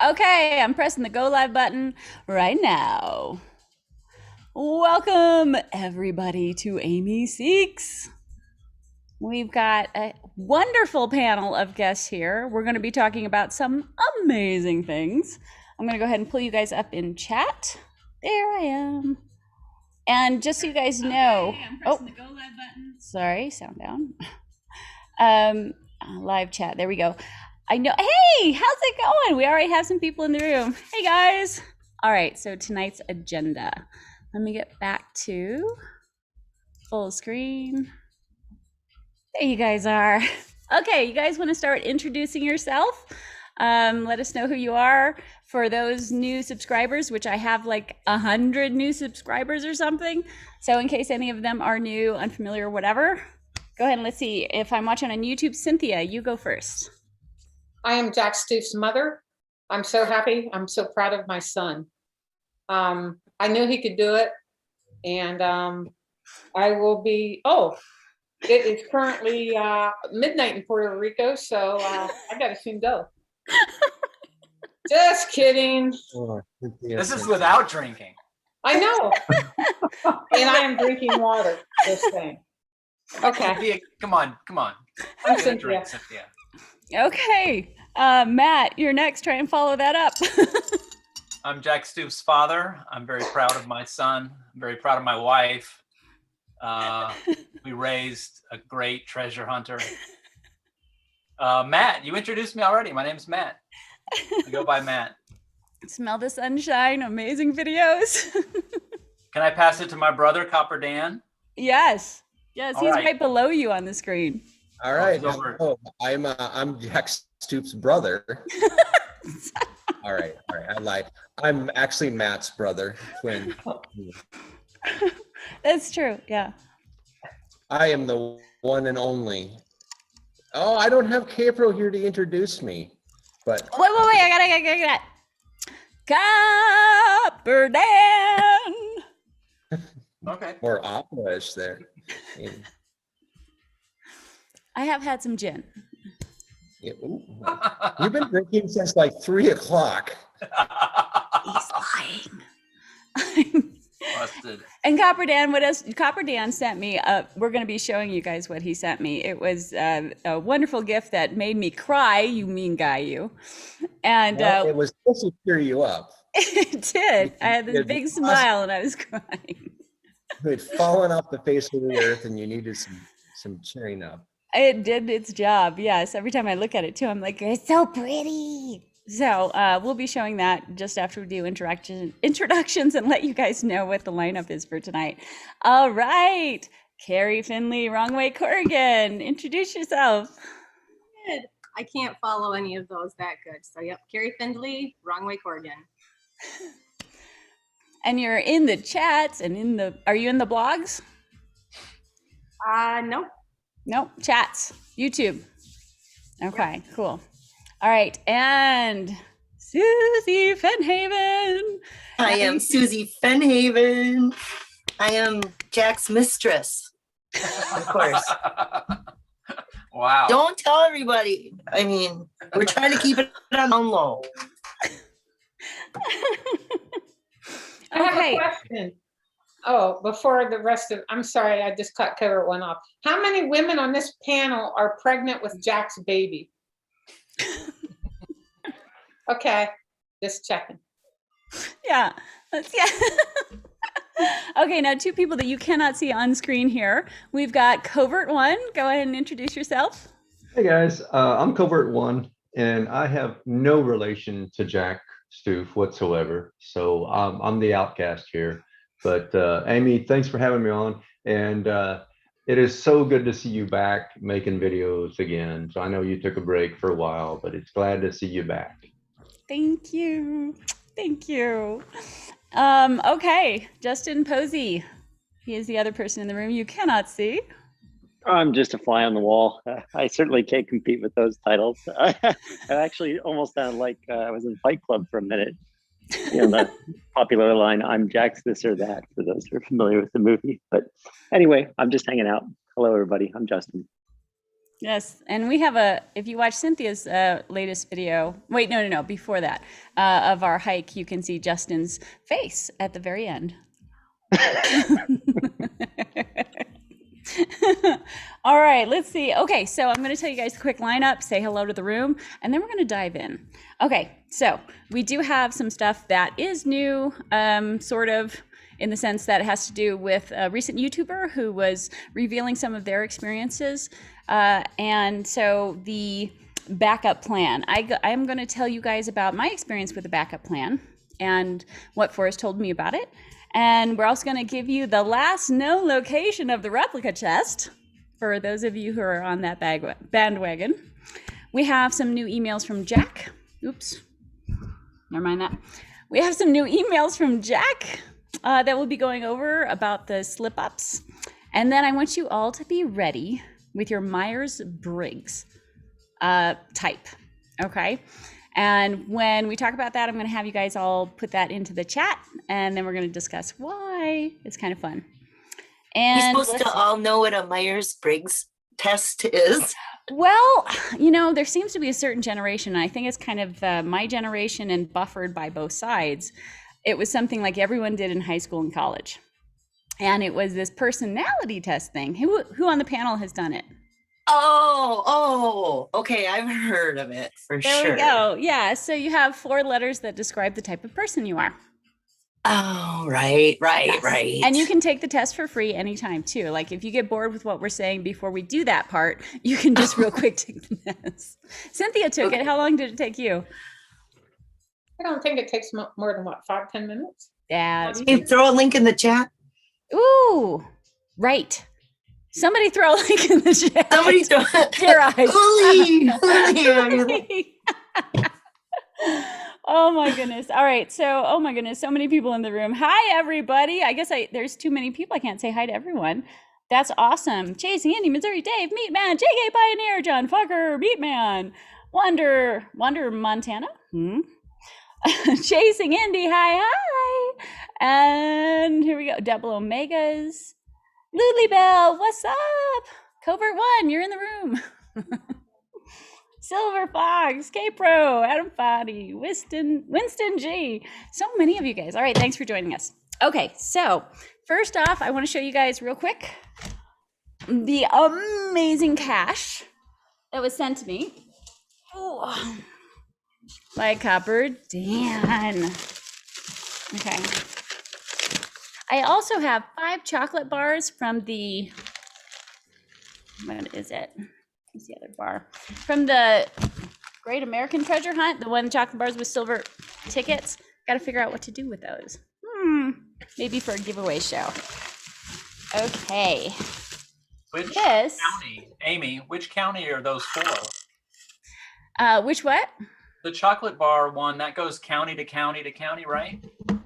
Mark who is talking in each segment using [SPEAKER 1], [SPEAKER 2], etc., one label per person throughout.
[SPEAKER 1] Okay, I'm pressing the go live button right now. Welcome everybody to Amy Seeks. We've got a wonderful panel of guests here. We're going to be talking about some amazing things. I'm going to go ahead and pull you guys up in chat. There I am. And just so you guys know, I'm pressing the go live button. Sorry, sound down. Live chat. There we go. I know. Hey, how's it going? We already have some people in the room. Hey guys. All right, so tonight's agenda. Let me get back to full screen. There you guys are. Okay, you guys want to start introducing yourself? Let us know who you are. For those new subscribers, which I have like 100 new subscribers or something. So in case any of them are new, unfamiliar, whatever, go ahead and let's see. If I'm watching on YouTube, Cynthia, you go first.
[SPEAKER 2] I am Jack Stoof's mother. I'm so happy. I'm so proud of my son. I knew he could do it. And I will be, it is currently midnight in Puerto Rico, so I gotta soon go. Just kidding.
[SPEAKER 3] This is without drinking.
[SPEAKER 2] I know. And I am drinking water, this thing. Okay.
[SPEAKER 3] Cynthia, come on.
[SPEAKER 2] I'm Cynthia.
[SPEAKER 3] Cynthia.
[SPEAKER 1] Okay, Matt, you're next. Try and follow that up.
[SPEAKER 3] I'm Jack Stoof's father. I'm very proud of my son. I'm very proud of my wife. We raised a great treasure hunter. Matt, you introduced me already. My name's Matt. I go by Matt.
[SPEAKER 1] Smell the sunshine, amazing videos.
[SPEAKER 3] Can I pass it to my brother, Copper Dan?
[SPEAKER 1] Yes, he's
[SPEAKER 3] right.
[SPEAKER 1] right below you on the screen.
[SPEAKER 4] All right. I'm Jack Stoop's brother. All right. I lied. I'm actually Matt's brother, twin.
[SPEAKER 1] That's true. Yeah.
[SPEAKER 4] I am the one and only. Oh, I don't have Capro here to introduce me, but
[SPEAKER 1] Wait! I got Copper Dan.
[SPEAKER 3] Okay.
[SPEAKER 4] more opera-ish there.
[SPEAKER 1] I have had some gin.
[SPEAKER 4] Yeah, you've been drinking since like 3 o'clock.
[SPEAKER 1] He's lying.
[SPEAKER 3] Busted.
[SPEAKER 1] And Copper Dan, what else? Copper Dan sent me. We're going to be showing you guys what he sent me. It was a wonderful gift that made me cry. You mean guy, you. And
[SPEAKER 4] Well, it was supposed to cheer you up.
[SPEAKER 1] it did. I had this big smile and I was crying.
[SPEAKER 4] You had fallen off the face of the earth, and you needed some cheering up.
[SPEAKER 1] It did its job. Yes. Every time I look at it too, I'm like, it's so pretty. So we'll be showing that just after we do introductions and let you guys know what the lineup is for tonight. All right. Carrie Finley, Wrong Way Corrigan, introduce yourself.
[SPEAKER 5] Good. I can't follow any of those that good. So yep, Carrie Findley, Wrong Way Corrigan.
[SPEAKER 1] And you're in the chats and are you in the blogs?
[SPEAKER 5] No.
[SPEAKER 1] Nope, chats, YouTube. Okay, cool. All right, and Susie Fenhaven.
[SPEAKER 6] I am Susie Fenhaven. I am Jack's mistress, of course.
[SPEAKER 3] Wow.
[SPEAKER 6] Don't tell everybody. I mean, we're trying to keep it on low.
[SPEAKER 2] I have a question. Oh, before the rest of, I'm sorry, I just cut cover one off. How many women on this panel are pregnant with Jack's baby? Okay, just checking.
[SPEAKER 1] Yeah. Okay, now 2 people that you cannot see on screen here. We've got Covert One. Go ahead and introduce yourself.
[SPEAKER 7] Hey guys, I'm Covert One, and I have no relation to Jack Stoof whatsoever. So I'm the outcast here. But Amy, thanks for having me on. And it is so good to see you back making videos again. So I know you took a break for a while, but it's glad to see you back.
[SPEAKER 1] Thank you. Okay, Justin Posey. He is the other person in the room you cannot see.
[SPEAKER 8] I'm just a fly on the wall. I certainly can't compete with those titles. I actually almost sound like I was in Fight Club for a minute. You know, the popular line, I'm Jack's this or that, for those who are familiar with the movie. But anyway, I'm just hanging out. Hello, everybody. I'm Justin.
[SPEAKER 1] Yes, and we have if you watch Cynthia's latest video, wait, no, before that, of our hike, you can see Justin's face at the very end. All right, let's see. Okay, so I'm going to tell you guys a quick lineup, say hello to the room, and then we're going to dive in. Okay, so we do have some stuff that is new, sort of, in the sense that it has to do with a recent YouTuber who was revealing some of their experiences. And so the backup plan, I am going to tell you guys about my experience with the backup plan and what Forrest told me about it. And we're also going to give you the last known location of the replica chest for those of you who are on that bandwagon. We have some new emails from Jack. Oops, never mind that. We have some new emails from Jack that we'll be going over about the slip-ups. And then I want you all to be ready with your Myers-Briggs type, okay? And when we talk about that, I'm going to have you guys all put that into the chat, and then we're going to discuss why. It's kind of fun. And
[SPEAKER 6] You're supposed to all know what a Myers-Briggs test is.
[SPEAKER 1] well, you know, there seems to be a certain generation, and I think it's kind of my generation and buffered by both sides. It was something like everyone did in high school and college. And it was this personality test thing. Who on the panel has done it?
[SPEAKER 6] Okay, I've heard of it for sure.
[SPEAKER 1] There we go. Yeah, so you have 4 letters that describe the type of person you are.
[SPEAKER 6] Oh, right.
[SPEAKER 1] And you can take the test for free anytime too. Like if you get bored with what we're saying before we do that part, you can just real quick take the test. Cynthia took it. How long did it take you?
[SPEAKER 2] I don't think it takes more than 5-10 minutes.
[SPEAKER 1] Yeah.
[SPEAKER 6] Hey, throw a link in the chat.
[SPEAKER 1] Ooh, right. Somebody throw a link in the chat.
[SPEAKER 6] Somebody throw
[SPEAKER 1] Your eyes.
[SPEAKER 6] Uli.
[SPEAKER 1] Oh my goodness. All right. So, oh my goodness, so many people in the room. Hi, everybody. I guess there's too many people. I can't say hi to everyone. That's awesome. Chasing Indy, Missouri, Dave, Meatman, JK Pioneer, John Fucker, Meatman, Wonder, Montana. Chasing Indy, hi. And here we go. Double Omegas. Lulu Bell, what's up? Covert One, you're in the room. Silver Fox, K-Pro, Adam Foddy, Winston G. So many of you guys. All right, thanks for joining us. Okay, so first off, I want to show you guys real quick the amazing cash that was sent to me. Oh, by Copper Dan. Okay. I also have 5 chocolate bars from the, what is it? What's the other bar? From the Great American Treasure Hunt, the one chocolate bars with silver tickets. Got to figure out what to do with those. Maybe for a giveaway show. Okay.
[SPEAKER 3] Which
[SPEAKER 1] This.
[SPEAKER 3] county, Amy, which county are those for?
[SPEAKER 1] Which what?
[SPEAKER 3] The chocolate bar one, that goes county to county to county, right? No,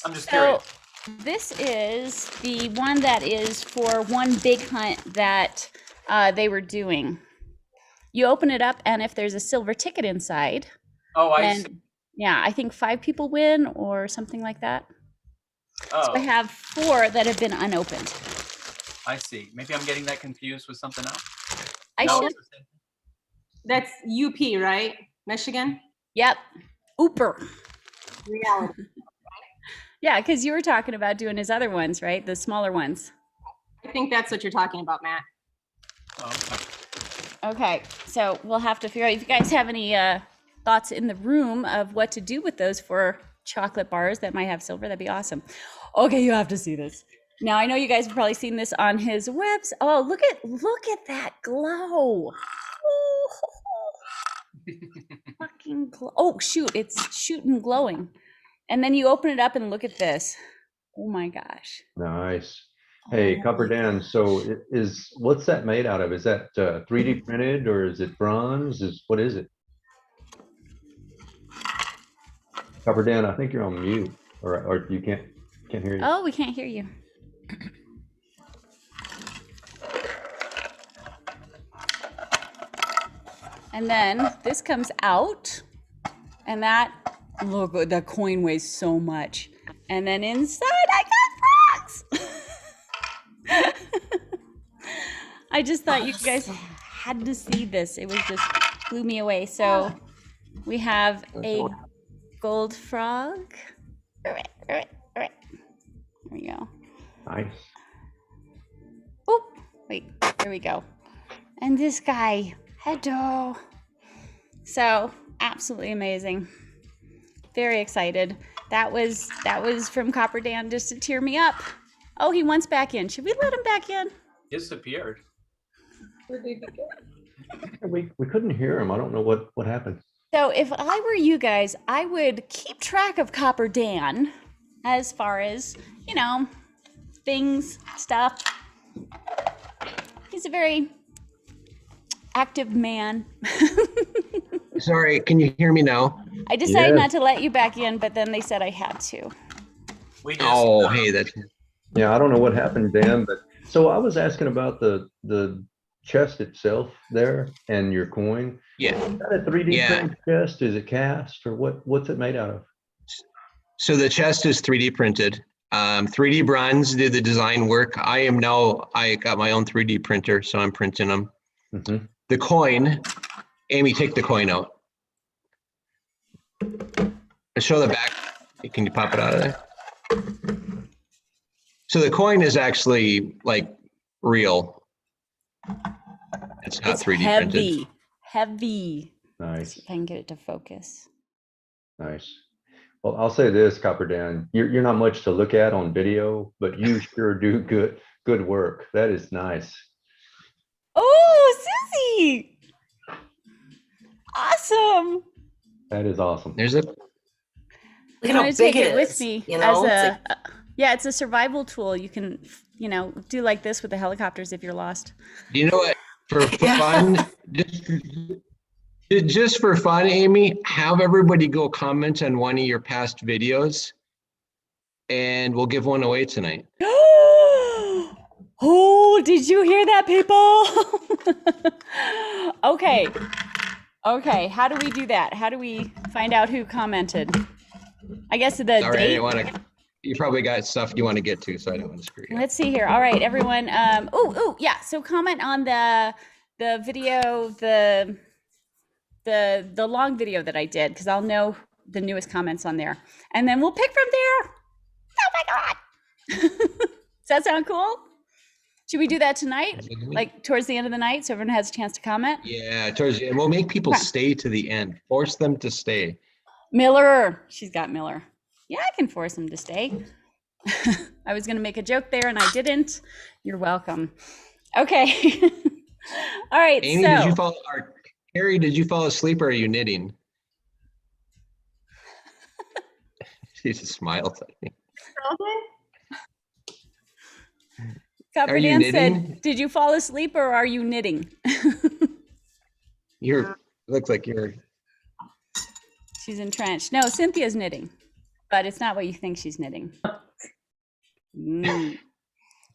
[SPEAKER 3] I'm just curious.
[SPEAKER 1] This is the one that is for one big hunt that they were doing. You open it up, and if there's a silver ticket inside,
[SPEAKER 3] I see.
[SPEAKER 1] Yeah, I think 5 people win or something like that.
[SPEAKER 3] Oh,
[SPEAKER 1] So I have 4 that have been unopened.
[SPEAKER 3] I see. Maybe I'm getting that confused with something else.
[SPEAKER 1] I
[SPEAKER 3] No,
[SPEAKER 1] should.
[SPEAKER 3] it's the same.
[SPEAKER 5] That's UP, right? Michigan?
[SPEAKER 1] Yep. Ooper.
[SPEAKER 5] Reality.
[SPEAKER 1] Yeah, because you were talking about doing his other ones, right? The smaller ones.
[SPEAKER 5] I think that's what you're talking about, Matt.
[SPEAKER 3] Oh, okay.
[SPEAKER 1] Okay, so we'll have to figure out if you guys have any thoughts in the room of what to do with those 4 chocolate bars that might have silver. That'd be awesome. Okay, you have to see this. Now I know you guys have probably seen this on his webs. Oh, look at that glow. Oh, fucking glow. Oh shoot, it's shooting glowing. And then you open it up and look at this. Oh my gosh.
[SPEAKER 7] Nice. Hey, Copper Dan, so what's that made out of? Is that 3D printed or is it bronze? What is it? Copper Dan, I think you're on mute, or you can't hear you.
[SPEAKER 1] Oh, we can't hear you. And then this comes out, and look, the coin weighs so much. And then inside I got frogs. I just thought you guys had to see this. It was just blew me away. So we have a gold frog. There we go.
[SPEAKER 7] Nice.
[SPEAKER 1] Oop, wait, there we go. And this guy, hello. So absolutely amazing. Very excited. That was from Copper Dan just to tear me up. Oh, he wants back in. Should we let him back in?
[SPEAKER 3] Disappeared.
[SPEAKER 2] Where did he go?
[SPEAKER 7] We couldn't hear him. I don't know what happened.
[SPEAKER 1] So if I were you guys, I would keep track of Copper Dan as far as, you know, things, stuff. He's a very active man.
[SPEAKER 9] Sorry, can you hear me now?
[SPEAKER 1] I decided
[SPEAKER 7] Yes.
[SPEAKER 1] not to let you back in, but then they said I had to.
[SPEAKER 3] We just,
[SPEAKER 9] Oh, hey, that's
[SPEAKER 7] Yeah, I don't know what happened, Dan, but so I was asking about the chest itself there and your coin.
[SPEAKER 9] yeah.
[SPEAKER 7] Is that a 3D
[SPEAKER 9] Yeah.
[SPEAKER 7] printed chest? Is it cast or what's it made out of?
[SPEAKER 9] So the chest is 3D printed. 3D Bronze did the design work. I got my own 3D printer, so I'm printing them.
[SPEAKER 7] Mhm.
[SPEAKER 9] The coin, Amy, take the coin out. Show the back. Can you pop it out of there? So the coin is actually like real. It's not
[SPEAKER 1] It's
[SPEAKER 9] 3D
[SPEAKER 1] heavy,
[SPEAKER 9] printed.
[SPEAKER 1] heavy.
[SPEAKER 7] Nice,
[SPEAKER 1] See if I can get it to focus.
[SPEAKER 7] nice. Well, I'll say this, Copper Dan, you're not much to look at on video, but you sure do good work. That is nice.
[SPEAKER 1] Oh, Susie! Awesome.
[SPEAKER 7] That is awesome.
[SPEAKER 9] There's a
[SPEAKER 6] Look
[SPEAKER 1] I'm
[SPEAKER 6] at how
[SPEAKER 1] gonna take
[SPEAKER 6] big
[SPEAKER 1] it
[SPEAKER 6] it
[SPEAKER 1] with
[SPEAKER 6] is.
[SPEAKER 1] me
[SPEAKER 6] You know,
[SPEAKER 1] as
[SPEAKER 6] it's
[SPEAKER 1] yeah, it's a survival tool. You can, you know, do like this with the helicopters if you're lost.
[SPEAKER 9] You know what? For
[SPEAKER 6] Yeah.
[SPEAKER 9] fun, just for fun, Amy, have everybody go comment on one of your past videos, and we'll give one away tonight.
[SPEAKER 1] Oh, did you hear that, people? Okay. Okay, how do we do that? How do we find out who commented? I guess the
[SPEAKER 9] Sorry, I
[SPEAKER 1] date.
[SPEAKER 9] didn't want to. You probably got stuff you want to get to, so I don't want to screw you.
[SPEAKER 1] Let's see here. All right, everyone. Yeah. So comment on the video, the long video that I did, because I'll know the newest comments on there, and then we'll pick from there. Oh my god! Does that sound cool? Should we do that tonight, like towards the end of the night, so everyone has a chance to comment?
[SPEAKER 9] Yeah, towards the end. We'll make people
[SPEAKER 1] Okay.
[SPEAKER 9] stay to the end. Force them to stay.
[SPEAKER 1] Miller, she's got Miller. Yeah, I can force him to stay. I was gonna make a joke there and I didn't. You're welcome. Okay. All right.
[SPEAKER 9] Amy, did you fall? Or Carrie, did you fall asleep or are you knitting? She just smiled at me.
[SPEAKER 1] Copper
[SPEAKER 9] Are you
[SPEAKER 1] Dan
[SPEAKER 9] knitting?
[SPEAKER 1] said, "Did you fall asleep or are you knitting?"
[SPEAKER 9] You're looks like you're.
[SPEAKER 1] She's entrenched. No, Cynthia's knitting, but it's not what you think she's knitting. Mm.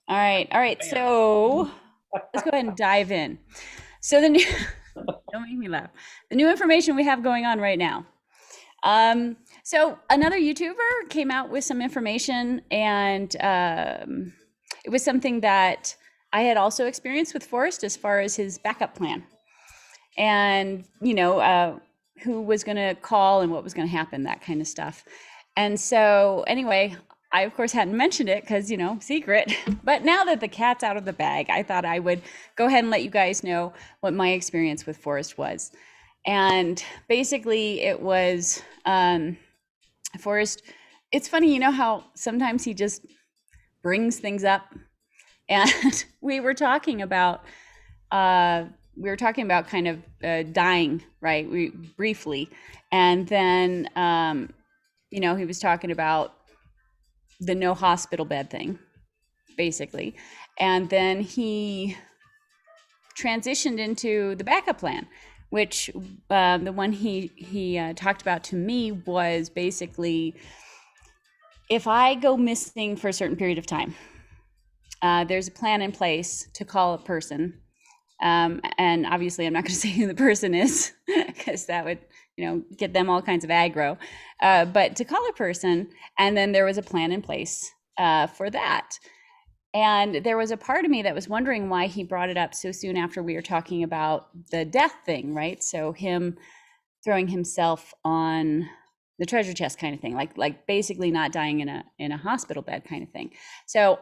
[SPEAKER 1] All right. All right. So let's go ahead and dive in. So the new, don't make me laugh. The new information we have going on right now. So another YouTuber came out with some information, and it was something that I had also experienced with Forrest as far as his backup plan, and who was going to call and what was going to happen, that kind of stuff. And so anyway, I of course hadn't mentioned it because, secret, but now that the cat's out of the bag, I thought I would go ahead and let you guys know what my experience with Forrest was. And basically it was, Forrest, it's funny, how sometimes he just brings things up, and we were talking about kind of dying, right? Briefly. And then, he was talking about the no hospital bed thing, basically. And then he transitioned into the backup plan, which the one he talked about to me was basically, if I go missing for a certain period of time, there's a plan in place to call a person. And obviously I'm not going to say who the person is because that would, get them all kinds of aggro, but to call a person, and then there was a plan in place for that. And there was a part of me that was wondering why he brought it up so soon after we were talking about the death thing, right? So him throwing himself on the treasure chest kind of thing, like basically not dying in a hospital bed kind of thing. So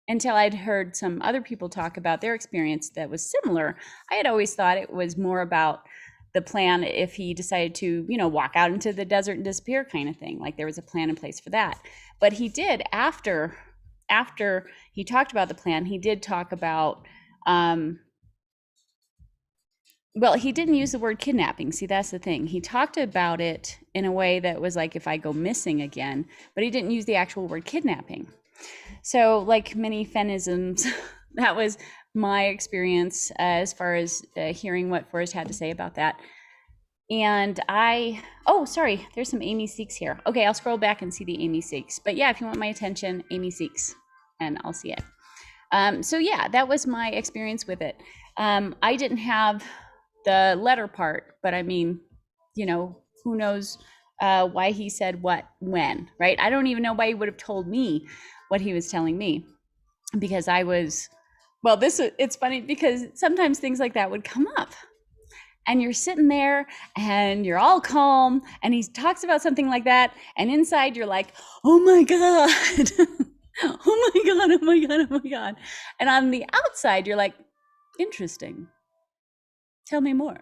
[SPEAKER 1] until I'd heard some other people talk about their experience that was similar, I had always thought it was more about the plan if he decided to, walk out into the desert and disappear kind of thing. Like there was a plan in place for that. But he did, after he talked about the plan, he did talk about, well, he didn't use the word kidnapping. See, that's the thing. He talked about it in a way that was like, if I go missing again, but he didn't use the actual word kidnapping. So like many Fennisms, that was my experience as far as hearing what Forrest had to say about that. And oh, sorry, there's some Amy Seeks here. Okay, I'll scroll back and see the Amy Seeks. But yeah, if you want my attention, Amy Seeks, and I'll see it. So yeah, that was my experience with it. I didn't have the letter part, but I mean, who knows why he said what, when, right? I don't even know why he would have told me what he was telling me, because I was, well, it's funny because sometimes things like that would come up and you're sitting there and you're all calm and he talks about something like that. And inside you're like, oh my God, oh my God, oh my God, oh my God. And on the outside, you're like, interesting. Tell me more,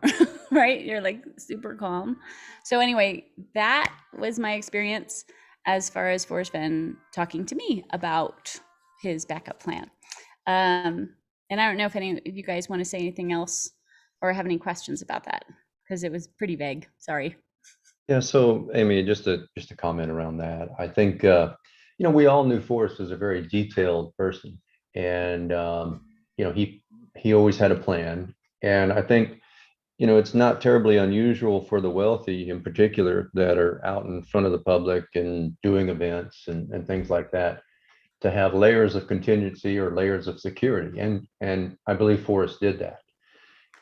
[SPEAKER 1] right? You're like super calm. So anyway, that was my experience as far as Forrest Fenn talking to me about his backup plan. And I don't know if any of you guys want to say anything else or have any questions about that, because it was pretty vague. Sorry.
[SPEAKER 7] Yeah. So Amy, just a comment around that. I think, we all knew Forrest was a very detailed person, and, he always had a plan. And I think, it's not terribly unusual for the wealthy in particular that are out in front of the public and doing events and things like that to have layers of contingency or layers of security. And I believe Forrest did that.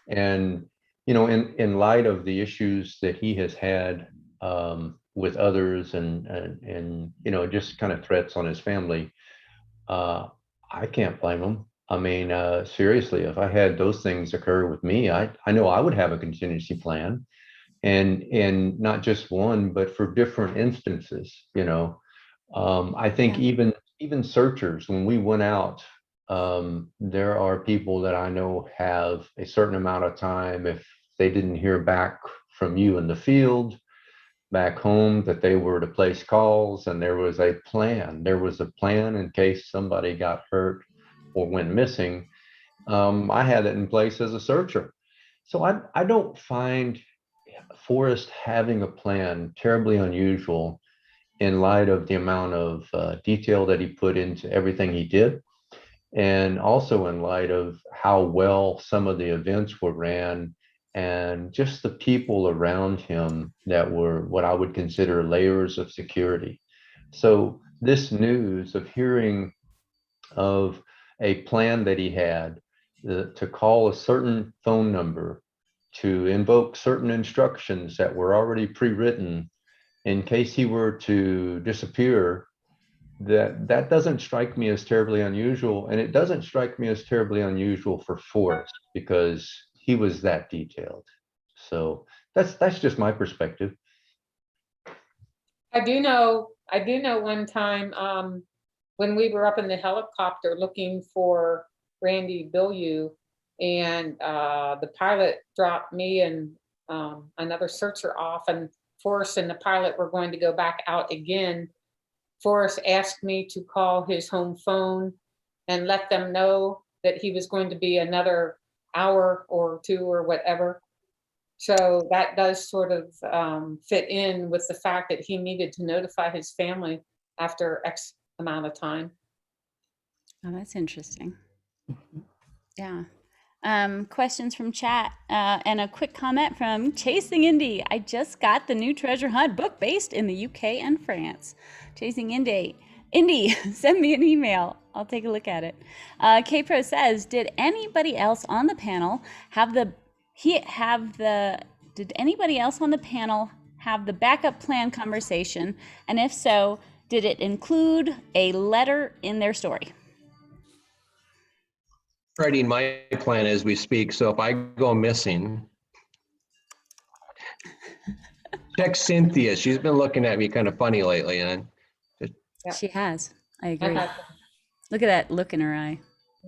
[SPEAKER 7] And, in light of the issues that he has had with others and just kind of threats on his family, I can't blame him. I mean, seriously, if I had those things occur with me, I know I would have a contingency plan, and not just one, but for different instances. I think even searchers, when we went out, there are people that I know have a certain amount of time if they didn't hear back from you in the field, back home, that they were to place calls, and there was a plan. There was a plan in case somebody got hurt or went missing. I had it in place as a searcher. So I don't find Forrest having a plan terribly unusual in light of the amount of detail that he put into everything he did, and also in light of how well some of the events were ran and just the people around him that were what I would consider layers of security. So this news of hearing of a plan that he had to call a certain phone number, to invoke certain instructions that were already pre-written in case he were to disappear, that doesn't strike me as terribly unusual. And it doesn't strike me as terribly unusual for Forrest because he was that detailed. So that's just my perspective.
[SPEAKER 2] I do know one time when we were up in the helicopter looking for Randy Bilyeu, and the pilot dropped me and another searcher off, and Forrest and the pilot were going to go back out again. Forrest asked me to call his home phone and let them know that he was going to be another hour or two or whatever. So that does sort of fit in with the fact that he needed to notify his family after X amount of time.
[SPEAKER 1] Oh, that's interesting. Yeah. Questions from chat and a quick comment from Chasing Indy. I just got the new treasure hunt book based in the UK and France. Chasing Indy, send me an email. I'll take a look at it. K-Pro says, did anybody else on the panel have the backup plan conversation? And if so, did it include a letter in their story?
[SPEAKER 9] writing my plan as we speak, so if I go missing, check Cynthia. She's been looking at me kind of funny lately, and
[SPEAKER 2] Yeah.
[SPEAKER 1] She has. I
[SPEAKER 2] I
[SPEAKER 1] agree.
[SPEAKER 2] had-
[SPEAKER 1] Look at that look in her eye.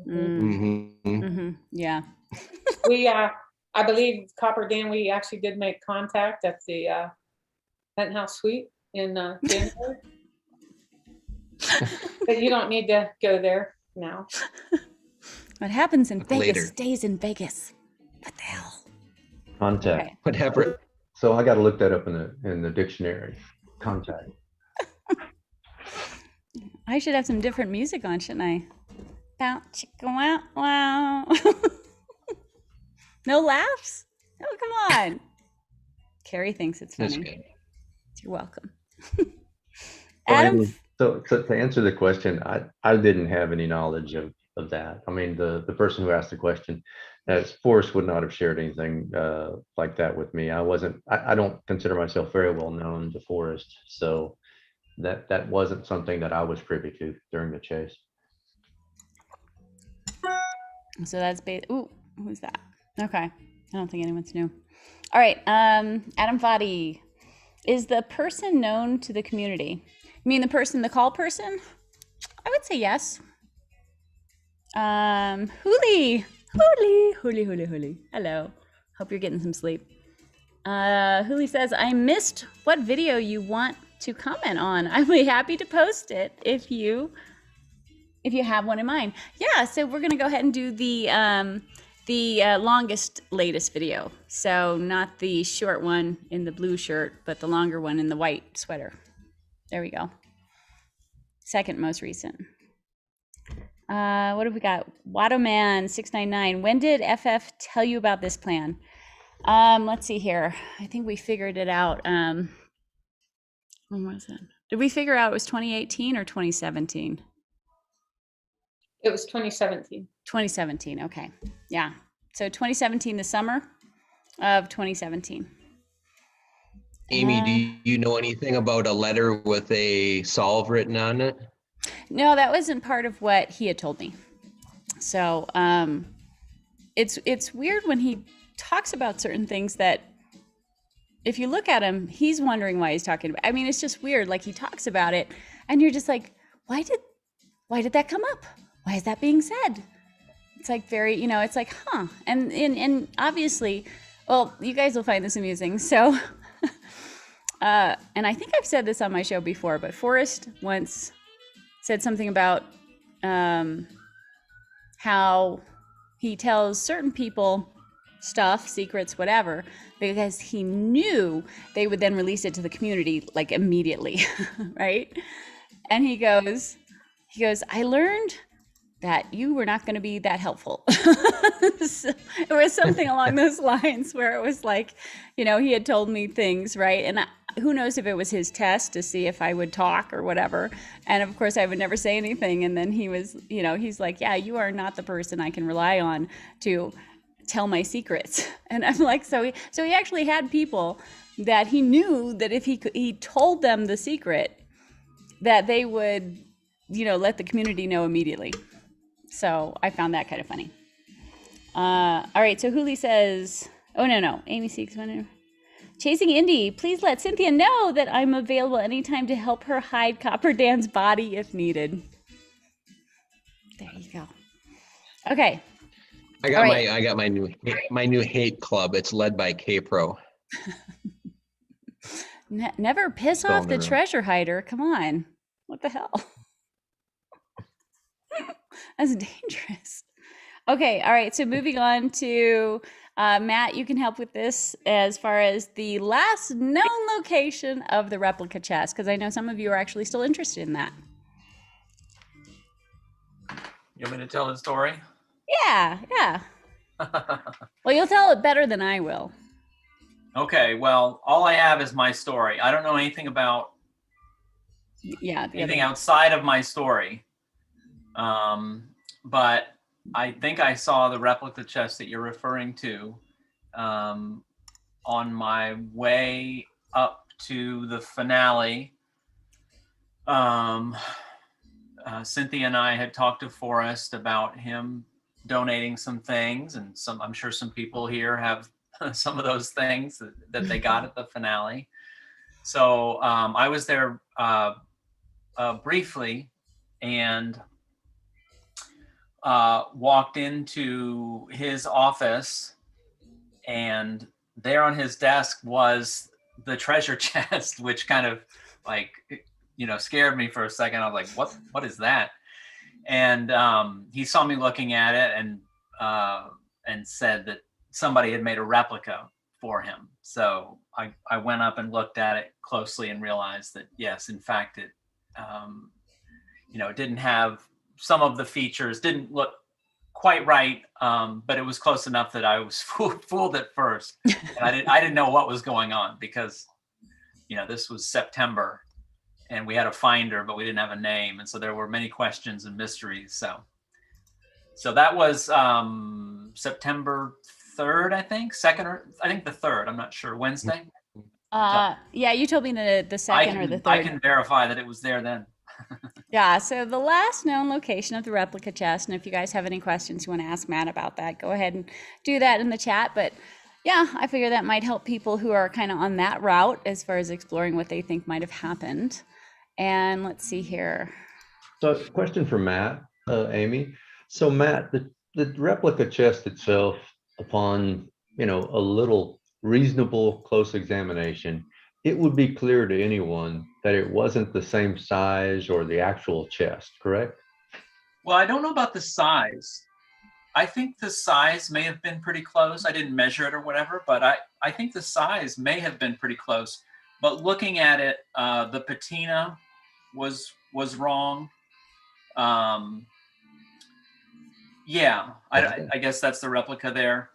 [SPEAKER 2] Mhm.
[SPEAKER 1] Yeah.
[SPEAKER 2] We, I believe Copper Dan, we actually did make contact at the penthouse suite in January. But you don't need to go there now.
[SPEAKER 1] What happens in Vegas
[SPEAKER 9] Later.
[SPEAKER 1] stays in Vegas. What the hell?
[SPEAKER 7] Contact.
[SPEAKER 1] Okay.
[SPEAKER 9] whatever.
[SPEAKER 7] So I got to look that up in the dictionary. Contact.
[SPEAKER 1] I should have some different music on, shouldn't I? Bow, chicka, wow, wow. No laughs? Oh, come on. Carrie thinks it's
[SPEAKER 9] That's
[SPEAKER 1] funny.
[SPEAKER 9] good.
[SPEAKER 1] You're welcome.
[SPEAKER 7] Well,
[SPEAKER 1] Adam,
[SPEAKER 7] So to answer the question, I didn't have any knowledge of that. I mean, the person who asked the question, as Forrest would not have shared anything like that with me. I don't consider myself very well known to Forrest, so that wasn't something that I was privy to during the chase.
[SPEAKER 1] so that's ooh, who's that? Okay. I don't think anyone's new. All right. Adam Vadi. Is the person known to the community? You mean the call person? I would say yes. Huli. Hello. Hope you're getting some sleep. Huli says, I missed what video you want to comment on. I'll be happy to post it if you have one in mind. Yeah, so we're gonna go ahead and do the longest, latest video. So not the short one in the blue shirt, but the longer one in the white sweater. There we go. Second most recent. What have we got? Wattoman699. When did FF tell you about this plan? Let's see here. I think we figured it out. When was it? Did we figure out it was 2018 or 2017?
[SPEAKER 2] It was 2017.
[SPEAKER 1] 2017. Okay. Yeah. So 2017, the summer of 2017.
[SPEAKER 9] Amy, do you know anything about a letter with a solve written on it?
[SPEAKER 1] No, that wasn't part of what he had told me. So it's weird when he talks about certain things that if you look at him, he's wondering why he's talking about. I mean, it's just weird. Like he talks about it and you're just like, why did that come up? Why is that being said? It's like very, it's like, huh. And obviously, well, you guys will find this amusing. So, and I think I've said this on my show before, but Forrest once said something about how he tells certain people stuff, secrets, whatever, because he knew they would then release it to the community like immediately, right? And he goes, I learned that you were not going to be that helpful. So it was something along those lines where it was like, he had told me things, right? And who knows if it was his test to see if I would talk or whatever. And of course I would never say anything. And then he was, he's like, yeah, you are not the person I can rely on to tell my secrets. And I'm like, so he actually had people that he knew that if he told them the secret, that they would, let the community know immediately. So I found that kind of funny. All right, so Huli says, oh, no, Amy seeks one. Chasing Indy, please let Cynthia know that I'm available anytime to help her hide Copper Dan's body if needed. There you go. Okay.
[SPEAKER 9] I got my new hate club. It's led by K-Pro.
[SPEAKER 1] Never piss
[SPEAKER 9] Still
[SPEAKER 1] off
[SPEAKER 9] in
[SPEAKER 1] the
[SPEAKER 9] the room.
[SPEAKER 1] treasure hider. Come on. What the hell? That's dangerous. Okay, all right. So moving on to Matt, you can help with this as far as the last known location of the replica chest, because I know some of you are actually still interested in that.
[SPEAKER 3] You want me to tell the story?
[SPEAKER 1] Yeah. Well, you'll tell it better than I will.
[SPEAKER 3] Okay, well, all I have is my story. I don't know anything about
[SPEAKER 1] Yeah.
[SPEAKER 3] anything outside of my story. But I think I saw the replica chest that you're referring to on my way up to the finale. Cynthia and I had talked to Forrest about him donating some things, and I'm sure some people here have some of those things that they got at the finale. So I was there briefly, and walked into his office, and there on his desk was the treasure chest, which kind of like, scared me for a second. I was like, what is that? And he saw me looking at it, and said that somebody had made a replica for him. So I went up and looked at it closely and realized that, yes, in fact, it didn't have some of the features, didn't look quite right, but it was close enough that I was fooled at first. And I didn't know what was going on, because this was September, and we had a finder, but we didn't have a name, and so there were many questions and mysteries. So that was September 3rd, I think, 2nd, or I think the 3rd. I'm not sure. Wednesday.
[SPEAKER 1] Yeah, you told me the 2nd or the 3rd.
[SPEAKER 3] I can verify that it was there then.
[SPEAKER 1] Yeah, so the last known location of the replica chest, and if you guys have any questions you want to ask Matt about that, go ahead and do that in the chat. But yeah, I figure that might help people who are kind of on that route as far as exploring what they think might have happened. And let's see here.
[SPEAKER 7] So question for Matt, Amy. So Matt, the replica chest itself, upon, a little reasonable close examination, it would be clear to anyone that it wasn't the same size or the actual chest, correct?
[SPEAKER 3] Well, I don't know about the size. I think the size may have been pretty close. I didn't measure it or whatever, but I think the size may have been pretty close. But looking at it, the patina was wrong. Yeah, I guess that's the replica there.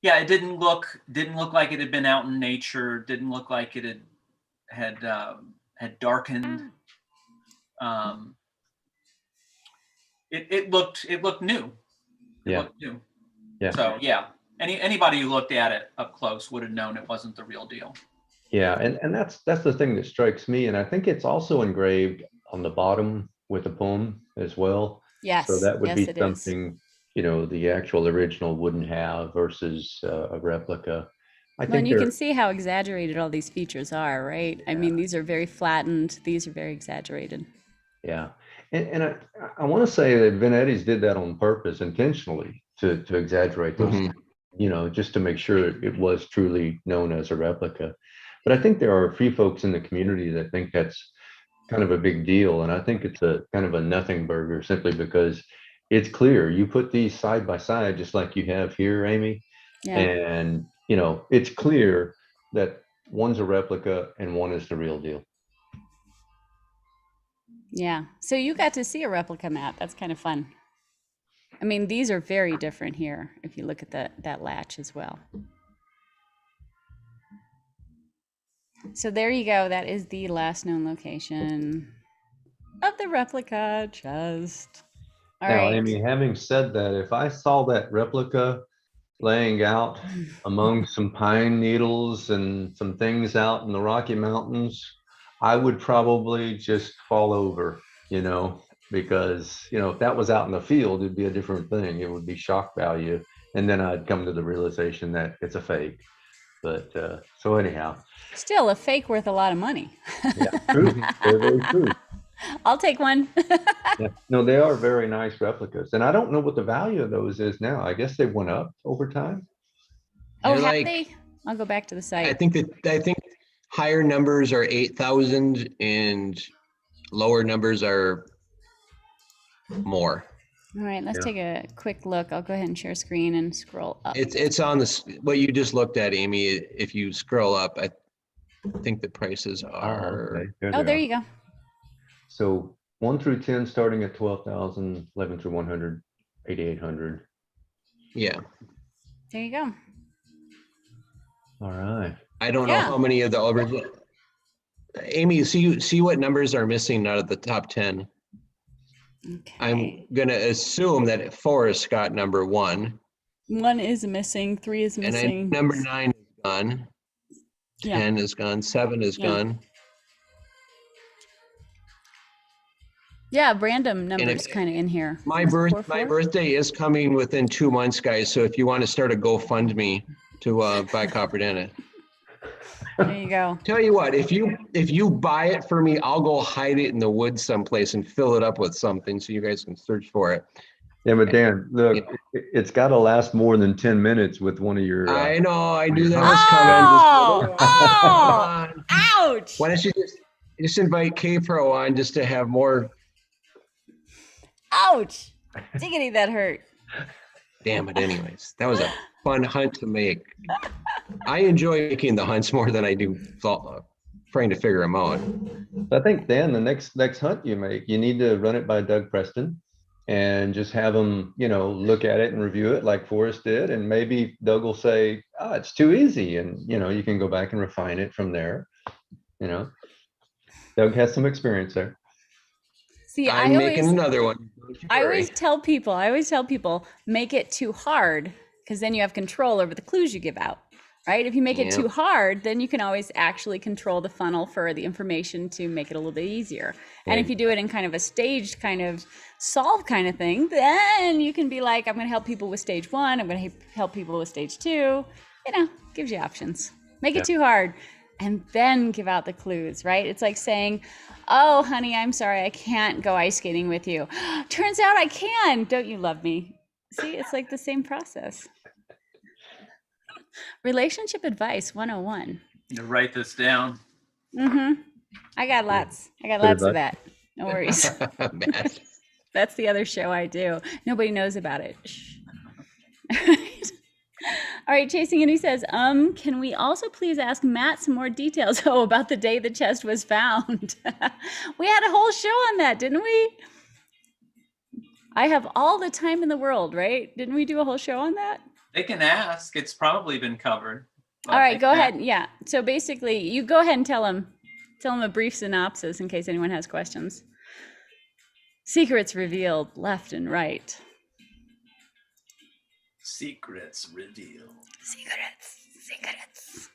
[SPEAKER 3] It didn't look like it had been out in nature. Didn't look like it had darkened. It looked new. Looked new.
[SPEAKER 7] Yeah.
[SPEAKER 3] So yeah, anybody who looked at it up close would have known it wasn't the real deal.
[SPEAKER 7] Yeah, and that's the thing that strikes me, and I think it's also engraved on the bottom with a poem as well.
[SPEAKER 1] Yes.
[SPEAKER 7] So that would be
[SPEAKER 1] it
[SPEAKER 7] something, the actual original wouldn't have versus a replica.
[SPEAKER 1] And you can see how exaggerated all these features are, right? Yeah. I mean, these are very flattened. These are very exaggerated.
[SPEAKER 7] Yeah. And I want to say that Venetti's did that on purpose, intentionally, to exaggerate those, just to make sure it was truly known as a replica. But I think there are a few folks in the community that think that's kind of a big deal. And I think it's a kind of a nothing burger, simply because it's clear. You put these side by side, just like you have here, Amy. Yeah. And, it's clear that one's a replica and one is the real deal.
[SPEAKER 1] Yeah. So you got to see a replica, Matt. That's kind of fun. I mean, these are very different here, if you look at that latch as well. So there you go. That is the last known location of the replica chest. All right.
[SPEAKER 7] Now, Amy, having said that, if I saw that replica laying out among some pine needles and some things out in the Rocky Mountains, I would probably just fall over, because, if that was out in the field, it'd be a different thing. It would be shock value. And then I'd come to the realization that it's a fake. But so anyhow.
[SPEAKER 1] Still a fake worth a lot of money.
[SPEAKER 7] Yeah, true. Very, very true.
[SPEAKER 1] I'll take one.
[SPEAKER 7] Yeah. No, they are very nice replicas. And I don't know what the value of those is now. I guess they went up over time.
[SPEAKER 1] Oh, have they? I'll go back to the site.
[SPEAKER 9] I think higher numbers are 8,000 and lower numbers are more.
[SPEAKER 1] All right, let's take a quick look. I'll go ahead and share screen and scroll up.
[SPEAKER 9] It's on what you just looked at, Amy. If you scroll up, I think the prices are.
[SPEAKER 1] Oh, there you go.
[SPEAKER 7] So 1 through 10 starting at 12,000, 11 through 100, 8,800.
[SPEAKER 9] Yeah.
[SPEAKER 1] There you go.
[SPEAKER 7] All right.
[SPEAKER 9] I don't know how many of the original. Amy, see what numbers are missing out of the top 10. Okay. I'm gonna assume that Forrest got number 1.
[SPEAKER 1] 1 is missing. 3 is missing.
[SPEAKER 9] And number 9 is gone. 10 is gone. 7 is gone.
[SPEAKER 1] Yeah, random numbers kind of in here.
[SPEAKER 9] My
[SPEAKER 1] 4-4?
[SPEAKER 9] birthday is coming within 2 months, guys. So if you want to start a GoFundMe to buy Copper Dennis.
[SPEAKER 1] There you go.
[SPEAKER 9] Tell you what, if you buy it for me, I'll go hide it in the woods someplace and fill it up with something so you guys can search for it.
[SPEAKER 7] Yeah, but Dan, look, it's got to last more than 10 minutes with one of your.
[SPEAKER 9] I know, I knew that was coming.
[SPEAKER 1] Oh, ouch.
[SPEAKER 9] Why don't you just invite K-Pro on just to have more?
[SPEAKER 1] Ouch. Diggity, that hurt.
[SPEAKER 9] Damn it. Anyways, that was a fun hunt to make. I enjoy making the hunts more than I do trying to figure them out.
[SPEAKER 7] I think, Dan, the next hunt you make, you need to run it by Doug Preston and just have him, look at it and review it like Forrest did. And maybe Doug will say, it's too easy. And, you can go back and refine it from there. Doug has some experience there.
[SPEAKER 1] See,
[SPEAKER 9] I'm making another one.
[SPEAKER 1] I always tell people, make it too hard, because then you have control over the clues you give out, right? If you make it too hard, then you can always actually control the funnel for the information to make it a little bit easier. And if you do it in kind of a staged kind of solve kind of thing, then you can be like, I'm going to help people with stage 1. I'm going to help people with stage 2. Gives you options. Make it too hard and then give out the clues, right? It's like saying, oh, honey, I'm sorry, I can't go ice skating with you. Turns out I can. Don't you love me? See, it's like the same process. Relationship advice 101.
[SPEAKER 3] Write this down.
[SPEAKER 1] I got lots of that. No worries. That's the other show I do. Nobody knows about it. Shh. All right, Chasing Andy says, can we also please ask Matt some more details about the day the chest was found? We had a whole show on that, didn't we? I have all the time in the world, right? Didn't we do a whole show on that?
[SPEAKER 3] They can ask. It's probably been covered.
[SPEAKER 1] All right, go ahead. Yeah. So basically, you go ahead and tell them a brief synopsis in case anyone has questions. Secrets revealed left and right.
[SPEAKER 3] Secrets revealed.
[SPEAKER 1] Secrets.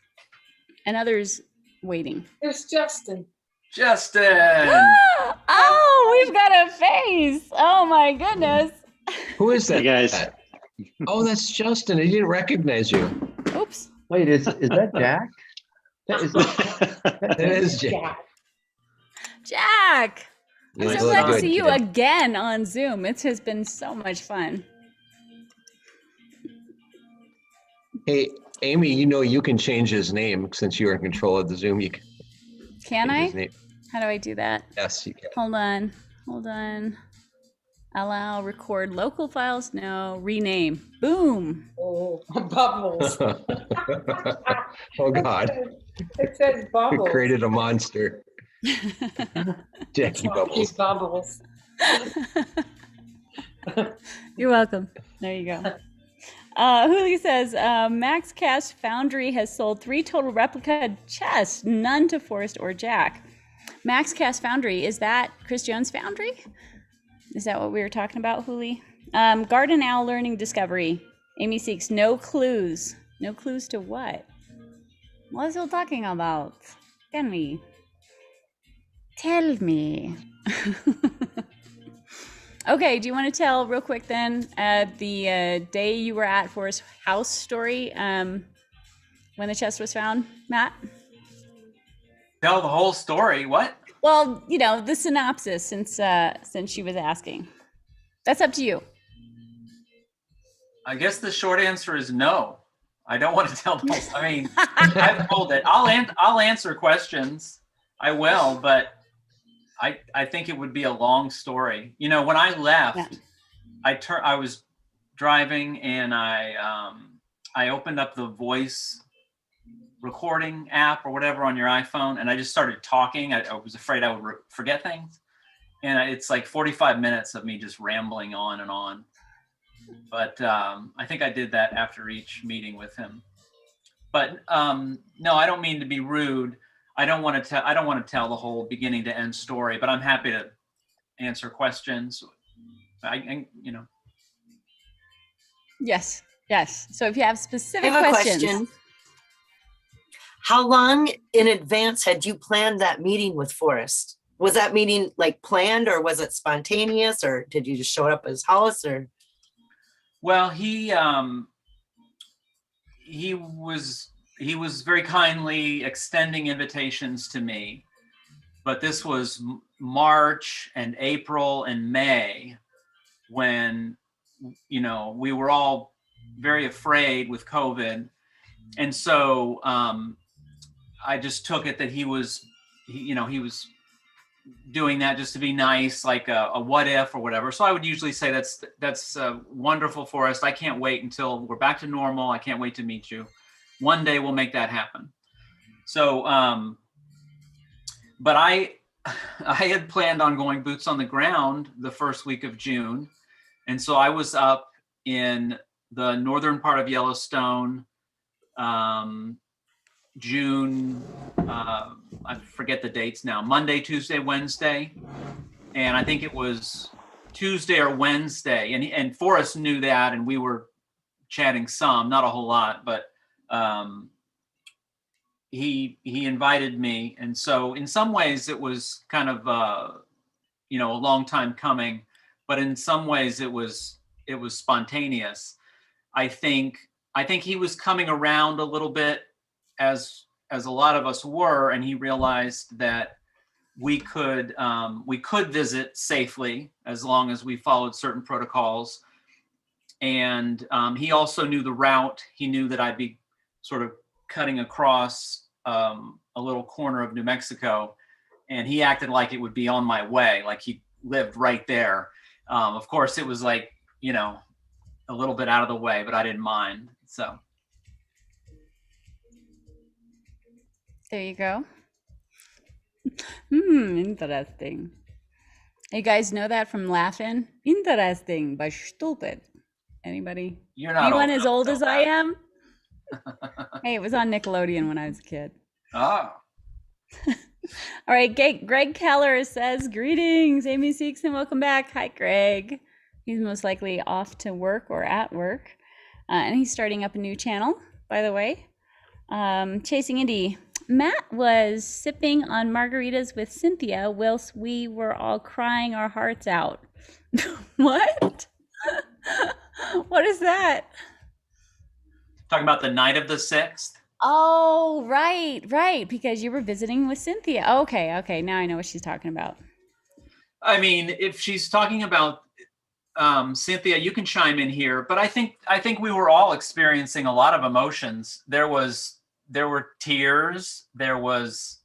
[SPEAKER 1] And others waiting.
[SPEAKER 2] There's Justin.
[SPEAKER 1] Oh, we've got a face. Oh my goodness.
[SPEAKER 9] Who is that?
[SPEAKER 8] Hey guys.
[SPEAKER 9] Oh, that's Justin. I didn't recognize you.
[SPEAKER 1] Oops.
[SPEAKER 7] Wait, is that Jack?
[SPEAKER 9] That is Jack.
[SPEAKER 1] Jack. I'm
[SPEAKER 9] Nice.
[SPEAKER 1] so glad to
[SPEAKER 9] Good
[SPEAKER 1] see you
[SPEAKER 9] kid.
[SPEAKER 1] again on Zoom. It has been so much fun.
[SPEAKER 9] Hey, Amy, you can change his name since you're in control of the Zoom. You can
[SPEAKER 1] Can
[SPEAKER 9] change his
[SPEAKER 1] I?
[SPEAKER 9] name.
[SPEAKER 1] How do I do that?
[SPEAKER 9] Yes, you can.
[SPEAKER 1] Hold on. Allow record local files. No. Rename. Boom.
[SPEAKER 2] Oh, Bubbles.
[SPEAKER 9] Oh God,
[SPEAKER 2] It says
[SPEAKER 9] who
[SPEAKER 2] Bubbles.
[SPEAKER 9] created a monster? Jackie Bubbles.
[SPEAKER 2] Bubbles.
[SPEAKER 1] You're welcome. There you go. Huli says, Max Cast Foundry has sold 3 total replica chests, none to Forrest or Jack. Max Cast Foundry, is that Chris Jones Foundry? Is that what we were talking about, Huli? Garden Owl Learning Discovery. Amy seeks no clues. No clues to what? What is he talking about? Tell me. Okay, do you want to tell real quick then the day you were at Forrest's house story when the chest was found, Matt?
[SPEAKER 3] Tell the whole story. What?
[SPEAKER 1] Well, the synopsis since she was asking. That's up to you.
[SPEAKER 3] I guess the short answer is no. I don't want to tell the whole. I mean, I've told it. I'll answer questions. I will, but I think it would be a long story. When I left, I was driving and I opened up the voice recording app or whatever on your iPhone, and I just started talking. I was afraid I would forget things, and it's like 45 minutes of me just rambling on and on. But I think I did that after each meeting with him. But no, I don't mean to be rude. I don't want to tell the whole beginning to end story, but I'm happy to answer questions.
[SPEAKER 1] Yes. So if you have specific
[SPEAKER 6] I have a
[SPEAKER 1] questions.
[SPEAKER 6] question. How long in advance had you planned that meeting with Forrest? Was that meeting like planned or was it spontaneous or did you just show up at his house or?
[SPEAKER 3] Well, he was very kindly extending invitations to me, but this was March and April and May when, you know, we were all very afraid with COVID. And so I just took it that he was doing that just to be nice, like a what if or whatever. So I would usually say that's wonderful, Forrest. I can't wait until we're back to normal. I can't wait to meet you. One day we'll make that happen. So, but I had planned on going boots on the ground the first week of June. And so I was up in the northern part of Yellowstone, June, I forget the dates now, Monday, Tuesday, Wednesday. And I think it was Tuesday or Wednesday. And Forrest knew that, and we were chatting some, not a whole lot, but he invited me. And so in some ways it was kind of, a long time coming, but in some ways it was spontaneous. I think he was coming around a little bit as a lot of us were, and he realized that we could visit safely as long as we followed certain protocols. And he also knew the route. He knew that I'd be sort of cutting across a little corner of New Mexico, and he acted like it would be on my way, like he lived right there. Of course, it was like, a little bit out of the way, but I didn't mind. So
[SPEAKER 1] there you go. Interesting. You guys know that from laughing? Interesting, but stupid. Anybody?
[SPEAKER 3] You're not
[SPEAKER 1] anyone
[SPEAKER 3] old
[SPEAKER 1] as old
[SPEAKER 3] enough
[SPEAKER 1] as
[SPEAKER 3] to know
[SPEAKER 1] I
[SPEAKER 3] that.
[SPEAKER 1] am? Hey, it was on Nickelodeon when I was a kid.
[SPEAKER 3] Oh,
[SPEAKER 1] All right, Greg Keller says, greetings, Amy Seeks, and welcome back. Hi, Greg. He's most likely off to work or at work. And he's starting up a new channel, by the way. Chasing Indy. Matt was sipping on margaritas with Cynthia whilst we were all crying our hearts out. What? What is that?
[SPEAKER 3] talking about the night of the 6th.
[SPEAKER 1] Oh, right. Because you were visiting with Cynthia. Okay. Now I know what she's talking about.
[SPEAKER 3] I mean, if she's talking about Cynthia, you can chime in here, but I think we were all experiencing a lot of emotions. There were tears. There was,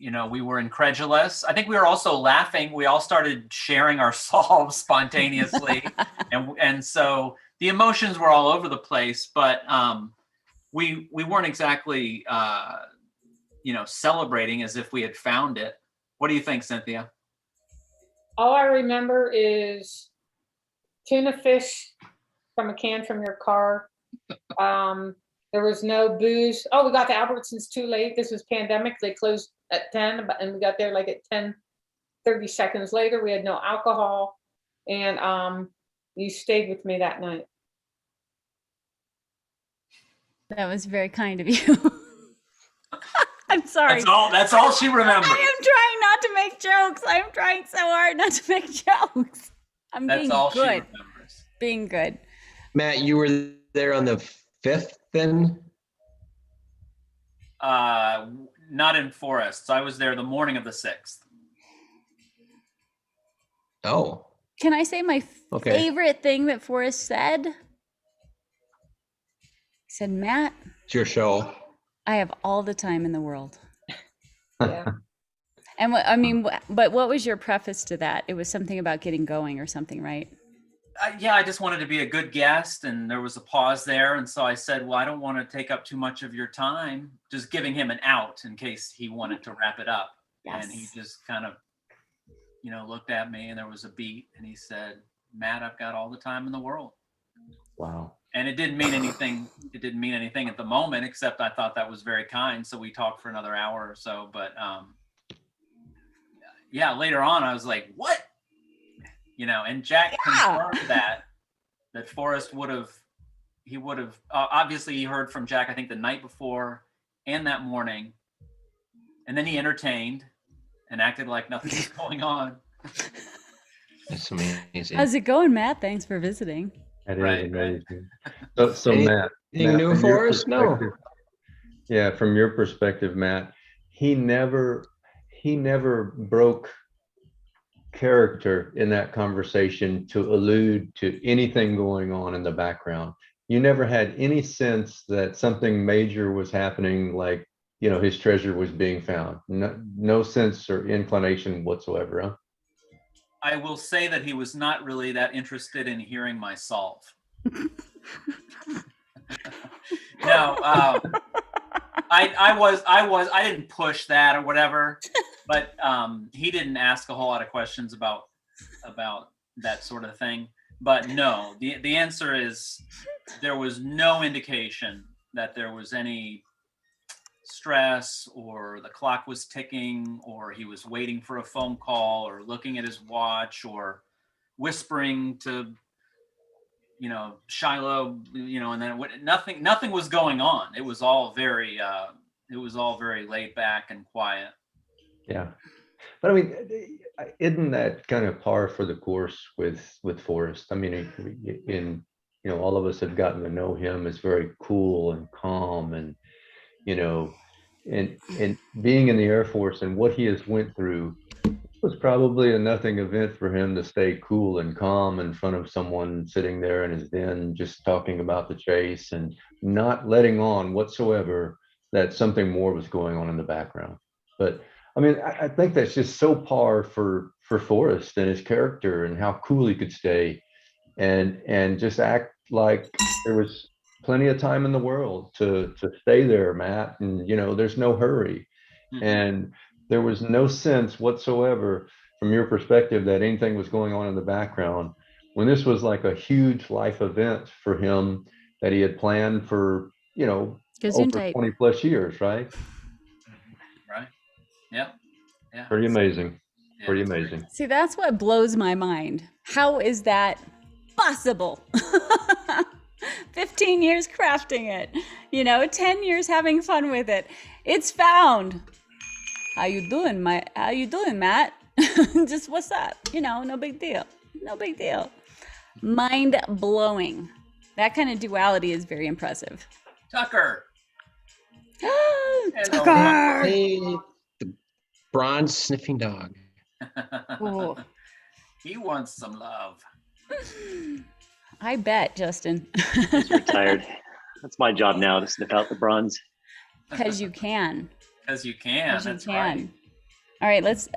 [SPEAKER 3] we were incredulous. I think we were also laughing. We all started sharing our solves spontaneously, and so the emotions were all over the place. But we weren't exactly, celebrating as if we had found it. What do you think, Cynthia?
[SPEAKER 2] All I remember is tuna fish from a can from your car. There was no booze. Oh, we got to Albertsons too late. This was pandemic. They closed at 10, and we got there like at 10, 30 seconds later. We had no alcohol, and you stayed with me that night.
[SPEAKER 1] That was very kind of you. I'm sorry.
[SPEAKER 3] That's all she remembers.
[SPEAKER 1] I am trying not to make jokes. I'm trying so hard not to make jokes.
[SPEAKER 3] That's
[SPEAKER 1] being
[SPEAKER 3] all
[SPEAKER 1] good.
[SPEAKER 3] she remembers.
[SPEAKER 1] Being good.
[SPEAKER 9] Matt, you were there on the 5th then?
[SPEAKER 3] Not in Forrest. I was there the morning of the 6th.
[SPEAKER 9] Oh,
[SPEAKER 1] Can I say my
[SPEAKER 9] okay.
[SPEAKER 1] favorite thing that Forrest said? He said, Matt,
[SPEAKER 9] It's your show.
[SPEAKER 1] I have all the time in the world.
[SPEAKER 2] Yeah.
[SPEAKER 1] And but what was your preface to that? It was something about getting going or something, right?
[SPEAKER 3] I just wanted to be a good guest, and there was a pause there. And so I said, well, I don't want to take up too much of your time, just giving him an out in case he wanted to wrap it up.
[SPEAKER 1] Yes.
[SPEAKER 3] And he just kind of, looked at me, and there was a beat, and he said, Matt, I've got all the time in the world.
[SPEAKER 7] Wow.
[SPEAKER 3] And it didn't mean anything. It didn't mean anything at the moment, except I thought that was very kind. So we talked for another hour or so. But later on, I was like, what? And Jack confirmed that Forrest would have, obviously he heard from Jack, I think the night before and that morning. And then he entertained. and acted like nothing was going on.
[SPEAKER 9] That's amazing.
[SPEAKER 1] How's it going, Matt? Thanks for visiting.
[SPEAKER 7] That is
[SPEAKER 3] Right,
[SPEAKER 7] amazing. So
[SPEAKER 9] Any-
[SPEAKER 7] Matt,
[SPEAKER 9] Anything new
[SPEAKER 7] from your
[SPEAKER 9] for us? No.
[SPEAKER 7] perspective- Yeah, from your perspective, Matt, he never broke character in that conversation to allude to anything going on in the background. You never had any sense that something major was happening, like, you know, his treasure was being found. No sense or inclination whatsoever, huh?
[SPEAKER 3] I will say that he was not really that interested in hearing my solve. No, I didn't push that or whatever, but he didn't ask a whole lot of questions about that sort of thing. But no, the answer is there was no indication that there was any stress or the clock was ticking or he was waiting for a phone call or looking at his watch or whispering to, you know, Shiloh, you know, and then nothing was going on. It was all very laid back and quiet.
[SPEAKER 7] Yeah. But I mean, isn't that kind of par for the course with Forrest? I mean, you know, all of us have gotten to know him as very cool and calm, and, you know, and being in the Air Force and what he has went through was probably a nothing event for him to stay cool and calm in front of someone sitting there in his den, just talking about the chase and not letting on whatsoever that something more was going on in the background. But I mean, I think that's just so par for Forrest and his character and how cool he could stay and just act like there was plenty of time in the world to stay there, Matt. And, you know, there's no hurry. And there was no sense whatsoever from your perspective that anything was going on in the background when this was like a huge life event for him that he had planned for, you know, over 20 plus years, right?
[SPEAKER 3] Right. Yeah. Yeah.
[SPEAKER 7] Pretty amazing.
[SPEAKER 3] Yeah.
[SPEAKER 7] Pretty amazing.
[SPEAKER 1] See, that's what blows my mind. How is that possible? 15 years crafting it, you know, 10 years having fun with it. It's found. How you doing, Matt? Just what's up? You know, no big deal. No big deal. Mind blowing. That kind of duality is very impressive.
[SPEAKER 3] Tucker.
[SPEAKER 1] Tucker.
[SPEAKER 9] Hey, the bronze sniffing dog.
[SPEAKER 1] Oh,
[SPEAKER 3] He wants some love.
[SPEAKER 1] I bet, Justin.
[SPEAKER 8] He's retired. That's my job now, to sniff out the bronze.
[SPEAKER 1] Because you can.
[SPEAKER 3] Because you can. That's right.
[SPEAKER 1] All right, let's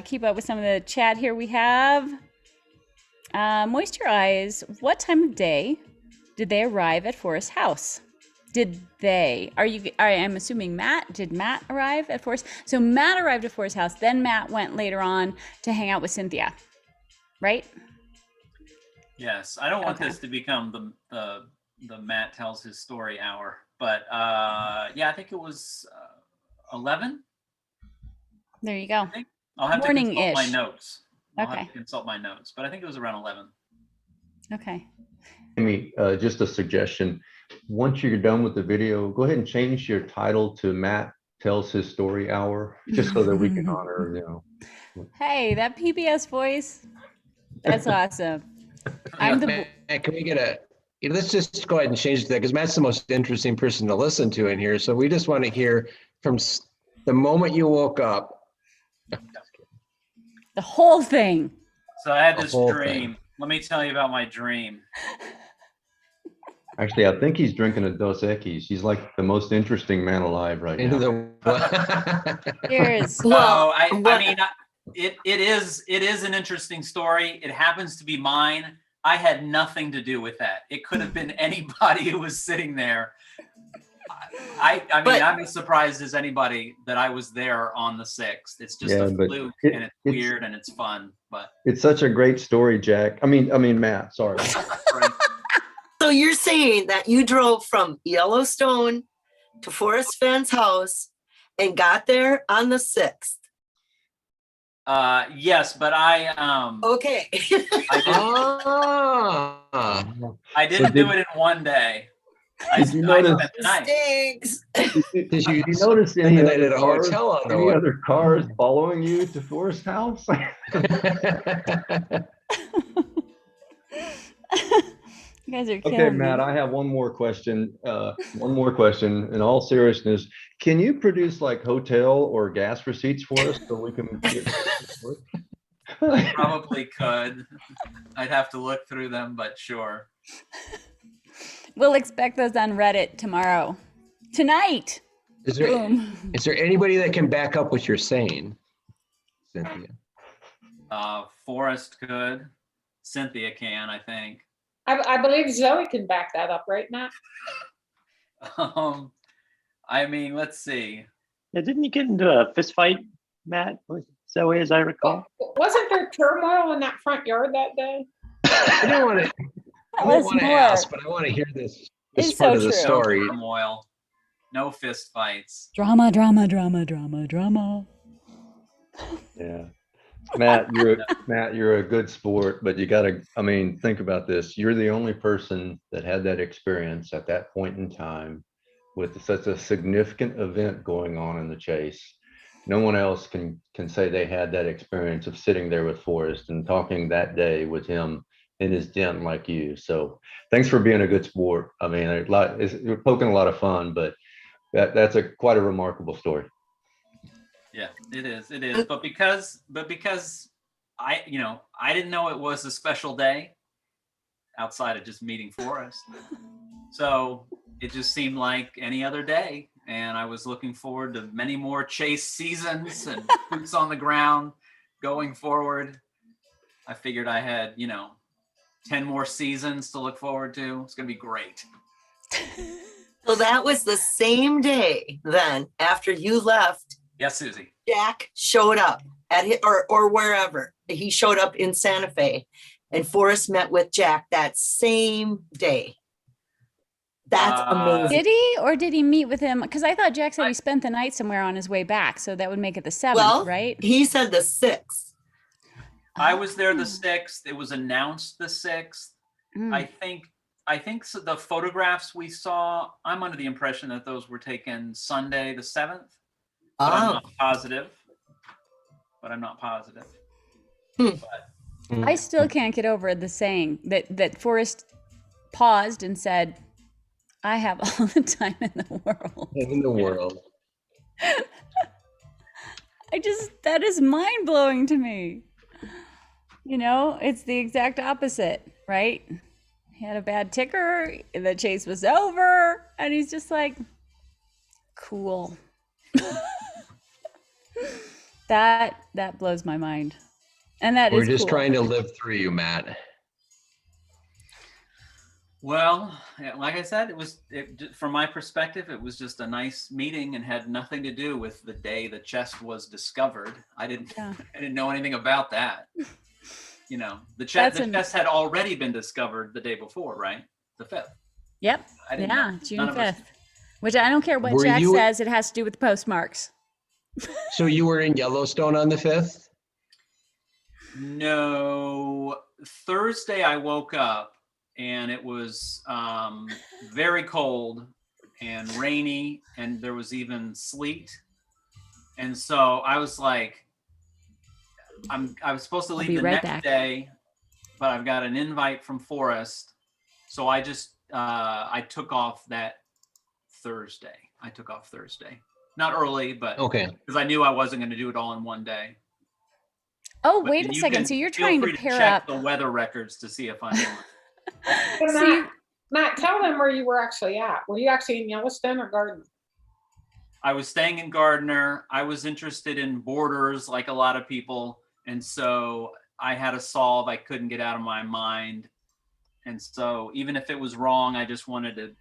[SPEAKER 1] keep up with some of the chat here. We have Moisture Eyes. What time of day did they arrive at Forrest's house? Did they? I'm assuming Matt. Did Matt arrive at Forrest? So Matt arrived at Forrest's house. Then Matt went later on to hang out with Cynthia, right?
[SPEAKER 3] Yes, I don't want this to become the Matt tells his story hour, but yeah, I think it was 11.
[SPEAKER 1] There you go.
[SPEAKER 3] I'll have to consult my notes. I'll
[SPEAKER 1] Okay.
[SPEAKER 3] have to consult my notes, but I think it was around 11.
[SPEAKER 1] Okay.
[SPEAKER 7] Amy, just a suggestion. Once you're done with the video, go ahead and change your title to Matt Tells His Story Hour, just so that we can honor, you know.
[SPEAKER 1] Hey, that PBS voice. That's awesome. I'm the.
[SPEAKER 9] Matt, can we get a? Let's just go ahead and change that, because Matt's the most interesting person to listen to in here. So we just want to hear from the moment you woke up.
[SPEAKER 1] The whole thing.
[SPEAKER 3] So I had
[SPEAKER 9] The
[SPEAKER 3] this
[SPEAKER 9] whole
[SPEAKER 3] dream.
[SPEAKER 9] thing.
[SPEAKER 3] Let me tell you about my dream.
[SPEAKER 7] Actually, I think he's drinking a Dos Equis. He's like the most interesting man alive right now.
[SPEAKER 1] Cheers.
[SPEAKER 3] Well, I mean, it is an interesting story. It happens to be mine. I had nothing to do with that. It could have been anybody who was sitting there. I mean, I'm as surprised as anybody that I was there on the 6th. It's just a fluke, and it's weird and it's fun. But
[SPEAKER 7] it's such a great story, Jack. I mean, Matt. Sorry.
[SPEAKER 6] So you're saying that you drove from Yellowstone to Forrest Fenn's house and got there on the 6th?
[SPEAKER 3] Yes, but I
[SPEAKER 6] Okay.
[SPEAKER 3] I didn't do it in one day.
[SPEAKER 7] Did you notice?
[SPEAKER 3] spent the night.
[SPEAKER 6] Stinks.
[SPEAKER 9] Did you
[SPEAKER 7] Did you notice
[SPEAKER 9] spend
[SPEAKER 7] any
[SPEAKER 9] the night
[SPEAKER 7] other
[SPEAKER 9] at a
[SPEAKER 7] cars,
[SPEAKER 9] hotel on the
[SPEAKER 7] any
[SPEAKER 9] way?
[SPEAKER 7] other cars following you to Forrest House?
[SPEAKER 1] You guys are killing
[SPEAKER 7] Okay, Matt,
[SPEAKER 1] me.
[SPEAKER 7] I have one more question. In all seriousness, can you produce like hotel or gas receipts for us so we can get
[SPEAKER 3] Probably could. I'd have to look through them, but sure.
[SPEAKER 1] We'll expect those on Reddit tomorrow. Tonight.
[SPEAKER 9] Is there,
[SPEAKER 1] Boom.
[SPEAKER 9] is there anybody that can back up what you're saying, Cynthia?
[SPEAKER 3] Forrest could. Cynthia can, I think.
[SPEAKER 2] I believe Zoe can back that up, right, Matt?
[SPEAKER 3] I mean, let's see.
[SPEAKER 8] Yeah, didn't you get into a fist fight, Matt? Was Zoe, as I recall?
[SPEAKER 2] Wasn't there turmoil in that front yard that day?
[SPEAKER 9] I don't want to. I
[SPEAKER 1] Tell
[SPEAKER 9] don't
[SPEAKER 1] us
[SPEAKER 9] want to
[SPEAKER 1] more.
[SPEAKER 9] ask, but I want to hear this
[SPEAKER 1] It's
[SPEAKER 9] part
[SPEAKER 1] so
[SPEAKER 9] of the
[SPEAKER 1] true.
[SPEAKER 3] No
[SPEAKER 9] story.
[SPEAKER 3] turmoil. No fist fights.
[SPEAKER 1] Drama, drama, drama, drama, drama.
[SPEAKER 7] Yeah. Matt, you're a good sport, but you gotta, I mean, think about this. You're the only person that had that experience at that point in time with such a significant event going on in the chase. No one else can say they had that experience of sitting there with Forrest and talking that day with him in his den like you. So thanks for being a good sport. I mean, you're poking a lot of fun, but that's quite a remarkable story.
[SPEAKER 3] Yeah, it is. It is. But because I didn't know it was a special day outside of just meeting Forrest. So it just seemed like any other day. And I was looking forward to many more chase seasons and boots on the ground going forward. I figured I had, 10 more seasons to look forward to. It's going to be great.
[SPEAKER 6] So that was the same day then after you left,
[SPEAKER 3] Yes, Susie.
[SPEAKER 6] Jack showed up at or wherever. He showed up in Santa Fe and Forrest met with Jack that same day. That's amazing.
[SPEAKER 1] Did he, or did he meet with him? Because I thought Jack said he spent the night somewhere on his way back, so that would make it the 7th,
[SPEAKER 6] Well,
[SPEAKER 1] right?
[SPEAKER 6] he said the 6th.
[SPEAKER 3] I was there the 6th. It was announced the 6th.
[SPEAKER 1] Mm.
[SPEAKER 3] I think so the photographs we saw, I'm under the impression that those were taken Sunday the 7th. But I'm
[SPEAKER 6] Oh,
[SPEAKER 3] not positive.
[SPEAKER 1] I still can't get over the saying that Forrest paused and said, I have all the time in the world.
[SPEAKER 9] In the world.
[SPEAKER 1] That is mind blowing to me. It's the exact opposite, right? He had a bad ticker, the chase was over, and he's just like, cool. That blows my mind. And that
[SPEAKER 9] We're
[SPEAKER 1] is
[SPEAKER 9] just
[SPEAKER 1] cool.
[SPEAKER 9] trying to live through you, Matt.
[SPEAKER 3] Well, like I said, from my perspective, it was just a nice meeting and had nothing to do with the day the chest was discovered. I didn't know anything about that. The chest had already been discovered the day before, right? The 5th.
[SPEAKER 1] Yep.
[SPEAKER 3] I didn't know.
[SPEAKER 1] June
[SPEAKER 3] None of us-
[SPEAKER 1] 5th. Which I don't care what
[SPEAKER 9] Were
[SPEAKER 1] Jack
[SPEAKER 9] you-
[SPEAKER 1] says, it has to do with the postmarks.
[SPEAKER 9] So you were in Yellowstone on the 5th?
[SPEAKER 3] No, Thursday I woke up and it was very cold and rainy, and there was even sleet. And so I was like, I was supposed to leave
[SPEAKER 1] be
[SPEAKER 3] the
[SPEAKER 1] right
[SPEAKER 3] next
[SPEAKER 1] back.
[SPEAKER 3] day, but I've got an invite from Forrest. So I just, I took off that Thursday. Not early, but
[SPEAKER 9] Okay.
[SPEAKER 3] because I knew I wasn't going to do it all in one day.
[SPEAKER 1] Oh,
[SPEAKER 3] But
[SPEAKER 1] wait a
[SPEAKER 3] you
[SPEAKER 1] second.
[SPEAKER 3] can
[SPEAKER 1] So you're
[SPEAKER 3] feel
[SPEAKER 1] trying to
[SPEAKER 3] free
[SPEAKER 1] pair
[SPEAKER 3] check
[SPEAKER 1] up.
[SPEAKER 3] the weather records to see if I'm.
[SPEAKER 2] So Matt, tell them where you were actually at. Were you actually in Yellowstone or Garden?
[SPEAKER 3] I was staying in Gardner. I was interested in borders like a lot of people. And so I had a solve I couldn't get out of my mind. And so even if it was wrong, I just wanted to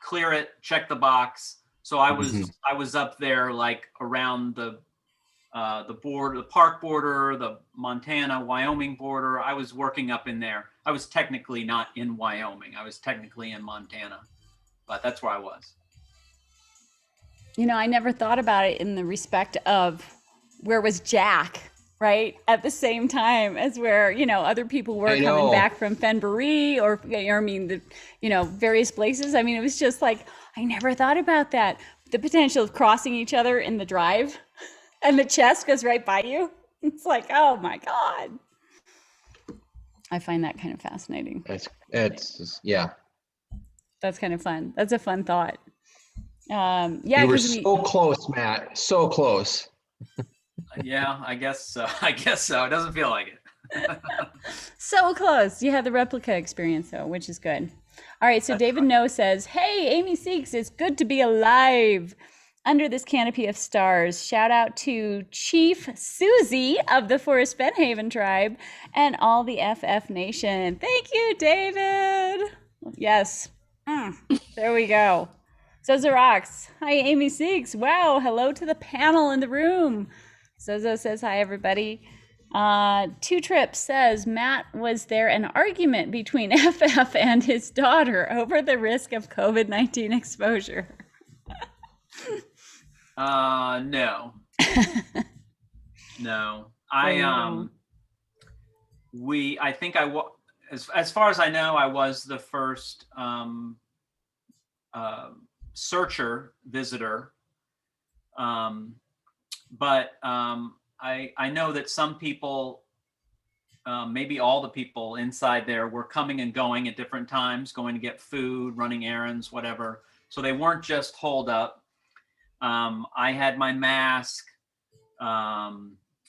[SPEAKER 3] clear it, check the box. So I was up there like around the border, the park border, the Montana, Wyoming border. I was working up in there. I was technically not in Wyoming. I was technically in Montana, but that's where I was.
[SPEAKER 1] I never thought about it in the respect of where was Jack right? At the same time as where, other people were
[SPEAKER 9] I
[SPEAKER 1] coming
[SPEAKER 9] know.
[SPEAKER 1] back from Fenbury or, various places. I mean, it was just like, I never thought about that. The potential of crossing each other in the drive and the chest goes right by you. It's like, oh my God. I find that kind of fascinating.
[SPEAKER 9] Yeah.
[SPEAKER 1] That's kind of fun. That's a fun thought. Yeah,
[SPEAKER 9] You were
[SPEAKER 1] 'cause
[SPEAKER 9] so close, Matt. So close.
[SPEAKER 3] Yeah, I guess so. I guess so. It doesn't feel like it.
[SPEAKER 1] so close. You had the replica experience though, which is good. All right, so David No says, "Hey, Amy Seeks, it's good to be alive under this canopy of stars. Shout out to Chief Susie of the Forrest Fenn Haven tribe and all the FF Nation." Thank you, David. Yes. There we go. Zozo rocks. Hi, Amy Seeks. Wow. Hello to the panel in the room. Zozo says, hi, everybody. Two Trips says, Matt, was there an argument between FF and his daughter over the risk of COVID-19 exposure?
[SPEAKER 3] No. No. I think as far as I know, I was the first searcher visitor. But I know that some people, maybe all the people inside there were coming and going at different times, going to get food, running errands, whatever. So they weren't just holed up. I had my mask.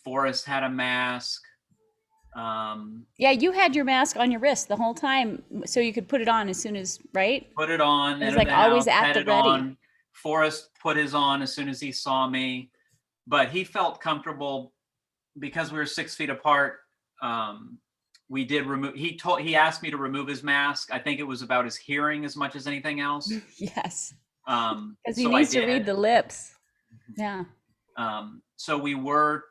[SPEAKER 3] Forrest had a mask.
[SPEAKER 1] Yeah, you had your mask on your wrist the whole time, so you could put it on as soon as, right?
[SPEAKER 3] Put it on.
[SPEAKER 1] It was like always at the ready.
[SPEAKER 3] On. Forrest put his on as soon as he saw me, but he felt comfortable because we were 6 feet apart. We did remove. He asked me to remove his mask. I think it was about his hearing as much as anything else.
[SPEAKER 1] Yes.
[SPEAKER 3] Because
[SPEAKER 1] he needs to read the lips. Yeah.
[SPEAKER 3] So we were,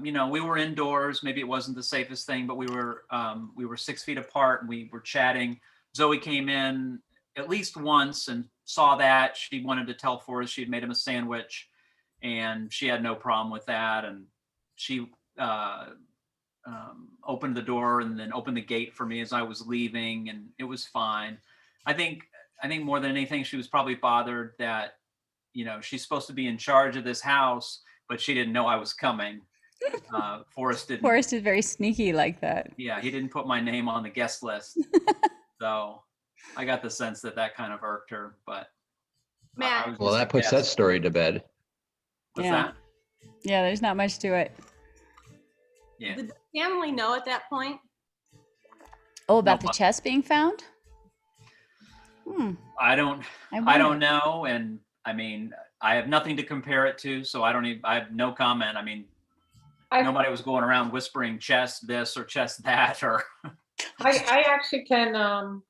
[SPEAKER 3] we were indoors. Maybe it wasn't the safest thing, but we were 6 feet apart and we were chatting. Zoe came in at least once and saw that. She wanted to tell Forrest she had made him a sandwich, and she had no problem with that. And she opened the door and then opened the gate for me as I was leaving, and it was fine. I think more than anything, she was probably bothered that, she's supposed to be in charge of this house, but she didn't know I was coming. Forrest didn't.
[SPEAKER 1] Forrest is very sneaky like that.
[SPEAKER 3] Yeah, he didn't put my name on the guest list. So I got the sense that kind of irked her, but.
[SPEAKER 5] Matt.
[SPEAKER 9] Well, that puts that story to bed.
[SPEAKER 3] What's that?
[SPEAKER 1] Yeah, there's not much to it.
[SPEAKER 3] Yeah.
[SPEAKER 5] Did the family know at that point?
[SPEAKER 1] Oh, about the chest being found?
[SPEAKER 3] I don't know. And I mean, I have nothing to compare it to, so I have no comment. I mean, nobody was going around whispering chest this or chest that, or.
[SPEAKER 2] I actually can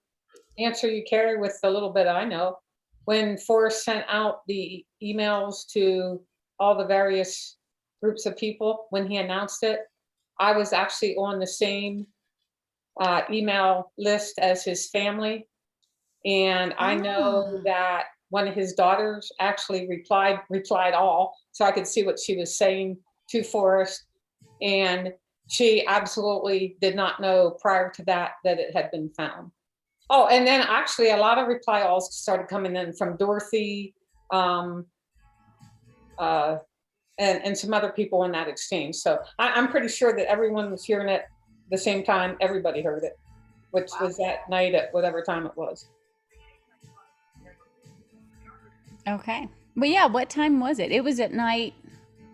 [SPEAKER 2] answer you, Carrie, with the little bit I know. When Forrest sent out the emails to all the various groups of people, when he announced it, I was actually on the same email list as his family. And I know that one of his daughters actually replied all, so I could see what she was saying to Forrest. And she absolutely did not know prior to that it had been found. Oh, and then actually a lot of reply alls started coming in from Dorothy and some other people in that exchange. So I'm pretty sure that everyone was hearing it the same time everybody heard it, which was that night at whatever time it was.
[SPEAKER 1] Okay. But yeah, what time was it? It was at night,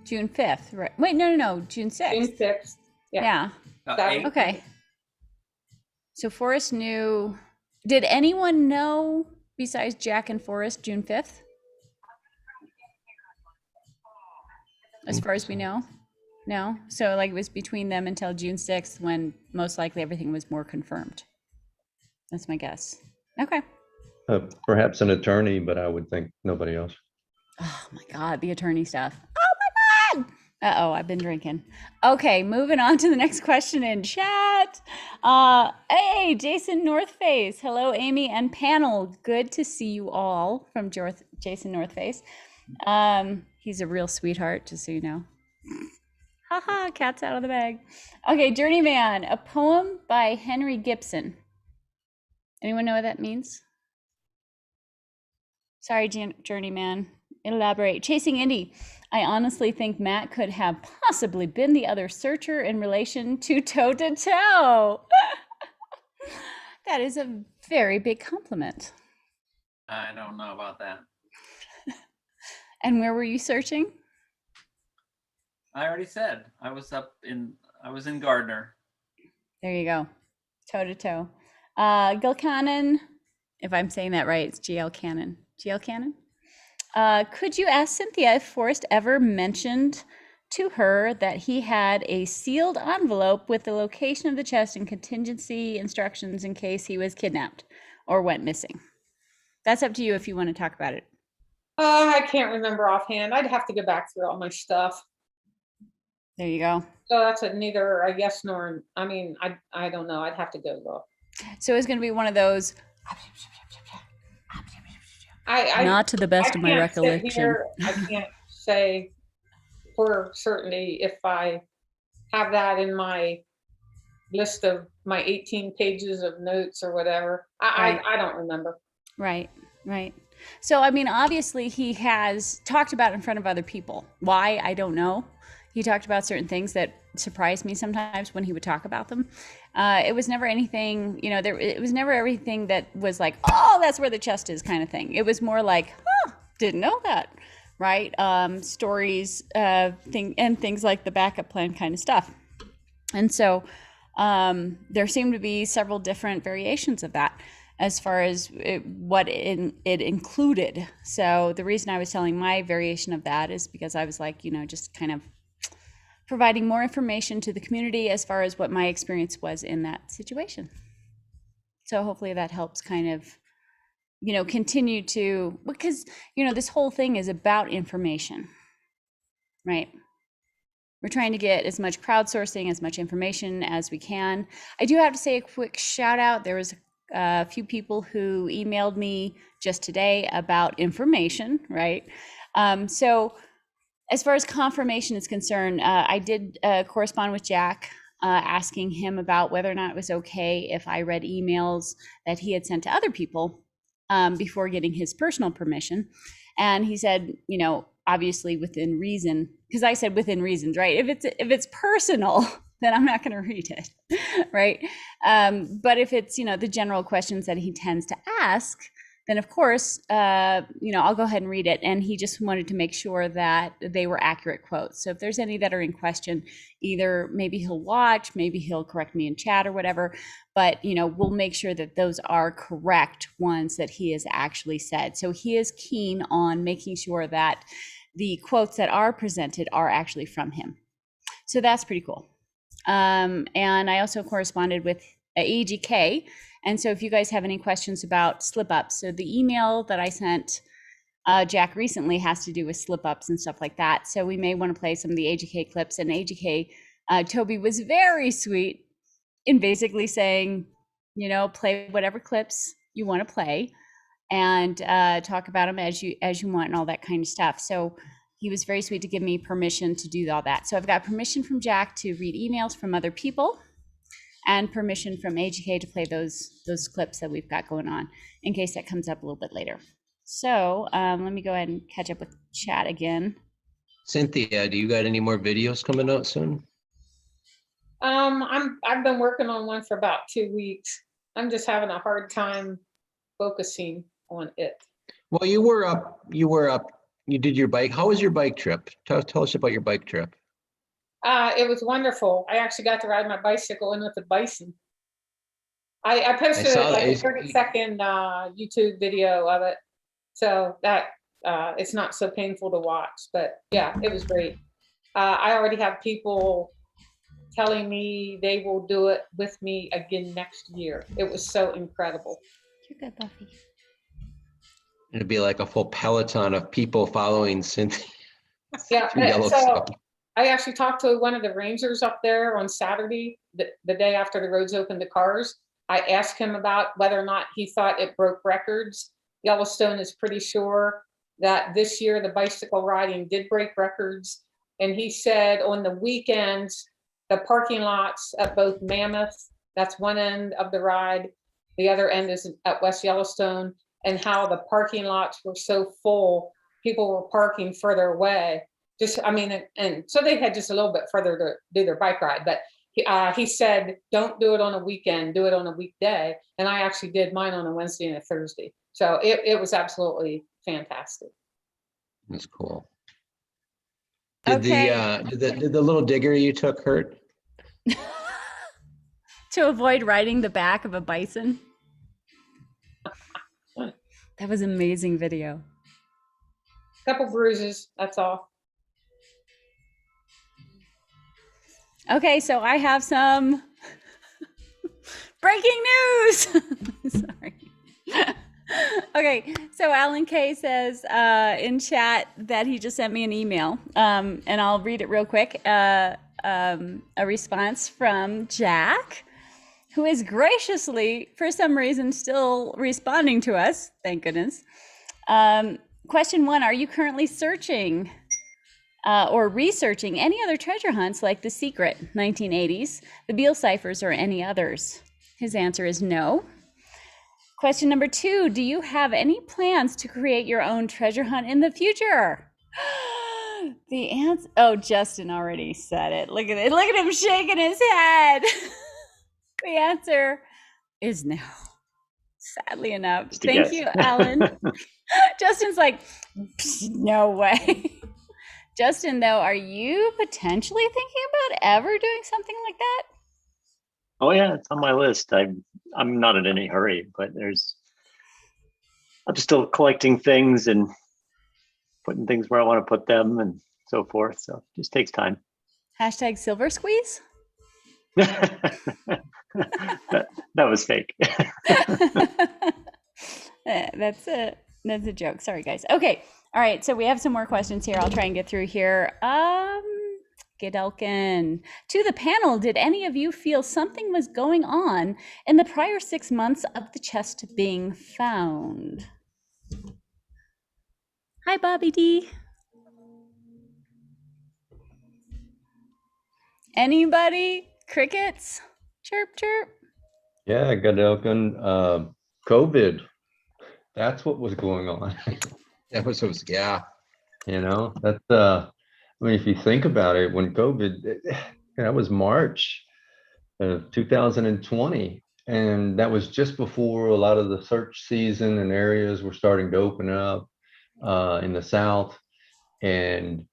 [SPEAKER 1] June 5th, right? Wait, no, June 6th.
[SPEAKER 2] June 6th. Yeah.
[SPEAKER 1] Okay. So Forrest knew. Did anyone know besides Jack and Forrest June 5th? As far as we know? No? So like it was between them until June 6th when most likely everything was more confirmed. That's my guess. Okay.
[SPEAKER 7] Perhaps an attorney, but I would think nobody else.
[SPEAKER 1] Oh my God, the attorney stuff. Oh my God. Uh-oh, I've been drinking. Okay, moving on to the next question in chat. Hey, Jason Northface. Hello, Amy and panel. Good to see you all from Jason Northface. He's a real sweetheart, just so you know. Haha, cat's out of the bag. Okay, Journeyman, a poem by Henry Gibson. Anyone know what that means? Sorry, Journeyman. Elaborate. Chasing Indy. I honestly think Matt could have possibly been the other searcher in relation to toe to toe. That is a very big compliment.
[SPEAKER 3] I don't know about that.
[SPEAKER 1] And where were you searching?
[SPEAKER 3] I already said I was in Gardner.
[SPEAKER 1] There you go. Toe to toe. Gil Cannon, if I'm saying that right, it's GL Cannon. GL Cannon? Could you ask Cynthia if Forrest ever mentioned to her that he had a sealed envelope with the location of the chest and contingency instructions in case he was kidnapped or went missing? That's up to you if you want to talk about it.
[SPEAKER 2] I can't remember offhand. I'd have to go back through all my stuff.
[SPEAKER 1] There you go.
[SPEAKER 2] So that's neither a yes nor, I mean, I don't know. I'd have to go look.
[SPEAKER 1] So it's going to be one of those,
[SPEAKER 2] I
[SPEAKER 1] not to the best of my
[SPEAKER 2] can't sit
[SPEAKER 1] recollection.
[SPEAKER 2] here, I can't say for certainty if I have that in my list of my 18 pages of notes or whatever.
[SPEAKER 1] Right.
[SPEAKER 2] I don't remember.
[SPEAKER 1] Right, right. So, I mean, obviously he has talked about it in front of other people. Why? I don't know. He talked about certain things that surprised me sometimes when he would talk about them. It was never anything, you know, it was never everything that was like, oh, that's where the chest is kind of thing. It was more like, huh, didn't know that, right? Stories, things like the backup plan kind of stuff. And so there seemed to be several different variations of that as far as what it included. So the reason I was telling my variation of that is because I was like, you know, just kind of providing more information to the community as far as what my experience was in that situation. So hopefully that helps kind of, you know, continue to, because, you know, this whole thing is about information, right? We're trying to get as much crowdsourcing, as much information as we can. I do have to say a quick shout out. There was a few people who emailed me just today about information, right? So as far as confirmation is concerned, I did correspond with Jack, asking him about whether or not it was okay if I read emails that he had sent to other people before getting his personal permission. And he said, you know, obviously within reason, because I said within reasons, right? If it's personal, then I'm not going to read it, right? But if it's, you know, the general questions that he tends to ask, then of course, you know, I'll go ahead and read it. And he just wanted to make sure that they were accurate quotes. So if there's any that are in question, either maybe he'll watch, maybe he'll correct me in chat or whatever, but, you know, we'll make sure that those are correct ones that he has actually said. So he is keen on making sure that the quotes that are presented are actually from him. So that's pretty cool. And I also corresponded with AGK. And so if you guys have any questions about slip-ups, so the email that I sent Jack recently has to do with slip-ups and stuff like that. So we may want to play some of the AGK clips. And AGK, Toby was very sweet in basically saying, you know, play whatever clips you want to play and talk about them as you want and all that kind of stuff. So he was very sweet to give me permission to do all that. So I've got permission from Jack to read emails from other people, and permission from AGK to play those clips that we've got going on in case that comes up a little bit later. So let me go ahead and catch up with chat again.
[SPEAKER 9] Cynthia, do you got any more videos coming out soon?
[SPEAKER 2] I've been working on one for about 2 weeks. I'm just having a hard time focusing on it.
[SPEAKER 9] Well, you were up, you did your bike. How was your bike trip? Tell us about your bike trip.
[SPEAKER 2] It was wonderful. I actually got to ride my bicycle in with the bison. I posted like a 30-second YouTube video of it, so that it's not so painful to watch. But yeah, it was great. I already have people telling me they will do it with me again next year. It was so incredible.
[SPEAKER 1] You're good, Buffy.
[SPEAKER 9] It'd be like a full peloton of people following Cynthia.
[SPEAKER 2] Yeah,
[SPEAKER 9] Yellowstone.
[SPEAKER 2] so I actually talked to one of the rangers up there on Saturday, the day after the roads opened to cars. I asked him about whether or not he thought it broke records. Yellowstone is pretty sure that this year the bicycle riding did break records. And he said on the weekends, the parking lots at both Mammoth, that's one end of the ride, the other end is at West Yellowstone, and how the parking lots were so full, people were parking further away. And so they had just a little bit further to do their bike ride. But he said, don't do it on a weekend, do it on a weekday. And I actually did mine on a Wednesday and a Thursday. So it was absolutely fantastic.
[SPEAKER 9] That's cool. Did the little digger you took hurt?
[SPEAKER 1] To avoid riding the back of a bison. That was amazing video.
[SPEAKER 2] Couple bruises, that's all.
[SPEAKER 1] Okay, so I have some breaking news. Sorry. Okay, so Alan K says in chat that he just sent me an email, and I'll read it real quick. A response from Jack, who is graciously, for some reason, still responding to us. Thank goodness. Question 1, are you currently searching or researching any other treasure hunts like The Secret, 1980s, The Beale Ciphers, or any others? His answer is no. Question number 2, do you have any plans to create your own treasure hunt in the future? The answer, oh, Justin already said it. Look at it. Look at him shaking his head. The answer is no, sadly enough. Thank you, Alan. Justin's like, no way. Justin, though, are you potentially thinking about ever doing something like that?
[SPEAKER 8] Oh yeah, it's on my list. I'm not in any hurry, but I'm still collecting things and putting things where I want to put them and so forth. So it just takes time.
[SPEAKER 1] Hashtag silver squeeze.
[SPEAKER 8] that was fake.
[SPEAKER 1] That's a joke. Sorry, guys. Okay. All right. So we have some more questions here. I'll try and get through here. Gedelkin, to the panel, did any of you feel something was going on in the prior 6 months of the chest being found? Hi, Bobby D. Anybody? Crickets? Chirp, chirp.
[SPEAKER 7] Yeah, Gedelkin, COVID. That's what was going on.
[SPEAKER 9] That was yeah.
[SPEAKER 7] You know, that's I mean, if you think about it, when COVID, that was March of 2020, and that was just before a lot of the search season and areas were starting to open up in the South. And,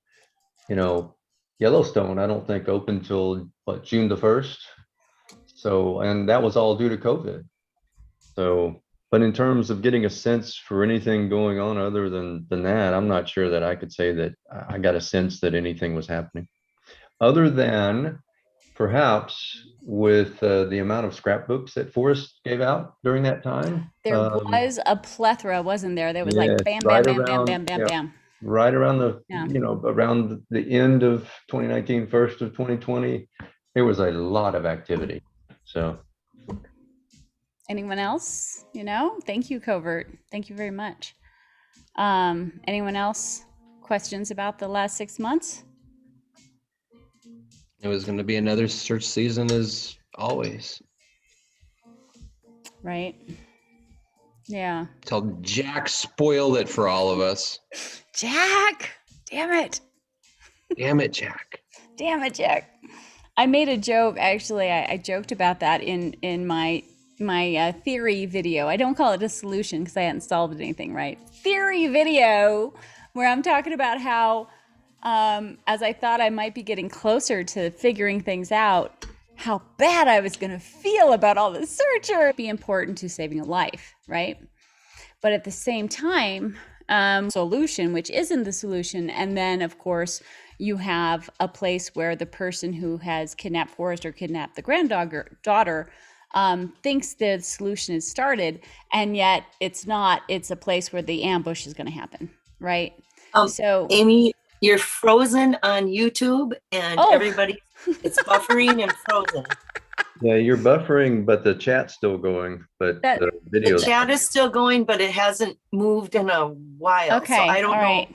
[SPEAKER 7] you know, Yellowstone, I don't think opened till what, June the 1st. So, and that was all due to COVID. So, but in terms of getting a sense for anything going on other than that, I'm not sure that I could say that I got a sense that anything was happening. Other than perhaps with the amount of scrapbooks that Forrest gave out during that time.
[SPEAKER 1] There was a plethora, wasn't there? There was
[SPEAKER 7] yeah,
[SPEAKER 1] like bam,
[SPEAKER 7] right
[SPEAKER 1] bam, bam,
[SPEAKER 7] around,
[SPEAKER 1] bam, bam, bam, bam.
[SPEAKER 7] Right around the,
[SPEAKER 1] Yeah.
[SPEAKER 7] you know, around the end of 2019, first of 2020, there was a lot of activity. So.
[SPEAKER 1] Anyone else? You know, thank you, Covert. Thank you very much. Anyone else? Questions about the last 6 months?
[SPEAKER 9] It was going to be another search season as always.
[SPEAKER 1] Right. Yeah.
[SPEAKER 9] Till Jack spoiled it for all of us.
[SPEAKER 1] Jack! Damn it.
[SPEAKER 9] Damn it, Jack.
[SPEAKER 1] Damn it, Jack. I made a joke, actually. I joked about that in my theory video. I don't call it a solution because I hadn't solved anything, right? Theory video, where I'm talking about how, as I thought I might be getting closer to figuring things out, how bad I was going to feel about all the searcher be important to saving a life, right? But at the same time, solution, which isn't the solution. And then, of course, you have a place where the person who has kidnapped Forrest or kidnapped the granddaughter thinks the solution is started, and yet it's not. It's a place where the ambush is going to happen, right? So,
[SPEAKER 6] Amy, you're frozen on YouTube, and everybody, it's buffering and frozen.
[SPEAKER 7] Yeah, you're buffering, but the chat's still going. But the video.
[SPEAKER 6] The chat is still going, but it hasn't moved in a while.
[SPEAKER 1] okay,
[SPEAKER 6] so I don't know.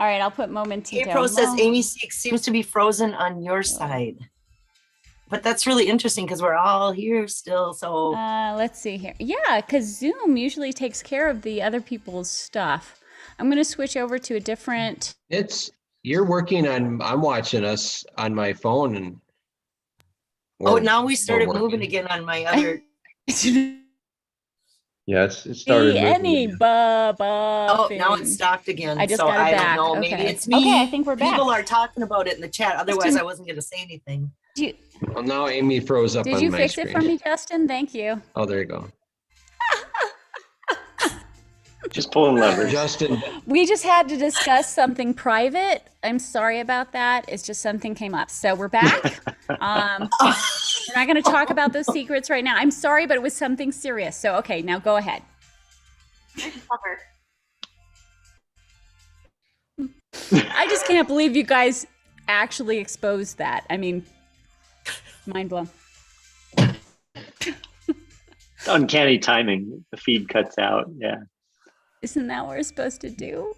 [SPEAKER 1] All right, I'll put momentito.
[SPEAKER 6] April says Amy seems to be frozen on your side. But that's really interesting because we're all here still. So
[SPEAKER 1] let's see here. Yeah, because Zoom usually takes care of the other people's stuff. I'm going to switch over to a different.
[SPEAKER 9] You're working on, I'm watching us on my phone and.
[SPEAKER 6] Now we started moving again on my other.
[SPEAKER 7] Yeah, it started.
[SPEAKER 6] Oh, now it's stopped again.
[SPEAKER 1] I just
[SPEAKER 6] so
[SPEAKER 1] got it
[SPEAKER 6] I
[SPEAKER 1] back.
[SPEAKER 6] don't know.
[SPEAKER 1] Okay.
[SPEAKER 6] Maybe it's me.
[SPEAKER 1] Okay, I think we're back.
[SPEAKER 6] People are talking about it in the chat. Otherwise, I wasn't going to say anything.
[SPEAKER 9] Well, now Amy froze up on my
[SPEAKER 1] Did
[SPEAKER 9] screen.
[SPEAKER 1] you fix it for me, Justin? Thank you.
[SPEAKER 9] Oh, there you go.
[SPEAKER 8] Just pulling levers.
[SPEAKER 9] Justin.
[SPEAKER 1] We just had to discuss something private. I'm sorry about that. It's just something came up. So we're back. We're not going to talk about those secrets right now. I'm sorry, but it was something serious. So, okay, now go ahead. I just can't believe you guys actually exposed that. I mean, mind blown.
[SPEAKER 8] Uncanny timing. The feed cuts out. Yeah.
[SPEAKER 1] Isn't that what we're supposed to do?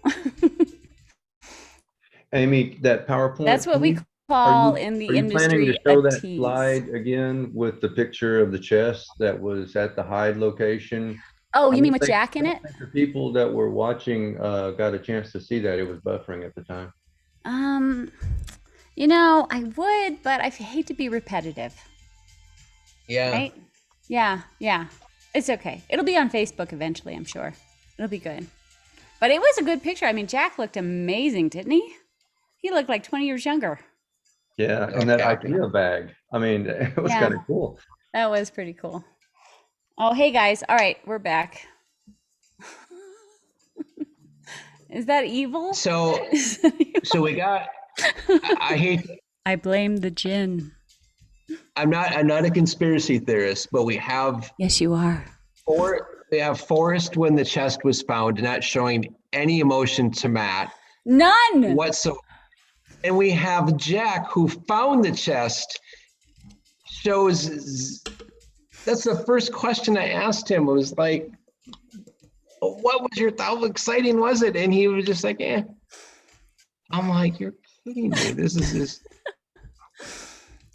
[SPEAKER 7] Amy, that PowerPoint.
[SPEAKER 1] That's what we call in the industry
[SPEAKER 7] planning to show
[SPEAKER 1] a
[SPEAKER 7] that
[SPEAKER 1] tease.
[SPEAKER 7] slide again with the picture of the chest that was at the hide location?
[SPEAKER 1] Oh, you mean with Jack in it?
[SPEAKER 7] The people that were watching got a chance to see that. It was buffering at the time.
[SPEAKER 1] You know, I would, but I hate to be repetitive.
[SPEAKER 9] Yeah.
[SPEAKER 1] Right? Yeah. It's okay. It'll be on Facebook eventually, I'm sure. It'll be good. But it was a good picture. I mean, Jack looked amazing, didn't he? He looked like 20 years younger.
[SPEAKER 7] Yeah, and that IKEA bag. I mean, it was kind of cool.
[SPEAKER 1] That was pretty cool. Oh, hey guys. All right, we're back. Is that evil?
[SPEAKER 9] So we got, I hate.
[SPEAKER 1] I blame the gin.
[SPEAKER 9] I'm not a conspiracy theorist, but we have.
[SPEAKER 1] Yes, you are.
[SPEAKER 9] We have Forrest when the chest was found, not showing any emotion to Matt.
[SPEAKER 1] None.
[SPEAKER 9] Whatsoever. And we have Jack, who found the chest, shows. That's the first question I asked him. Was like, "What was your thought? How exciting was it?" And he was just like, "Eh." I'm like, "You're kidding me. This is just."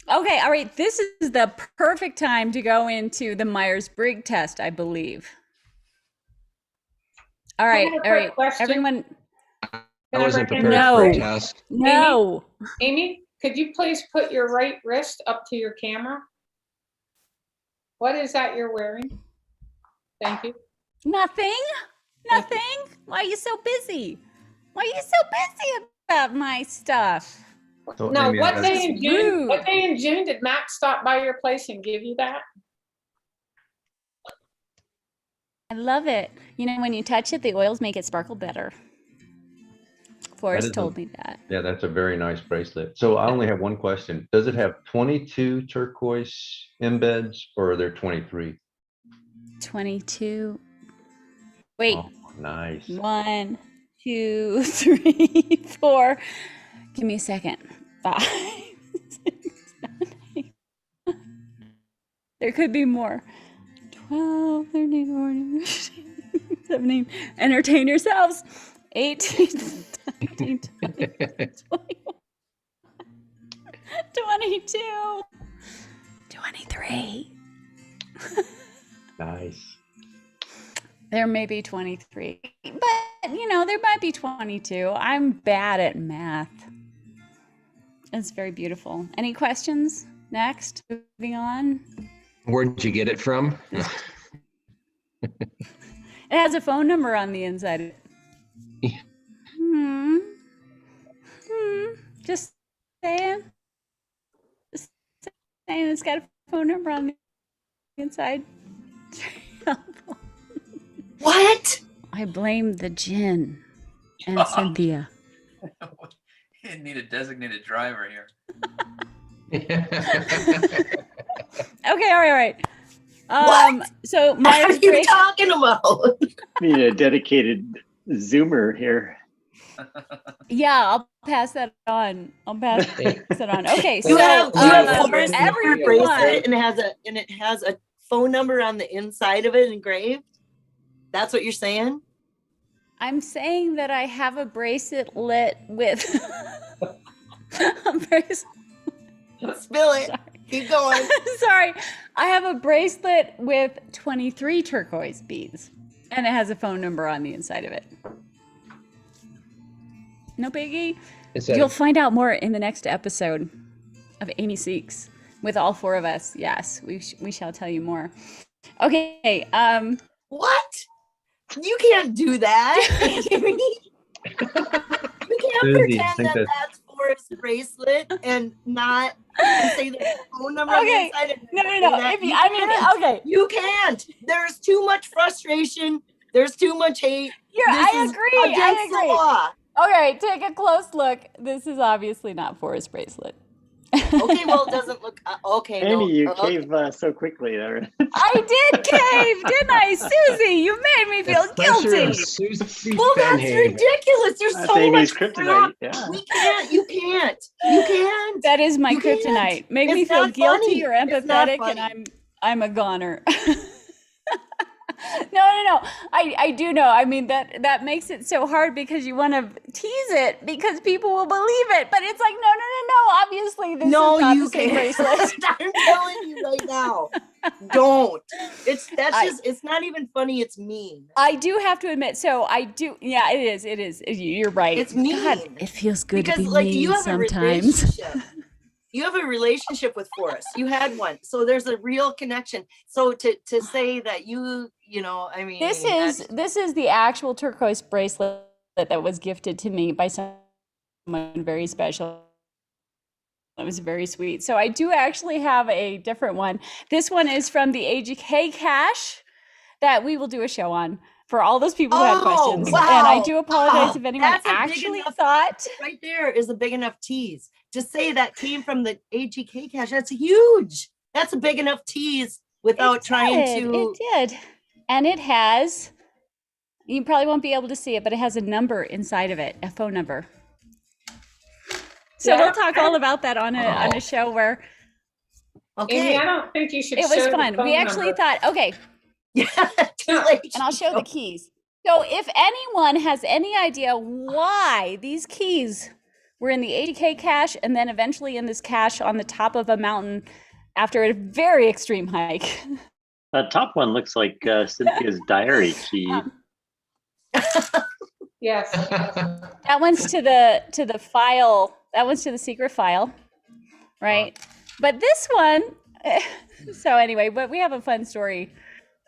[SPEAKER 1] Okay, all right. This is the perfect time to go into the Myers-Brigg test, I believe. All right. Everyone.
[SPEAKER 9] I wasn't prepared for a test.
[SPEAKER 1] No.
[SPEAKER 2] Amy, could you please put your right wrist up to your camera? What is that you're wearing? Thank you.
[SPEAKER 1] Nothing. Why are you so busy? Why are you so busy about my stuff?
[SPEAKER 7] So,
[SPEAKER 2] No,
[SPEAKER 7] Amy,
[SPEAKER 2] what day
[SPEAKER 1] rude.
[SPEAKER 2] in June did Matt stop by your place and give you that?
[SPEAKER 1] I love it. You know, when you touch it, the oils make it sparkle better. Forrest told me that.
[SPEAKER 7] Yeah, that's a very nice bracelet. So I only have one question. Does it have 22 turquoise embeds or are there 23?
[SPEAKER 1] 22. Wait.
[SPEAKER 7] Oh, nice.
[SPEAKER 1] 1, 2, 3, 4. Give me a second. 5, 6, 7, 8. There could be more. 12, 13, 14, 15, 17. Entertain yourselves. 18, 19, 20, 21, 22, 23.
[SPEAKER 7] Nice.
[SPEAKER 1] There may be 23, but you know, there might be 22. I'm bad at math. It's very beautiful. Any questions? Next, moving on.
[SPEAKER 9] Where'd you get it from?
[SPEAKER 1] It has a phone number on the inside. Just saying. Just saying, it's got a phone number on the inside.
[SPEAKER 6] What?
[SPEAKER 1] I blame the gin and Cynthia.
[SPEAKER 3] You need a designated driver here.
[SPEAKER 1] Okay, all right.
[SPEAKER 6] What?
[SPEAKER 1] So
[SPEAKER 6] What are you
[SPEAKER 1] Myers-Briggs.
[SPEAKER 6] talking about?
[SPEAKER 8] Need a dedicated Zoomer here.
[SPEAKER 1] Yeah, I'll pass that on. Okay, so
[SPEAKER 6] You have Forrest
[SPEAKER 1] everyone.
[SPEAKER 6] bracelet and it has a phone number on the inside of it engraved. That's what you're saying?
[SPEAKER 1] I'm saying that I have a bracelet with a bracelet.
[SPEAKER 6] Spill it. Keep going.
[SPEAKER 1] Sorry. I have a bracelet with 23 turquoise beads, and it has a phone number on the inside of it. No biggie. You'll find out more in the next episode of Amy Seeks with all 4 of us. Yes, we shall tell you more. Okay.
[SPEAKER 6] What? You can't do that. You can't
[SPEAKER 7] Susie, I
[SPEAKER 6] pretend
[SPEAKER 7] think
[SPEAKER 6] that that's Forrest's bracelet and not say the phone number on the
[SPEAKER 1] Okay.
[SPEAKER 6] inside. And
[SPEAKER 1] No.
[SPEAKER 6] that.
[SPEAKER 1] If you, I mean,
[SPEAKER 6] can't.
[SPEAKER 1] okay.
[SPEAKER 6] You can't. There's too much frustration. There's too much hate.
[SPEAKER 1] I agree.
[SPEAKER 6] Against the law.
[SPEAKER 1] Okay, take a close look. This is obviously not Forrest's bracelet.
[SPEAKER 6] Okay, well, it doesn't look okay.
[SPEAKER 8] Amy,
[SPEAKER 6] no,
[SPEAKER 8] you
[SPEAKER 6] okay.
[SPEAKER 8] cave so quickly there.
[SPEAKER 1] I did cave, didn't I? Susie, you made me feel guilty.
[SPEAKER 6] Well, that's ridiculous. There's
[SPEAKER 8] That's
[SPEAKER 6] so
[SPEAKER 8] Amy's
[SPEAKER 6] much
[SPEAKER 8] kryptonite.
[SPEAKER 6] crap.
[SPEAKER 8] Yeah.
[SPEAKER 6] We can't. You can't. You can't.
[SPEAKER 1] That is my
[SPEAKER 6] You can't.
[SPEAKER 1] kryptonite. Make me
[SPEAKER 6] It's
[SPEAKER 1] feel
[SPEAKER 6] not
[SPEAKER 1] guilty
[SPEAKER 6] funny.
[SPEAKER 1] or
[SPEAKER 6] It's not
[SPEAKER 1] empathetic,
[SPEAKER 6] funny.
[SPEAKER 1] and I'm a goner. No. I do know. I mean, that makes it so hard because you want to tease it because people will believe it. But it's like, no. Obviously, this is not
[SPEAKER 6] you
[SPEAKER 1] the same
[SPEAKER 6] can't.
[SPEAKER 1] bracelet.
[SPEAKER 6] I'm telling you right now. Don't. It's not even funny. It's mean.
[SPEAKER 1] I do have to admit, so I do. Yeah, it is. You're right.
[SPEAKER 6] It's mean.
[SPEAKER 1] God, it feels good
[SPEAKER 6] Because
[SPEAKER 1] to be
[SPEAKER 6] like
[SPEAKER 1] mean
[SPEAKER 6] you have
[SPEAKER 1] sometimes.
[SPEAKER 6] a relationship. You have a relationship with Forrest. You had one. So there's a real connection. So to say that I mean,
[SPEAKER 1] This is the actual turquoise bracelet that was gifted to me by someone very special. It was very sweet. So I do actually have a different one. This one is from the AGK cache that we will do a show on for all those people who had questions.
[SPEAKER 6] Wow.
[SPEAKER 1] And I do apologize if anyone
[SPEAKER 6] That's a big
[SPEAKER 1] actually
[SPEAKER 6] enough-
[SPEAKER 1] thought.
[SPEAKER 6] right there is a big enough tease. To say that came from the AGK cache, that's huge. That's a big enough tease without trying to.
[SPEAKER 1] It did. And it has, you probably won't be able to see it, but it has a number inside of it, a phone number. So we'll talk all about that on a show where
[SPEAKER 6] Okay.
[SPEAKER 2] Amy, I don't think you should.
[SPEAKER 1] it was
[SPEAKER 2] show the
[SPEAKER 1] fun.
[SPEAKER 2] phone
[SPEAKER 1] We actually
[SPEAKER 2] number.
[SPEAKER 1] thought, okay,
[SPEAKER 6] Yeah, too late.
[SPEAKER 1] and I'll show the keys. So if anyone has any idea why these keys were in the AGK cache and then eventually in this cache on the top of a mountain after a very extreme hike.
[SPEAKER 8] That top one looks like Cynthia's diary key.
[SPEAKER 2] Yes.
[SPEAKER 1] That one's to the file. That one's to the secret file, right? But this one, so anyway, but we have a fun story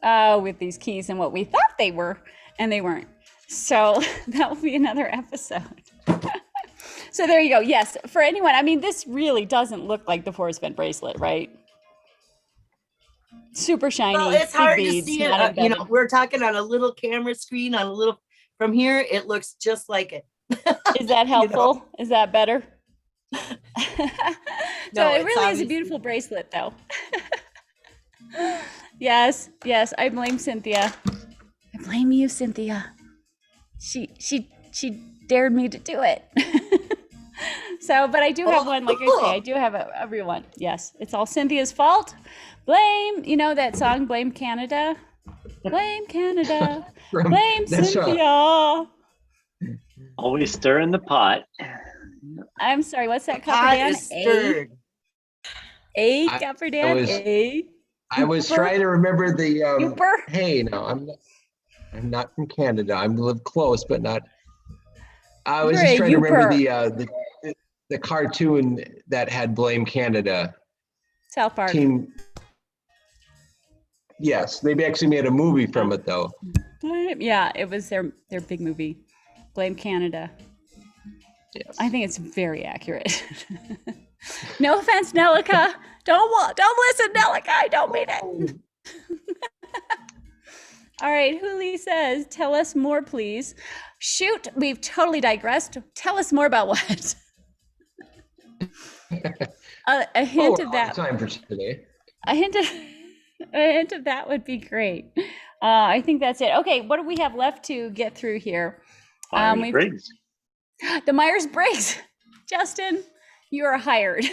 [SPEAKER 1] with these keys and what we thought they were, and they weren't. So that will be another episode. So there you go. Yes, for anyone, I mean, this really doesn't look like the Forrest Fenn bracelet, right? Super shiny.
[SPEAKER 6] Well, it's
[SPEAKER 1] big
[SPEAKER 6] hard
[SPEAKER 1] beads,
[SPEAKER 6] to see
[SPEAKER 1] not
[SPEAKER 6] it.
[SPEAKER 1] embedded.
[SPEAKER 6] We're talking on a little camera screen on a little. From here, it looks just like it.
[SPEAKER 1] Is that helpful? Is that better? So
[SPEAKER 6] No,
[SPEAKER 1] it
[SPEAKER 6] it's
[SPEAKER 1] really is a
[SPEAKER 6] obviously-
[SPEAKER 1] beautiful bracelet, though. Yes, I blame Cynthia. I blame you, Cynthia. She dared me to do it. So, but I do have one, like I say, I do have a real one. Yes, it's all Cynthia's fault. Blame, that song, Blame Canada. Blame Canada. Blame
[SPEAKER 9] That's
[SPEAKER 1] Cynthia.
[SPEAKER 8] Always stir in the pot.
[SPEAKER 1] I'm sorry, what's that, Copper
[SPEAKER 6] Pot
[SPEAKER 1] Dan?
[SPEAKER 6] is stirred.
[SPEAKER 1] A,
[SPEAKER 9] I-
[SPEAKER 1] Copper Dan,
[SPEAKER 9] was-
[SPEAKER 1] A.
[SPEAKER 9] I was trying to remember the.
[SPEAKER 1] Cooper.
[SPEAKER 9] Hey, no, I'm not from Canada. I live close, but not. I was
[SPEAKER 1] You're
[SPEAKER 9] just
[SPEAKER 1] a
[SPEAKER 9] trying to remember
[SPEAKER 1] Youper.
[SPEAKER 9] the cartoon that had Blame Canada.
[SPEAKER 1] South Park.
[SPEAKER 9] Team. Yes, they actually made a movie from it though.
[SPEAKER 1] Yeah, it was their big movie, Blame Canada.
[SPEAKER 9] Yes.
[SPEAKER 1] I think it's very accurate. No offense, Nelica. Don't listen, Nelica. I don't mean it. All right, Huli says, tell us more, please. Shoot, we've totally digressed. Tell us more about what? A hint
[SPEAKER 9] Oh,
[SPEAKER 1] of
[SPEAKER 9] all
[SPEAKER 1] that.
[SPEAKER 9] the time for today.
[SPEAKER 1] A hint of that would be great. I think that's it. Okay, what do we have left to get through here?
[SPEAKER 8] Myers-Briggs.
[SPEAKER 1] The Myers-Briggs. Justin, you are hired.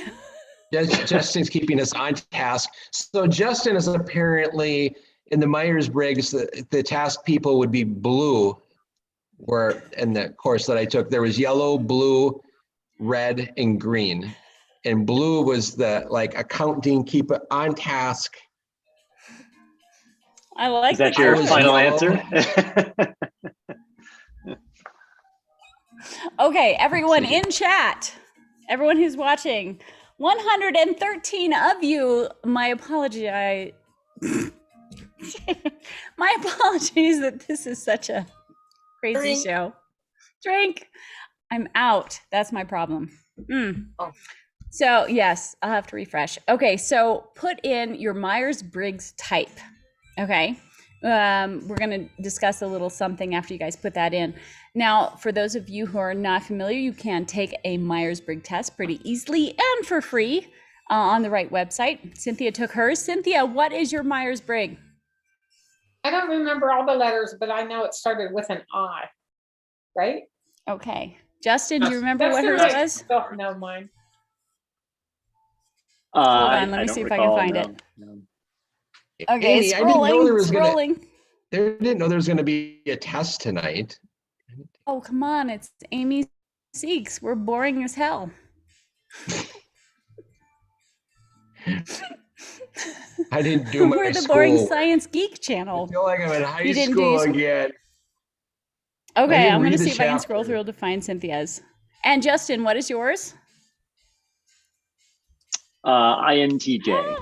[SPEAKER 9] Justin's keeping us on task. So Justin is apparently in the Myers-Briggs, the task people would be blue. where in the course that I took, there was yellow, blue, red, and green. And blue was the like accounting, keep it on task.
[SPEAKER 1] I like
[SPEAKER 8] Is that
[SPEAKER 1] the
[SPEAKER 8] your
[SPEAKER 9] was
[SPEAKER 1] colors.
[SPEAKER 8] final
[SPEAKER 9] yellow.
[SPEAKER 8] answer?
[SPEAKER 1] Okay, everyone
[SPEAKER 9] see.
[SPEAKER 1] in chat, everyone who's watching, 113 of you, my apology, my apologies that this is such a crazy
[SPEAKER 6] Drink.
[SPEAKER 1] show. Drink. I'm out. That's my problem.
[SPEAKER 6] Oh.
[SPEAKER 1] So yes, I'll have to refresh. Okay, so put in your Myers-Briggs type. Okay. We're going to discuss a little something after you guys put that in. Now, for those of you who are not familiar, you can take a Myers-Briggs test pretty easily and for free on the right website. Cynthia took hers. Cynthia, what is your Myers-Briggs?
[SPEAKER 2] I don't remember all the letters, but I know it started with an I, right?
[SPEAKER 1] Okay. Justin, do you remember
[SPEAKER 2] That's
[SPEAKER 1] what
[SPEAKER 2] the
[SPEAKER 1] hers
[SPEAKER 2] right-
[SPEAKER 1] was?
[SPEAKER 2] Oh, no, mine.
[SPEAKER 1] Hold on, let
[SPEAKER 8] I
[SPEAKER 1] me
[SPEAKER 8] don't
[SPEAKER 1] see if I can
[SPEAKER 8] recall,
[SPEAKER 1] find
[SPEAKER 8] no,
[SPEAKER 1] it.
[SPEAKER 8] no.
[SPEAKER 1] Okay,
[SPEAKER 9] Amy, I didn't know there was
[SPEAKER 1] scrolling.
[SPEAKER 9] didn't know there was gonna be a test tonight.
[SPEAKER 1] Oh, come on. It's Amy Seeks. We're boring as hell.
[SPEAKER 9] I didn't do my
[SPEAKER 1] We're the boring
[SPEAKER 9] schoolwork.
[SPEAKER 1] science geek
[SPEAKER 9] I
[SPEAKER 1] channel.
[SPEAKER 9] feel like I'm in high
[SPEAKER 1] You didn't do
[SPEAKER 9] school
[SPEAKER 1] your-
[SPEAKER 9] again.
[SPEAKER 1] Okay,
[SPEAKER 9] didn't
[SPEAKER 1] I'm going to
[SPEAKER 9] read the
[SPEAKER 1] see if I can scroll
[SPEAKER 9] chapter.
[SPEAKER 1] through to find Cynthia's. And Justin, what is yours?
[SPEAKER 8] INTJ.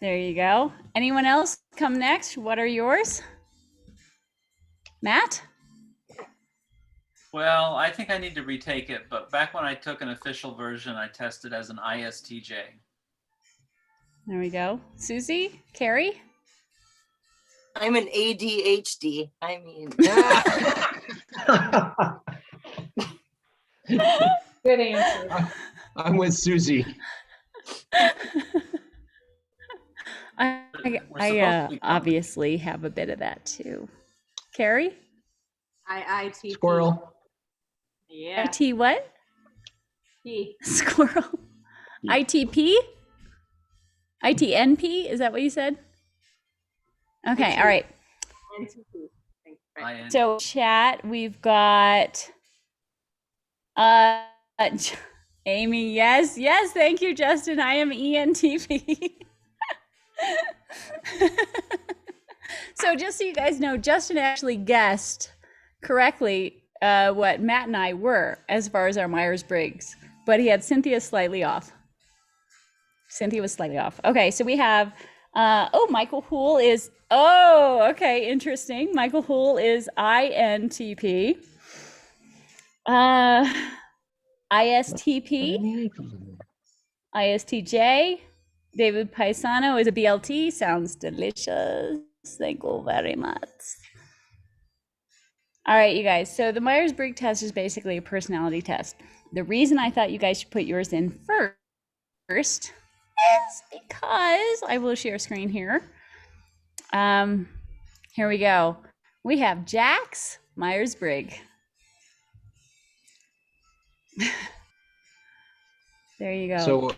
[SPEAKER 1] There you go. Anyone else come next? What are yours? Matt?
[SPEAKER 3] Well, I think I need to retake it, but back when I took an official version, I tested as an ISTJ.
[SPEAKER 1] There we go. Susie? Carrie?
[SPEAKER 6] I'm an ADHD. I mean,
[SPEAKER 2] Good answer.
[SPEAKER 9] I'm with Susie.
[SPEAKER 1] I obviously have a bit of that too. Carrie?
[SPEAKER 5] IITP.
[SPEAKER 9] Squirrel.
[SPEAKER 5] Yeah.
[SPEAKER 1] IT what?
[SPEAKER 5] P.
[SPEAKER 1] Squirrel. ITP? ITNP? Is that what you said? Okay, all right.
[SPEAKER 5] NTP. Right.
[SPEAKER 1] So chat, we've got Amy, yes, thank you, Justin. I am ENTP. So just so you guys know, Justin actually guessed correctly what Matt and I were as far as our Myers-Briggs, but he had Cynthia slightly off. Cynthia was slightly off. Okay, so we have, Michael Hool is, okay, interesting. Michael Hool is INTP. ISTP, ISTJ. David Paisano is a BLT. Sounds delicious. Thank you very much. All right, you guys. So the Myers-Briggs test is basically a personality test. The reason I thought you guys should put yours in first is because I will share screen here. Here we go. We have Jack's Myers-Briggs. There you go.
[SPEAKER 9] So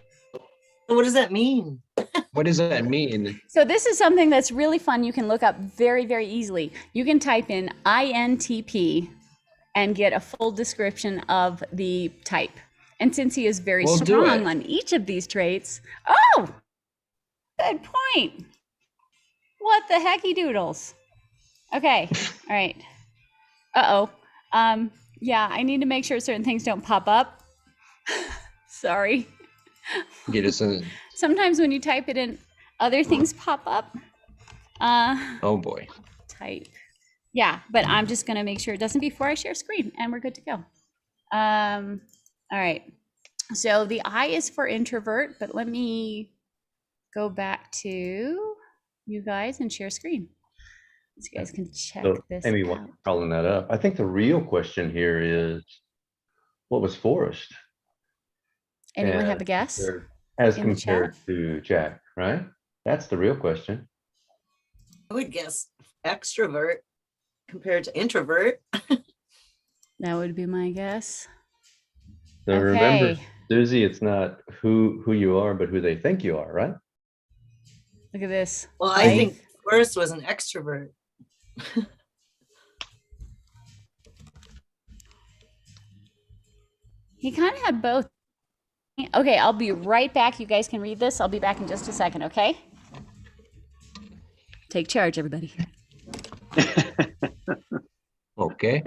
[SPEAKER 6] what does that mean?
[SPEAKER 9] what does that mean?
[SPEAKER 1] So this is something that's really fun. You can look up very, very easily. You can type in INTP and get a full description of the type. And since he is very
[SPEAKER 9] We'll do
[SPEAKER 1] strong
[SPEAKER 9] it.
[SPEAKER 1] on each of these traits, good point. What the hecky doodles? Okay, all right. Yeah, I need to make sure certain things don't pop up. Sorry.
[SPEAKER 9] Get us in.
[SPEAKER 1] Sometimes when you type it in, other things pop up.
[SPEAKER 9] Oh boy.
[SPEAKER 1] Type. Yeah, but I'm just gonna make sure it doesn't before I share screen, and we're good to go. All right. So the I is for introvert, but let me go back to you guys and share screen, so you guys can check
[SPEAKER 7] So,
[SPEAKER 1] this
[SPEAKER 7] Amy,
[SPEAKER 1] out.
[SPEAKER 7] while you're calling that up, I think the real question here is, what was Forrest?
[SPEAKER 1] Anyone have a
[SPEAKER 7] as
[SPEAKER 1] guess?
[SPEAKER 7] As
[SPEAKER 1] in the
[SPEAKER 7] compared to Jack, right? That's the real question.
[SPEAKER 6] I would guess extrovert compared to introvert.
[SPEAKER 1] That would be my guess.
[SPEAKER 7] So remember,
[SPEAKER 1] Okay.
[SPEAKER 7] Susie, it's not who you are, but who they think you are, right?
[SPEAKER 1] Look at this.
[SPEAKER 6] Well, I
[SPEAKER 1] Right?
[SPEAKER 6] think Forrest was an extrovert.
[SPEAKER 1] He kind of had both. Okay, I'll be right back. You guys can read this. I'll be back in just a second, okay? Take charge, everybody.
[SPEAKER 9] Okay.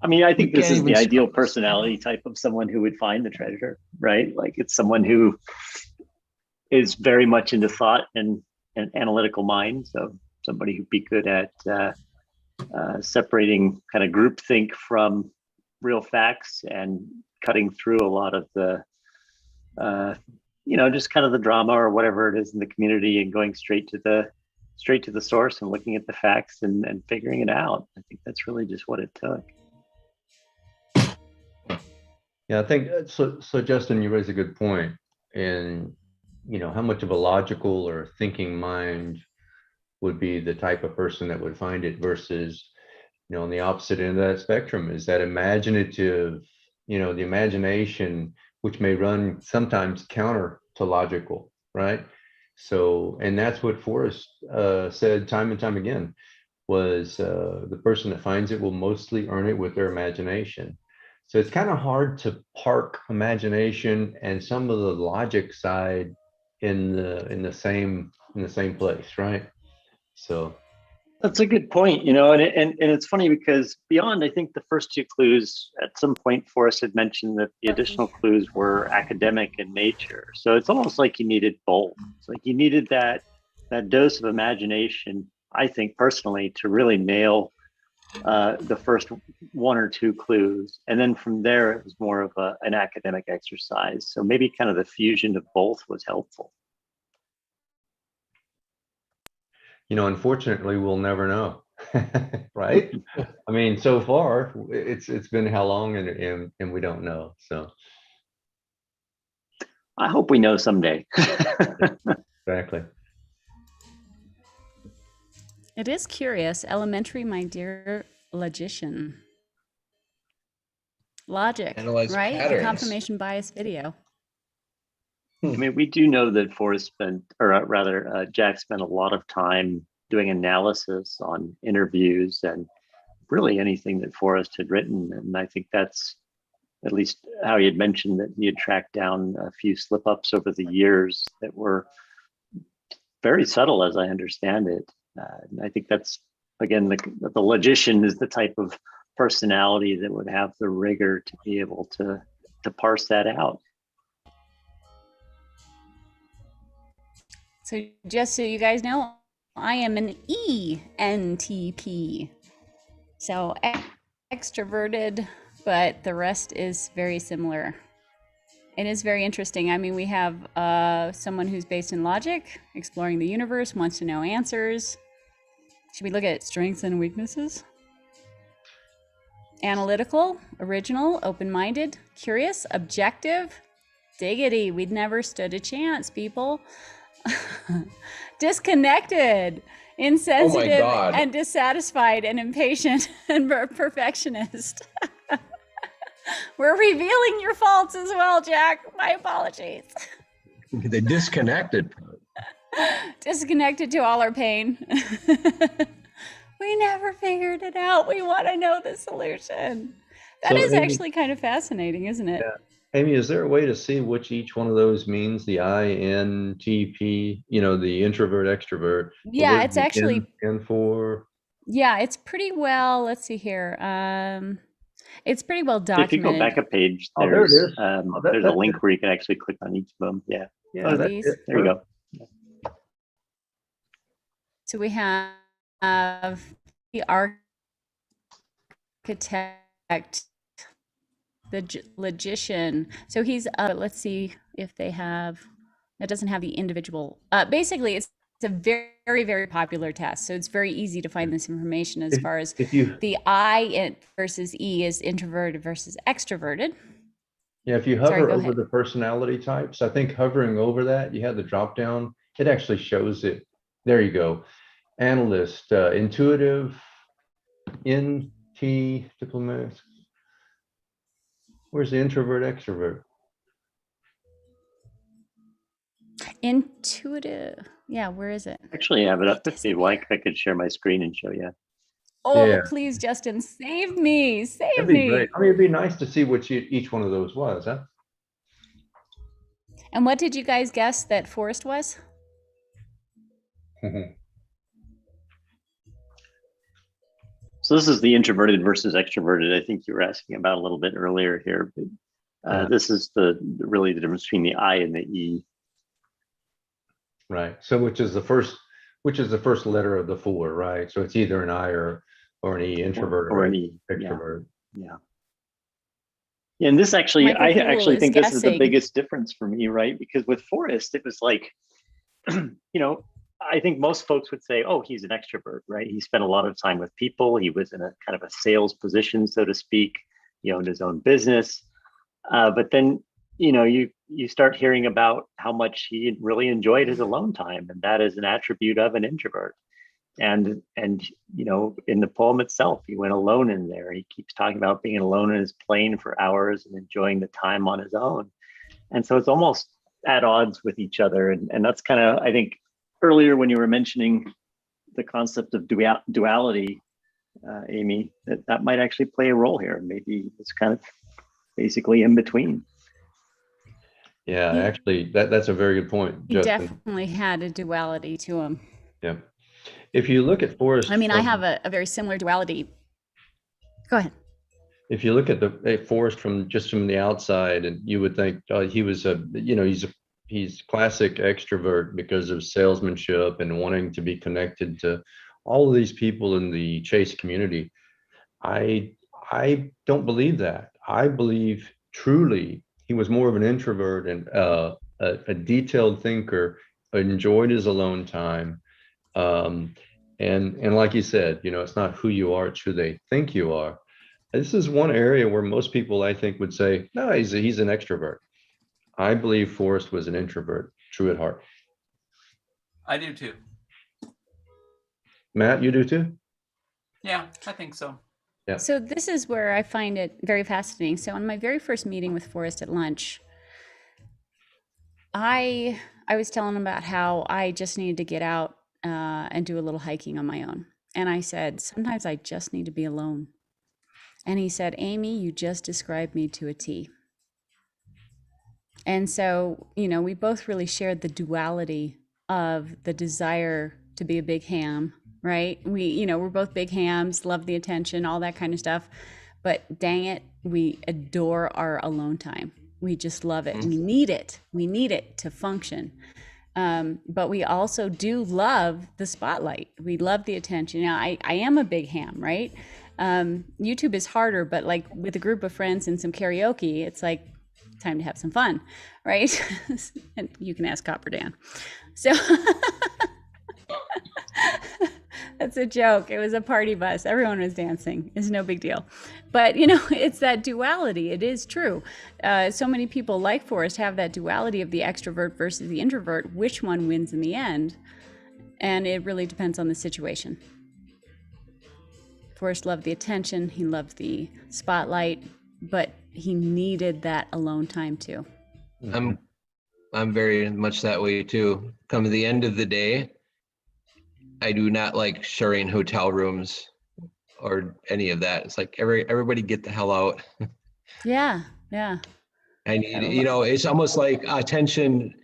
[SPEAKER 8] I mean, I think
[SPEAKER 9] We
[SPEAKER 8] this
[SPEAKER 9] can't
[SPEAKER 8] is the
[SPEAKER 9] even
[SPEAKER 8] ideal
[SPEAKER 9] spell this.
[SPEAKER 8] personality type of someone who would find the treasure, right? Like it's someone who is very much into thought and an analytical mind. So somebody who'd be good at separating kind of groupthink from real facts and cutting through a lot of the, just kind of the drama or whatever it is in the community and going straight to the source and looking at the facts and figuring it out. I think that's really just what it took.
[SPEAKER 7] Yeah, I think so. Justin, you raise a good point. And how much of a logical or thinking mind would be the type of person that would find it versus, on the opposite end of that spectrum is that imaginative, the imagination, which may run sometimes counter to logical, right? So, and that's what Forrest said time and time again, was the person that finds it will mostly earn it with their imagination. So it's kind of hard to park imagination and some of the logic side in the same place, right? So
[SPEAKER 8] that's a good point, and it's funny because beyond, I think the first two clues, at some point, Forrest had mentioned that the additional clues were academic in nature. So it's almost like you needed both. It's like you needed that dose of imagination, I think personally, to really nail the first one or two clues. And then from there, it was more of an academic exercise. So maybe kind of the fusion of both was helpful.
[SPEAKER 7] Unfortunately, we'll never know, right? I mean, so far it's been how long, and we don't know. So
[SPEAKER 8] I hope we know someday.
[SPEAKER 7] exactly.
[SPEAKER 1] It is curious. Elementary, my dear logician. Logic,
[SPEAKER 9] Analyze
[SPEAKER 1] right?
[SPEAKER 9] patterns.
[SPEAKER 1] The confirmation bias video.
[SPEAKER 8] I mean, we do know that Forrest spent, or rather, Jack spent a lot of time doing analysis on interviews and really anything that Forrest had written. And I think that's at least how he had mentioned that he had tracked down a few slip-ups over the years that were very subtle, as I understand it. And I think that's, again, the logician is the type of personality that would have the rigor to be able to parse that out.
[SPEAKER 1] So just so you guys know, I am an ENTP. So extroverted, but the rest is very similar. It is very interesting. I mean, we have someone who's based in logic, exploring the universe, wants to know answers. Should we look at strengths and weaknesses? Analytical, original, open-minded, curious, objective, diggity. We'd never stood a chance, people. Disconnected, insensitive,
[SPEAKER 9] God.
[SPEAKER 1] and dissatisfied, and impatient, and perfectionist. We're revealing your faults as well, Jack. My apologies.
[SPEAKER 9] The disconnected.
[SPEAKER 1] Disconnected to all our pain. We never figured it out. We want to know the solution. That
[SPEAKER 7] So,
[SPEAKER 1] is
[SPEAKER 7] Amy-
[SPEAKER 1] actually kind of fascinating, isn't it?
[SPEAKER 7] Yeah. Amy, is there a way to see which each one of those means? The INTP, the introvert, extrovert.
[SPEAKER 1] Yeah, it's actually,
[SPEAKER 7] N for.
[SPEAKER 1] yeah, it's pretty well, let's see here. It's pretty well documented.
[SPEAKER 8] If you go back a page,
[SPEAKER 7] Oh, there it
[SPEAKER 8] there's
[SPEAKER 7] is.
[SPEAKER 8] there's a link where you can actually click on each of them. Yeah.
[SPEAKER 7] Yeah,
[SPEAKER 1] Oh,
[SPEAKER 7] that's
[SPEAKER 1] these?
[SPEAKER 7] it.
[SPEAKER 8] There you go.
[SPEAKER 1] So we have the architect, the logician. So he's, let's see if they have, that doesn't have the individual. Basically, it's a very, very popular test. So it's very easy to find this information as far as
[SPEAKER 7] If you,
[SPEAKER 1] the I versus E is introverted versus extroverted.
[SPEAKER 7] yeah, if you
[SPEAKER 1] Sorry,
[SPEAKER 7] hover
[SPEAKER 1] go
[SPEAKER 7] over
[SPEAKER 1] ahead.
[SPEAKER 7] the personality types, I think hovering over that, you have the drop down. It actually shows it. There you go. Analyst, intuitive, NT, diplomat. Where's the introvert, extrovert?
[SPEAKER 1] Intuitive. Yeah, where is it?
[SPEAKER 8] Actually, I have it up if you'd like. I could share my screen and show you.
[SPEAKER 1] Oh,
[SPEAKER 7] Yeah.
[SPEAKER 1] please, Justin, save me. Save
[SPEAKER 7] That'd be
[SPEAKER 1] me.
[SPEAKER 7] great. I mean, it'd be nice to see what each one of those was, huh?
[SPEAKER 1] And what did you guys guess that Forrest was?
[SPEAKER 8] So this is the introverted versus extroverted. I think you were asking about a little bit earlier here. But, this is really the difference between the I and the E.
[SPEAKER 7] Right. So which is the first letter of the four, right? So it's either an I or an E, introvert
[SPEAKER 8] or
[SPEAKER 7] or
[SPEAKER 8] an E.
[SPEAKER 7] extrovert.
[SPEAKER 8] Yeah. And this actually,
[SPEAKER 1] Michael
[SPEAKER 8] I
[SPEAKER 1] Poole
[SPEAKER 8] actually
[SPEAKER 1] is
[SPEAKER 8] think this is the
[SPEAKER 1] guessing.
[SPEAKER 8] biggest difference for me, right? Because with Forrest, it was like, you know, I think most folks would say, oh, he's an extrovert, right? He spent a lot of time with people. He was in a kind of a sales position, so to speak. He owned his own business. But then, you know, you start hearing about how much he really enjoyed his alone time, and that is an attribute of an introvert. And you know, in the poem itself, he went alone in there. He keeps talking about being alone in his plane for hours and enjoying the time on his own. And so it's almost at odds with each other. And that's kind of, I think, earlier when you were mentioning the concept of duality, Amy, that might actually play a role here. Maybe it's kind of basically in between.
[SPEAKER 7] Yeah, actually, that's a very good point,
[SPEAKER 1] He
[SPEAKER 7] Justin.
[SPEAKER 1] definitely had a duality to him.
[SPEAKER 7] Yeah. If you look at Forrest,
[SPEAKER 1] I mean, I have a very similar duality. Go ahead.
[SPEAKER 7] if you look at the Forrest from the outside, and you would think he was he's classic extrovert because of salesmanship and wanting to be connected to all of these people in the Chase community. I don't believe that. I believe truly he was more of an introvert and a detailed thinker, enjoyed his alone time. And like you said, you know, it's not who you are, it's who they think you are. This is one area where most people, I think, would say, no, he's an extrovert. I believe Forrest was an introvert, true at heart.
[SPEAKER 3] I do too.
[SPEAKER 7] Matt, you do too?
[SPEAKER 3] Yeah, I think so.
[SPEAKER 7] Yeah.
[SPEAKER 1] So this is where I find it very fascinating. So on my very first meeting with Forrest at lunch, I was telling him about how I just needed to get out and do a little hiking on my own. And I said, sometimes I just need to be alone. And he said, Amy, you just described me to a T. And so, you know, we both really shared the duality of the desire to be a big ham, right? We're both big hams, love the attention, all that kind of stuff. But dang it, we adore our alone time. We just love it. We need it. We need it to function. But we also do love the spotlight. We love the attention. Now, I am a big ham, right? YouTube is harder, but like with a group of friends and some karaoke, it's like time to have some fun, right? And you can ask Copper Dan. So that's a joke. It was a party bus. Everyone was dancing. It's no big deal. But, you know, it's that duality. It is true. So many people like Forrest have that duality of the extrovert versus the introvert. Which one wins in the end? And it really depends on the situation. Forrest loved the attention. He loved the spotlight, but he needed that alone time too.
[SPEAKER 9] I'm very much that way too. Come to the end of the day, I do not like sharing hotel rooms or any of that. It's like everybody get the hell out.
[SPEAKER 1] Yeah.
[SPEAKER 9] I need, you know, it's almost like attention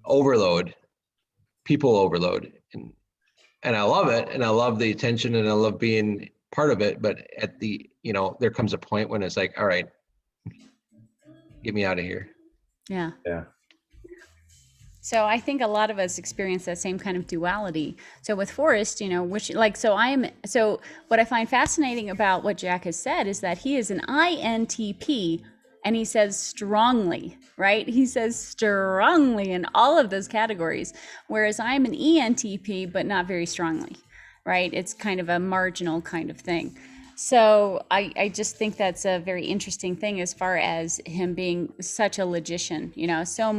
[SPEAKER 9] overload, people overload. And I love it. And I love the attention and I love being part of it. But at the, you know, there comes a point when it's like, all right, get me out of here.
[SPEAKER 1] Yeah.
[SPEAKER 7] Yeah.
[SPEAKER 1] So I think a lot of us experience that same kind of duality. So with Forrest, you know, so what I find fascinating about what Jack has said is that he is an INTP and he says strongly, right? He says strongly in all of those categories, whereas I'm an ENTP, but not very strongly, right? It's kind of a marginal kind of thing. So I just think that's a very interesting thing as far as him being such a logician, you know, so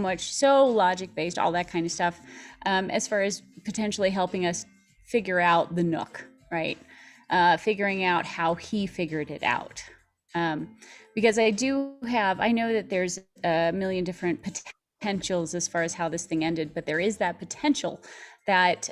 [SPEAKER 1] logic-based, all that kind of stuff, as far as potentially helping us figure out the nook, right? Figuring out how he figured it out. Because I know that there's a million different potentials as far as how this thing ended, but there is that potential that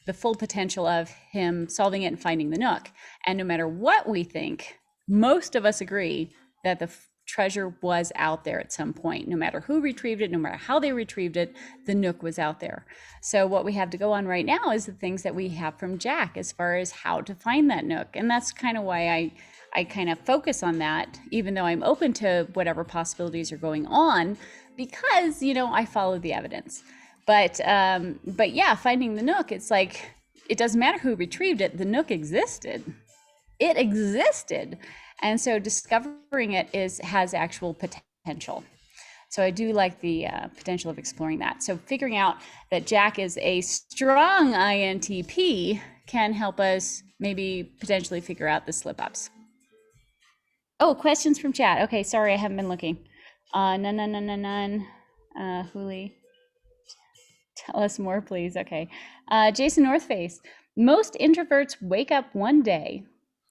[SPEAKER 1] the full potential of him solving it and finding the Nook. And no matter what we think, most of us agree that the treasure was out there at some point. No matter who retrieved it, no matter how they retrieved it, the Nook was out there. So what we have to go on right now is the things that we have from Jack as far as how to find that Nook. And that's kind of why I kind of focus on that, even though I'm open to whatever possibilities are going on, because, you know, I follow the evidence. But yeah, finding the Nook, it's like, it doesn't matter who retrieved it, the Nook existed. It existed. And so discovering it has actual potential. So I do like the potential of exploring that. So figuring out that Jack is a strong INTP can help us maybe potentially figure out the slip-ups. Oh, questions from chat. Okay, sorry, I haven't been looking. None. Huli, tell us more, please. Okay. Jason Northface. Most introverts wake up one day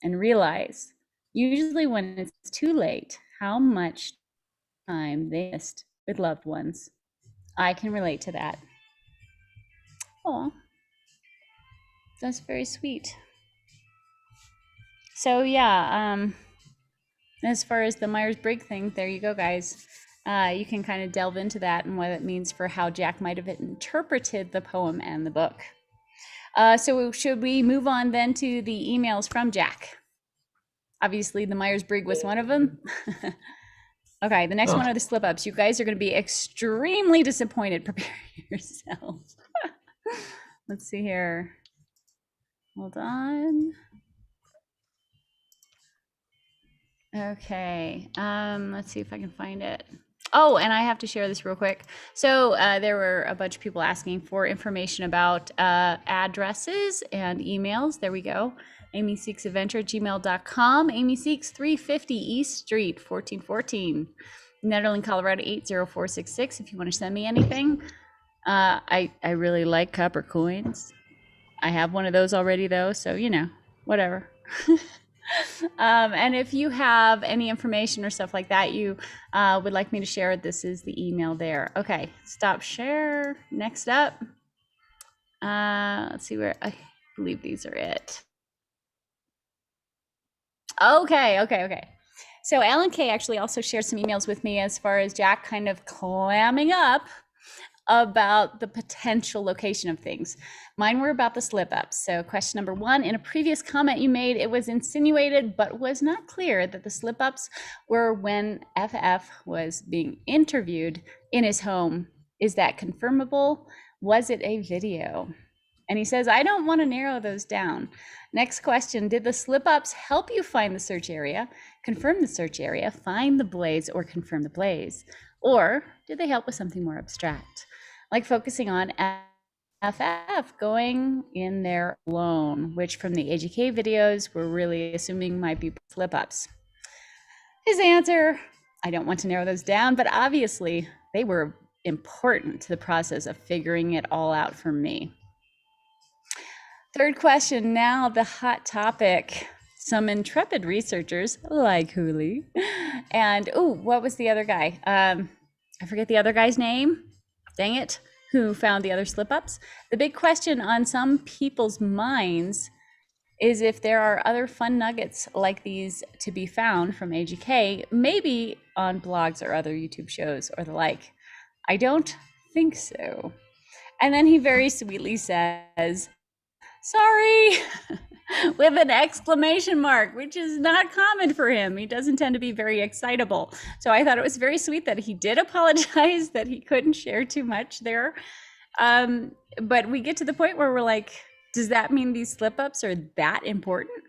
[SPEAKER 1] and realize, usually when it's too late, how much time they missed with loved ones. I can relate to that. Oh, that's very sweet. So yeah, as far as the Myers-Briggs thing, there you go, guys. You can kind of delve into that and what it means for how Jack might have interpreted the poem and the book. So should we move on then to the emails from Jack? Obviously, the Myers-Briggs was one of them. Okay, the next one are the slip-ups. You guys are going to be extremely disappointed. Prepare yourselves. Let's see here. Hold on. Okay, let's see if I can find it. Oh, and I have to share this real quick. So there were a bunch of people asking for information about addresses and emails. There we go. amyseeksadventure@gmail.com. Amy Seeks, 350 East Street, 1414. Nederland, Colorado, 80466. If you want to send me anything. I really like copper coins. I have one of those already though, so you know, whatever. And if you have any information or stuff like that you would like me to share, this is the email there. Okay, stop share. Next up, let's see where, I believe these are it. Okay. So Alan K actually also shared some emails with me as far as Jack kind of clamming up about the potential location of things. Mine were about the slip-ups. So question number 1, in a previous comment you made, it was insinuated but was not clear that the slip-ups were when FF was being interviewed in his home. Is that confirmable? Was it a video? And he says, I don't want to narrow those down. Next question, did the slip-ups help you find the search area, confirm the search area, find the blaze, or confirm the blaze? Or did they help with something more abstract, like focusing on FF going in there alone, which from the AGK videos we're really assuming might be slip-ups? His answer, I don't want to narrow those down, but obviously they were important to the process of figuring it all out for me. Third question, now the hot topic. Some intrepid researchers like Huli and, what was the other guy? I forget the other guy's name. Dang it. Who found the other slip-ups? The big question on some people's minds is if there are other fun nuggets like these to be found from AGK, maybe on blogs or other YouTube shows or the like. I don't think so. And then he very sweetly says, sorry, with an exclamation mark, which is not common for him. He doesn't tend to be very excitable. So I thought it was very sweet that he did apologize that he couldn't share too much there. But we get to the point where we're like, does that mean these slip-ups are that important?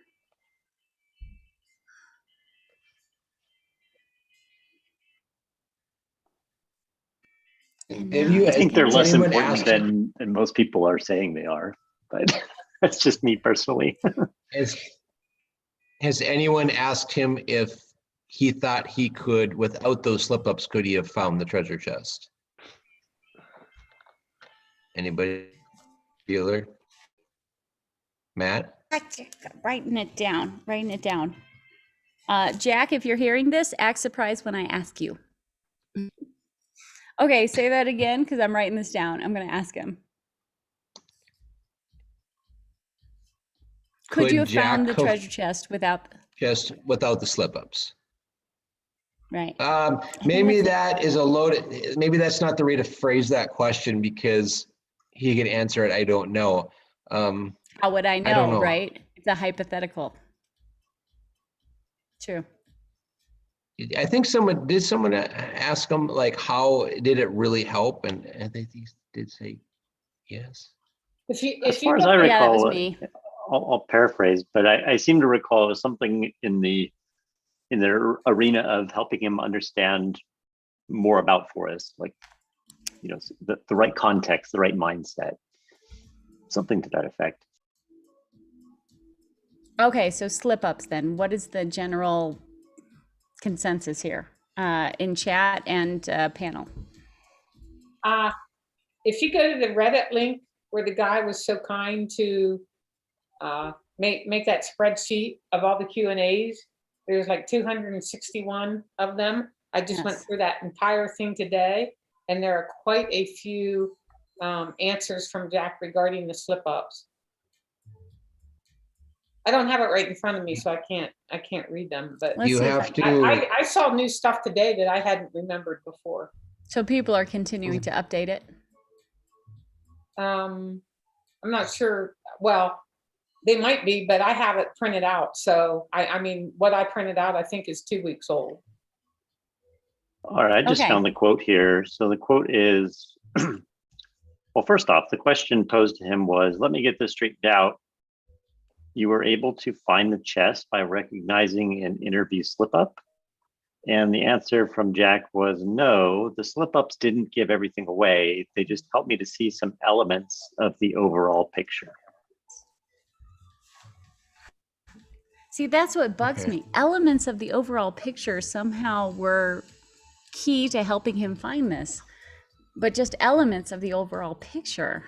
[SPEAKER 8] I think they're less important than most people are saying they are, but that's just me personally.
[SPEAKER 9] Has anyone asked him if he thought he could, without those slip-ups, could he have found the treasure chest? Anybody? Bueller? Matt?
[SPEAKER 1] Writing it down. Jack, if you're hearing this, act surprised when I ask you. Okay, say that again, because I'm writing this down. I'm going to ask him. Could you have
[SPEAKER 9] Jack
[SPEAKER 1] found the
[SPEAKER 9] have
[SPEAKER 1] treasure chest without?
[SPEAKER 9] just without the slip ups?
[SPEAKER 1] Right.
[SPEAKER 9] Maybe
[SPEAKER 1] that's-
[SPEAKER 9] that is a loaded, maybe that's not the way to phrase that question because he could answer it, I don't know.
[SPEAKER 1] How would I
[SPEAKER 9] don't
[SPEAKER 1] know,
[SPEAKER 9] know.
[SPEAKER 1] right? It's a hypothetical. True.
[SPEAKER 9] I think did someone ask him like, how did it really help? And I think he did say yes.
[SPEAKER 8] As
[SPEAKER 2] If
[SPEAKER 8] far
[SPEAKER 2] you
[SPEAKER 8] as I
[SPEAKER 1] Yeah, that was
[SPEAKER 8] recall,
[SPEAKER 1] me.
[SPEAKER 8] I'll paraphrase, but I seem to recall it was something in the arena of helping him understand more about Forrest, like, you know, the right context, the right mindset, something to that effect.
[SPEAKER 1] Okay, so slip ups then. What is the general consensus here in chat and panel?
[SPEAKER 2] If you go to the Reddit link where the guy was so kind to make that spreadsheet of all the Q&As, there's like 261 of them. I just went
[SPEAKER 1] Yes.
[SPEAKER 2] through that entire thing today, and there are quite a few answers from Jack regarding the slip ups. I don't have it right in front of me, so I can't read them, but
[SPEAKER 1] Let's
[SPEAKER 9] You
[SPEAKER 1] see if
[SPEAKER 9] have
[SPEAKER 1] I
[SPEAKER 9] to-
[SPEAKER 1] can.
[SPEAKER 2] I saw new stuff today that I hadn't remembered before.
[SPEAKER 1] So people are continuing to update it.
[SPEAKER 2] I'm not sure. Well, they might be, but I have it printed out. So I mean, what I printed out, I think is 2 weeks old.
[SPEAKER 8] All right, I just
[SPEAKER 1] Okay.
[SPEAKER 8] found the quote here. So the quote is, well, first off, the question posed to him was, let me get this straightened out. You were able to find the chest by recognizing an interview slip up? And the answer from Jack was no, the slip ups didn't give everything away. They just helped me to see some elements of the overall picture.
[SPEAKER 1] See, that's what bugs
[SPEAKER 9] Okay.
[SPEAKER 1] me. Elements of the overall picture somehow were key to helping him find this, but just elements of the overall picture.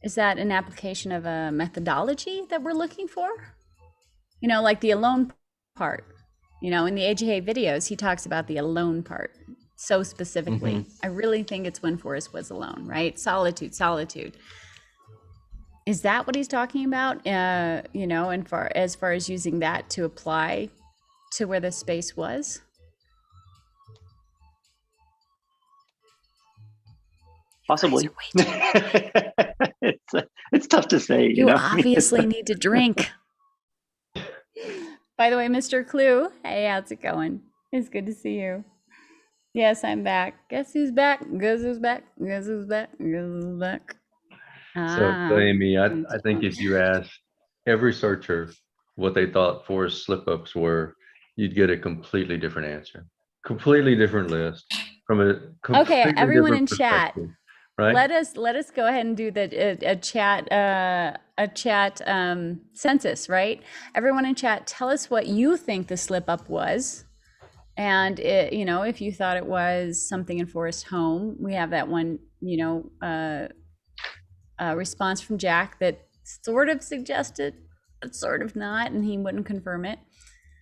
[SPEAKER 1] Is that an application of a methodology that we're looking for? You know, like the alone part. You know, in the AJA videos, he talks about the alone part so specifically. I really think it's when Forrest was alone, right? Solitude, solitude. Is that what he's talking about? You know, and as far as using that to apply to where the space was?
[SPEAKER 8] Possibly.
[SPEAKER 1] You guys
[SPEAKER 8] It's tough to say.
[SPEAKER 1] You
[SPEAKER 8] know?
[SPEAKER 1] obviously need to drink. By the way, Mr. Clue, hey, how's it going? It's good to see you. Yes, I'm back. Guess who's back? Guess who's back? Guess who's back? Guess who's back?
[SPEAKER 7] So Amy, I think if you asked every searcher what they thought Forrest slip-ups were, you'd get a completely different answer. Completely different list from a completely
[SPEAKER 1] everyone
[SPEAKER 7] different
[SPEAKER 1] in chat,
[SPEAKER 7] perspective, right?
[SPEAKER 1] let us go ahead and do a chat census, right? Everyone in chat, tell us what you think the slip up was, and you know, if you thought it was something in Forrest home. We have that one, you know, response from Jack that sort of suggested, but sort of not, and he wouldn't confirm it.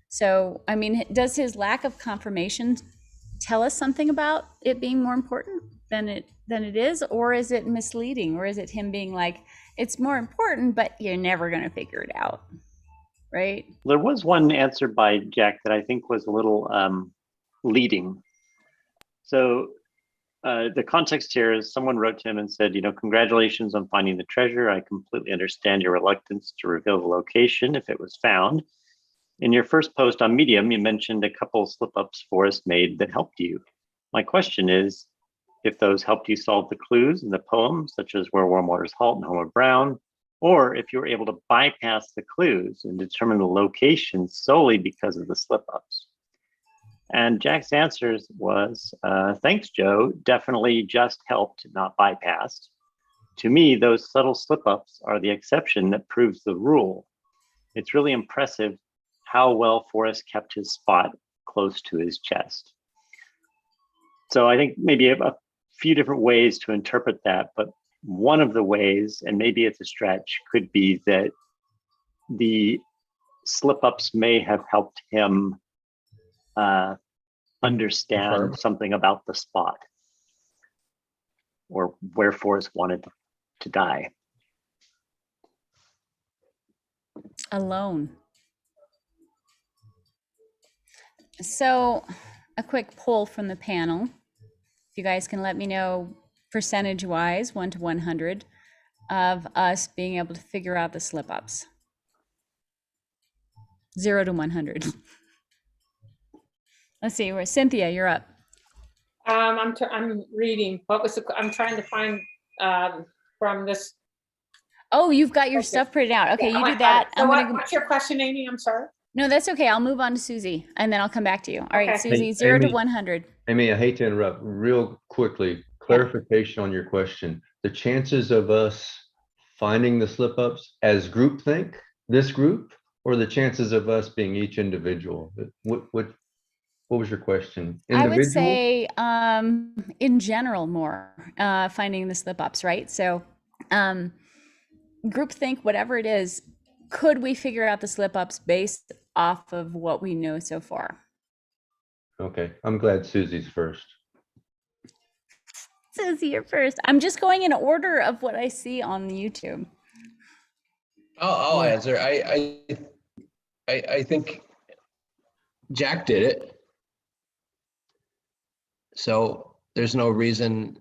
[SPEAKER 1] So, I mean, does his lack of confirmation tell us something about it being more important than it is, or is it misleading, or is it him being like, it's more important, but you're never going to figure it out, right?
[SPEAKER 8] There was one answer by Jack that I think was a little leading. So the context here is someone wrote to him and said, you know, congratulations on finding the treasure. I completely understand your reluctance to reveal the location if it was found. In your first post on Medium, you mentioned a couple slip-ups Forrest made that helped you. My question is, if those helped you solve the clues in the poem, such as Where Warm Waters Halt and Home of Brown, or if you were able to bypass the clues and determine the location solely because of the slip-ups. And Jack's answers was, thanks, Joe, definitely just helped, not bypassed. To me, those subtle slip-ups are the exception that proves the rule. It's really impressive how well Forrest kept his spot close to his chest. So I think maybe a few different ways to interpret that, but one of the ways, and maybe it's a stretch, could be that the slip-ups may have helped him understand something about the spot or where Forrest wanted to die.
[SPEAKER 1] Alone. So a quick poll from the panel. If you guys can let me know percentage-wise, 1 to 100, of us being able to figure out the slip-ups. 0 to 100. Let's see, where Cynthia, you're up.
[SPEAKER 2] I'm reading. I'm trying to find from this.
[SPEAKER 1] Oh, you've got your
[SPEAKER 2] Okay.
[SPEAKER 1] stuff printed out. Okay,
[SPEAKER 2] Yeah,
[SPEAKER 1] you
[SPEAKER 2] I
[SPEAKER 1] do that.
[SPEAKER 2] So
[SPEAKER 1] I'm gonna.
[SPEAKER 2] what's your question, Amy? I'm sorry.
[SPEAKER 1] No, that's okay. I'll move on to Susie, and then I'll come back to you. All right,
[SPEAKER 2] Okay.
[SPEAKER 1] Susie,
[SPEAKER 7] Hey,
[SPEAKER 1] 0 to
[SPEAKER 7] Amy.
[SPEAKER 1] 100.
[SPEAKER 7] Amy, I hate to interrupt. Real quickly, clarification on your question. The chances of us finding the slip ups as groupthink, this group, or the chances of us being each individual? What was your question?
[SPEAKER 1] I would
[SPEAKER 7] Individual?
[SPEAKER 1] say, in general, more finding the slip ups, right? So, groupthink, whatever it is, could we figure out the slip ups based off of what we know so far?
[SPEAKER 7] Okay, I'm glad Susie's first.
[SPEAKER 1] Susie, you're first. I'm just going in order of what I see on YouTube.
[SPEAKER 9] I'll answer. I think Jack did it. So there's no reason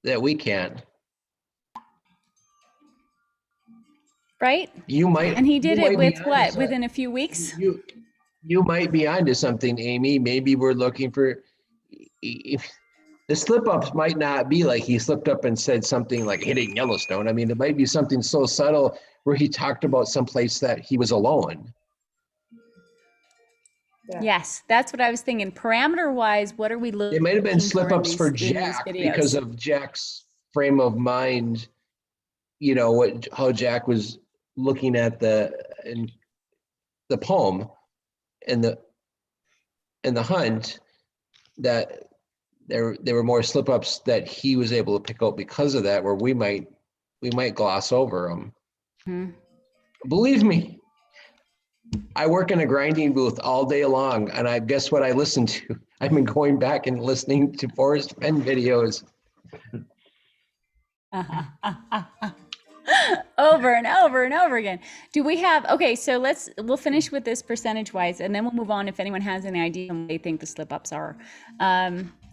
[SPEAKER 9] that we can't.
[SPEAKER 1] Right?
[SPEAKER 9] You might.
[SPEAKER 1] And he did
[SPEAKER 9] you
[SPEAKER 1] it
[SPEAKER 9] might be
[SPEAKER 1] with
[SPEAKER 9] onto
[SPEAKER 1] what?
[SPEAKER 9] something.
[SPEAKER 1] Within a few weeks?
[SPEAKER 9] You might be onto something, Amy. Maybe we're looking for. If the slip ups might not be like he slipped up and said something like hitting Yellowstone. I mean, it might be something so subtle where he talked about someplace that he was alone.
[SPEAKER 2] Yeah.
[SPEAKER 1] Yes, that's what I was thinking. Parameter wise, what are we looking
[SPEAKER 9] It might have been slip
[SPEAKER 1] in
[SPEAKER 9] ups for
[SPEAKER 1] these
[SPEAKER 9] Jack
[SPEAKER 1] videos?
[SPEAKER 9] because of Jack's frame of mind. You know how Jack was looking at the poem and the hunt, that there were more slip ups that he was able to pick out because of that, where we might gloss over them.
[SPEAKER 1] Hmm.
[SPEAKER 9] Believe me, I work in a grinding booth all day long, and I guess what I listen to. I've been going back and listening to Forrest Fenn videos.
[SPEAKER 1] Over and over and over again. Do we have, okay, so we'll finish with this percentage wise, and then we'll move on if anyone has any idea what they think the slip ups are.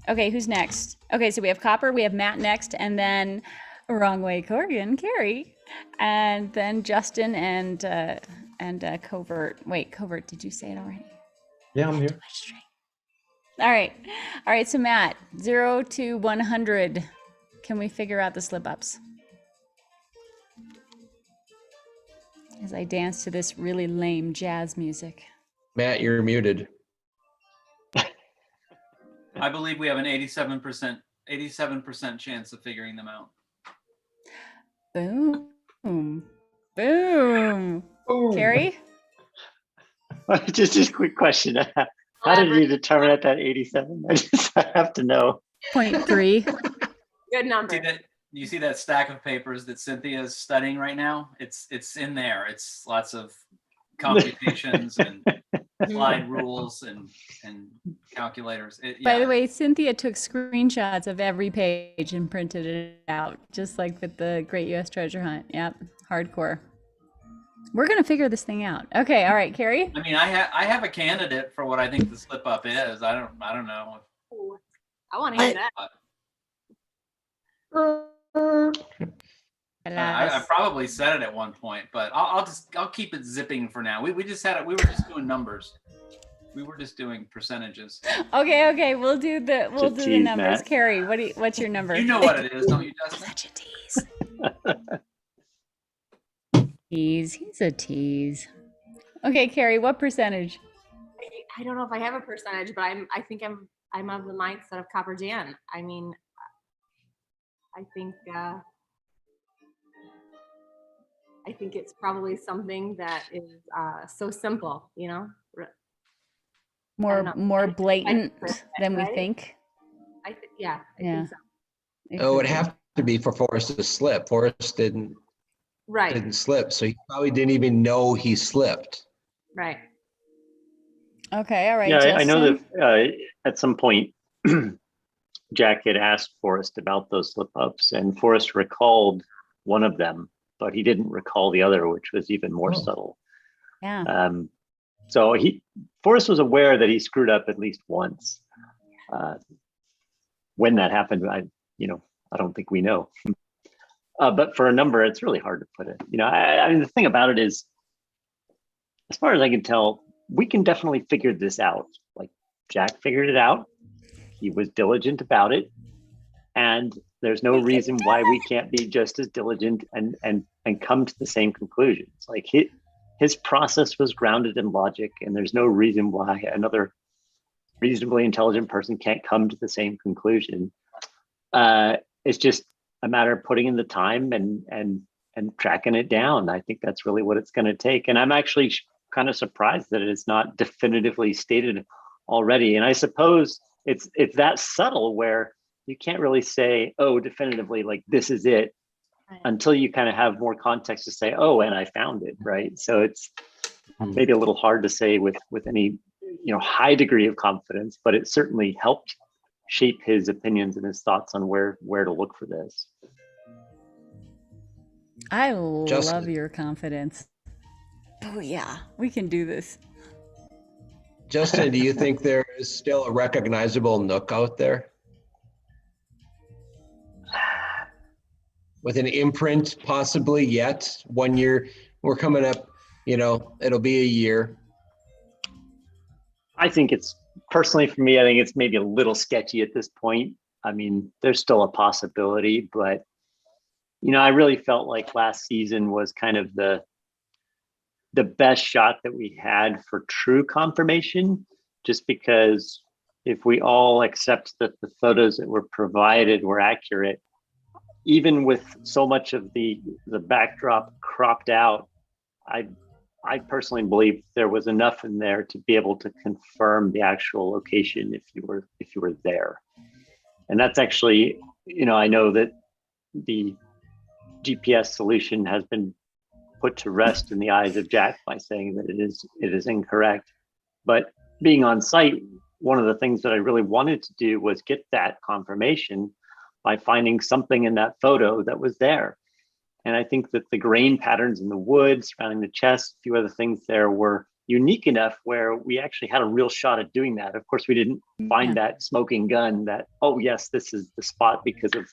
[SPEAKER 1] Okay, who's next? Okay, so we have Copper, we have Matt next, and then Wrong Way Corgan, Carrie, and then Justin and Covert. Wait, Covert, did you say it already?
[SPEAKER 7] Yeah, I'm here.
[SPEAKER 1] All right, so Matt, 0 to 100. Can we figure out the slip ups? As I dance to this really lame jazz music.
[SPEAKER 9] Matt, you're muted.
[SPEAKER 3] I believe we have an 87% chance of figuring them out.
[SPEAKER 1] Boom. Boom. Carrie?
[SPEAKER 8] Just a quick question. How did you determine at that 87? I have to know.
[SPEAKER 1] 0.3.
[SPEAKER 5] Good number.
[SPEAKER 3] You see that stack of papers that Cynthia is studying right now? It's in there. It's lots of computations and slide rules and calculators.
[SPEAKER 1] By the way, Cynthia took screenshots of every page and printed it out, just like with the Great U.S. Treasure Hunt. Yep, hardcore. We're gonna figure this thing out. Okay, all right, Carrie.
[SPEAKER 3] I mean, I have a candidate for what I think the slip up is. I don't know.
[SPEAKER 5] Ooh, I want to hear that.
[SPEAKER 3] I probably said it at one point, but I'll keep it zipping for now. We just had it. We were just doing numbers. We were just doing percentages.
[SPEAKER 1] Okay. We'll do the
[SPEAKER 8] tease,
[SPEAKER 1] numbers.
[SPEAKER 8] Matt.
[SPEAKER 1] Carrie, what's your number?
[SPEAKER 3] You know what it is, don't you, Justin?
[SPEAKER 1] Such a tease. He's a tease. Okay, Carrie, what percentage?
[SPEAKER 5] I don't know if I have a percentage, but I think I'm of the mindset of Copper Jan. I mean, I think it's probably something that is so simple, you know.
[SPEAKER 1] More blatant than we
[SPEAKER 5] right?
[SPEAKER 1] think.
[SPEAKER 5] I think so.
[SPEAKER 9] It would have to be for Forrest to slip. Forrest didn't slip, so he probably didn't even know he slipped.
[SPEAKER 5] Right.
[SPEAKER 1] Okay, all right.
[SPEAKER 8] Yeah, I know
[SPEAKER 1] Justin?
[SPEAKER 8] that at some point Jack had asked Forrest about those slip ups, and Forrest recalled one of them but he didn't recall the other, which was even more subtle.
[SPEAKER 1] Yeah.
[SPEAKER 8] So Forrest was aware that he screwed up at least once. When that happened, I don't think we know. But for a number, it's really hard to put it. I mean, the thing about it is, as far as I can tell, we can definitely figure this out. Like Jack figured it out. He was diligent about it. And there's no reason why we can't be just as diligent and come to the same conclusions. Like his process was grounded in logic, and there's no reason why another reasonably intelligent person can't come to the same conclusion. It's just a matter of putting in the time and tracking it down. I think that's really what it's going to take. And I'm actually kind of surprised that it's not definitively stated already. And I suppose it's that subtle where you can't really say, oh, definitively, like this is it, until you kind of have more context to say, oh, and I found it, right? So it's maybe a little hard to say with any high degree of confidence, but it certainly helped shape his opinions and his thoughts on where to look for this.
[SPEAKER 1] I
[SPEAKER 9] Justin.
[SPEAKER 1] love your confidence. Oh yeah, we can do this.
[SPEAKER 9] Justin, do you think there is still a recognizable nook out there? With an imprint, possibly yet? 1 year, we're coming up, it'll be a year.
[SPEAKER 8] I think personally for me, I think it's maybe a little sketchy at this point. I mean, there's still a possibility, but, I really felt like last season was kind of the best shot that we had for true confirmation, just because if we all accept that the photos that were provided were accurate, even with so much of the backdrop cropped out, I personally believe there was enough in there to be able to confirm the actual location if you were there. And that's actually, I know that the GPS solution has been put to rest in the eyes of Jack by saying that it is incorrect. But being on site, one of the things that I really wanted to do was get that confirmation by finding something in that photo that was there. And I think that the grain patterns in the wood surrounding the chest, a few other things there were unique enough where we actually had a real shot at doing that. Of course, we didn't find that smoking gun that, oh yes, this is the spot because of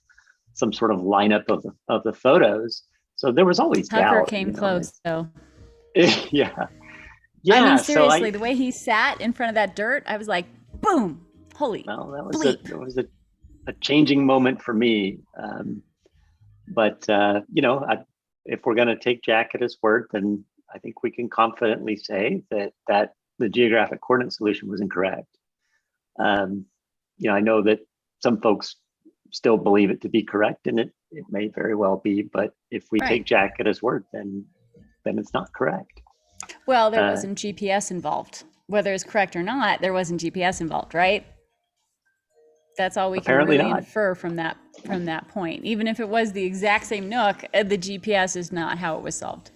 [SPEAKER 8] some sort of lineup of the photos. So there was always
[SPEAKER 1] Tucker
[SPEAKER 8] doubt.
[SPEAKER 1] came close though.
[SPEAKER 8] Yeah. Yeah.
[SPEAKER 1] I mean, seriously,
[SPEAKER 8] so
[SPEAKER 1] the way he sat in front of that dirt, I was like, boom, holy bleep.
[SPEAKER 8] That was a changing moment for me. But if we're going to take Jack at his word, then I think we can confidently say that the geographic coordinate solution was incorrect. I know that some folks still believe it to be correct, and it may very well be. But if we take Jack at his word, then it's not correct.
[SPEAKER 1] Well, there wasn't GPS involved. Whether it's correct or not, there wasn't GPS involved, right? That's all we can really infer from that point. Even if it was the exact same nook, the GPS is not how it was solved.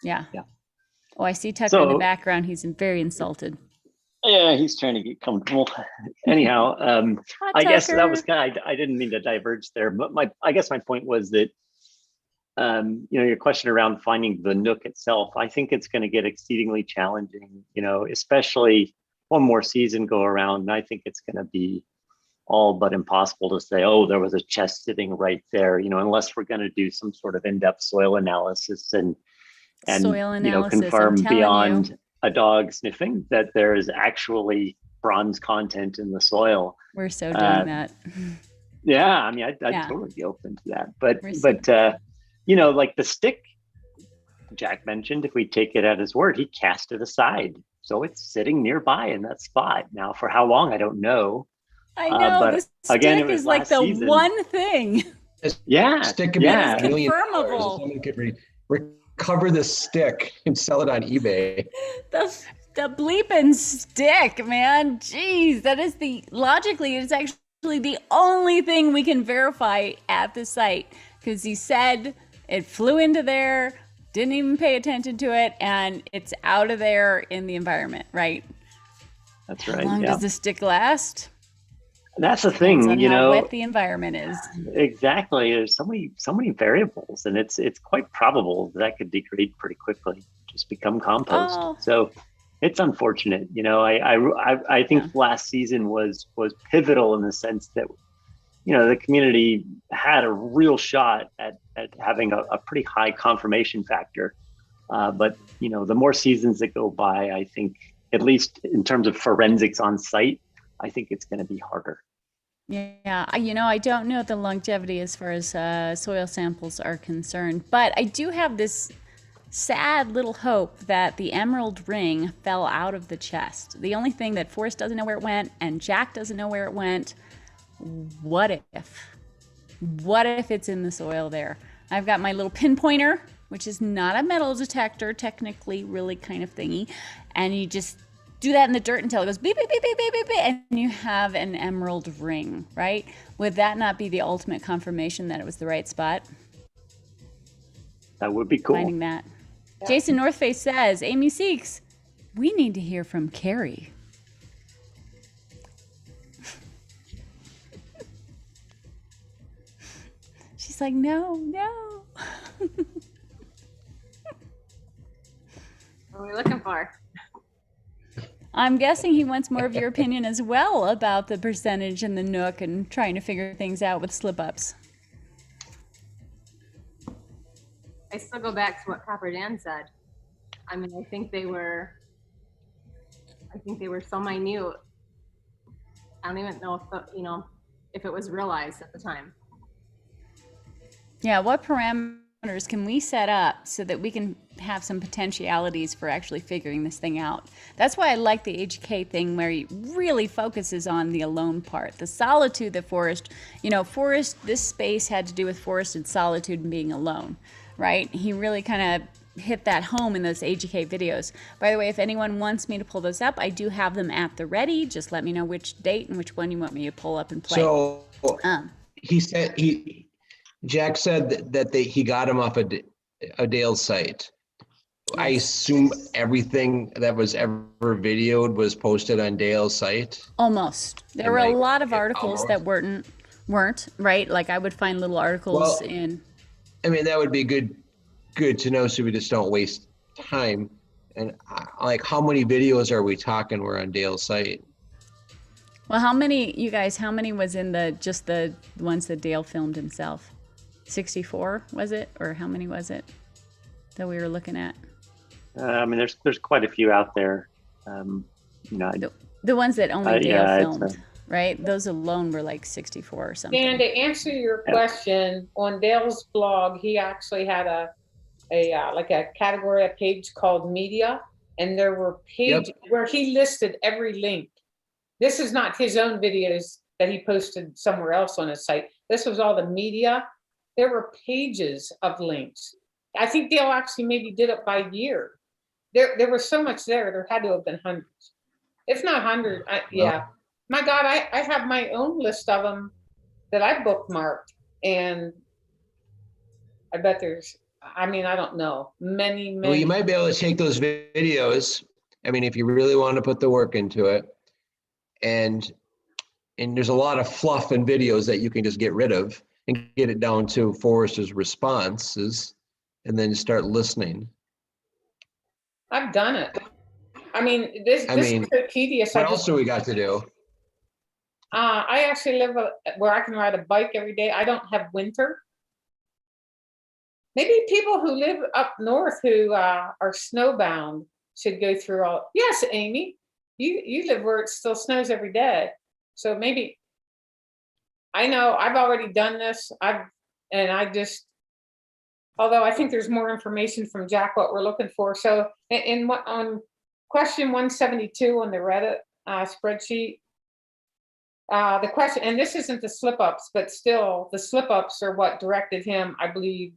[SPEAKER 1] Yeah. Oh, I see Tucker in the background. He's very insulted.
[SPEAKER 8] Yeah, he's trying to get comfortable. Anyhow, I guess that was kind of, I didn't mean to diverge there, but I guess my point was that, your question around finding the nook itself, I think it's going to get exceedingly challenging, especially one more season go around. And I think it's going to be all but impossible to say, oh, there was a chest sitting right there, unless we're going to do some sort of in-depth soil analysis and confirm beyond a dog sniffing that there is actually bronze content in the soil.
[SPEAKER 1] We're so doing that.
[SPEAKER 8] Yeah, I mean, I'd totally be open to that. But like the stick Jack mentioned, if we take it at his word, he cast it aside. So it's sitting nearby in that spot. Now, for how long, I don't know.
[SPEAKER 1] I know,
[SPEAKER 8] but
[SPEAKER 1] the stick
[SPEAKER 8] again, it was
[SPEAKER 1] is like the
[SPEAKER 8] season.
[SPEAKER 1] One thing.
[SPEAKER 9] Stick could be
[SPEAKER 1] confirmable.
[SPEAKER 9] Someone could recover the stick and sell it on eBay.
[SPEAKER 1] The bleeping stick, man. Jeez, that is logically, it's actually the only thing we can verify at the site, because he said it flew into there, didn't even pay attention to it, and it's out of there in the environment, right?
[SPEAKER 8] That's right.
[SPEAKER 1] How long does the stick last?
[SPEAKER 8] That's the
[SPEAKER 1] Depends
[SPEAKER 8] thing,
[SPEAKER 1] on
[SPEAKER 8] you
[SPEAKER 1] how
[SPEAKER 8] know.
[SPEAKER 1] wet the environment is.
[SPEAKER 8] Exactly. There's so many variables, and it's quite probable that could degrade pretty quickly, just become compost.
[SPEAKER 1] Oh.
[SPEAKER 8] So it's unfortunate, you know. I think
[SPEAKER 1] Yeah.
[SPEAKER 8] last season was pivotal in the sense that, you know, the community had a real shot at having a pretty high confirmation factor. But you know, the more seasons that go by, I think, at least in terms of forensics on site, I think it's going to be harder.
[SPEAKER 1] Yeah, you know, I don't know the longevity as far as soil samples are concerned, but I do have this sad little hope that the emerald ring fell out of the chest. The only thing that Forrest doesn't know where it went and Jack doesn't know where it went. What if? What if it's in the soil there? I've got my little pinpointer, which is not a metal detector, technically, really kind of thingy, and you just do that in the dirt until it goes beep, beep, beep, beep, beep, beep, beep, and you have an emerald ring, right? Would that not be the ultimate confirmation that it was the right spot?
[SPEAKER 8] That would be cool.
[SPEAKER 1] Finding that. Yeah. Jason Northface says, Amy Seeks, we need to hear from Carrie. She's like, no.
[SPEAKER 5] What are we looking for?
[SPEAKER 1] I'm guessing he wants more of your opinion as well about the percentage and the nook and trying to figure things out with slip-ups.
[SPEAKER 5] I still go back to what Copper Dan said. I mean, I think they were so minute. I don't even know if it was realized at the time.
[SPEAKER 1] Yeah, what parameters can we set up so that we can have some potentialities for actually figuring this thing out? That's why I like the HK thing, where he really focuses on the alone part, the solitude that Forrest, this space had to do with Forrest and solitude and being alone, right? He really kind of hit that home in those HK videos. By the way, if anyone wants me to pull those up, I do have them at the ready. Just let me know which date and which one you want me to pull up and play.
[SPEAKER 9] So he said Jack said that he got him off a Dale's site. Yes. I assume everything that was ever videoed was posted on Dale's site.
[SPEAKER 1] Almost. There were a lot of articles that weren't right. Like I would find little articles in.
[SPEAKER 9] I mean, that would be good to know, so we just don't waste time. And like, how many videos are we talking were on Dale's site?
[SPEAKER 1] Well, how many was in just the ones that Dale filmed himself? 64 was it, or how many was it that we were looking at?
[SPEAKER 8] I mean, there's quite a few out there.
[SPEAKER 1] The ones that only Dale filmed, right? Those alone were like 64 or something.
[SPEAKER 2] And to answer your question, on Dale's blog, he actually had a category, a page called media, and there were pages where he listed every link. This is not his own videos that he posted somewhere else on his site. This was all the media. There were pages of links. I think Dale actually maybe did it by year. There was so much there. There had to have been hundreds, if not hundreds. Yeah. My God, I have my own list of them that I bookmarked, and I bet there's, I don't know, many.
[SPEAKER 9] Well, you might be able to take those videos. I mean, if you really want to put the work into it, and there's a lot of fluff in videos that you can just get rid of and get it down to Forrest's responses, and then start listening.
[SPEAKER 2] I've done it. This is so tedious.
[SPEAKER 9] What else do we got to do?
[SPEAKER 2] I actually live where I can ride a bike every day. I don't have winter. Maybe people who live up north who are snowbound should go through all. Yes, Amy, you live where it still snows every day. So maybe, I know I've already done this. Although I think there's more information from Jack, what we're looking for. So on question 172 on the Reddit spreadsheet, the question, and this isn't the slip-ups, but still the slip-ups are what directed him, I believe,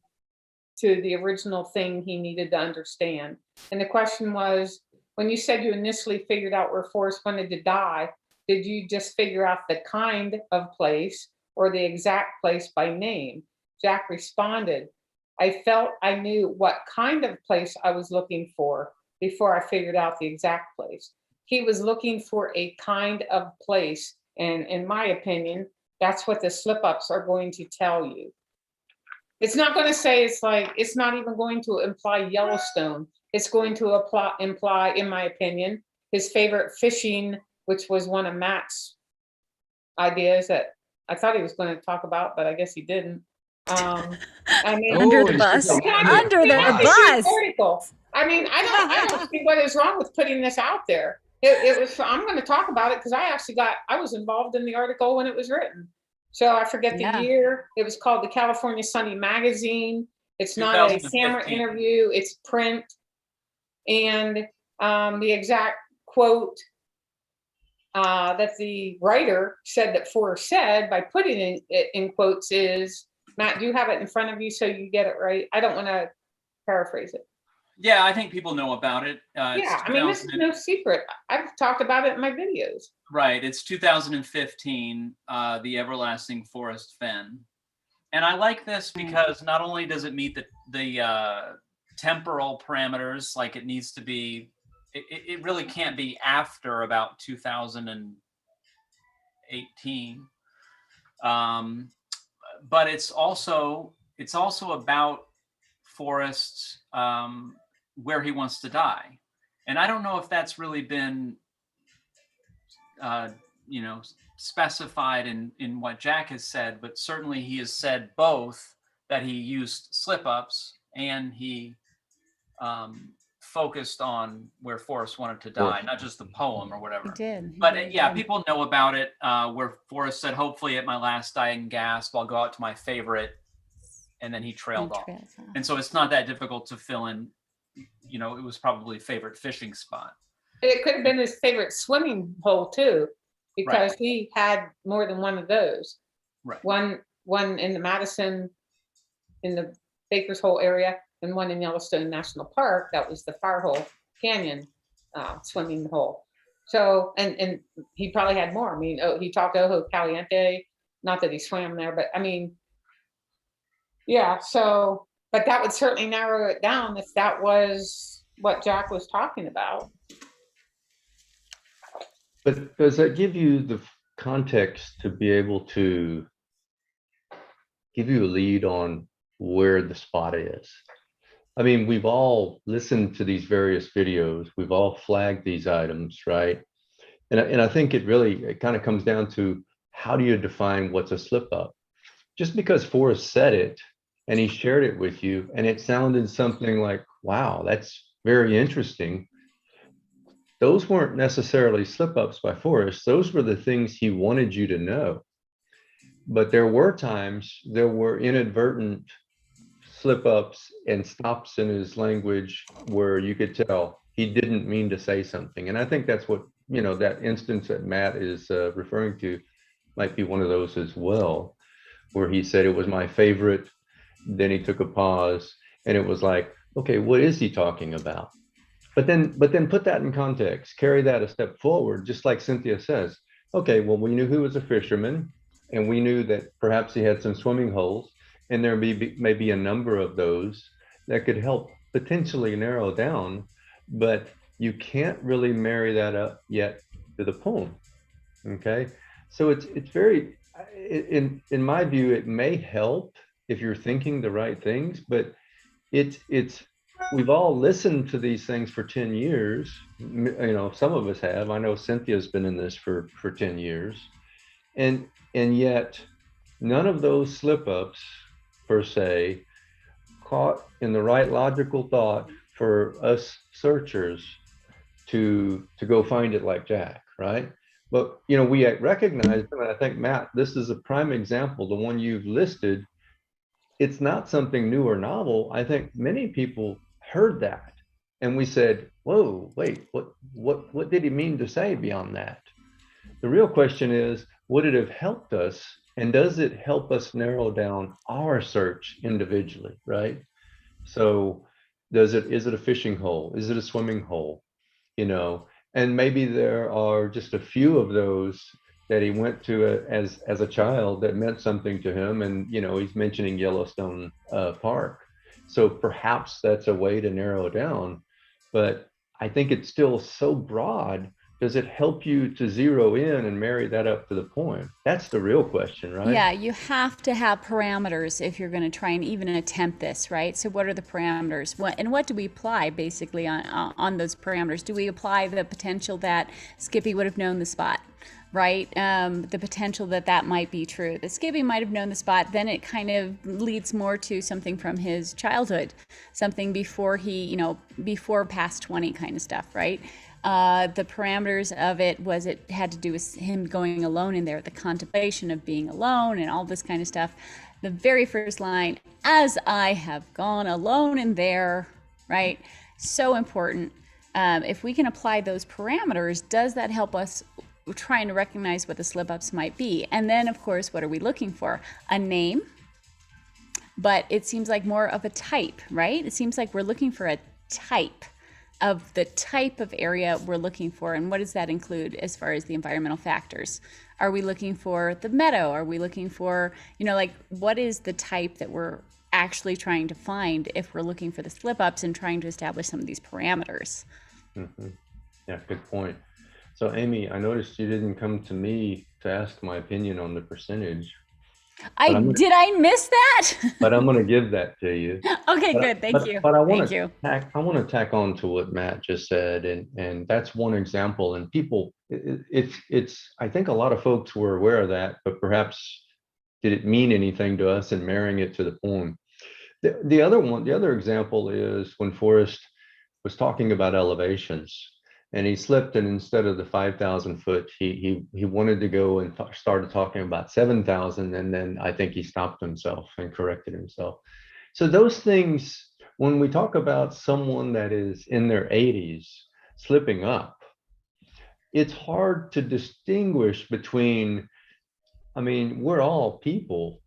[SPEAKER 2] to the original thing he needed to understand. And the question was, when you said you initially figured out where Forrest wanted to die, did you just figure out the kind of place or the exact place by name? Jack responded, I felt I knew what kind of place I was looking for before I figured out the exact place. He was looking for a kind of place And in my opinion, that's what the slip ups are going to tell you. It's not going to say, it's not even going to imply Yellowstone. It's going to imply, in my opinion, his favorite fishing, which was one of Matt's ideas that I thought he was going to talk about, but I guess he didn't. I mean,
[SPEAKER 1] Under
[SPEAKER 9] Oh,
[SPEAKER 1] the
[SPEAKER 9] he's
[SPEAKER 1] bus.
[SPEAKER 9] just a-
[SPEAKER 1] Under the bus.
[SPEAKER 2] article. I mean, I don't see what is wrong with putting this out there. It was. I'm going to talk about it because I was involved in the article when it was written. So I forget
[SPEAKER 1] Yeah.
[SPEAKER 2] the year. It was called the California Sunny Magazine. It's not a camera
[SPEAKER 3] 2015.
[SPEAKER 2] interview. It's print. And the exact quote that the writer said that Forrest said by putting it in quotes is, Matt, do you have it in front of you so you get it right? I don't want to paraphrase it.
[SPEAKER 3] Yeah, I think people know about it.
[SPEAKER 2] Yeah, I mean, this is no secret. I've talked about it in my videos.
[SPEAKER 3] Right, it's 2015, The Everlasting Forrest Fenn. And I like this because not only does it meet the temporal parameters, like it needs to be, it really can't be after about 2018. But it's also about Forrest, where he wants to die. And I don't know if that's really been specified in what Jack has said, but certainly he has said both, that he used slip-ups and he focused on where Forrest wanted to die, not just the poem or whatever.
[SPEAKER 1] He did. He
[SPEAKER 3] But
[SPEAKER 1] really
[SPEAKER 3] yeah,
[SPEAKER 1] did.
[SPEAKER 3] people know about it, where Forrest said, hopefully at my last dying gasp, I'll go out to my favorite, and then he trailed off. And so it's not that difficult to fill in, it was probably favorite fishing spot.
[SPEAKER 2] It could have been his favorite swimming hole too, because he had more than one of those.
[SPEAKER 3] Right.
[SPEAKER 2] One in the Madison, in the Baker's Hole area, and one in Yellowstone National Park. That was the Firehole Canyon swimming hole. So, and he probably had more. I mean, he talked Ojo Caliente. Not that he swam there, but I mean, yeah. So, but that would certainly narrow it down if that was what Jack was talking about.
[SPEAKER 7] But does that give you the context to be able to give you a lead on where the spot is? I mean, we've all listened to these various videos. We've all flagged these items, right? And I think it kind of comes down to, how do you define what's a slip up? Just because Forrest said it and he shared it with you and it sounded something like, wow, that's very interesting. Those weren't necessarily slip ups by Forrest. Those were the things he wanted you to know. But there were times there were inadvertent slip ups and stops in his language where you could tell he didn't mean to say something. And I think that's what, that instance that Matt is referring to might be one of those as well, where he said it was my favorite. Then he took a pause and it was like, okay, what is he talking about? But then put that in context, carry that a step forward, just like Cynthia says. Okay, well, we knew he was a fisherman and we knew that perhaps he had some swimming holes, and there may be a number of those that could help potentially narrow down, but you can't really marry that up yet to the poem. Okay, so it's very, in my view, it may help if you're thinking the right things, but we've all listened to these things for 10 years. Some of us have. I know Cynthia's been in this for 10 years. And yet none of those slip ups per se caught in the right logical thought for us searchers to go find it like Jack, right? But, we recognize, and I think, Matt, this is a prime example, the one you've listed. It's not something new or novel. I think many people heard that and we said, whoa, wait, what did he mean to say beyond that? The real question is, would it have helped us, and does it help us narrow down our search individually, right? So is it a fishing hole? Is it a swimming hole? And maybe there are just a few of those that he went to as a child that meant something to him. And, he's mentioning Yellowstone Park. So perhaps that's a way to narrow down. But I think it's still so broad does it help you to zero in and marry that up to the poem? That's the real question, right?
[SPEAKER 1] Yeah, you have to have parameters if you're going to try and even attempt this, right? So what are the parameters? What do we apply basically on those parameters? Do we apply the potential that Skippy would have known the spot, right? The potential that that might be true, that Skippy might have known the spot. Then it kind of leads more to something from his childhood, something before he, before past 20 kind of stuff, right? The parameters of it was it had to do with him going alone in there, the contemplation of being alone and all this kind of stuff. The very first line, as I have gone alone in there, right? So important. If we can apply those parameters, does that help us trying to recognize what the slip-ups might be? And then, of course, what are we looking for? A name, but it seems like more of a type, right? It seems like we're looking for a type of the type of area we're looking for. And what does that include as far as the environmental factors? Are we looking for the meadow? Are we looking for, what is the type that we're actually trying to find if we're looking for the slip-ups and trying to establish some of these parameters?
[SPEAKER 7] Mm-hmm. Yeah, good point. So Amy, I noticed you didn't come to me to ask my opinion on the percentage.
[SPEAKER 1] Did I miss that?
[SPEAKER 7] But I'm going to give that to you.
[SPEAKER 1] Okay, good. Thank you.
[SPEAKER 7] But I want to tack on to what Matt just said, and that's one example. And people, it's I think a lot of folks were aware of that, but perhaps did it mean anything to us in marrying it to the poem? The other example is when Forrest was talking about elevations. And he slipped, and instead of the 5,000 foot, he wanted to go and started talking about 7,000, and then I think he stopped himself and corrected himself. So those things, when we talk about someone that is in their 80s slipping up, it's hard to distinguish between, we're all people,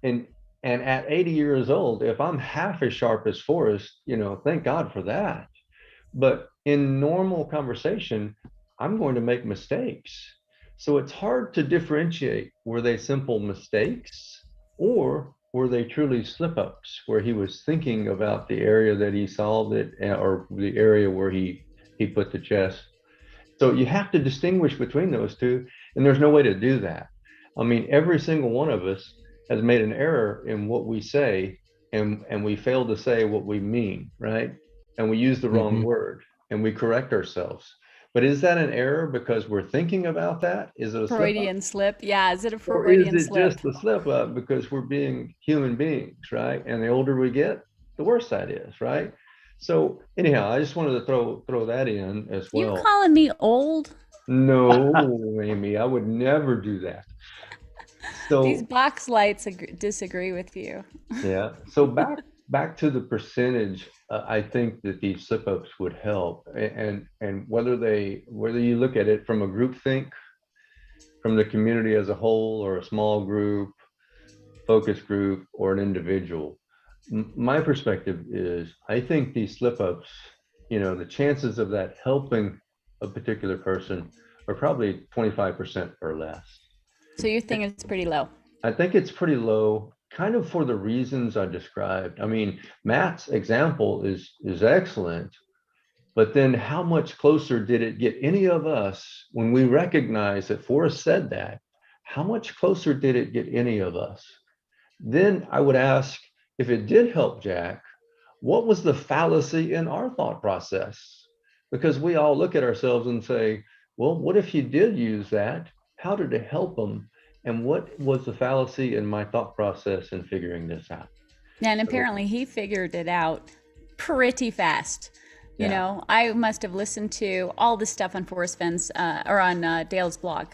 [SPEAKER 7] and at 80 years old, if I'm half as sharp as Forrest, thank God for that. But in normal conversation, I'm going to make mistakes. So it's hard to differentiate, were they simple mistakes or were they truly slip-ups where he was thinking about the area that he solved it or the area where he put the chest. So you have to distinguish between those two, and there's no way to do that. Every single one of us has made an error in what we say, and we fail to say what we mean, right? And we use the wrong word, and we correct ourselves. But is that an error because we're thinking about that? Is it a
[SPEAKER 1] Freudian slip? Yeah, is it a Freudian slip? Or is it
[SPEAKER 7] just a slip up because we're being human beings, right? And the older we get, the worse that is, right? So anyhow, I just wanted to throw that in as well.
[SPEAKER 1] You calling me old?
[SPEAKER 7] No, Amy, I would never do that. So
[SPEAKER 1] these box lights disagree with you.
[SPEAKER 7] Yeah. So back to the percentage, I think that these slip-ups would help, and whether you look at it from a group think, from the community as a whole, or a small group, focus group, or an individual, my perspective is I think these slip-ups, the chances of that helping a particular person are probably 25% or less.
[SPEAKER 1] So you think it's pretty low?
[SPEAKER 7] I think it's pretty low, kind of for the reasons I described. Matt's example is excellent, but then how much closer did it get any of us when we recognize that Forrest said that? How much closer did it get any of us? Then I would ask, if it did help Jack, what was the fallacy in our thought process? Because we all look at ourselves and say, well, what if he did use that? How did it help him? And what was the fallacy in my thought process in figuring this out?
[SPEAKER 1] And apparently he figured it out pretty fast.
[SPEAKER 7] Yeah.
[SPEAKER 1] I must have listened to all this stuff on Forrest Fenn's or on Dale's blog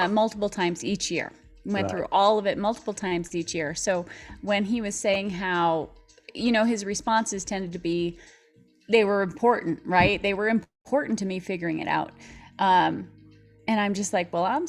[SPEAKER 1] multiple times each year. Went through all of it multiple times each year. So when he was saying how, his responses tended to be, they were important, right? They were important to me figuring it out. And I'm just like, well, I'm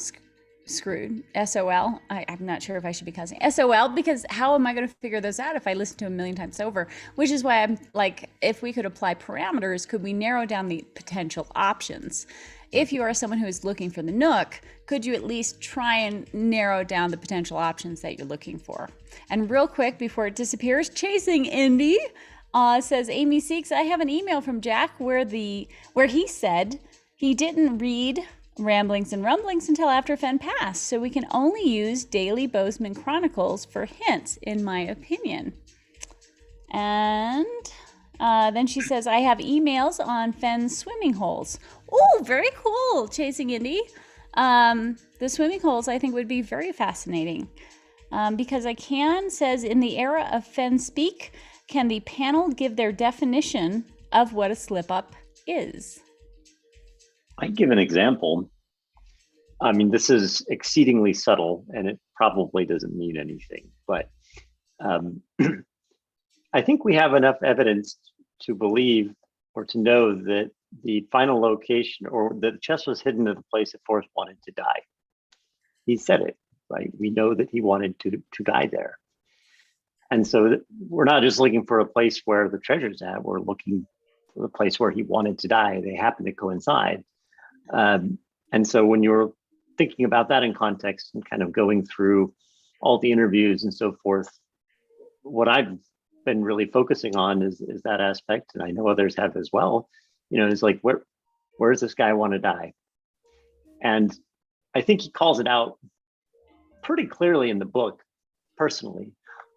[SPEAKER 1] screwed. SOL. I'm not sure if I should be cussing. SOL, because how am I going to figure those out if I listen to them a million times over? Which is why I'm like, if we could apply parameters, could we narrow down the potential options? If you are someone who is looking for the nook, could you at least try and narrow down the potential options that you're looking for? And real quick, before it disappears, Chasing Indy says, Amy Seeks, I have an email from Jack where he said He didn't read Ramblings and Rumblings until after Fenn passed, so we can only use Daily Bozeman Chronicles for hints, in my opinion. And then she says, I have emails on Fenn's swimming holes. Oh, very cool, Chasing Indy. The swimming holes, I think, would be very fascinating. Because says, in the era of Fenn speak, can the panel give their definition of what a slip-up is?
[SPEAKER 8] I give an example. I mean, this is exceedingly subtle, and it probably doesn't mean anything, but I think we have enough evidence to believe or to know that the final location or that the chest was hidden at the place that Forrest wanted to die. He said it, right? We know that he wanted to die there. And so we're not just looking for a place where the treasure's at, we're looking for the place where he wanted to die. They happen to coincide. And so when you're thinking about that in context and kind of going through all the interviews and so forth, what I've been really focusing on is that aspect, and I know others have as well, is like, where does this guy want to die? And I think he calls it out pretty clearly in the book, personally.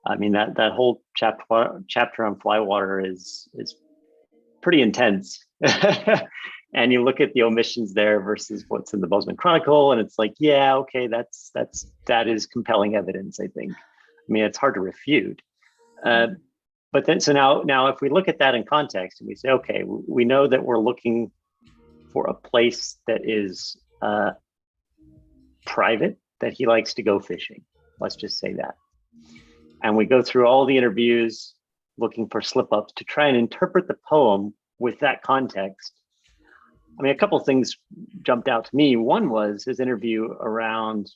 [SPEAKER 8] I mean, that whole chapter on Flywater is pretty intense. And you look at the omissions there versus what's in the Bozeman Chronicle, and it's like, yeah, okay, that is compelling evidence, I think. I mean, it's hard to refute. But then, so now if we look at that in context and we say, okay, we know that we're looking for a place that is private, that he likes to go fishing. Let's just say that. And we go through all the interviews looking for slip-ups to try and interpret the poem with that context. I mean, a couple of things jumped out to me. One was his interview around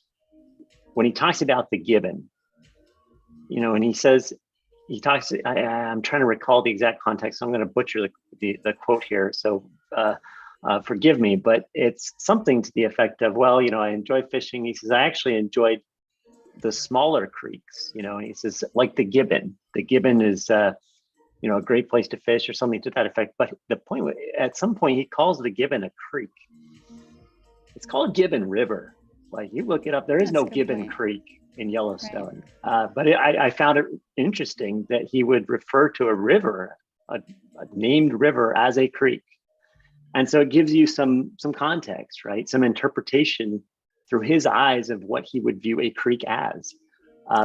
[SPEAKER 8] when he talks about the gibbon, and he says, I'm trying to recall the exact context, so I'm going to butcher the quote here. So forgive me, but it's something to the effect of, well, I enjoy fishing. He says, I actually enjoyed the smaller creeks, and he says, like the gibbon. The gibbon is, a great place to fish or something to that effect. But the point, at some point, he calls the gibbon a creek. It's called Gibbon River. Like, you look it up, there is no Gibbon Creek in Yellowstone. Right. But I found it interesting that he would refer to a river, a named river, as a creek. And so it gives you some context, right? Some interpretation through his eyes of what he would view a creek as.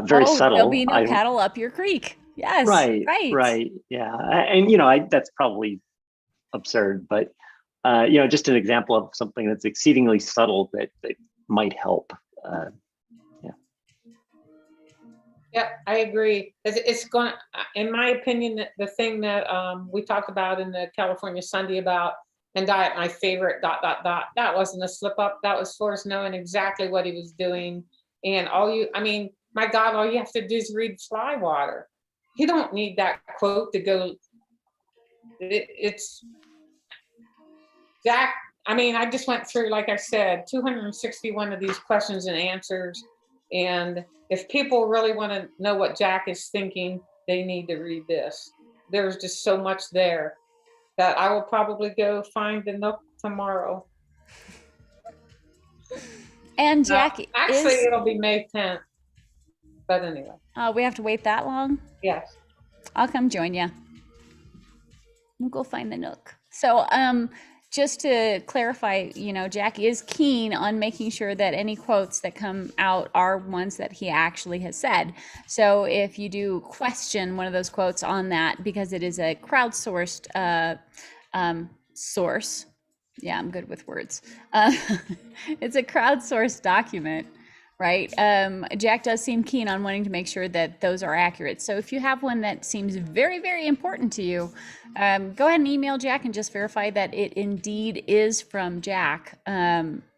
[SPEAKER 8] Very subtle.
[SPEAKER 1] There'll be no cattle up your creek. Yes.
[SPEAKER 8] Right. Yeah. And, that's probably absurd, but, just an example of something that's exceedingly subtle that might help.
[SPEAKER 2] Yeah, I agree. It's going, in my opinion, the thing that we talked about in the California Sunday about and diet, my favorite ... That wasn't a slip up. That was Forrest knowing exactly what he was doing. And my God, all you have to do is read Flywater. You don't need that quote to go. It's Jack. I just went through, like I said, 261 of these questions and answers. And if people really want to know what Jack is thinking, they need to read this. There's just so much there that I will probably go find the Nook tomorrow.
[SPEAKER 1] And Jack,
[SPEAKER 2] actually, it'll be May 10th. But anyway.
[SPEAKER 1] We have to wait that long?
[SPEAKER 2] Yes.
[SPEAKER 1] I'll come join you. We'll go find the Nook. So, just to clarify, Jack is keen on making sure that any quotes that come out are ones that he actually has said. So if you do question one of those quotes on that, because it is a crowdsourced source. Yeah, I'm good with words. It's a crowdsourced document, right? Jack does seem keen on wanting to make sure that those are accurate. So if you have one that seems very, very important to you, go ahead and email Jack and just verify that it indeed is from Jack,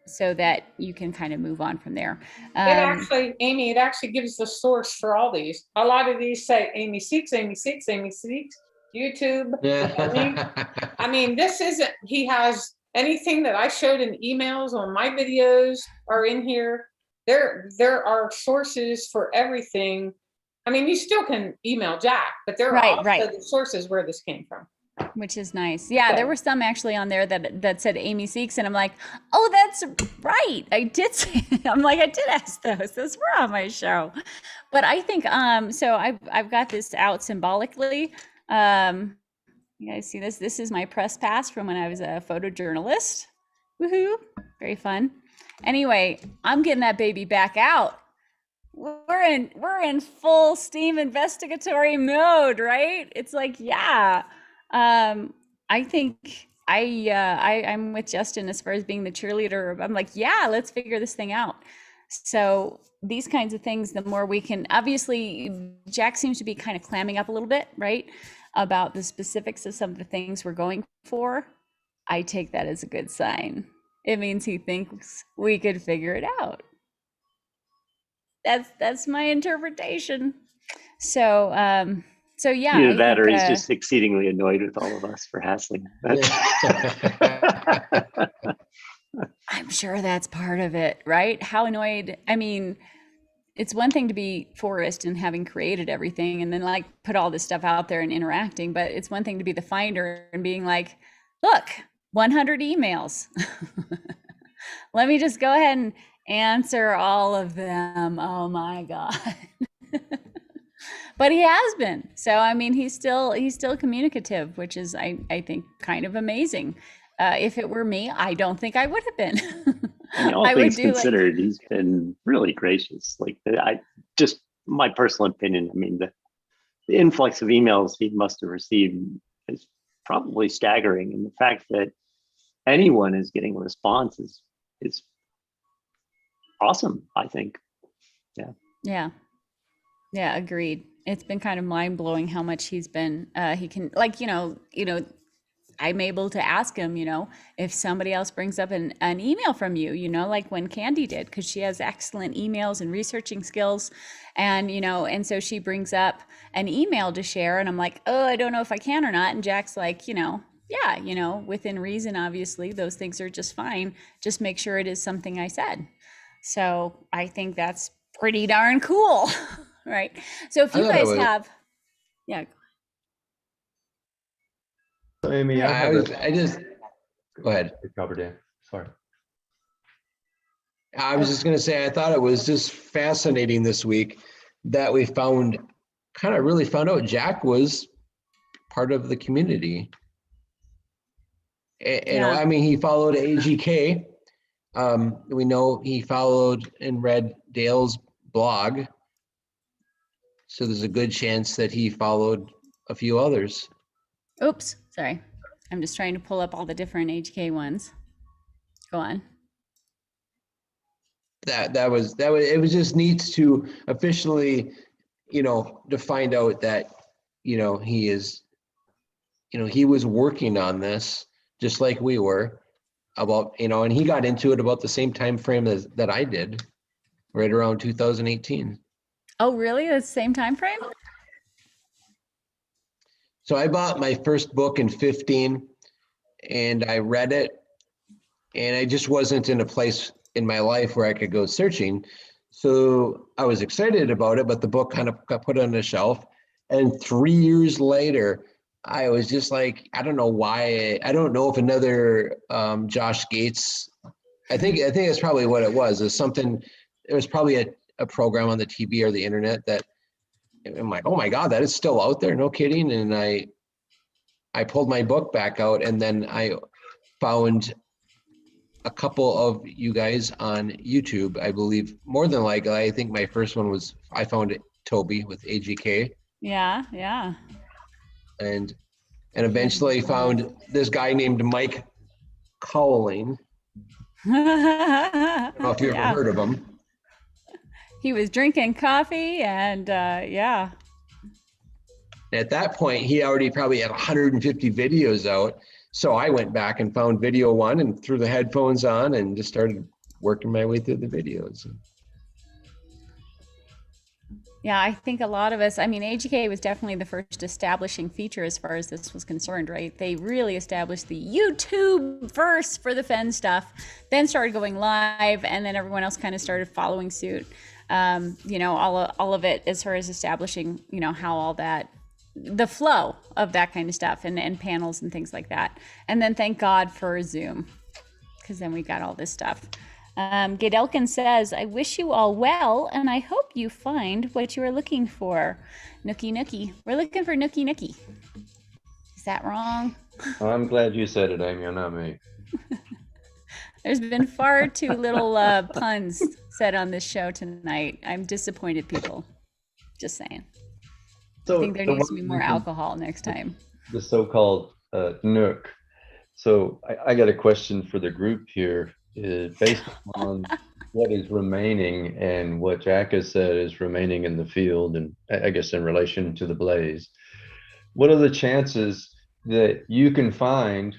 [SPEAKER 1] so that you can kind of move on from there.
[SPEAKER 2] Amy, it actually gives the source for all these. A lot of these say Amy Seeks, YouTube.
[SPEAKER 9] Yeah.
[SPEAKER 2] This isn't, he has anything that I showed in emails or my videos are in here. There are sources for everything. You still can email Jack, but there are also the sources where this came from.
[SPEAKER 1] which is nice. Yeah, there were some actually on there that said Amy Seeks, and I'm like, oh, that's right. I did say, I'm like, I did ask those. Those were on my show. But I think so I've got this out symbolically. You guys see this? This is my press pass from when I was a photojournalist. Woohoo! Very fun. Anyway, I'm getting that baby back out. We're in full steam investigatory mode, right? It's like, yeah. I think I'm with Justin as far as being the cheerleader. I'm like, yeah, let's figure this thing out. So these kinds of things, the more we can, obviously Jack seems to be kind of clamming up a little bit, right? About the specifics of some of the things we're going for. I take that as a good sign. It means he thinks we could figure it out. That's my interpretation. So yeah.
[SPEAKER 8] Either that or he's just exceedingly annoyed with all of us for hassling.
[SPEAKER 1] I'm sure that's part of it, right? How annoyed. I mean, it's one thing to be Forrest and having created everything and then like put all this stuff out there and interacting, but it's one thing to be the finder and being like, look, 100 emails. Let me just go ahead and answer all of them. Oh my God. But he has been. So, I mean, he's still communicative, which is, I think, kind of amazing. If it were me, I don't think I would have been.
[SPEAKER 8] All things considered, he's been really gracious. Like, just my personal opinion, I mean, the influx of emails he must have received is probably staggering. And the fact that anyone is getting a response is awesome, I think. Yeah.
[SPEAKER 1] Yeah, agreed. It's been kind of mind blowing how much he's been, he can, like, I'm able to ask him, if somebody else brings up an email from you, like when Candy did, because she has excellent emails and researching skills. And, and so she brings up an email to share and I'm like, oh, I don't know if I can or not. And Jack's like, yeah, within reason, obviously, those things are just fine. Just make sure it is something I said. So I think that's pretty darn cool. Right. So if you guys have, yeah.
[SPEAKER 7] So Amy,
[SPEAKER 9] go ahead.
[SPEAKER 7] Covered in. Sorry.
[SPEAKER 9] I was just going to say, I thought it was just fascinating this week that we really found out Jack was part of the community. I mean, he followed AGK. We know he followed and read Dale's blog. So there's a good chance that he followed a few others.
[SPEAKER 1] Oops, sorry. I'm just trying to pull up all the different HK ones. Go on.
[SPEAKER 9] It was just neat to officially, to find out that, he is, he was working on this just like we were about, and he got into it about the same time frame that I did, right around 2018.
[SPEAKER 1] Oh, really? The same time frame?
[SPEAKER 9] So I bought my first book in 2015 and I read it and I just wasn't in a place in my life where I could go searching. So I was excited about it, but the book kind of got put on the shelf. And 3 years later, I was just like, I don't know why. I don't know if another Josh Gates, I think that's probably what it was. It was probably a program on the TV or the internet that I'm like, oh my God, that is still out there. No kidding. And I pulled my book back out and then I found a couple of you guys on YouTube, I believe. More than likely, I think my first one was, I found Toby with AGK.
[SPEAKER 1] Yeah.
[SPEAKER 9] And eventually found this guy named Mike Cowling. I don't know if you ever heard of him.
[SPEAKER 1] He was drinking coffee and yeah.
[SPEAKER 9] At that point, he already probably had 150 videos out. So I went back and found video one and threw the headphones on and just started working my way through the videos.
[SPEAKER 1] Yeah, I think a lot of us, I mean, AGK was definitely the first establishing feature as far as this was concerned, right? They really established the YouTube first for the Fenn stuff, then started going live, and then everyone else kind of started following suit. All of it as far as establishing, how all that, the flow of that kind of stuff and panels and things like that. And then thank God for Zoom, because then we got all this stuff. Gadelkin says, I wish you all well, and I hope you find what you are looking for. Nookie Nookie. We're looking for Nookie Nookie. Is that wrong?
[SPEAKER 7] I'm glad you said it, Amy, and not me.
[SPEAKER 1] There's been far too little puns said on this show tonight. I'm disappointed, people. Just saying.
[SPEAKER 7] So
[SPEAKER 1] I think there needs to be more alcohol next time.
[SPEAKER 7] The so-called nook. So I got a question for the group here. Based on what is remaining and what Jack has said is remaining in the field, and I guess in relation to the blaze, what are the chances that you can find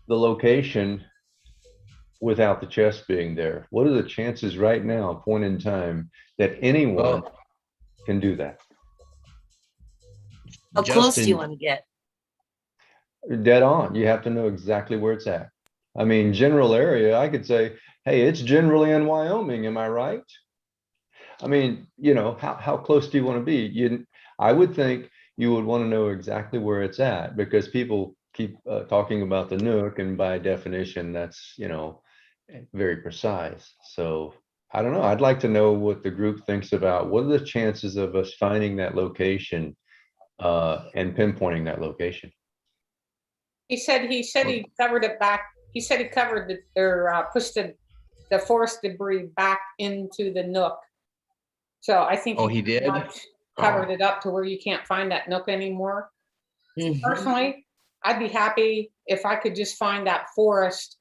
[SPEAKER 7] the location without the chest being there? What are the chances right now, point in time, that anyone can do that?
[SPEAKER 6] How close do you want to get?
[SPEAKER 7] Dead on. You have to know exactly where it's at. I mean, general area, I could say, hey, it's generally in Wyoming. Am I right? I mean, you know, how close do you want to be? I would think you would want to know exactly where it's at, because people keep talking about the nook, and by definition, that's, you know, very precise. So I don't know. I'd like to know what the group thinks about what are the chances of us finding that location and pinpointing that location.
[SPEAKER 2] He said he covered it back. He said he covered pushed the forest debris back into the nook. So I think
[SPEAKER 9] he did?
[SPEAKER 2] Covered it up to where you can't find that nook anymore.
[SPEAKER 6] Mhm.
[SPEAKER 2] Personally, I'd be happy if I could just find that forest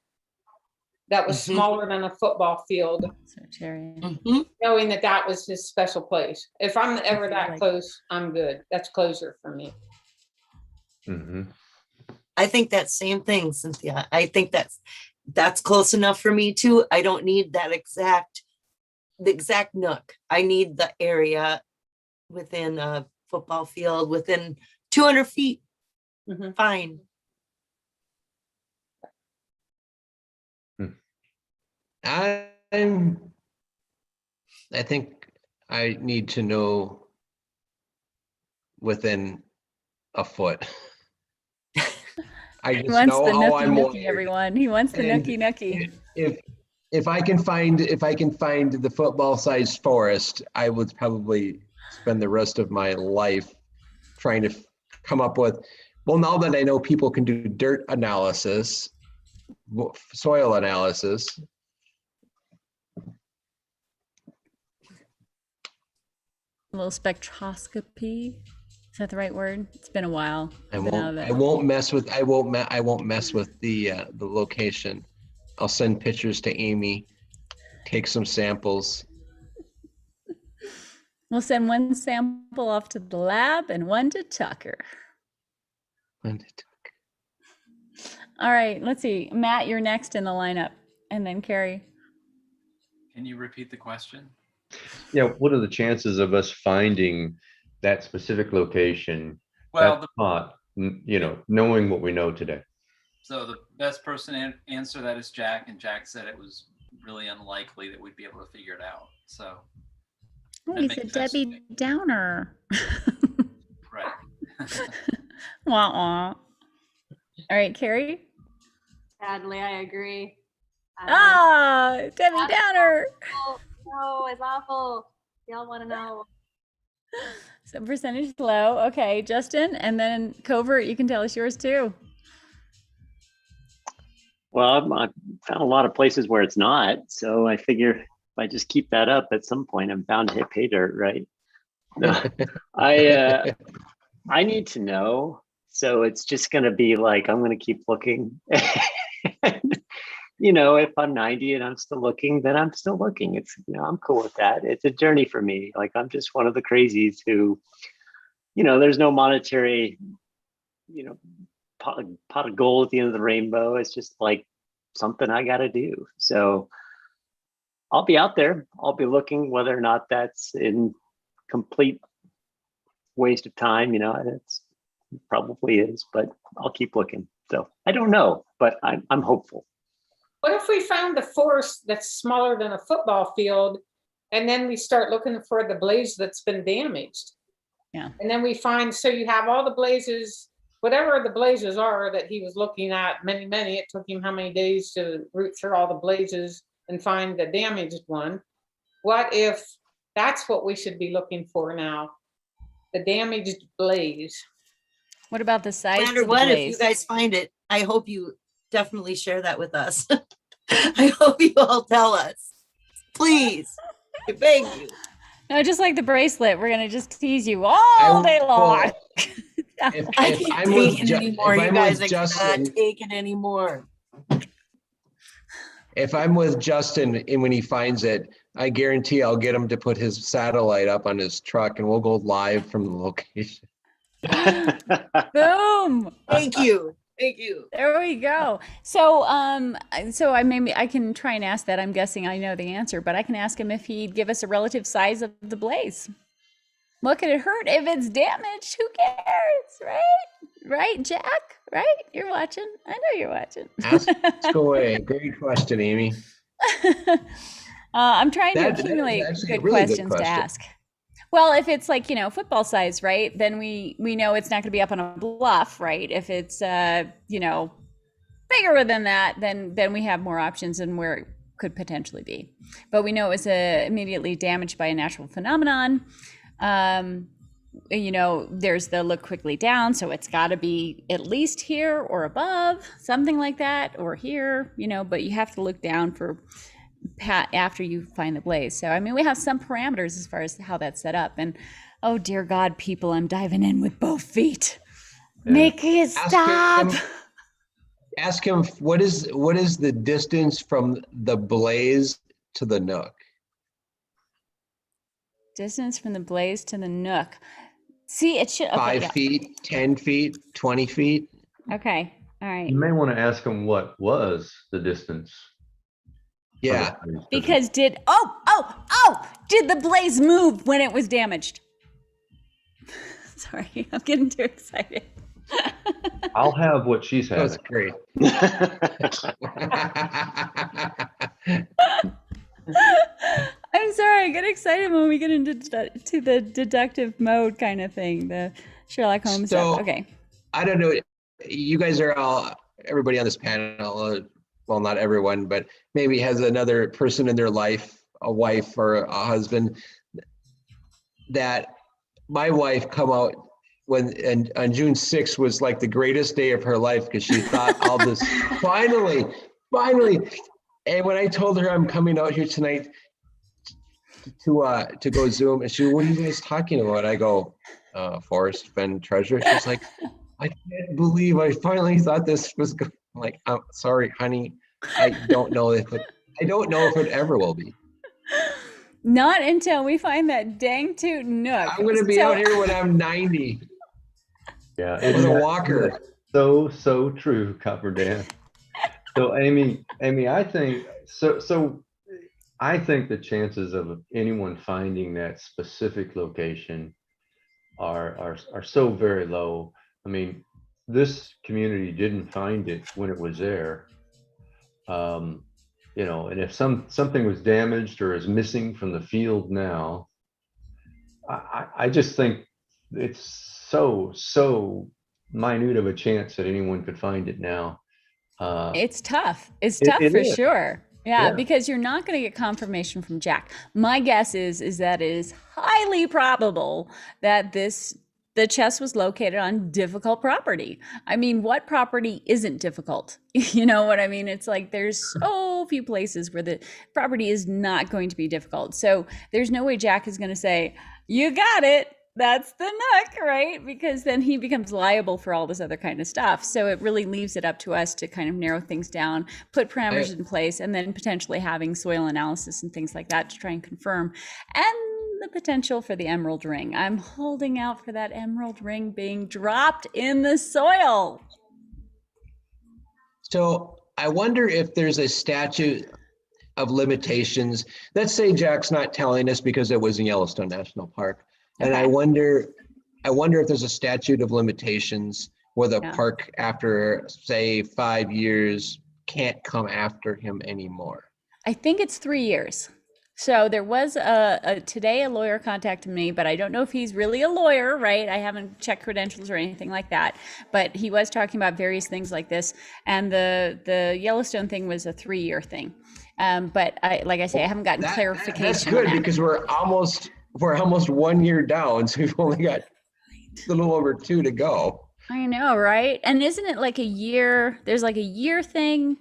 [SPEAKER 2] that was smaller than a football field, knowing that that was his special place. If I'm ever that close, I'm good. That's closure for me.
[SPEAKER 6] I think that same thing, Cynthia. I think that's close enough for me too. I don't need the exact nook. I need the area within a football field, within 200 feet. Fine.
[SPEAKER 9] I think I need to know within a foot. I just know how I'm
[SPEAKER 1] nookie, everyone. He wants the nookie nookie.
[SPEAKER 9] If I can find the football-sized forest, I would probably spend the rest of my life trying to come up with. Well, now that I know people can do dirt analysis, soil analysis.
[SPEAKER 1] A little spectroscopy. Is that the right word? It's been a while.
[SPEAKER 9] I won't mess with the location. I'll send pictures to Amy, take some samples.
[SPEAKER 1] We'll send one sample off to the lab and one to Tucker. All right, let's see. Matt, you're next in the lineup, and then Carrie.
[SPEAKER 3] Can you repeat the question?
[SPEAKER 7] Yeah, what are the chances of us finding that specific location,
[SPEAKER 3] well,
[SPEAKER 7] that spot, you know, knowing what we know today?
[SPEAKER 3] So the best person to answer that is Jack, and Jack said it was really unlikely that we'd be able to figure it out. So
[SPEAKER 1] he's a Debbie Downer.
[SPEAKER 3] Right.
[SPEAKER 1] Wah-wah. All right, Carrie?
[SPEAKER 5] Sadly, I agree.
[SPEAKER 1] Debbie Downer.
[SPEAKER 5] No, it's awful. Y'all want to know.
[SPEAKER 1] So percentage low. Okay, Justin, and then Covert, you can tell us yours too.
[SPEAKER 8] Well, I've found a lot of places where it's not. So I figure if I just keep that up, at some point I'm bound to hit pay dirt, right? No, I need to know. So it's just going to be like, I'm going to keep looking. You know, if I'm 90 and I'm still looking, then I'm still looking. It's, you know, I'm cool with that. It's a journey for me. Like, I'm just one of the crazies who, you know, there's no monetary, you know, pot of gold at the end of the rainbow. It's just like something I got to do. So I'll be out there. I'll be looking, whether or not that's in complete waste of time. You know, it probably is, but I'll keep looking. So I don't know, but I'm hopeful.
[SPEAKER 2] What if we found the forest that's smaller than a football field, and then we start looking for the blaze that's been damaged?
[SPEAKER 1] Yeah.
[SPEAKER 2] And then we find, so you have all the blazes, whatever the blazes are that he was looking at, many, it took him how many days to root through all the blazes and find the damaged one. What if that's what we should be looking for now? The damaged blaze.
[SPEAKER 1] What about the
[SPEAKER 6] No
[SPEAKER 1] size
[SPEAKER 6] matter
[SPEAKER 1] of the
[SPEAKER 6] what, if you
[SPEAKER 1] blaze?
[SPEAKER 6] guys find it, I hope you definitely share that with us. I hope you all tell us. Please. I beg you.
[SPEAKER 1] No, just like the bracelet, we're gonna just tease you all day long.
[SPEAKER 9] If
[SPEAKER 6] I
[SPEAKER 9] if
[SPEAKER 6] can't
[SPEAKER 9] I'm with
[SPEAKER 6] take it
[SPEAKER 9] Ju-
[SPEAKER 6] anymore.
[SPEAKER 9] if
[SPEAKER 6] You
[SPEAKER 9] I'm
[SPEAKER 6] guys,
[SPEAKER 9] with
[SPEAKER 6] I cannot
[SPEAKER 9] Justin,
[SPEAKER 6] take it anymore.
[SPEAKER 9] if I'm with Justin and when he finds it, I guarantee I'll get him to put his satellite up on his truck and we'll go live from the location.
[SPEAKER 1] Boom.
[SPEAKER 6] Thank you. Thank you.
[SPEAKER 1] There we go. So, I can try and ask that. I'm guessing I know the answer, but I can ask him if he'd give us a relative size of the blaze. What could it hurt if it's damaged? Who cares, right? Right, Jack? Right? You're watching. I know you're watching.
[SPEAKER 9] Ask away. Great question, Amy.
[SPEAKER 1] I'm trying to
[SPEAKER 9] That is
[SPEAKER 1] accumulate
[SPEAKER 9] actually a
[SPEAKER 1] good
[SPEAKER 9] really good
[SPEAKER 1] questions to
[SPEAKER 9] question.
[SPEAKER 1] ask. Well, if it's like, football size, right? Then we know it's not going to be up on a bluff, right? If it's, bigger than that, then we have more options and where it could potentially be. But we know it was immediately damaged by a natural phenomenon. There's the look quickly down, so it's got to be at least here or above, something like that, or here, but you have to look down for after you find the blaze. So, I mean, we have some parameters as far as how that's set up. And oh, dear God, people, I'm diving in with both feet.
[SPEAKER 7] Yeah.
[SPEAKER 1] Make it stop.
[SPEAKER 9] Ask him what is the distance from the blaze to the nook?
[SPEAKER 1] Distance from the blaze to the nook. See, it should. Okay,
[SPEAKER 9] 5
[SPEAKER 1] yeah.
[SPEAKER 9] feet, 10 feet, 20 feet?
[SPEAKER 1] Okay. All right.
[SPEAKER 7] You may want to ask him what was the distance.
[SPEAKER 9] Yeah.
[SPEAKER 1] Because did the blaze move when it was damaged? Sorry, I'm getting too excited.
[SPEAKER 7] I'll have what she's
[SPEAKER 9] That was
[SPEAKER 7] having.
[SPEAKER 9] great.
[SPEAKER 1] I'm sorry, I get excited when we get into to the deductive mode kind of thing, the Sherlock Holmes
[SPEAKER 9] So-
[SPEAKER 1] stuff. Okay.
[SPEAKER 9] I don't know. You guys are all, everybody on this panel, well, not everyone, but maybe has another person in their life, a wife or a husband, that my wife come out and on June 6th was like the greatest day of her life because she thought all this, finally. And when I told her I'm coming out here tonight to go Zoom, and she, what are you guys talking about? I go, Forrest Fenn treasure. She's like, I can't believe I finally thought this was good. I'm like, I'm sorry, honey. I don't know if it ever will be.
[SPEAKER 1] Not until we find that dang toot nook.
[SPEAKER 9] I'm gonna be out here when I'm 90
[SPEAKER 7] Yeah,
[SPEAKER 9] with a walker.
[SPEAKER 7] So true, Copper Dan. So Amy, I think so. I think the chances of anyone finding that specific location are so very low. I mean, this community didn't find it when it was there. And if something was damaged or is missing from the field now, I just think it's so minute of a chance that anyone could find it now.
[SPEAKER 1] It's tough. It's tough
[SPEAKER 7] it
[SPEAKER 1] for
[SPEAKER 7] is.
[SPEAKER 1] sure. Yeah,
[SPEAKER 7] Yeah.
[SPEAKER 1] because you're not going to get confirmation from Jack. My guess is that it is highly probable that the chest was located on difficult property. I mean, what property isn't difficult? You know what I mean? It's like there's so few places where the property is not going to be difficult. So there's no way Jack is going to say, you got it. That's the nook, right? Because then he becomes liable for all this other kind of stuff. So it really leaves it up to us to kind of narrow things down, put parameters in place, and then potentially having soil analysis and things like that to try and confirm. And the potential for the emerald ring. I'm holding out for that emerald ring being dropped in the soil.
[SPEAKER 9] So I wonder if there's a statute of limitations. Let's say Jack's not telling us because it was in Yellowstone National Park. And
[SPEAKER 1] Okay.
[SPEAKER 9] I wonder if there's a statute of limitations where the
[SPEAKER 1] Yeah.
[SPEAKER 9] park after, say, 5 years can't come after him anymore.
[SPEAKER 1] I think it's 3 years. So there was today a lawyer contacted me, but I don't know if he's really a lawyer, right? I haven't checked credentials or anything like that. But he was talking about various things like this, and the Yellowstone thing was a 3-year thing. But like I say, I haven't gotten clarification.
[SPEAKER 9] That's good
[SPEAKER 1] on that.
[SPEAKER 9] because we're almost 1 year down, so we've only got a little over 2 to go.
[SPEAKER 1] I know, right? And isn't it like a year? There's like a year thing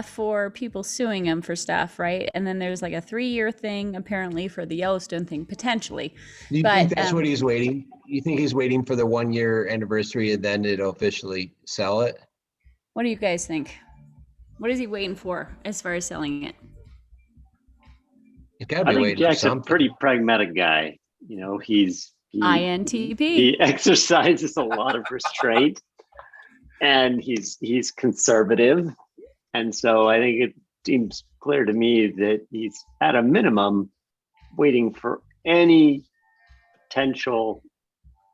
[SPEAKER 1] for people suing him for stuff, right? And then there's like a 3-year thing apparently for the Yellowstone thing potentially.
[SPEAKER 9] Do you think that's what he's waiting? You think he's waiting for the 1 year anniversary and then it'll officially sell it?
[SPEAKER 1] What do you guys think? What is he waiting for as far as selling it?
[SPEAKER 9] He's got to
[SPEAKER 8] I
[SPEAKER 9] be
[SPEAKER 8] think
[SPEAKER 9] waiting for
[SPEAKER 8] Jack's a
[SPEAKER 9] something.
[SPEAKER 8] pretty pragmatic guy. You know, he
[SPEAKER 1] INTP.
[SPEAKER 8] exercises a lot of restraint, and he's conservative. And so I think it seems clear to me that he's at a minimum waiting for any potential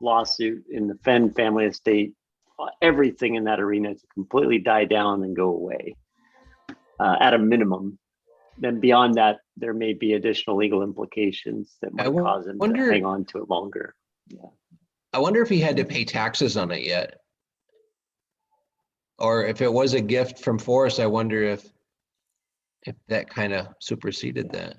[SPEAKER 8] lawsuit in the Fenn family estate, everything in that arena to completely die down and go away at a minimum. Then beyond that, there may be additional legal implications that might cause him to hang on to it longer. Yeah.
[SPEAKER 9] I wonder if he had to pay taxes on it yet. Or if it was a gift from Forrest, I wonder if that kind of superseded that.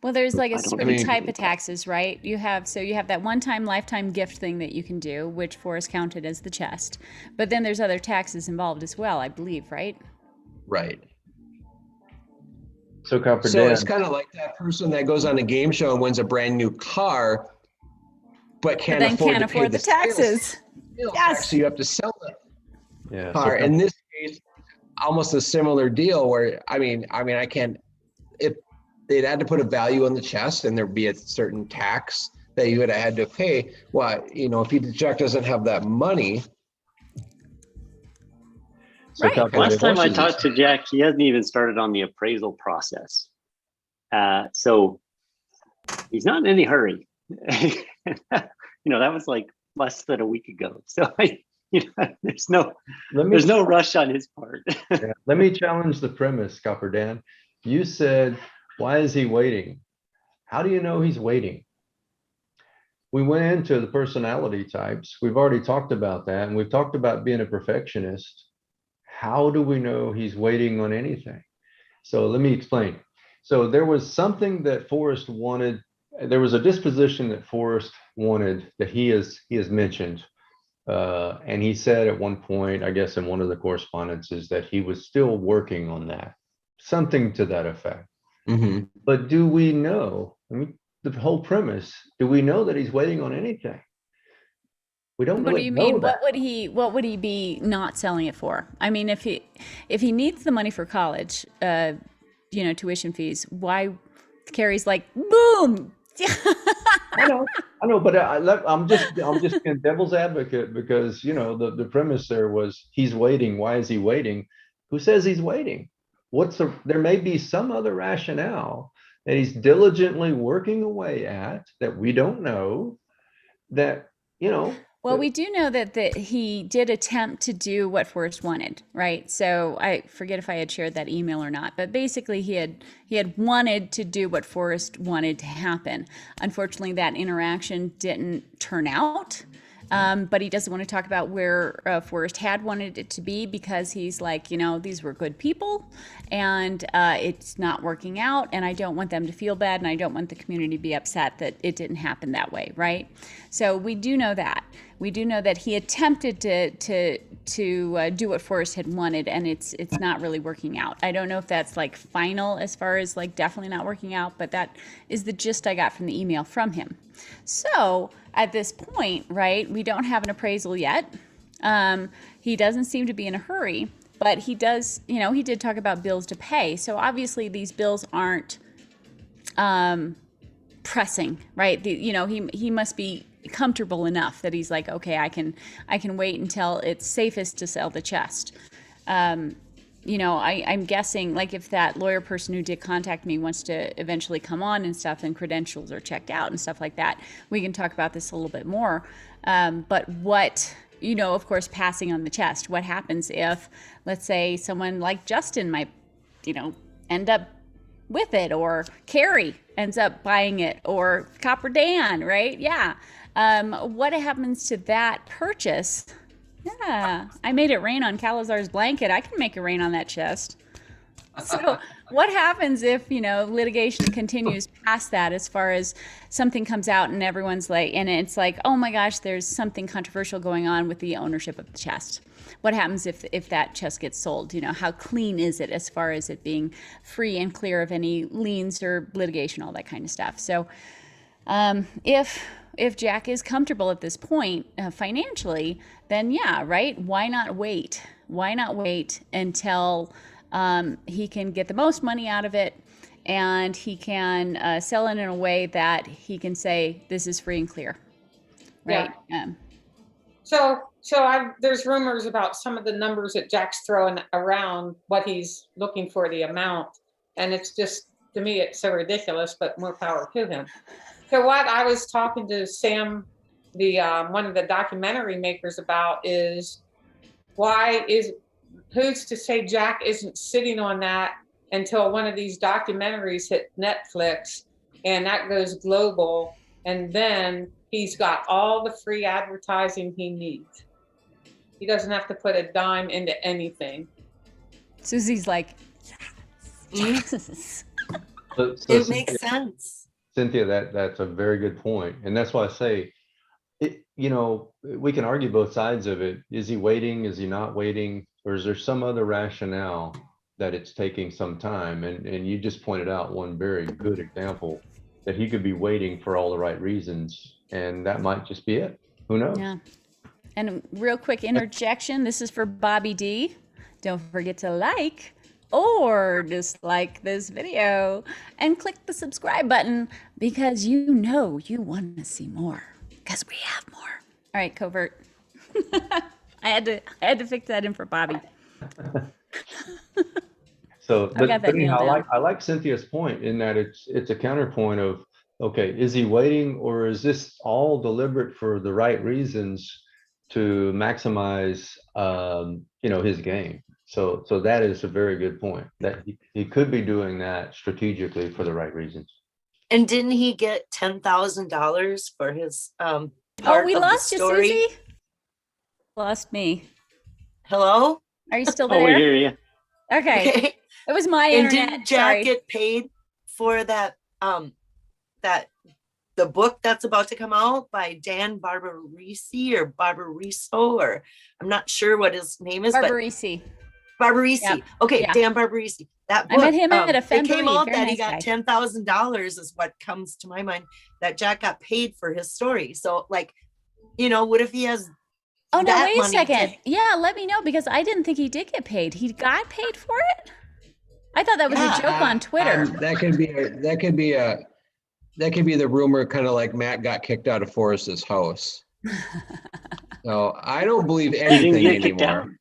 [SPEAKER 1] Well, there's like a
[SPEAKER 8] I don't
[SPEAKER 1] certain
[SPEAKER 9] think-
[SPEAKER 1] type of taxes, right? You have that one-time lifetime gift thing that you can do, which Forrest counted as the chest. But then there's other taxes involved as well, I believe, right?
[SPEAKER 9] Right.
[SPEAKER 7] So Copper
[SPEAKER 9] So
[SPEAKER 7] Dan,
[SPEAKER 9] it's kind of like that person that goes on a game show and wins a brand new car, but
[SPEAKER 1] But
[SPEAKER 9] can't
[SPEAKER 1] then
[SPEAKER 9] afford
[SPEAKER 1] can't
[SPEAKER 9] to pay
[SPEAKER 1] afford the taxes.
[SPEAKER 9] sales
[SPEAKER 1] Yes.
[SPEAKER 9] tax, so you have to sell it.
[SPEAKER 7] yeah.
[SPEAKER 9] Car. In this case, almost a similar deal where, I can't, if they'd had to put a value on the chest and there'd be a certain tax that you would have had to pay. Well, if Jack doesn't have that money.
[SPEAKER 7] So
[SPEAKER 1] Right.
[SPEAKER 7] Copper
[SPEAKER 8] Last
[SPEAKER 7] Dan-
[SPEAKER 8] time I talked to Jack, he hasn't even started on the appraisal process. So he's not in any hurry. That was like less than a week ago. So there's no rush on his part.
[SPEAKER 7] Yeah, let me challenge the premise, Copper Dan. You said, why is he waiting? How do you know he's waiting? We went into the personality types. We've already talked about that, and we've talked about being a perfectionist. How do we know he's waiting on anything? So let me explain. So there was something that Forrest wanted. There was a disposition that Forrest wanted that he has mentioned. And he said at one point, I guess in one of the correspondences, that he was still working on that, something to that effect.
[SPEAKER 9] Mm-hmm.
[SPEAKER 7] But do we know, the whole premise, do we know that he's waiting on anything? We don't
[SPEAKER 1] What do
[SPEAKER 7] really
[SPEAKER 1] you
[SPEAKER 7] know
[SPEAKER 1] mean?
[SPEAKER 7] that.
[SPEAKER 1] What would he be not selling it for? I mean, if he needs the money for college, tuition fees, why Carrie's like, boom.
[SPEAKER 7] I know, but I'm just being devil's advocate because the premise there was he's waiting. Why is he waiting? Who says he's waiting? There may be some other rationale that he's diligently working away at that we don't know.
[SPEAKER 1] Well, we do know that he did attempt to do what Forrest wanted, right? So I forget if I had shared that email or not, but basically he had wanted to do what Forrest wanted to happen. Unfortunately, that interaction didn't turn out. But he doesn't want to talk about where Forrest had wanted it to be because he's like, these were good people and it's not working out and I don't want them to feel bad and I don't want the community to be upset that it didn't happen that way, right? So we do know that. We do know that he attempted to do what Forrest had wanted and it's not really working out. I don't know if that's like final as far as like definitely not working out, but that is the gist I got from the email from him. So at this point, right, we don't have an appraisal yet. He doesn't seem to be in a hurry, but he does, he did talk about bills to pay. So obviously these bills aren't pressing, right? He must be comfortable enough that he's like, okay, I can wait until it's safest to sell the chest. I'm guessing like if that lawyer person who did contact me wants to eventually come on and stuff and credentials are checked out and stuff like that, we can talk about this a little bit more. But what, of course, passing on the chest, what happens if, let's say someone like Justin might, end up with it, or Carrie ends up buying it, or Copper Dan, right? Yeah. What happens to that purchase? Yeah, I made it rain on Calazar's blanket. I can make it rain on that chest. So what happens if, litigation continues past that, as far as something comes out and everyone's like, and it's like, oh my gosh, there's something controversial going on with the ownership of the chest. What happens if that chest gets sold? How clean is it as far as it being free and clear of any liens or litigation, all that kind of stuff. So if Jack is comfortable at this point financially, then yeah, right? Why not wait? Why not wait until he can get the most money out of it, and he can sell it in a way that he can say this is free and clear, right? Yeah.
[SPEAKER 2] There's rumors about some of the numbers that Jack's throwing around, what he's looking for, the amount, and it's just, to me, it's so ridiculous. But more power to him. So what I was talking to Sam, the one of the documentary makers, about is who's to say Jack isn't sitting on that until one of these documentaries hit Netflix and that goes global, and then he's got all the free advertising he needs. He doesn't have to put a dime into anything.
[SPEAKER 1] Susie's like, yes.
[SPEAKER 6] It makes sense.
[SPEAKER 7] Cynthia, that's a very good point. And that's why I say, we can argue both sides of it. Is he waiting? Is he not waiting? Or is there some other rationale that it's taking some time? And you just pointed out one very good example, that he could be waiting for all the right reasons, and that might just be it. Who knows?
[SPEAKER 1] Yeah. And real quick interjection, this is for Bobby D. Don't forget to like or dislike this video and click the subscribe button, because you want to see more, because we have more. All right, Covert. I had to fix that in for Bobby.
[SPEAKER 7] So, but
[SPEAKER 1] anyhow,
[SPEAKER 7] I like Cynthia's point in that it's a counterpoint of, okay, is he waiting, or is this all deliberate for the right reasons to maximize, his gain? So that is a very good point, that he could be doing that strategically for the right reasons.
[SPEAKER 6] And didn't he get $10,000 for his part
[SPEAKER 1] we
[SPEAKER 6] of
[SPEAKER 1] lost
[SPEAKER 6] the
[SPEAKER 1] you,
[SPEAKER 6] story?
[SPEAKER 1] Susie. Lost me.
[SPEAKER 6] Hello?
[SPEAKER 1] Are you still
[SPEAKER 8] Oh, we
[SPEAKER 1] there?
[SPEAKER 8] hear you.
[SPEAKER 1] Okay. It was my
[SPEAKER 6] And
[SPEAKER 1] internet.
[SPEAKER 6] didn't Jack
[SPEAKER 1] Sorry.
[SPEAKER 6] get paid for that the book that's about to come out by Dan Barbarisi or Barbariso, or I'm not sure what his name is,
[SPEAKER 1] Barbarisi.
[SPEAKER 6] but Barbarisi.
[SPEAKER 1] Yep.
[SPEAKER 6] Okay,
[SPEAKER 1] Yeah.
[SPEAKER 6] Dan Barbarisi. That book,
[SPEAKER 1] I met him at a
[SPEAKER 6] it
[SPEAKER 1] Fenn
[SPEAKER 6] came
[SPEAKER 1] Breed.
[SPEAKER 6] out
[SPEAKER 1] Very
[SPEAKER 6] that he
[SPEAKER 1] nice
[SPEAKER 6] got
[SPEAKER 1] guy.
[SPEAKER 6] $10,000 is what comes to my mind, that Jack got paid for his story. So what if he has
[SPEAKER 1] Oh, no,
[SPEAKER 6] that
[SPEAKER 1] wait a
[SPEAKER 6] money
[SPEAKER 1] second.
[SPEAKER 6] to-
[SPEAKER 1] Yeah, let me know, because I didn't think he did get paid. He got paid for it? I thought that was a joke on Twitter.
[SPEAKER 9] That could be the rumor, kind of like Matt got kicked out of Forrest's house. So I don't believe
[SPEAKER 8] He didn't
[SPEAKER 9] anything
[SPEAKER 8] get kicked out.
[SPEAKER 9] anymore.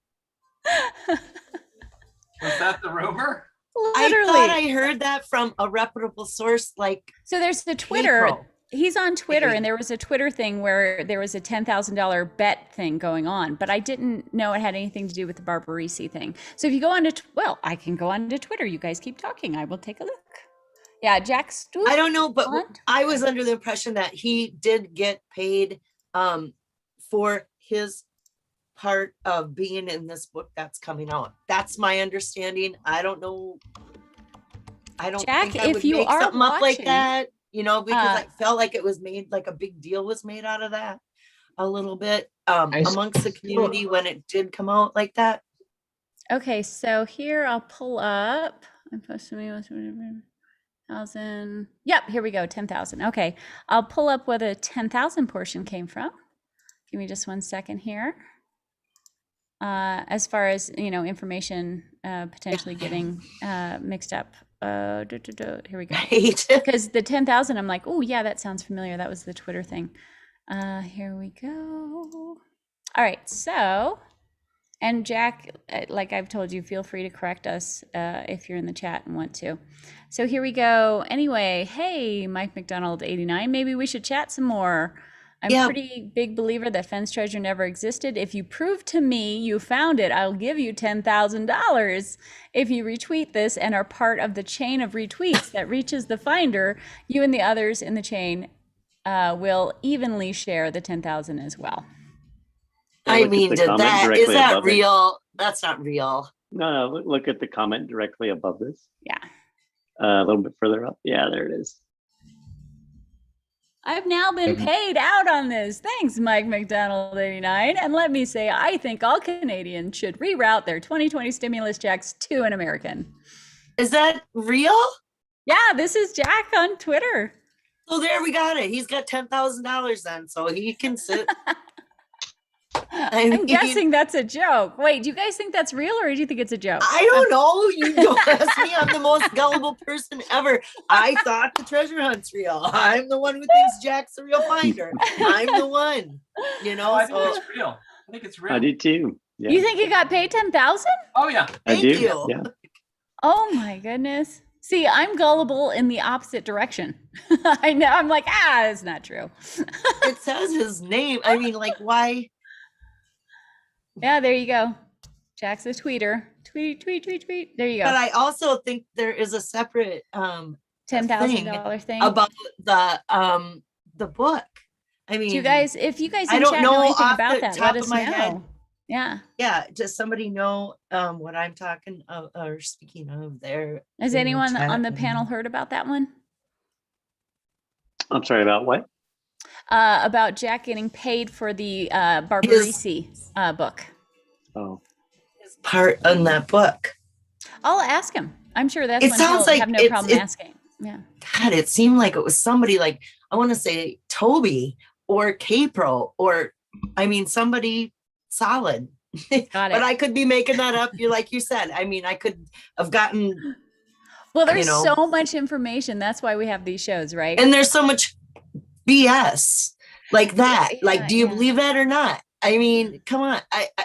[SPEAKER 3] Was that the rumor?
[SPEAKER 1] Literally.
[SPEAKER 6] I thought I heard that from a reputable source, like
[SPEAKER 1] So there's the Twitter.
[SPEAKER 6] April.
[SPEAKER 1] He's on Twitter,
[SPEAKER 6] Okay.
[SPEAKER 1] and there was a Twitter thing where there was a $10,000 bet thing going on, but I didn't know it had anything to do with the Barbarisi thing. So if you go on to, I can go on to Twitter. You guys keep talking. I will take a look. Yeah, Jack Stewart.
[SPEAKER 6] I don't know, but
[SPEAKER 1] on
[SPEAKER 6] I was under the impression that he did get paid for his part of being in this book that's coming out. That's my understanding. I don't know. I don't
[SPEAKER 1] Jack,
[SPEAKER 6] think I
[SPEAKER 1] if
[SPEAKER 6] would
[SPEAKER 1] you
[SPEAKER 6] make
[SPEAKER 1] are
[SPEAKER 6] something up like
[SPEAKER 1] watching,
[SPEAKER 6] that, because I felt like it was made, like a big deal was made out of that a little bit amongst the community when it did come out like that.
[SPEAKER 1] Okay, so here I'll pull up. I'm posting 1,000. Yep, here we go. 10,000. Okay, I'll pull up where the 10,000 portion came from. Give me just 1 second here. As far as information potentially getting mixed up. Here we go.
[SPEAKER 6] Right.
[SPEAKER 1] Because the 10,000, I'm like, oh yeah, that sounds familiar. That was the Twitter thing. Here we go. All right, so, and Jack, like I've told you, feel free to correct us if you're in the chat and want to. So here we go. Anyway, hey, Mike McDonald 89, maybe we should chat some more. I'm
[SPEAKER 6] Yeah.
[SPEAKER 1] pretty big believer that Fenn's treasure never existed. If you prove to me you found it, I'll give you $10,000. If you retweet this and are part of the chain of retweets that reaches the finder, you and the others in the chain will evenly share the 10,000 as well.
[SPEAKER 8] Yeah,
[SPEAKER 6] I
[SPEAKER 8] look at
[SPEAKER 6] mean,
[SPEAKER 8] the
[SPEAKER 6] did
[SPEAKER 8] comment
[SPEAKER 6] that, is
[SPEAKER 8] directly
[SPEAKER 6] that
[SPEAKER 8] above it.
[SPEAKER 6] real? That's not real.
[SPEAKER 8] No, look at the comment directly above this.
[SPEAKER 1] Yeah.
[SPEAKER 8] A little bit further up. Yeah, there it is.
[SPEAKER 1] I've now been paid out on this. Thanks, Mike McDonald 89. And let me say, I think all Canadians should reroute their 2020 stimulus checks to an American.
[SPEAKER 6] Is that real?
[SPEAKER 1] Yeah, this is Jack on Twitter.
[SPEAKER 6] So there we got it. He's got $10,000 then, so he can sit.
[SPEAKER 1] I'm guessing that's a joke. Wait, do you guys think that's real or do you think it's a joke?
[SPEAKER 6] I don't know. You don't ask me. I'm the most gullible person ever. I thought the treasure hunt's real. I'm the one who thinks Jack's a real finder. I'm the one. You know,
[SPEAKER 3] I think
[SPEAKER 6] so
[SPEAKER 3] it's real. I think it's real.
[SPEAKER 8] I do too. Yeah.
[SPEAKER 1] You think you got paid 10,000?
[SPEAKER 3] Oh yeah.
[SPEAKER 8] I
[SPEAKER 6] thank
[SPEAKER 8] do.
[SPEAKER 6] you.
[SPEAKER 8] Yeah.
[SPEAKER 1] Oh my goodness. See, I'm gullible in the opposite direction. I know. I'm like, it's not true.
[SPEAKER 6] It says his name. I mean, like, why?
[SPEAKER 1] Yeah, there you go. Jack's a tweeter. Tweet. There you
[SPEAKER 6] But
[SPEAKER 1] go.
[SPEAKER 6] I also think there is a separate
[SPEAKER 1] $10,000 thing.
[SPEAKER 6] about the book. I mean,
[SPEAKER 1] Do you guys, if you guys
[SPEAKER 6] I
[SPEAKER 1] in
[SPEAKER 6] don't
[SPEAKER 1] chat know
[SPEAKER 6] know
[SPEAKER 1] anything
[SPEAKER 6] off
[SPEAKER 1] about
[SPEAKER 6] the
[SPEAKER 1] that,
[SPEAKER 6] top
[SPEAKER 1] let
[SPEAKER 6] of
[SPEAKER 1] us
[SPEAKER 6] my
[SPEAKER 1] know.
[SPEAKER 6] head.
[SPEAKER 1] Yeah.
[SPEAKER 6] Yeah, does somebody know what I'm talking of or speaking of there?
[SPEAKER 1] Has
[SPEAKER 6] in the
[SPEAKER 1] anyone on the
[SPEAKER 6] chat?
[SPEAKER 1] panel heard about that one?
[SPEAKER 8] I'm sorry about what?
[SPEAKER 1] About Jack getting paid for the Barbarisi book.
[SPEAKER 8] Oh,
[SPEAKER 6] His part on that book.
[SPEAKER 1] I'll ask him. I'm sure that's
[SPEAKER 6] It
[SPEAKER 1] one
[SPEAKER 6] sounds
[SPEAKER 1] he'll
[SPEAKER 6] like
[SPEAKER 1] have no
[SPEAKER 6] it's-
[SPEAKER 1] problem
[SPEAKER 6] it-
[SPEAKER 1] asking. Yeah.
[SPEAKER 6] God, it seemed like it was somebody like, I want to say Toby or K-Pro or, I mean, somebody solid.
[SPEAKER 1] Got
[SPEAKER 6] But
[SPEAKER 1] it.
[SPEAKER 6] I could be making that up. You like you said. I mean, I could have gotten,
[SPEAKER 1] Well, there's
[SPEAKER 6] know.
[SPEAKER 1] so much information. That's why we have these shows, right?
[SPEAKER 6] and there's so much BS like that. Like, do you
[SPEAKER 1] yeah.
[SPEAKER 6] believe that or not? I mean, come on.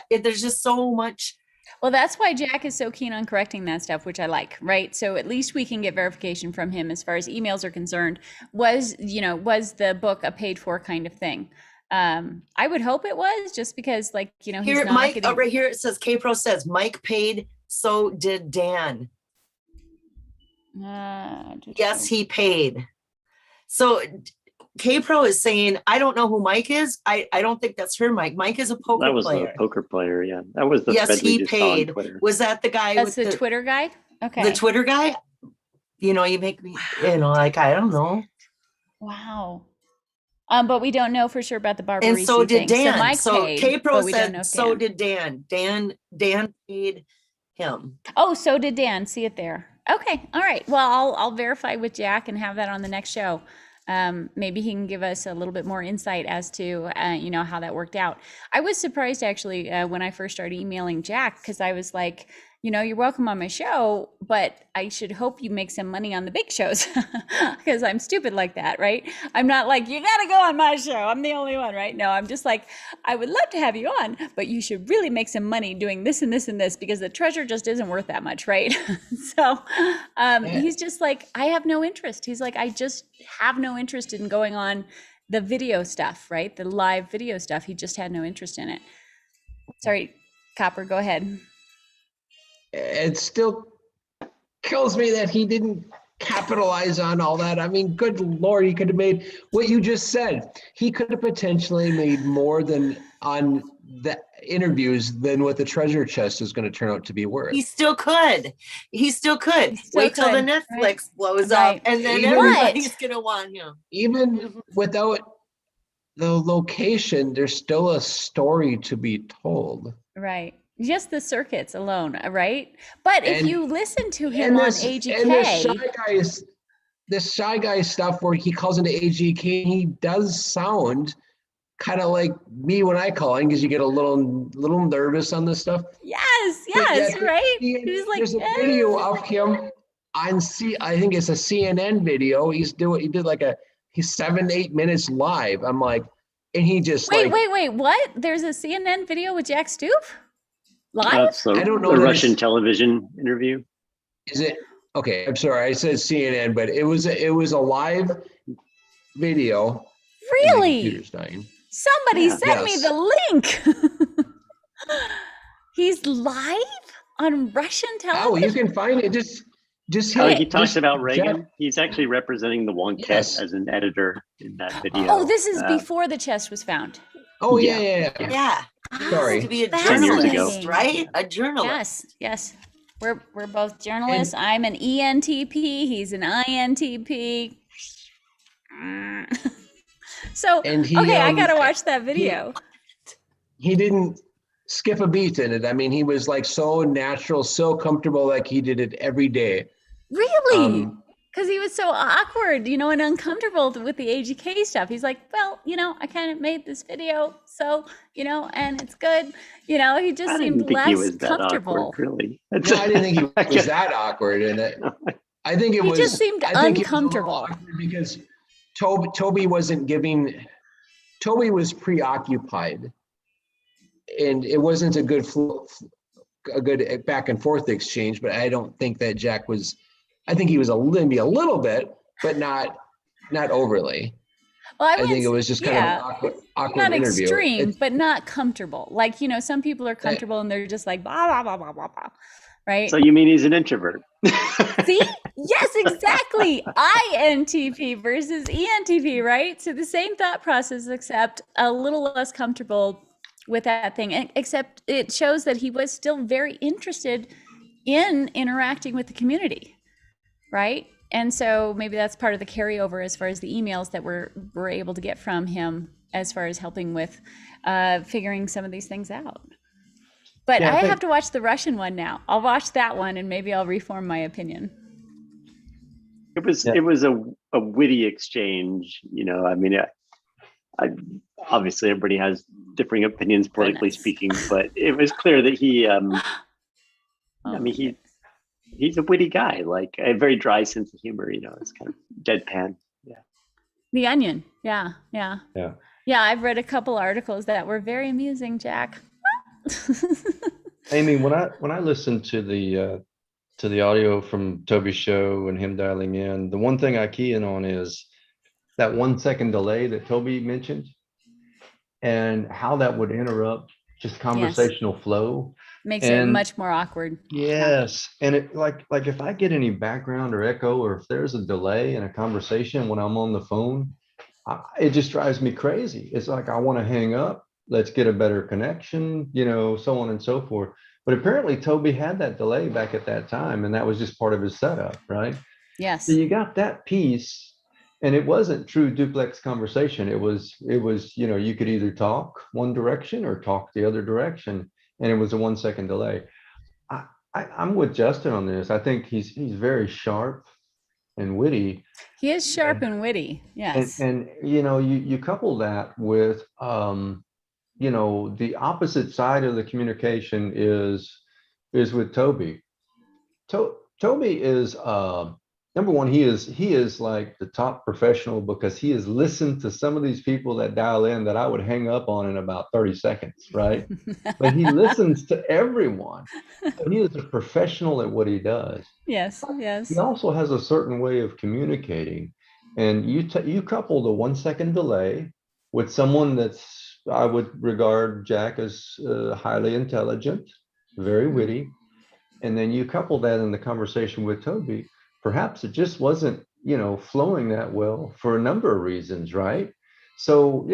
[SPEAKER 6] There's just so much.
[SPEAKER 1] Well, that's why Jack is so keen on correcting that stuff, which I like, right? So at least we can get verification from him as far as emails are concerned. Was the book a paid for kind of thing? I would hope it was, just because, like, he's
[SPEAKER 6] Here,
[SPEAKER 1] not
[SPEAKER 6] Mike,
[SPEAKER 1] getting...
[SPEAKER 6] right here it says K-Pro says Mike paid, so did Dan. Yes, he paid. So K-Pro is saying, I don't know who Mike is. I don't think that's her Mike. Mike is a poker
[SPEAKER 8] that was
[SPEAKER 6] player.
[SPEAKER 8] the poker player. Yeah, that was the
[SPEAKER 6] Yes,
[SPEAKER 8] thread we
[SPEAKER 6] he
[SPEAKER 8] just saw on
[SPEAKER 6] paid.
[SPEAKER 8] Twitter.
[SPEAKER 6] Was that the guy
[SPEAKER 1] That's
[SPEAKER 6] with
[SPEAKER 1] the Twitter guy? Okay.
[SPEAKER 6] the Twitter guy? You make me, like, I don't know.
[SPEAKER 1] Wow. But we don't know for sure about the Barbarisi
[SPEAKER 6] And so did
[SPEAKER 1] thing.
[SPEAKER 6] Dan.
[SPEAKER 1] So Mike
[SPEAKER 6] So
[SPEAKER 1] paid,
[SPEAKER 6] K-Pro
[SPEAKER 1] but we don't know
[SPEAKER 6] said,
[SPEAKER 1] if
[SPEAKER 6] so
[SPEAKER 1] Dan.
[SPEAKER 6] did Dan. Dan paid him.
[SPEAKER 1] Oh, so did Dan. See it there. Okay. All right. Well, I'll verify with Jack and have that on the next show. Maybe he can give us a little bit more insight as to, how that worked out. I was surprised actually when I first started emailing Jack, because I was like, you're welcome on my show, but I should hope you make some money on the big shows, because I'm stupid like that, right? I'm not like, you got to go on my show. I'm the only one, right? No, I'm just like, I would love to have you on, but you should really make some money doing this and this and this, because the treasure just isn't worth that much, right? So he's just like, I have no interest. He's like, I just have no interest in going on the video stuff, right? The live video stuff. He just had no interest in it. Sorry, Copper, go ahead.
[SPEAKER 9] It still kills me that he didn't capitalize on all that. I mean, good Lord, he could have made what you just said. He could have potentially made more than on the interviews than what the treasure chest is going to turn out to be worth.
[SPEAKER 6] He still could. He still could.
[SPEAKER 1] still
[SPEAKER 6] Wait till the
[SPEAKER 1] could,
[SPEAKER 6] Netflix
[SPEAKER 1] right?
[SPEAKER 6] blows
[SPEAKER 1] Right.
[SPEAKER 6] up, and then
[SPEAKER 9] Even-
[SPEAKER 6] everybody's going to want him.
[SPEAKER 9] Even without the location, there's still a story to be told.
[SPEAKER 1] Right. Just the circuits alone, right? But if
[SPEAKER 9] And-
[SPEAKER 1] you listen to him on AGK,
[SPEAKER 9] this shy guy stuff where he calls into AGK, he does sound kind of like me when I call in, because you get a little nervous on this stuff.
[SPEAKER 1] yes,
[SPEAKER 9] But yet
[SPEAKER 1] right?
[SPEAKER 9] he-
[SPEAKER 1] He's like,
[SPEAKER 9] there's a video of him on I think it's a CNN video. He did like he's 7-8 minutes live. I'm like, and he just
[SPEAKER 1] wait,
[SPEAKER 9] like,
[SPEAKER 1] what? There's a CNN video with Jack Stoof? Live?
[SPEAKER 8] That's
[SPEAKER 9] I don't know
[SPEAKER 8] the
[SPEAKER 9] that
[SPEAKER 8] Russian
[SPEAKER 9] it's-
[SPEAKER 8] television interview.
[SPEAKER 9] is it okay? I'm sorry, I said CNN, but it was a live video and the
[SPEAKER 1] Really?
[SPEAKER 9] computer's dying.
[SPEAKER 1] Somebody
[SPEAKER 8] Yeah.
[SPEAKER 1] sent me
[SPEAKER 9] Yes.
[SPEAKER 1] the link. He's live on Russian
[SPEAKER 9] Oh, you
[SPEAKER 1] television.
[SPEAKER 9] can find it. Just
[SPEAKER 1] Okay.
[SPEAKER 8] He talks
[SPEAKER 9] just
[SPEAKER 8] about
[SPEAKER 9] check-
[SPEAKER 8] Reagan. He's actually representing the Wonket
[SPEAKER 9] Yes.
[SPEAKER 8] as an editor in that video.
[SPEAKER 1] Oh, this is
[SPEAKER 8] Uh,
[SPEAKER 1] before the chest was found.
[SPEAKER 9] Oh
[SPEAKER 8] Yeah.
[SPEAKER 9] yeah.
[SPEAKER 6] Yeah,
[SPEAKER 9] Sorry.
[SPEAKER 6] to be a
[SPEAKER 8] 10 years ago.
[SPEAKER 6] journalist, right? A journalist.
[SPEAKER 1] Yes. We're both journalists. I'm an ENTP. He's an INTP. So
[SPEAKER 9] And he,
[SPEAKER 1] okay, I
[SPEAKER 9] um,
[SPEAKER 1] gotta watch that video.
[SPEAKER 9] He didn't skip a beat in it. I mean, he was like so natural, so comfortable, like he did it every day.
[SPEAKER 1] Really? Because he was so awkward, and uncomfortable with the AGK stuff. He's like, well, I kind of made this video, so, and it's good. He just
[SPEAKER 8] I
[SPEAKER 1] seemed
[SPEAKER 8] didn't think he
[SPEAKER 1] less
[SPEAKER 8] was that
[SPEAKER 1] comfortable.
[SPEAKER 8] awkward, really.
[SPEAKER 9] No, I didn't think he was that awkward in it. I think it
[SPEAKER 1] He
[SPEAKER 9] was.
[SPEAKER 1] just seemed
[SPEAKER 9] I think it was a little
[SPEAKER 1] uncomfortable.
[SPEAKER 9] awkward because Toby wasn't giving. Toby was preoccupied, and it wasn't a good back and forth exchange. But I don't think that Jack was. I think he was maybe a little bit, but not overly.
[SPEAKER 1] Well,
[SPEAKER 9] I think it was just kind of an awkward
[SPEAKER 1] not
[SPEAKER 9] interview.
[SPEAKER 1] extreme, but not comfortable. Like, some people are comfortable and they're just like, blah, blah, blah, blah, blah, blah. Right?
[SPEAKER 8] So you mean he's an introvert?
[SPEAKER 1] See? Yes, exactly. INTP versus ENTP, right? So the same thought process, except a little less comfortable with that thing. Except it shows that he was still very interested in interacting with the community, right? And so maybe that's part of the carryover as far as the emails that we're able to get from him as far as helping with figuring some of these things out. But
[SPEAKER 7] Yeah,
[SPEAKER 1] I have to watch the Russian one now. I'll watch that one and maybe I'll reform my opinion.
[SPEAKER 8] It was a witty exchange, I mean, obviously everybody has differing opinions politically
[SPEAKER 1] Goodness.
[SPEAKER 8] speaking, but it was clear that he, he's a witty guy, like a very dry sense of humor, it's kind of deadpan. Yeah.
[SPEAKER 1] The Onion. Yeah.
[SPEAKER 7] Yeah.
[SPEAKER 1] Yeah, I've read a couple articles that were very amusing, Jack.
[SPEAKER 7] Amy, when I listened to the audio from Toby's show and him dialing in, the one thing I key in on is that 1 second delay that Toby mentioned and how that would interrupt just conversational flow.
[SPEAKER 1] Makes it much more awkward.
[SPEAKER 7] Yes. And it like if I get any background or echo, or if there's a delay in a conversation when I'm on the phone, it just drives me crazy. It's like, I want to hang up. Let's get a better connection, so on and so forth. But apparently Toby had that delay back at that time, and that was just part of his setup, right?
[SPEAKER 1] Yes.
[SPEAKER 7] So you got that piece, and it wasn't true duplex conversation. It was, you could either talk one direction or talk the other direction, and it was a 1 second delay. I'm with Justin on this. I think he's very sharp and witty.
[SPEAKER 1] He is sharp and witty. Yes.
[SPEAKER 7] And you couple that with the opposite side of the communication is with Toby. Toby is number one, he is like the top professional, because he has listened to some of these people that dial in that I would hang up on in about 30 seconds, right? But he listens to everyone. So he is a professional at what he does.
[SPEAKER 1] Yes.
[SPEAKER 7] He also has a certain way of communicating, and you couple the 1 second delay with someone I would regard Jack as highly intelligent, very witty, and then you couple that in the conversation with Toby. Perhaps it just wasn't, flowing that well for a number of reasons, right? So,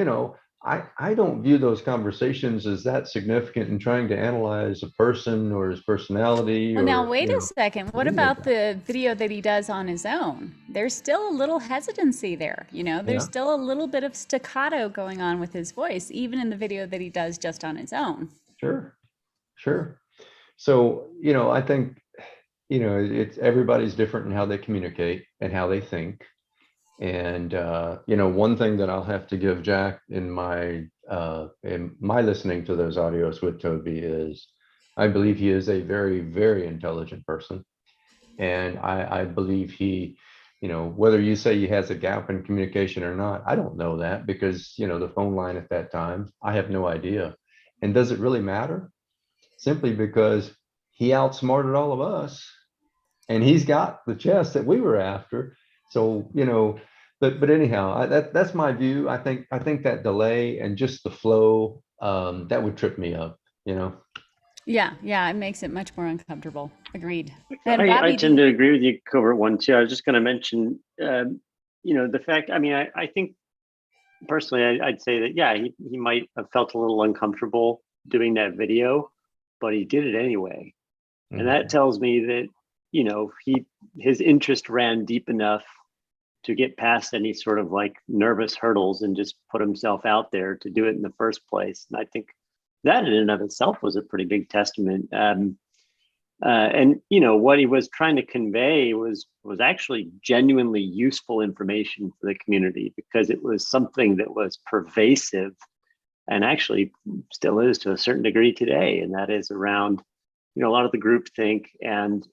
[SPEAKER 7] I don't view those conversations as that significant in trying to analyze a person or his personality.
[SPEAKER 1] Well, now wait a second. What about the video that he does on his own? There's still a little hesitancy there. There's still a little bit of staccato going on with his voice, even in the video that he does just on his own.
[SPEAKER 7] Sure. So, I think, it's everybody's different in how they communicate and how they think. And, one thing that I'll have to give Jack in my listening to those audios with Toby is, I believe he is a very, very intelligent person. And I believe he, whether you say he has a gap in communication or not, I don't know that, because, the phone line at that time, I have no idea. And does it really matter? Simply because he outsmarted all of us, and he's got the chest that we were after. So, but anyhow, that's my view. I think that delay and just the flow, that would trip me up, you know?
[SPEAKER 1] Yeah, it makes it much more uncomfortable. Agreed. And
[SPEAKER 8] I
[SPEAKER 1] Bobby,
[SPEAKER 8] tend to agree with you, Covert One, too. I was just going to mention, the fact, I mean, I think personally, I'd say that, yeah, he might have felt a little uncomfortable doing that video, but he did it anyway. And that tells me that, his interest ran deep enough to get past any sort of like nervous hurdles and just put himself out there to do it in the first place. And I think that in and of itself was a pretty big testament. And what he was trying to convey was actually genuinely useful information for the community, because it was something that was pervasive and actually still is to a certain degree today. And that is around, a lot of the groupthink and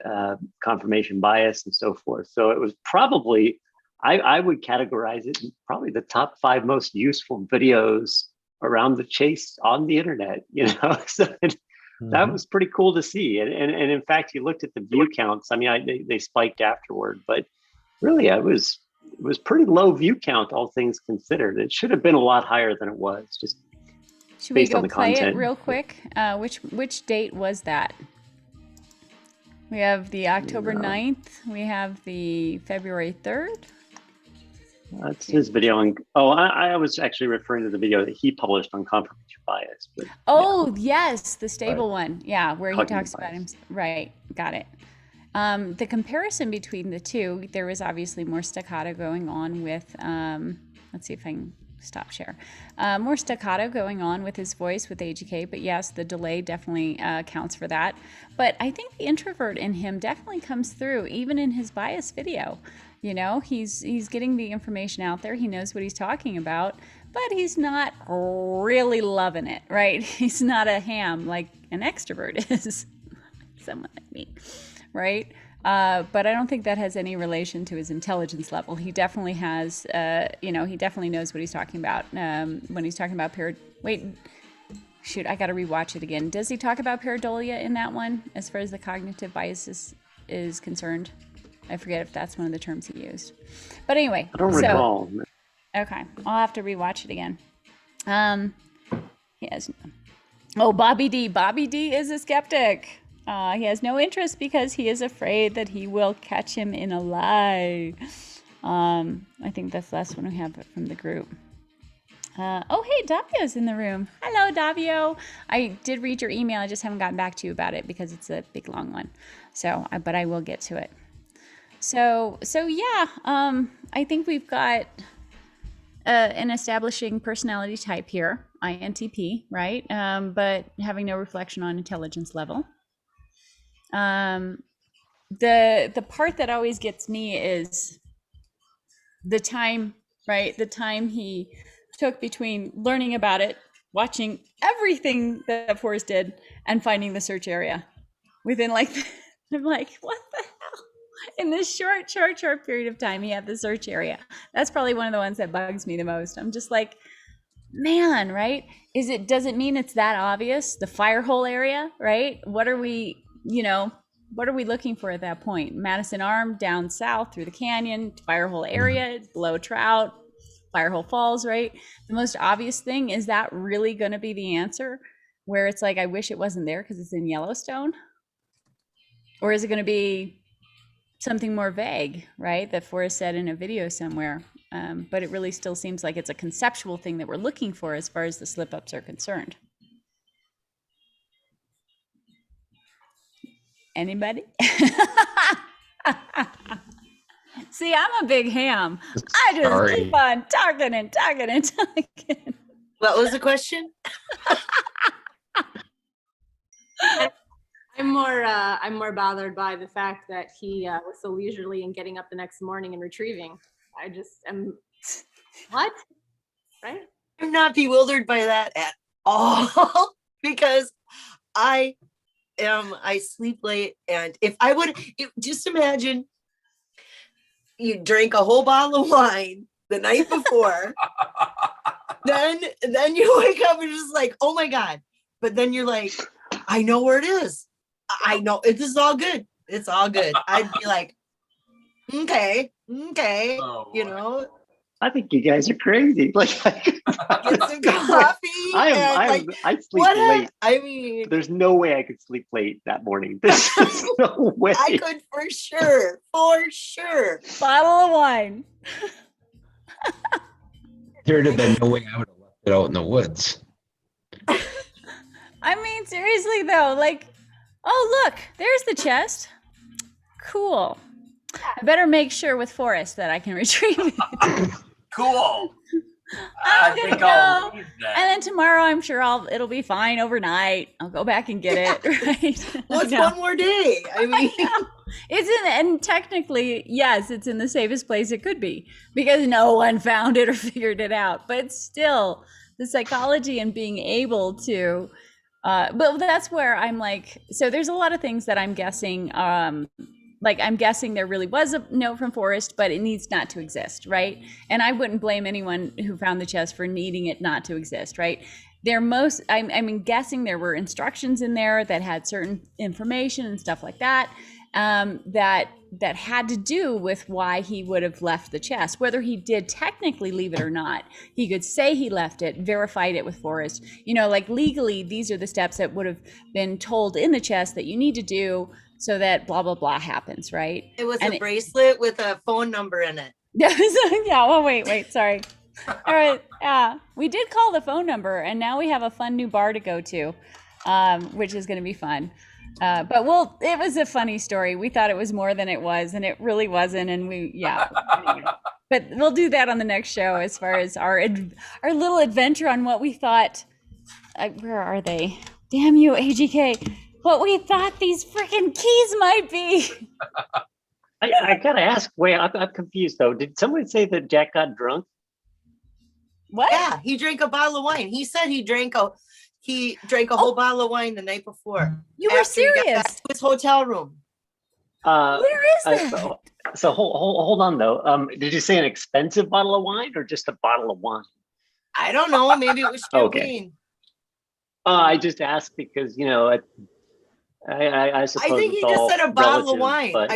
[SPEAKER 8] confirmation bias and so forth. So it was probably, I would categorize it in probably the top 5 most useful videos around the chase on the internet, so that was pretty cool to see. And in fact, you looked at the view counts. I mean, they spiked afterward, but really it was pretty low view count, all things considered. It should have been a lot higher than it was, just
[SPEAKER 1] should we
[SPEAKER 8] based
[SPEAKER 1] go
[SPEAKER 8] on the
[SPEAKER 1] play
[SPEAKER 8] content.
[SPEAKER 1] it real quick? Which date was that? We have the October 9th. We have the February 3rd.
[SPEAKER 8] That's his video. I was actually referring to the video that he published on confirmation bias. But,
[SPEAKER 1] yes, the stable one. Yeah, where he
[SPEAKER 8] Cognitive
[SPEAKER 1] talks about him.
[SPEAKER 8] bias.
[SPEAKER 1] Right, got it. The comparison between the two, there was obviously more staccato going on with, let's see if I can stop share. More staccato going on with his voice with AGK, but yes, the delay definitely counts for that. But I think the introvert in him definitely comes through, even in his bias video. He's getting the information out there. He knows what he's talking about, but he's not really loving it, right? He's not a ham like an extrovert is, someone like me, right? But I don't think that has any relation to his intelligence level. He definitely has, he definitely knows what he's talking about when he's talking about Wait, shoot, I got to rewatch it again. Does he talk about pareidolia in that one as far as the cognitive bias is concerned? I forget if that's one of the terms he used. But anyway.
[SPEAKER 8] I don't recall.
[SPEAKER 1] Okay. I'll have to rewatch it again. He has... Oh, Bobby D. Bobby D is a skeptic. He has no interest because he is afraid that he will catch him in a lie. I think that's the last one we have from the group. Hey, Davio's in the room. Hello, Davio. I did read your email. I just haven't gotten back to you about it because it's a big, long one. But I will get to it. So yeah, I think we've got an establishing personality type here, INTP, right? But having no reflection on intelligence level. The part that always gets me is the time, right? The time he took between learning about it, watching everything that Forrest did, and finding the search area. Within I'm like, what the hell? In this short period of time, he had the search area. That's probably one of the ones that bugs me the most. I'm just like, man, right? Does it mean it's that obvious? The fire hole area, right? What are we looking for at that point? Madison Arm down south through the canyon, fire hole area, below Trout, fire hole falls, right? The most obvious thing, is that really going to be the answer? Where it's like, I wish it wasn't there because it's in Yellowstone? Or is it going to be something more vague, right? That Forrest said in a video somewhere. But it really still seems like it's a conceptual thing that we're looking for as far as the slip-ups are concerned. Anybody? See, I'm a big ham. I just keep on talking and talking and talking.
[SPEAKER 6] What was the question?
[SPEAKER 5] I'm more bothered by the fact that he was so leisurely in getting up the next morning and retrieving. I just am, what? Right?
[SPEAKER 6] I'm not bewildered by that at all because I sleep late, and if I would just imagine you drink a whole bottle of wine the night before, then you wake up and just like, oh my God. But then you're like, I know where it is. I know this is all good. It's all good. I'd be like, okay,
[SPEAKER 3] Oh,
[SPEAKER 6] you know,
[SPEAKER 8] I think you guys are crazy. Like,
[SPEAKER 6] Get some coffee.
[SPEAKER 8] I sleep late.
[SPEAKER 6] I mean,
[SPEAKER 8] There's no way I could sleep late that morning. There's just no way.
[SPEAKER 6] I could for sure.
[SPEAKER 1] Bottle of wine.
[SPEAKER 9] There'd have been no way I would have left it out in the woods.
[SPEAKER 1] I mean, seriously though, like, oh look, there's the chest. Cool. I better make sure with Forrest that I can retrieve it.
[SPEAKER 3] Cool.
[SPEAKER 1] I'm
[SPEAKER 3] I
[SPEAKER 1] gonna
[SPEAKER 3] think I'll
[SPEAKER 1] go.
[SPEAKER 3] leave
[SPEAKER 1] And
[SPEAKER 3] that.
[SPEAKER 1] then tomorrow, I'm sure it'll be fine overnight. I'll go back and get it. Right?
[SPEAKER 6] What's
[SPEAKER 1] No.
[SPEAKER 6] one more day? I mean,
[SPEAKER 1] And technically, yes, it's in the safest place it could be because no one found it or figured it out. But still, the psychology and being able to, but that's where I'm like, so there's a lot of things that I'm guessing, like I'm guessing there really was a note from Forrest, but it needs not to exist, right? And I wouldn't blame anyone who found the chest for needing it not to exist, right? I'm guessing there were instructions in there that had certain information and stuff like that, that had to do with why he would have left the chest. Whether he did technically leave it or not, he could say he left it, verified it with Forrest. You know, like legally, these are the steps that would have been told in the chest that you need to do so that blah, blah, blah happens, right?
[SPEAKER 6] it was
[SPEAKER 1] And
[SPEAKER 6] a bracelet with a phone number in it.
[SPEAKER 1] Yeah, well, wait, sorry. All right, yeah, we did call the phone number, and now we have a fun new bar to go to, which is going to be fun. But it was a funny story. We thought it was more than it was, and it really wasn't. And anyway. But we'll do that on the next show as far as our little adventure on what we thought. Where are they? Damn you, AGK! What we thought these freaking keys might be.
[SPEAKER 8] I gotta ask. Wait, I'm confused though. Did someone say that Jack got drunk?
[SPEAKER 1] What?
[SPEAKER 6] Yeah, he drank a bottle of wine. He said he drank a whole bottle of wine the night before.
[SPEAKER 1] You were
[SPEAKER 6] after he got
[SPEAKER 1] serious?
[SPEAKER 6] back to his hotel room.
[SPEAKER 1] Where is that?
[SPEAKER 8] So hold on though. Did you say an expensive bottle of wine or just a bottle of wine?
[SPEAKER 6] I don't know. Maybe it was
[SPEAKER 8] Okay.
[SPEAKER 6] champagne.
[SPEAKER 8] I just asked because I suppose
[SPEAKER 6] I think he
[SPEAKER 8] it's
[SPEAKER 6] just
[SPEAKER 8] all
[SPEAKER 6] said a bottle of
[SPEAKER 8] relative,
[SPEAKER 6] wine.
[SPEAKER 8] but-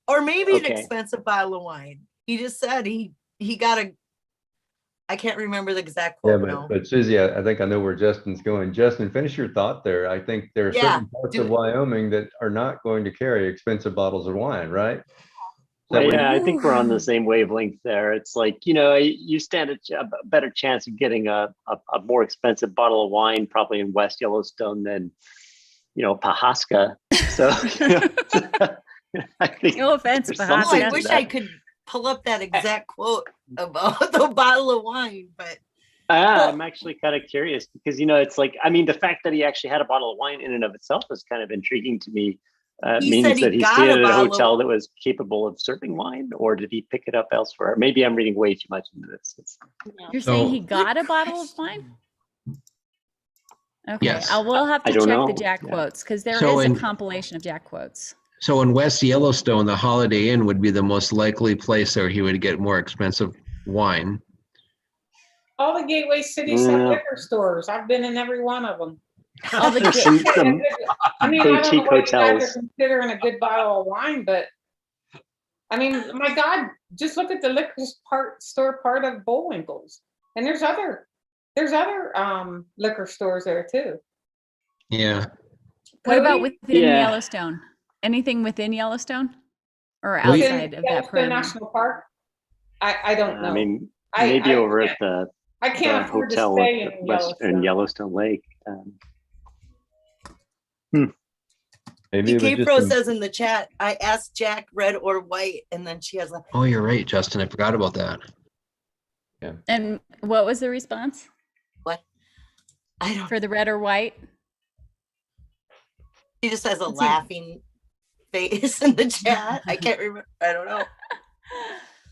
[SPEAKER 6] Or maybe an
[SPEAKER 8] Okay.
[SPEAKER 6] expensive bottle of wine. He just said he got I can't remember the exact
[SPEAKER 7] Yeah,
[SPEAKER 6] quote now.
[SPEAKER 7] but Susie, I think I know where Justin's going. Justin, finish your thought there. I think there are
[SPEAKER 6] Yeah,
[SPEAKER 7] certain parts
[SPEAKER 6] do
[SPEAKER 7] of
[SPEAKER 6] it.
[SPEAKER 7] Wyoming that are not going to carry expensive bottles of wine, right? Is that what
[SPEAKER 8] Yeah,
[SPEAKER 7] you-
[SPEAKER 8] I think we're on the same wavelength there. It's like, you stand a better chance of getting a more expensive bottle of wine probably in West Yellowstone than, Pahaska. So, I think
[SPEAKER 1] No offense,
[SPEAKER 8] there's
[SPEAKER 1] but
[SPEAKER 6] Oh,
[SPEAKER 8] something
[SPEAKER 6] I
[SPEAKER 8] to
[SPEAKER 6] wish
[SPEAKER 8] that.
[SPEAKER 6] I could pull up that exact quote about the bottle of wine, but
[SPEAKER 8] I'm actually kind of curious because, it's like, I mean, the fact that he actually had a bottle of wine in and of itself is kind of intriguing to me.
[SPEAKER 6] He
[SPEAKER 8] Means
[SPEAKER 6] said he
[SPEAKER 8] that he
[SPEAKER 6] got
[SPEAKER 8] stayed
[SPEAKER 6] a
[SPEAKER 8] at a
[SPEAKER 6] bottle of-
[SPEAKER 8] hotel that was capable of serving wine, or did he pick it up elsewhere? Maybe I'm reading way too much into this.
[SPEAKER 1] You're saying
[SPEAKER 9] So-
[SPEAKER 1] he got a bottle of wine? Okay,
[SPEAKER 9] Yes.
[SPEAKER 1] I will have to
[SPEAKER 8] I don't
[SPEAKER 1] check
[SPEAKER 8] know.
[SPEAKER 1] the Jack
[SPEAKER 8] Yeah.
[SPEAKER 1] quotes because there
[SPEAKER 9] So
[SPEAKER 1] is
[SPEAKER 9] in-
[SPEAKER 1] a compilation of Jack quotes.
[SPEAKER 9] So in West Yellowstone, the Holiday Inn would be the most likely place where he would get more expensive wine.
[SPEAKER 2] All the gateway cities have
[SPEAKER 8] Yeah.
[SPEAKER 2] liquor stores. I've been in every one of them.
[SPEAKER 1] Oh, the
[SPEAKER 8] There's
[SPEAKER 1] ga-
[SPEAKER 8] some
[SPEAKER 2] I mean, I don't know
[SPEAKER 8] boutique
[SPEAKER 2] what you guys are
[SPEAKER 8] hotels.
[SPEAKER 2] considering a good bottle of wine, but I mean, my God, just look at the liquor store part of Bullwinkle's. And there's other liquor stores there too.
[SPEAKER 9] Yeah.
[SPEAKER 1] What about
[SPEAKER 2] Cody?
[SPEAKER 1] within
[SPEAKER 8] Yeah.
[SPEAKER 1] Yellowstone? Anything within Yellowstone or
[SPEAKER 9] Well,
[SPEAKER 1] outside of that
[SPEAKER 2] Yellowstone
[SPEAKER 1] perimeter?
[SPEAKER 2] National Park? I don't know.
[SPEAKER 8] I mean,
[SPEAKER 2] I-
[SPEAKER 8] maybe
[SPEAKER 2] I
[SPEAKER 8] over
[SPEAKER 2] can't-
[SPEAKER 8] at the
[SPEAKER 2] I can't afford to
[SPEAKER 8] hotel
[SPEAKER 2] stay
[SPEAKER 8] at
[SPEAKER 2] in
[SPEAKER 8] Western
[SPEAKER 2] Yellowstone.
[SPEAKER 8] Yellowstone Lake.
[SPEAKER 7] Maybe it was
[SPEAKER 6] DK
[SPEAKER 7] just
[SPEAKER 6] Pro
[SPEAKER 7] some-
[SPEAKER 6] says in the chat, I asked Jack red or white, and then she has a
[SPEAKER 9] Oh, you're right, Justin. I forgot about that.
[SPEAKER 1] And what was the response
[SPEAKER 6] I don't.
[SPEAKER 1] for the red or white?
[SPEAKER 6] She just has a
[SPEAKER 1] Let's see.
[SPEAKER 6] laughing face in the chat. I can't remember. I don't know.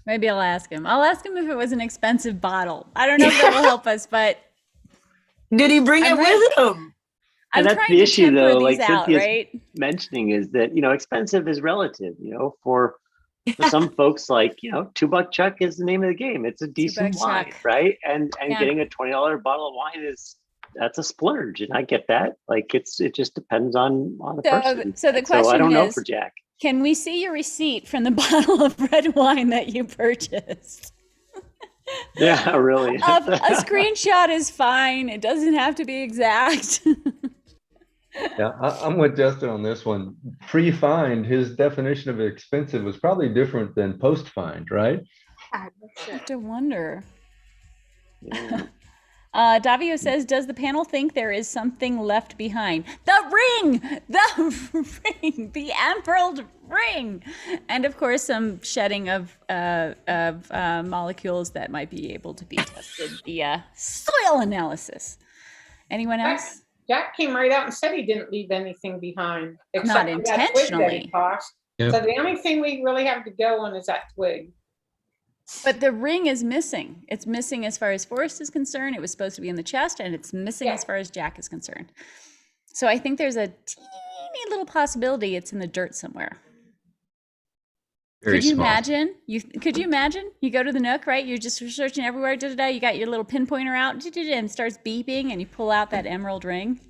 [SPEAKER 1] Maybe I'll ask him. I'll ask him if it was an expensive bottle. I don't know if that will help us, but
[SPEAKER 6] Did he bring
[SPEAKER 1] I'm
[SPEAKER 6] it with him?
[SPEAKER 1] I'm
[SPEAKER 8] And that's
[SPEAKER 1] trying
[SPEAKER 8] the
[SPEAKER 1] to
[SPEAKER 8] issue,
[SPEAKER 1] temper
[SPEAKER 8] though,
[SPEAKER 1] these
[SPEAKER 8] like
[SPEAKER 1] out,
[SPEAKER 8] Cynthia's-
[SPEAKER 1] right?
[SPEAKER 8] Mentioning is that, expensive is relative, for some folks, like, $2 Chuck is the name of the game. It's a decent
[SPEAKER 1] $2
[SPEAKER 8] wine,
[SPEAKER 1] Chuck.
[SPEAKER 8] right? And
[SPEAKER 1] Yeah.
[SPEAKER 8] getting a $20 bottle of wine that's a splurge. And I get that. Like, it just depends on the person.
[SPEAKER 1] So the
[SPEAKER 8] And I
[SPEAKER 1] question
[SPEAKER 8] don't know
[SPEAKER 1] is,
[SPEAKER 8] for Jack.
[SPEAKER 1] can we see your receipt from the bottle of red wine that you purchased?
[SPEAKER 8] Yeah, really.
[SPEAKER 1] A screenshot is fine. It doesn't have to be exact.
[SPEAKER 7] Yeah, I'm with Justin on this one. Pre-find, his definition of expensive was probably different than post-find, right?
[SPEAKER 5] God, that's
[SPEAKER 1] I have
[SPEAKER 5] it.
[SPEAKER 1] to wonder.
[SPEAKER 8] Yeah.
[SPEAKER 1] Davio says, does the panel think there is something left behind? The ring! The ring! The emerald ring! And of course, some shedding of molecules that might be able to be tested via soil analysis. Anyone else?
[SPEAKER 2] Jack came right out and said he didn't leave anything behind.
[SPEAKER 1] Not
[SPEAKER 2] except for that twig that
[SPEAKER 1] intentionally.
[SPEAKER 2] he tossed.
[SPEAKER 9] Yep.
[SPEAKER 2] So the only thing we really have to go on is that twig.
[SPEAKER 1] But the ring is missing. It's missing as far as Forrest is concerned. It was supposed to be in the chest, and it's missing as far as Jack is concerned. So I think there's a teeny little possibility it's in the dirt somewhere.
[SPEAKER 9] Very
[SPEAKER 1] Could you
[SPEAKER 9] small.
[SPEAKER 1] imagine? Could you imagine? You go to the Nook, right? You're just searching everywhere. You got your little pinpointer out, and it starts beeping, and you pull out that emerald ring.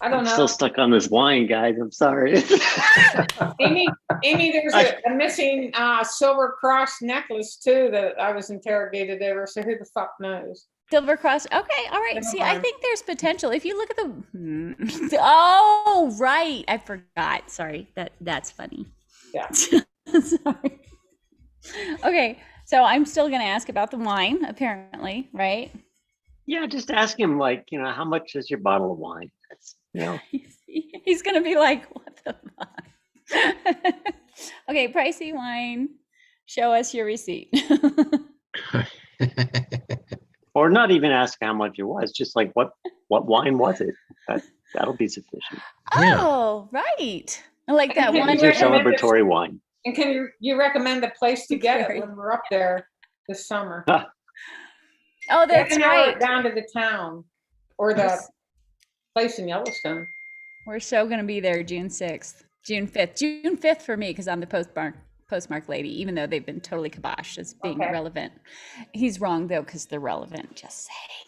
[SPEAKER 2] I don't
[SPEAKER 8] I'm
[SPEAKER 2] know.
[SPEAKER 8] still stuck on this wine, guys. I'm sorry.
[SPEAKER 2] Amy, there's a missing silver cross necklace too that I was interrogated over. So who the fuck knows?
[SPEAKER 1] Silver cross. Okay, all right.
[SPEAKER 2] Never
[SPEAKER 1] See, I
[SPEAKER 2] mind.
[SPEAKER 1] think there's potential. If you look at the oh, right. I forgot. Sorry. That's funny.
[SPEAKER 2] Yeah.
[SPEAKER 1] Sorry. Okay, so I'm still gonna ask about the wine, apparently, right?
[SPEAKER 8] Yeah, just ask him, like, how much is your bottle of wine? That's,
[SPEAKER 1] He's gonna be like, what the fuck? Okay, pricey wine. Show us your receipt.
[SPEAKER 8] or not even ask how much it was, just like what wine was it? That'll be sufficient.
[SPEAKER 9] Yeah.
[SPEAKER 1] Oh, right. I like that
[SPEAKER 2] Can
[SPEAKER 1] one.
[SPEAKER 8] It's
[SPEAKER 2] you
[SPEAKER 8] your
[SPEAKER 2] recommend this-
[SPEAKER 8] celebratory wine.
[SPEAKER 2] And can you recommend a place to get
[SPEAKER 1] Very.
[SPEAKER 2] it when we're up there this summer?
[SPEAKER 1] Oh,
[SPEAKER 2] Half
[SPEAKER 1] that's
[SPEAKER 2] an hour
[SPEAKER 1] right.
[SPEAKER 2] down to the town or the
[SPEAKER 1] Yes.
[SPEAKER 2] place in Yellowstone.
[SPEAKER 1] We're so gonna be there June 6th, June 5th. June 5th for me, because I'm the postmark lady, even though they've been totally kiboshed as being
[SPEAKER 2] Okay.
[SPEAKER 1] relevant. He's wrong though, because they're relevant. Just saying.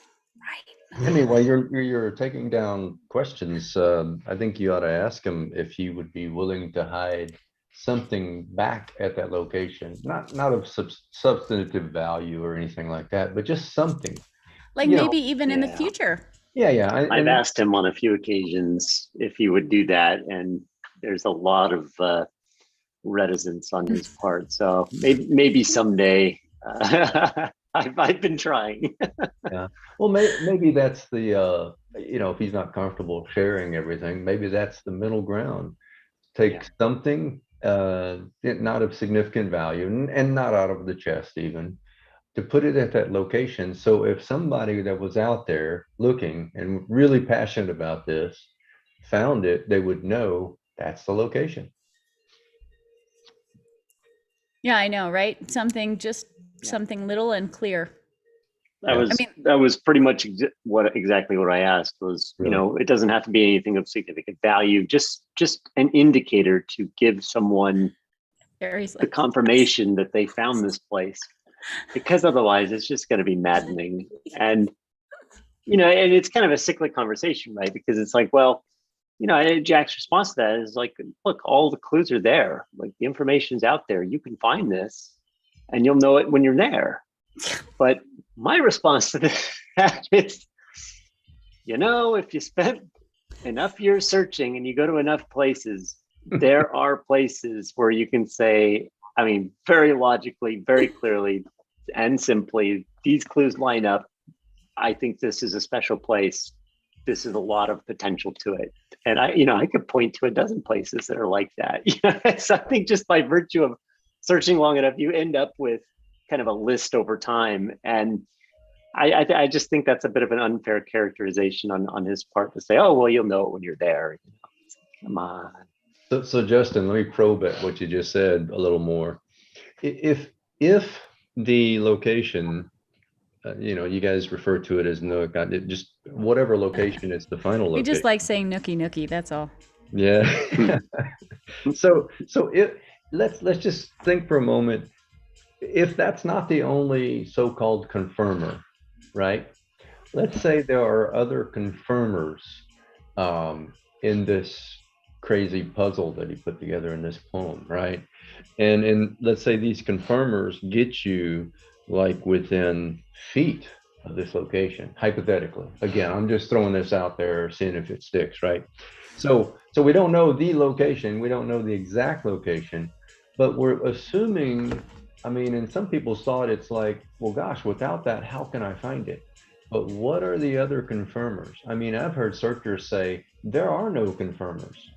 [SPEAKER 1] Right.
[SPEAKER 7] Anyway, you're taking down questions. I think you ought to ask him if he would be willing to hide something back at that location, not of substantive value or anything like that, but just something.
[SPEAKER 1] Like
[SPEAKER 7] You know,
[SPEAKER 1] maybe even in the
[SPEAKER 8] yeah.
[SPEAKER 1] future.
[SPEAKER 7] Yeah.
[SPEAKER 8] I've asked him on a few occasions if he would do that, and there's a lot of reticence on his part. So maybe someday. I've been trying.
[SPEAKER 7] Well, maybe that's the if he's not comfortable sharing everything, maybe that's the middle ground. Take
[SPEAKER 8] Yeah.
[SPEAKER 7] something not of significant value and not out of the chest even, to put it at that location. So if somebody that was out there looking and really passionate about this found it, they would know that's the location.
[SPEAKER 1] Yeah, I know, right? Something little and clear.
[SPEAKER 8] That was pretty much exactly what I asked was,
[SPEAKER 7] Really?
[SPEAKER 8] it doesn't have to be anything of significant value, just an indicator to give someone
[SPEAKER 1] Gary's
[SPEAKER 8] the
[SPEAKER 1] like,
[SPEAKER 8] confirmation that they found this place, because otherwise it's just going to be maddening. And, and it's kind of a cyclic conversation, right? Because it's like, well, Jack's response to that is like, look, all the clues are there. Like the information's out there. You can find this and you'll know it when you're there. But my response to that is, if you spent enough years searching and you go to enough places, there are places where you can say, very logically, very clearly and simply, these clues line up. I think this is a special place. This is a lot of potential to it. And I could point to a dozen places that are like that. So I think just by virtue of searching long enough, you end up with kind of a list over time. And I just think that's a bit of an unfair characterization on his part to say, oh, well, you'll know it when you're there. Come on.
[SPEAKER 7] So Justin, let me probe at what you just said a little more. If the location, you guys refer to it as Nook, just whatever location is the final
[SPEAKER 1] we
[SPEAKER 7] location.
[SPEAKER 1] just like saying nookie, that's all.
[SPEAKER 7] Yeah. So let's just think for a moment. If that's not the only so-called confirmer, right? Let's say there are other confirmers in this crazy puzzle that he put together in this poem, right? And let's say these confirmers get you like within feet of this location, hypothetically. Again, I'm just throwing this out there, seeing if it sticks, right? So we don't know the location, we don't know the exact location, but we're assuming, I mean, in some people's thought, it's like, well, gosh, without that, how can I find it? But what are the other confirmers? I mean, I've heard searchers say there are no confirmers.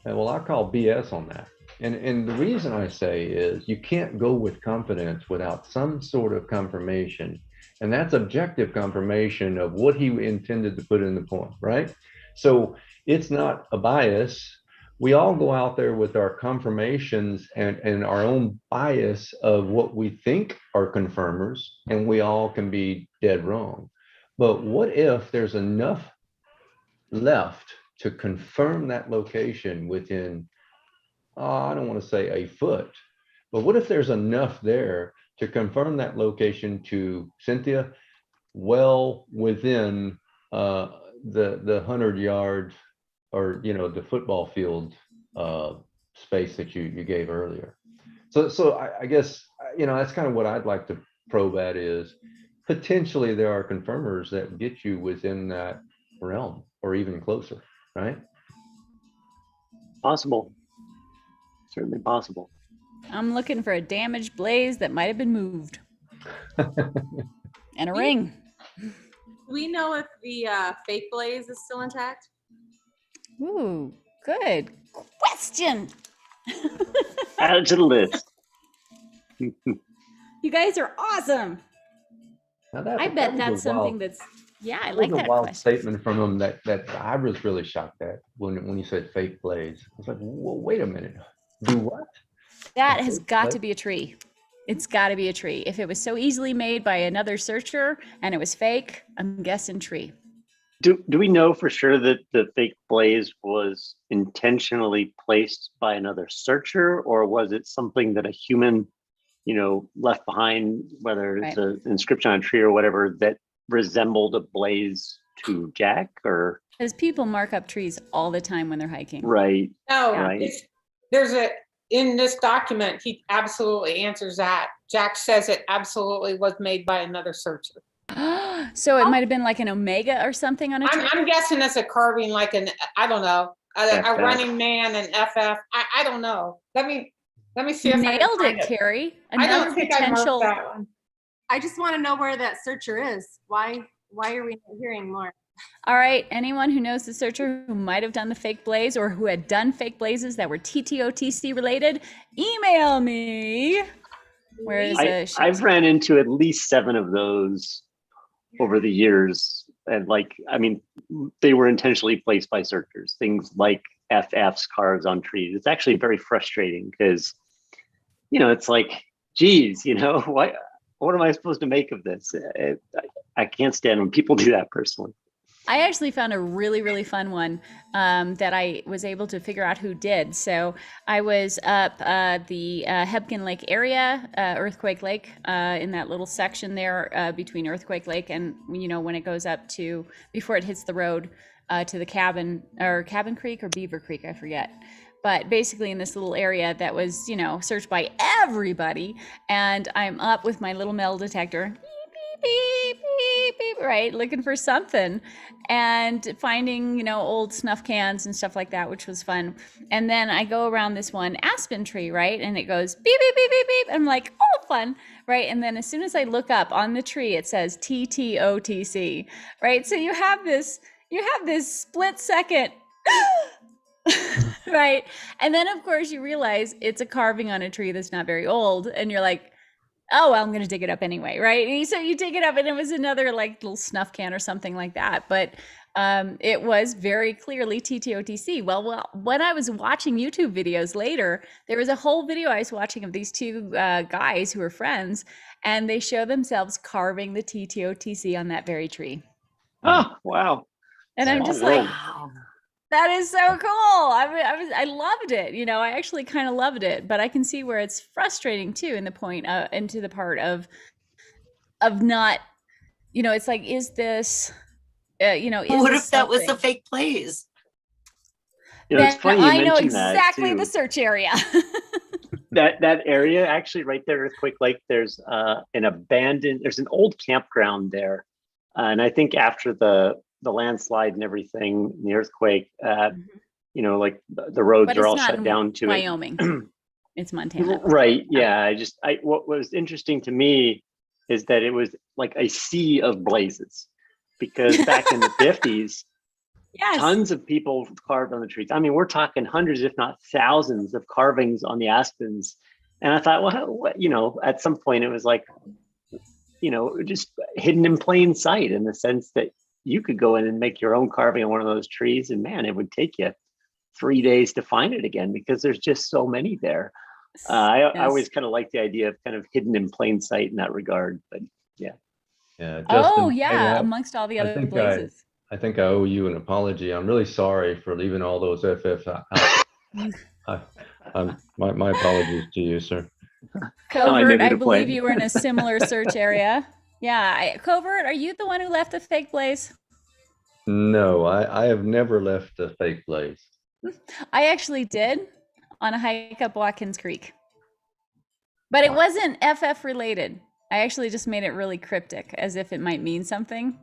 [SPEAKER 7] And well, I call BS on that. And the reason I say is you can't go with confidence without some sort of confirmation. And that's objective confirmation of what he intended to put in the poem, right? So it's not a bias. We all go out there with our confirmations and our own bias of what we think are confirmers, and we all can be dead wrong. But what if there's enough left to confirm that location within, I don't want to say a foot, but what if there's enough there to confirm that location to Cynthia well within the 100-yard or, you know, the football field space that you gave earlier. So I guess, you know, that's kind of what I'd like to probe at is potentially there are confirmers that get you within that realm or even closer, right?
[SPEAKER 8] Possible. Certainly possible.
[SPEAKER 1] I'm looking for a damaged blaze that might have been moved. And a ring.
[SPEAKER 5] Do we know if the fake blaze is still intact?
[SPEAKER 1] Ooh, good question.
[SPEAKER 8] Add it to the list.
[SPEAKER 1] You guys are awesome.
[SPEAKER 7] Now that,
[SPEAKER 1] I
[SPEAKER 7] that
[SPEAKER 1] bet
[SPEAKER 7] was
[SPEAKER 1] that's
[SPEAKER 7] a wild-
[SPEAKER 1] something that's, yeah, I
[SPEAKER 7] that
[SPEAKER 1] like
[SPEAKER 7] was a
[SPEAKER 1] that
[SPEAKER 7] wild
[SPEAKER 1] question.
[SPEAKER 7] statement from him that I was really shocked at when you said fake blaze. I was like, well, wait a minute. Do what?
[SPEAKER 1] That has
[SPEAKER 7] fake
[SPEAKER 1] got
[SPEAKER 7] blaze?
[SPEAKER 1] to be a tree. It's got to be a tree. If it was so easily made by another searcher and it was fake, I'm guessing tree.
[SPEAKER 8] Do we know for sure that the fake blaze was intentionally placed by another searcher, or was it something that a human, you know, left behind, whether it's
[SPEAKER 1] Right.
[SPEAKER 8] an inscription on a tree or whatever, that resembled a blaze to Jack? Or
[SPEAKER 1] Because people mark up trees all the time when they're hiking.
[SPEAKER 8] right?
[SPEAKER 2] No,
[SPEAKER 8] Right.
[SPEAKER 2] there's in this document, he absolutely answers that. Jack says it absolutely was made by another searcher.
[SPEAKER 1] So it might have been like an omega or something on a tree.
[SPEAKER 2] I'm guessing it's a carving like I don't know, a
[SPEAKER 8] FF.
[SPEAKER 2] running man, an FF. I don't know. Let me see
[SPEAKER 1] You
[SPEAKER 2] if I can
[SPEAKER 1] nailed
[SPEAKER 2] find
[SPEAKER 1] it, Carrie.
[SPEAKER 2] I
[SPEAKER 1] Another
[SPEAKER 2] don't think I marked
[SPEAKER 1] potential.
[SPEAKER 2] that one.
[SPEAKER 5] I just want to know where that searcher is. Why are we not hearing more?
[SPEAKER 1] All right, anyone who knows the searcher who might have done the fake blaze or who had done fake blazes that were TTOTC related, email me. Where is
[SPEAKER 8] I've ran into at least 7 of those over the years, and like, I mean, they were intentionally placed by searchers. Things like FFs carved on trees. It's actually very frustrating because, you know, it's like, geez, you know, what am I supposed to make of this? I can't stand when people do that personally.
[SPEAKER 1] I actually found a really, really fun one that I was able to figure out who did. So I was up the Hebgen Lake area, Earthquake Lake, in that little section there between Earthquake Lake and, you know, when it goes up to, before it hits the road to the Cabin Creek or Beaver Creek, I forget. But basically in this little area that was, you know, searched by everybody. And I'm up with my little metal detector. Beep, beep, beep, right, looking for something and finding, you know, old snuff cans and stuff like that, which was fun. And then I go around this one aspen tree, right, and it goes beep, beep, beep, beep, beep. I'm like, oh, fun, right? And then as soon as I look up on the tree, it says TTOTC, right? So you have this split second, right? And then of course you realize it's a carving on a tree that's not very old, and you're like, oh, well, I'm going to dig it up anyway, right? And so you dig it up, and it was another like little snuff can or something like that. But it was very clearly TTOTC. Well, when I was watching YouTube videos later, there was a whole video I was watching of these two guys who were friends, and they show themselves carving the TTOTC on that very tree.
[SPEAKER 8] Oh, wow.
[SPEAKER 1] And I'm just like, that is so cool. I loved it. You know, I actually kind of loved it, but I can see where it's frustrating too, in the point, into the part of not, you know, it's like, is this, you know, is
[SPEAKER 6] What
[SPEAKER 1] this
[SPEAKER 6] if that was the
[SPEAKER 1] something?
[SPEAKER 6] fake blaze?
[SPEAKER 8] You know, it's
[SPEAKER 1] Then
[SPEAKER 8] funny you
[SPEAKER 1] I know
[SPEAKER 8] mentioned that,
[SPEAKER 1] exactly
[SPEAKER 8] too.
[SPEAKER 1] the search area.
[SPEAKER 8] that area actually right there, Earthquake Lake, there's there's an old campground there. And I think after the landslide and everything, the earthquake, you know, like the roads
[SPEAKER 1] But
[SPEAKER 8] are
[SPEAKER 1] it's
[SPEAKER 8] all
[SPEAKER 1] not
[SPEAKER 8] shut
[SPEAKER 1] in
[SPEAKER 8] down to
[SPEAKER 1] Wyoming. It's Montana.
[SPEAKER 8] Right. Yeah. What was interesting to me is that it was like a sea of blazes, because back in the 50s,
[SPEAKER 1] Yes.
[SPEAKER 8] tons of people carved on the trees. I mean, we're talking hundreds, if not thousands, of carvings on the aspens. And I thought, well, you know, at some point it was like, you know, just hidden in plain sight, in the sense that you could go in and make your own carving on one of those trees, and man, it would take you 3 days to find it again, because there's just so many there. I always kind of like the idea of kind of hidden in plain sight in that regard, but yeah.
[SPEAKER 7] Yeah.
[SPEAKER 1] Oh
[SPEAKER 7] Justin,
[SPEAKER 1] yeah,
[SPEAKER 7] hey,
[SPEAKER 1] amongst all the
[SPEAKER 7] I
[SPEAKER 1] other
[SPEAKER 7] think
[SPEAKER 1] blazes.
[SPEAKER 7] I think I owe you an apology. I'm really sorry for leaving all those FFs out. My apologies to you, sir.
[SPEAKER 1] Covert,
[SPEAKER 8] who
[SPEAKER 1] I
[SPEAKER 8] to
[SPEAKER 1] believe
[SPEAKER 8] blame.
[SPEAKER 1] you were in a similar search area. Yeah, Covert, are you the one who left the fake blaze?
[SPEAKER 7] No, I have never left a fake blaze.
[SPEAKER 1] I actually did on a hike up Watkins Creek. But it wasn't FF related. I actually just made it really cryptic, as if it might mean something.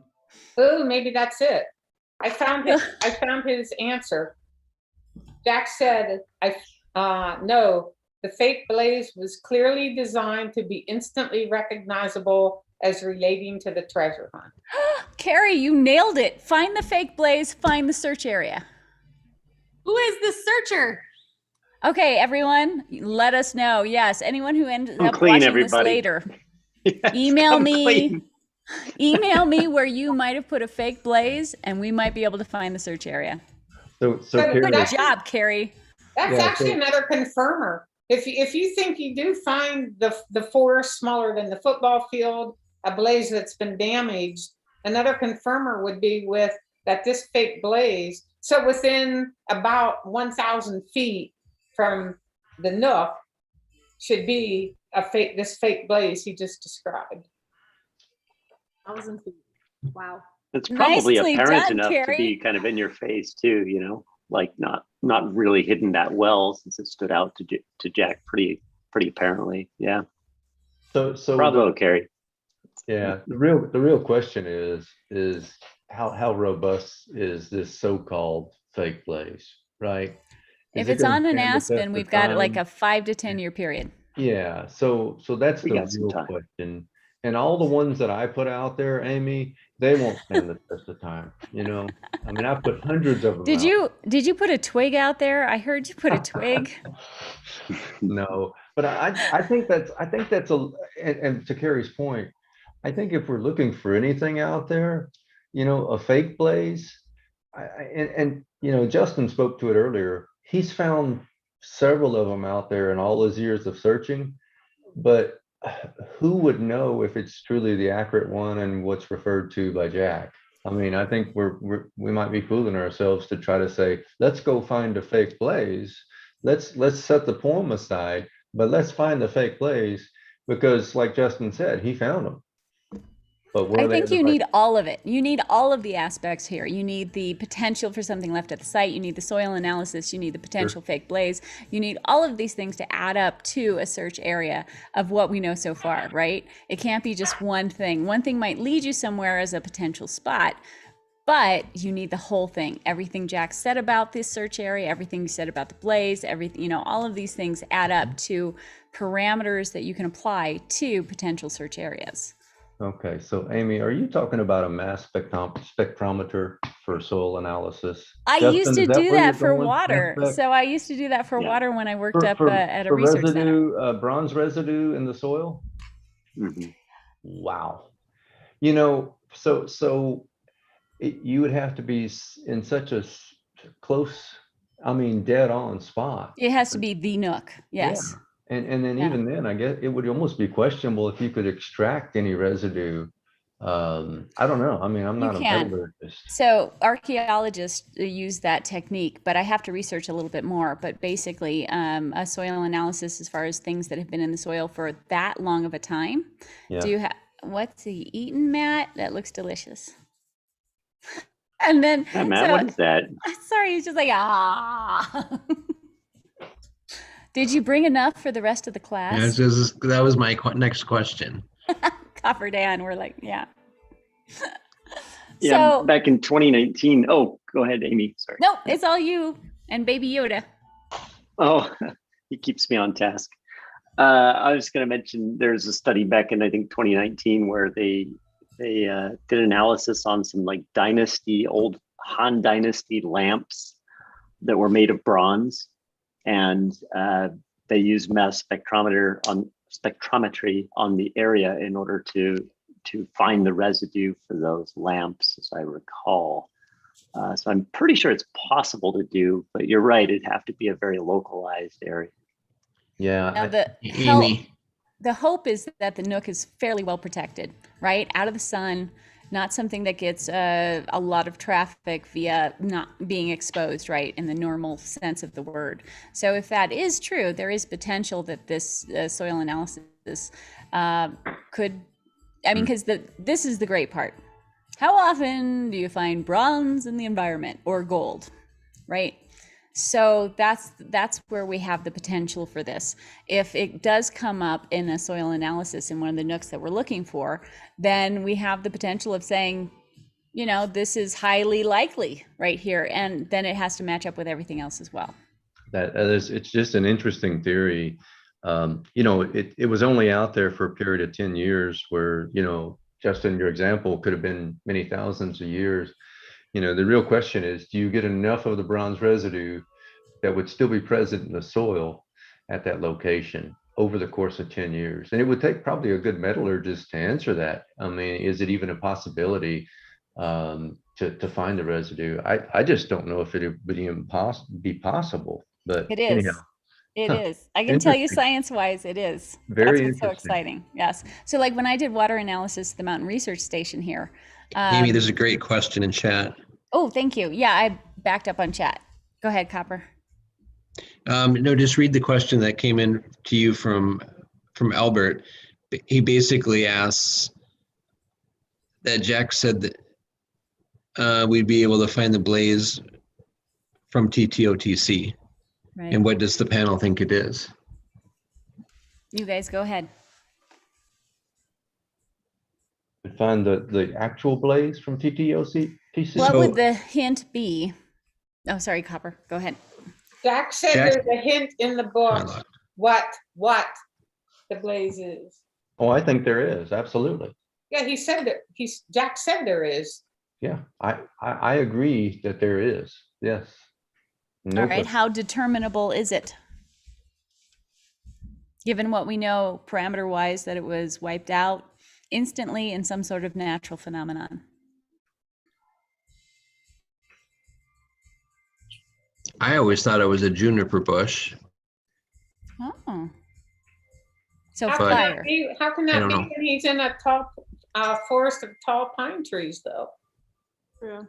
[SPEAKER 2] Oh, maybe that's it. I found his answer. Jack said, no, the fake blaze was clearly designed to be instantly recognizable as relating to the treasure hunt.
[SPEAKER 1] Carrie, you nailed it. Find the fake blaze, find the search area.
[SPEAKER 5] Who is the searcher?
[SPEAKER 1] Okay, everyone, let us know. Yes, anyone who ends
[SPEAKER 8] Come
[SPEAKER 1] up
[SPEAKER 8] clean,
[SPEAKER 1] watching
[SPEAKER 8] everybody.
[SPEAKER 1] this later,
[SPEAKER 8] Yes,
[SPEAKER 1] email
[SPEAKER 8] come
[SPEAKER 1] me.
[SPEAKER 8] clean.
[SPEAKER 1] Email me where you might have put a fake blaze, and we might be able to find the search area.
[SPEAKER 7] So
[SPEAKER 2] Good
[SPEAKER 7] Carrie,
[SPEAKER 1] Good job, Carrie.
[SPEAKER 2] That's
[SPEAKER 7] Yeah,
[SPEAKER 2] actually another confirmer. If you think you do find the forest smaller than the football field, a blaze that's been damaged, another confirmer would be with that this fake blaze. So within about 1,000 feet from the nook should be this fake blaze he just described.
[SPEAKER 5] 1,000 feet. Wow.
[SPEAKER 8] It's probably
[SPEAKER 1] Nicely
[SPEAKER 8] apparent
[SPEAKER 1] done,
[SPEAKER 8] enough
[SPEAKER 1] Carrie.
[SPEAKER 8] to be kind of in your face too, you know, like not really hidden that well, since it stood out to Jack pretty apparently. Yeah.
[SPEAKER 7] so
[SPEAKER 8] Bravo, Carrie.
[SPEAKER 7] yeah, the real question is how robust is this so-called fake blaze, right? Is
[SPEAKER 1] If
[SPEAKER 7] it
[SPEAKER 1] it's
[SPEAKER 7] gonna
[SPEAKER 1] on an
[SPEAKER 7] stand the test
[SPEAKER 1] aspen,
[SPEAKER 7] of
[SPEAKER 1] we've got like
[SPEAKER 7] time?
[SPEAKER 1] a 5 to 10 year period.
[SPEAKER 7] Yeah, so that's
[SPEAKER 8] We
[SPEAKER 7] the
[SPEAKER 8] got some
[SPEAKER 7] real
[SPEAKER 8] time.
[SPEAKER 7] question. And all the ones that I put out there, Amy, they won't stand the test of time. You know, I mean, I put hundreds of them
[SPEAKER 1] Did
[SPEAKER 7] out.
[SPEAKER 1] you put a twig out there? I heard you put a twig.
[SPEAKER 7] No, but I think that's and to Carrie's point, I think if we're looking for anything out there, you know, a fake blaze, and you know, Justin spoke to it earlier. He's found several of them out there in all his years of searching, but who would know if it's truly the accurate one and what's referred to by Jack? I mean, I think we might be fooling ourselves to try to say, let's go find a fake blaze. Let's set the poem aside, but let's find the fake blaze, because like Justin said, he found them. But
[SPEAKER 1] I think you need all of it. You need all of the aspects here. You need the potential for something left at the site. You need the soil analysis. You need the potential fake blaze. You need all of these things to add up to a search area of what we know so far, right? It can't be just one thing. One thing might lead you somewhere as a potential spot, but you need the whole thing. Everything Jack said about this search area, everything he said about the blaze, everything, you know, all of these things add up to parameters that you can apply to potential search areas.
[SPEAKER 7] Okay, so Amy, are you talking about a mass spectrometer for soil analysis?
[SPEAKER 1] I
[SPEAKER 7] Justin,
[SPEAKER 1] used to
[SPEAKER 7] is
[SPEAKER 1] do
[SPEAKER 7] where
[SPEAKER 1] that
[SPEAKER 7] you're
[SPEAKER 1] for
[SPEAKER 7] going?
[SPEAKER 1] water.
[SPEAKER 7] Mass spec?
[SPEAKER 1] So I used to do that for
[SPEAKER 8] Yeah.
[SPEAKER 1] water when I worked up
[SPEAKER 7] For
[SPEAKER 1] at a research
[SPEAKER 7] residue,
[SPEAKER 1] center.
[SPEAKER 7] bronze residue in the soil?
[SPEAKER 8] Mhm.
[SPEAKER 7] Wow. You know, so you would have to be in such a close, I mean, dead on spot.
[SPEAKER 1] It has to be the nook. Yes.
[SPEAKER 7] Yeah. And then
[SPEAKER 1] Yeah.
[SPEAKER 7] even then, I guess it would almost be questionable if you could extract any residue. I don't know. I mean, I'm
[SPEAKER 1] You
[SPEAKER 7] not a
[SPEAKER 1] can.
[SPEAKER 7] metallurgist.
[SPEAKER 1] So archaeologists use that technique, but I have to research a little bit more. But basically, a soil analysis as far as things that have been in the soil for that long of a time.
[SPEAKER 7] Yeah.
[SPEAKER 1] Do you have, what's he eating, Matt? That looks delicious. And then,
[SPEAKER 8] Yeah, Matt,
[SPEAKER 1] so-
[SPEAKER 8] what is that?
[SPEAKER 1] sorry, he's just like, ah. Did you bring enough for the rest of the class?
[SPEAKER 9] That was my next question.
[SPEAKER 1] Copper Dan, we're like, yeah.
[SPEAKER 8] Yeah,
[SPEAKER 1] So,
[SPEAKER 8] back in 2019. Oh, go ahead, Amy. Sorry.
[SPEAKER 1] no, it's all you and Baby Yoda.
[SPEAKER 8] Oh, he keeps me on task. I was going to mention there's a study back in I think 2019 where they did analysis on some like old Han Dynasty lamps that were made of bronze, and they used mass spectrometry on the area in order to find the residue for those lamps, as I recall. So I'm pretty sure it's possible to do, but you're right, it'd have to be a very localized area.
[SPEAKER 7] Yeah.
[SPEAKER 1] Now,
[SPEAKER 9] Amy.
[SPEAKER 1] the hope is that the Nook is fairly well protected, right? Out of the sun, not something that gets a lot of traffic via not being exposed, right, in the normal sense of the word. So if that is true, there is potential that this soil analysis could, I mean, because this is the great part. How often do you find bronze in the environment or gold, right? So that's where we have the potential for this. If it does come up in a soil analysis in one of the nooks that we're looking for, then we have the potential of saying, you know, this is highly likely right here. And then it has to match up with everything else as well.
[SPEAKER 7] It's just an interesting theory. You know, it was only out there for a period of 10 years where, you know, just in your example, could have been many thousands of years. You know, the real question is, do you get enough of the bronze residue that would still be present in the soil at that location over the course of 10 years? And it would take probably a good metallurgist to answer that. I mean, is it even a possibility to find the residue? I just don't know if it would be possible, but
[SPEAKER 1] It is.
[SPEAKER 7] anyhow.
[SPEAKER 1] It is. I can tell you science-wise, it is.
[SPEAKER 7] Very
[SPEAKER 1] That's what's so
[SPEAKER 7] interesting.
[SPEAKER 1] exciting. Yes. So like when I did water analysis at the Mountain Research Station here.
[SPEAKER 9] Amy, there's a great question in chat.
[SPEAKER 1] Oh, thank you. Yeah, I backed up on chat. Go ahead, Copper.
[SPEAKER 9] No, just read the question that came in to you from Albert. He basically asks that Jack said that we'd be able to find the blaze from TTOTC.
[SPEAKER 1] Right.
[SPEAKER 9] And what does the panel think it is?
[SPEAKER 1] You guys go ahead.
[SPEAKER 7] Find the actual blaze from TTOC?
[SPEAKER 1] What would the hint be? Oh, sorry, Copper. Go ahead.
[SPEAKER 2] Jack said there's a hint in the book what the blaze is.
[SPEAKER 7] Oh, I think there is, absolutely.
[SPEAKER 2] Yeah, he said that. Jack said there is.
[SPEAKER 7] Yeah, I agree that there is. Yes. No
[SPEAKER 1] All right.
[SPEAKER 7] question.
[SPEAKER 1] How determinable is it? Given what we know parameter-wise, that it was wiped out instantly in some sort of natural phenomenon.
[SPEAKER 9] I always thought it was a juniper bush.
[SPEAKER 1] Oh. So
[SPEAKER 2] How
[SPEAKER 1] fire.
[SPEAKER 2] can that
[SPEAKER 9] don't
[SPEAKER 2] be
[SPEAKER 9] know.
[SPEAKER 2] when he's in a tall forest of tall pine trees, though?
[SPEAKER 5] True.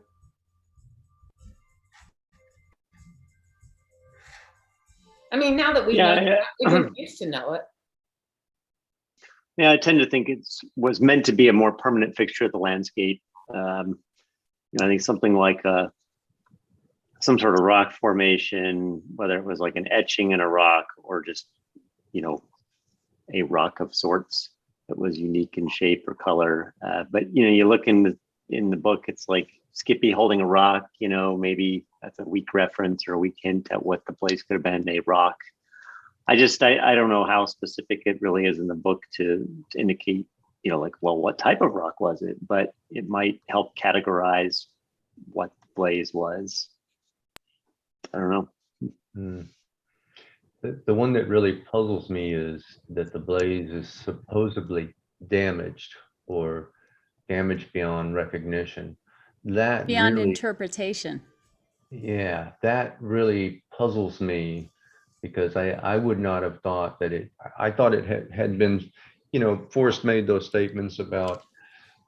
[SPEAKER 2] I mean, now that we know that, we didn't used to know it.
[SPEAKER 8] Yeah, I tend to think it was meant to be a more permanent fixture of the landscape. I think something like some sort of rock formation, whether it was like an etching in a rock or just, a rock of sorts that was unique in shape or color. But you look in the book, it's like Skippy holding a rock. Maybe that's a weak reference or a weak hint at what the place could have been, a rock. I don't know how specific it really is in the book to indicate, what type of rock was it? But it might help categorize what the blaze was. I don't know.
[SPEAKER 7] Hmm. The one that really puzzles me is that the blaze is supposedly damaged or damaged beyond recognition. That
[SPEAKER 1] Beyond
[SPEAKER 7] really,
[SPEAKER 1] interpretation.
[SPEAKER 7] yeah, that really puzzles me because I would not have thought that I thought it had been, Forrest made those statements about,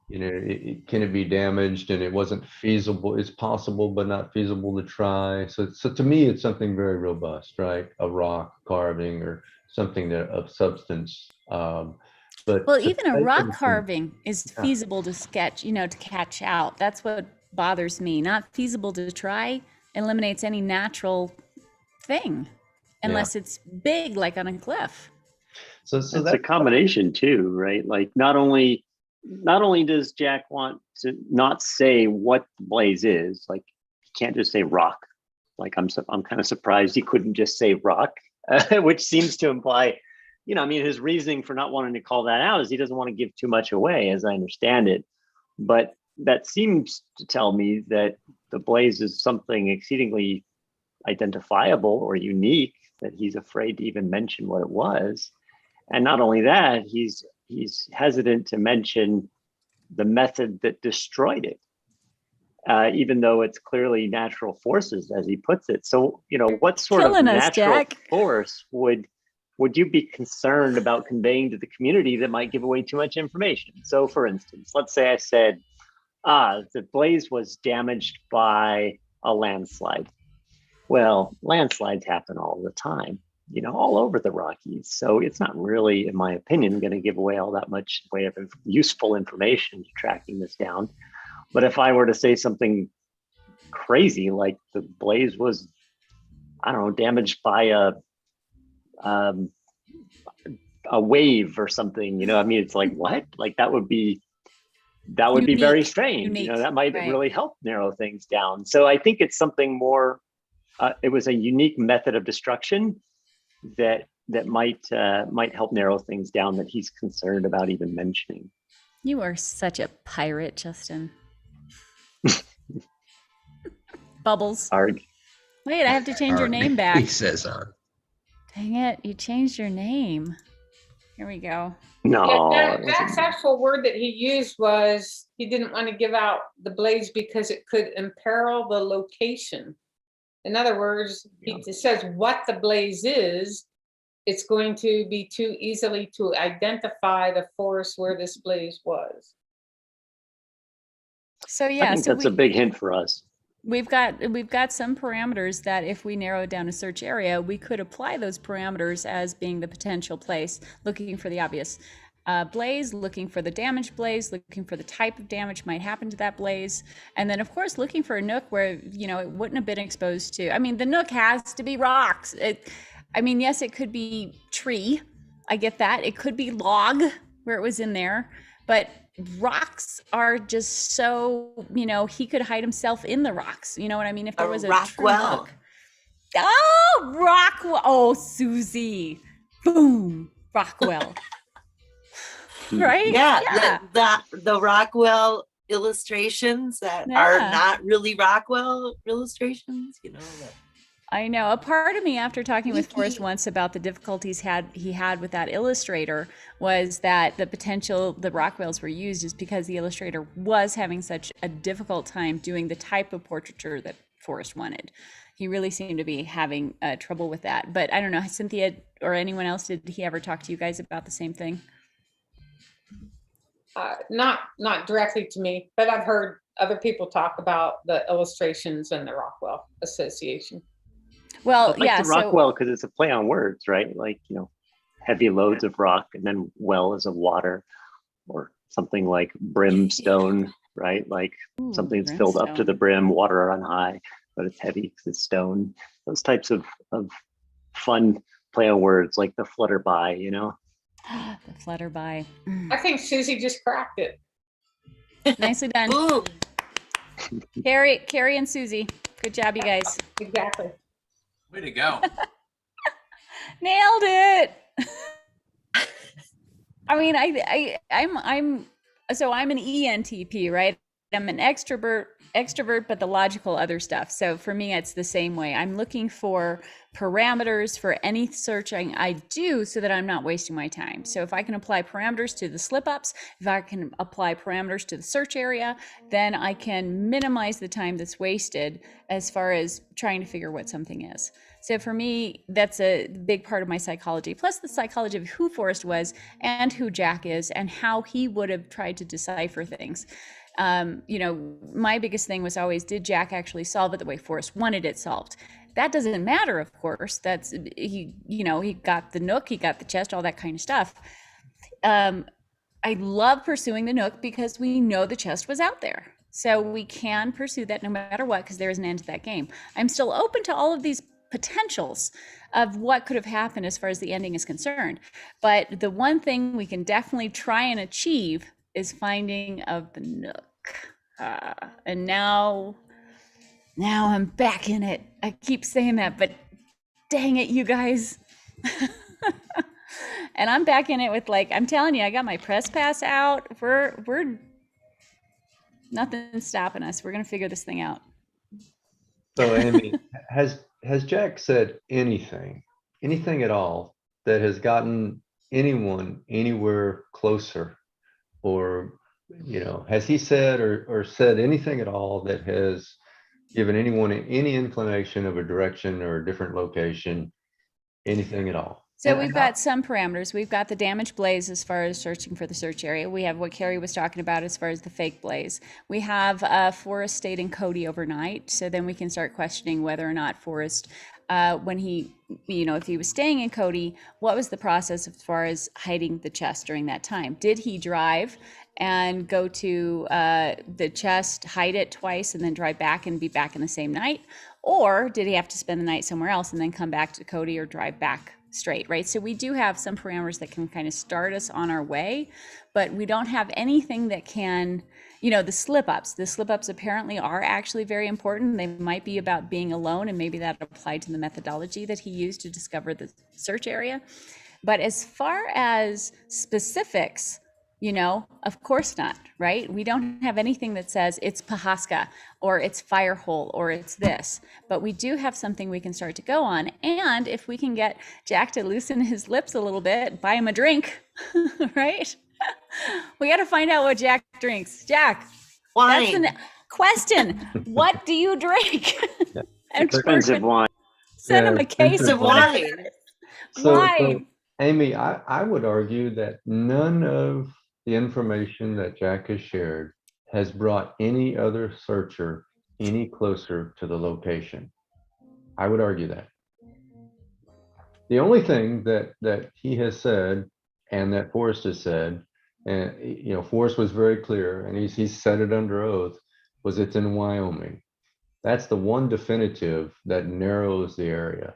[SPEAKER 7] can it be damaged and it wasn't feasible. It's possible, but not feasible to try. So to me, it's something very robust, right? A rock carving or something of substance. But
[SPEAKER 1] Well, even a rock carving is feasible to sketch, to catch out. That's what bothers me. Not feasible to try eliminates any natural thing. unless it's big, like on a cliff.
[SPEAKER 7] So
[SPEAKER 8] It's
[SPEAKER 7] that
[SPEAKER 8] a combination too, right? Like not only does Jack want to not say what the blaze is, like he can't just say rock. Like I'm kind of surprised he couldn't just say rock, which seems to imply, I mean, his reasoning for not wanting to call that out is he doesn't want to give too much away, as I understand it. But that seems to tell me that the blaze is something exceedingly identifiable or unique that he's afraid to even mention what it was. And not only that, he's hesitant to mention the method that destroyed it, even though it's clearly natural forces, as he puts it. So, what sort of natural force would you be concerned about conveying to the community that might give away too much information? So, for instance, let's say I said, the blaze was damaged by a landslide. Well, landslides happen all the time, all over the Rockies. So it's not really, in my opinion, going to give away all that much way of useful information to tracking this down. But if I were to say something crazy, like the blaze was, I don't know, damaged by a wave or something, I mean, it's like, what? Like that would be very strange. That might really help narrow things down. So I think it's something more, it was a unique method of destruction that might help narrow things down that he's concerned about even mentioning.
[SPEAKER 1] You are such a pirate, Justin. Bubbles.
[SPEAKER 8] Arg.
[SPEAKER 1] Wait, I have to change your name back.
[SPEAKER 9] He says arg.
[SPEAKER 1] Dang it, you changed your name. Here we go.
[SPEAKER 8] No.
[SPEAKER 2] Jack's actual word that he used was he didn't want to give out the blaze because it could imperil the location. In other words, he says what the blaze is, it's going to be too easily to identify the forest where this blaze was.
[SPEAKER 1] So
[SPEAKER 8] I think that's a big hint for us.
[SPEAKER 1] We've got some parameters that if we narrow down a search area, we could apply those parameters as being the potential place, looking for the obvious blaze, looking for the damaged blaze, looking for the type of damage might happen to that blaze, and then of course looking for a nook where it wouldn't have been exposed to. I mean, the nook has to be rocks. Yes, it could be tree. I get that. It could be log where it was in there, but rocks are just so, he could hide himself in the rocks. You know what I mean? If there was a
[SPEAKER 6] Rockwell.
[SPEAKER 1] Oh, Rockwell. Oh, Susie. Boom. Rockwell. Right?
[SPEAKER 6] Yeah. The Rockwell illustrations that are not really Rockwell illustrations,
[SPEAKER 1] I know. A part of me, after talking with Forrest once about the difficulties he had with that illustrator, was that the potential the Rockwells were used is because the illustrator was having such a difficult time doing the type of portraiture that Forrest wanted. He really seemed to be having trouble with that. But I don't know, Cynthia or anyone else, did he ever talk to you guys about the same thing?
[SPEAKER 2] Not directly to me, but I've heard other people talk about the illustrations and the Rockwell Association.
[SPEAKER 1] Well,
[SPEAKER 8] the Rockwell, because it's a play on words, right? Like, heavy loads of rock and then well is of water, or something like brimstone, right? Like something's filled up to the brim, water on high, but it's heavy because it's stone. Those types of fun play on words, like the flutterby,
[SPEAKER 1] The flutterby.
[SPEAKER 2] I think Susie just cracked it.
[SPEAKER 1] Nicely done.
[SPEAKER 6] Boom.
[SPEAKER 1] Carrie and Susie. Good job, you guys.
[SPEAKER 2] Exactly.
[SPEAKER 3] Way to go.
[SPEAKER 1] Nailed it. I mean, I'm an ENTP, right? I'm an extrovert, but the logical other stuff. So for me, it's the same way. I'm looking for parameters for any searching I do so that I'm not wasting my time. So if I can apply parameters to the slip ups, if I can apply parameters to the search area, then I can minimize the time that's wasted as far as trying to figure what something is. So for me, that's a big part of my psychology, plus the psychology of who Forrest was and who Jack is and how he would have tried to decipher things. My biggest thing was always, did Jack actually solve it the way Forrest wanted it solved? That doesn't matter, of course. That's he got the nook, he got the chest, all that kind of stuff. I love pursuing the nook because we know the chest was out there. So we can pursue that no matter what, because there is an end to that game. I'm still open to all of these potentials of what could have happened as far as the ending is concerned. But the one thing we can definitely try and achieve is finding of the Nook. And now I'm back in it. I keep saying that, but dang it, you guys. And I'm back in it with, like, I'm telling you, I got my press pass out. We're nothing's stopping us. We're gonna figure this thing out.
[SPEAKER 7] So Amy, has Jack said anything at all that has gotten anyone anywhere closer? Or, has he said or said anything at all that has given anyone any inclination of a direction or a different location, anything at all?
[SPEAKER 1] So we've got some parameters. We've got the damaged blaze as far as searching for the search area. We have what Carrie was talking about as far as the fake blaze. We have Forrest stayed in Cody overnight, so then we can start questioning whether or not Forrest, when he, if he was staying in Cody, what was the process as far as hiding the chest during that time? Did he drive and go to the chest, hide it twice, and then drive back and be back in the same night? Or did he have to spend the night somewhere else and then come back to Cody, or drive back straight, right? So we do have some parameters that can kind of start us on our way, but we don't have anything that can, the slip-ups. The slip-ups apparently are actually very important. They might be about being alone, and maybe that applied to the methodology that he used to discover the search area. But as far as specifics, of course not, right? We don't have anything that says it's Pahaska or it's Firehole or it's this, but we do have something we can start to go on. And if we can get Jack to loosen his lips a little bit, buy him a drink, right? We got to find out what Jack drinks. Jack,
[SPEAKER 6] Wine.
[SPEAKER 1] that's the question. What do you drink? And
[SPEAKER 8] Expensive wine.
[SPEAKER 1] send him a case of
[SPEAKER 6] wine.
[SPEAKER 1] Wine.
[SPEAKER 7] Amy, I would argue that none of the information that Jack has shared has brought any other searcher any closer to the location. I would argue that. The only thing that he has said, and that Forrest has said, and Forrest was very clear, and he's said it under oath, was it's in Wyoming. That's the one definitive that narrows the area.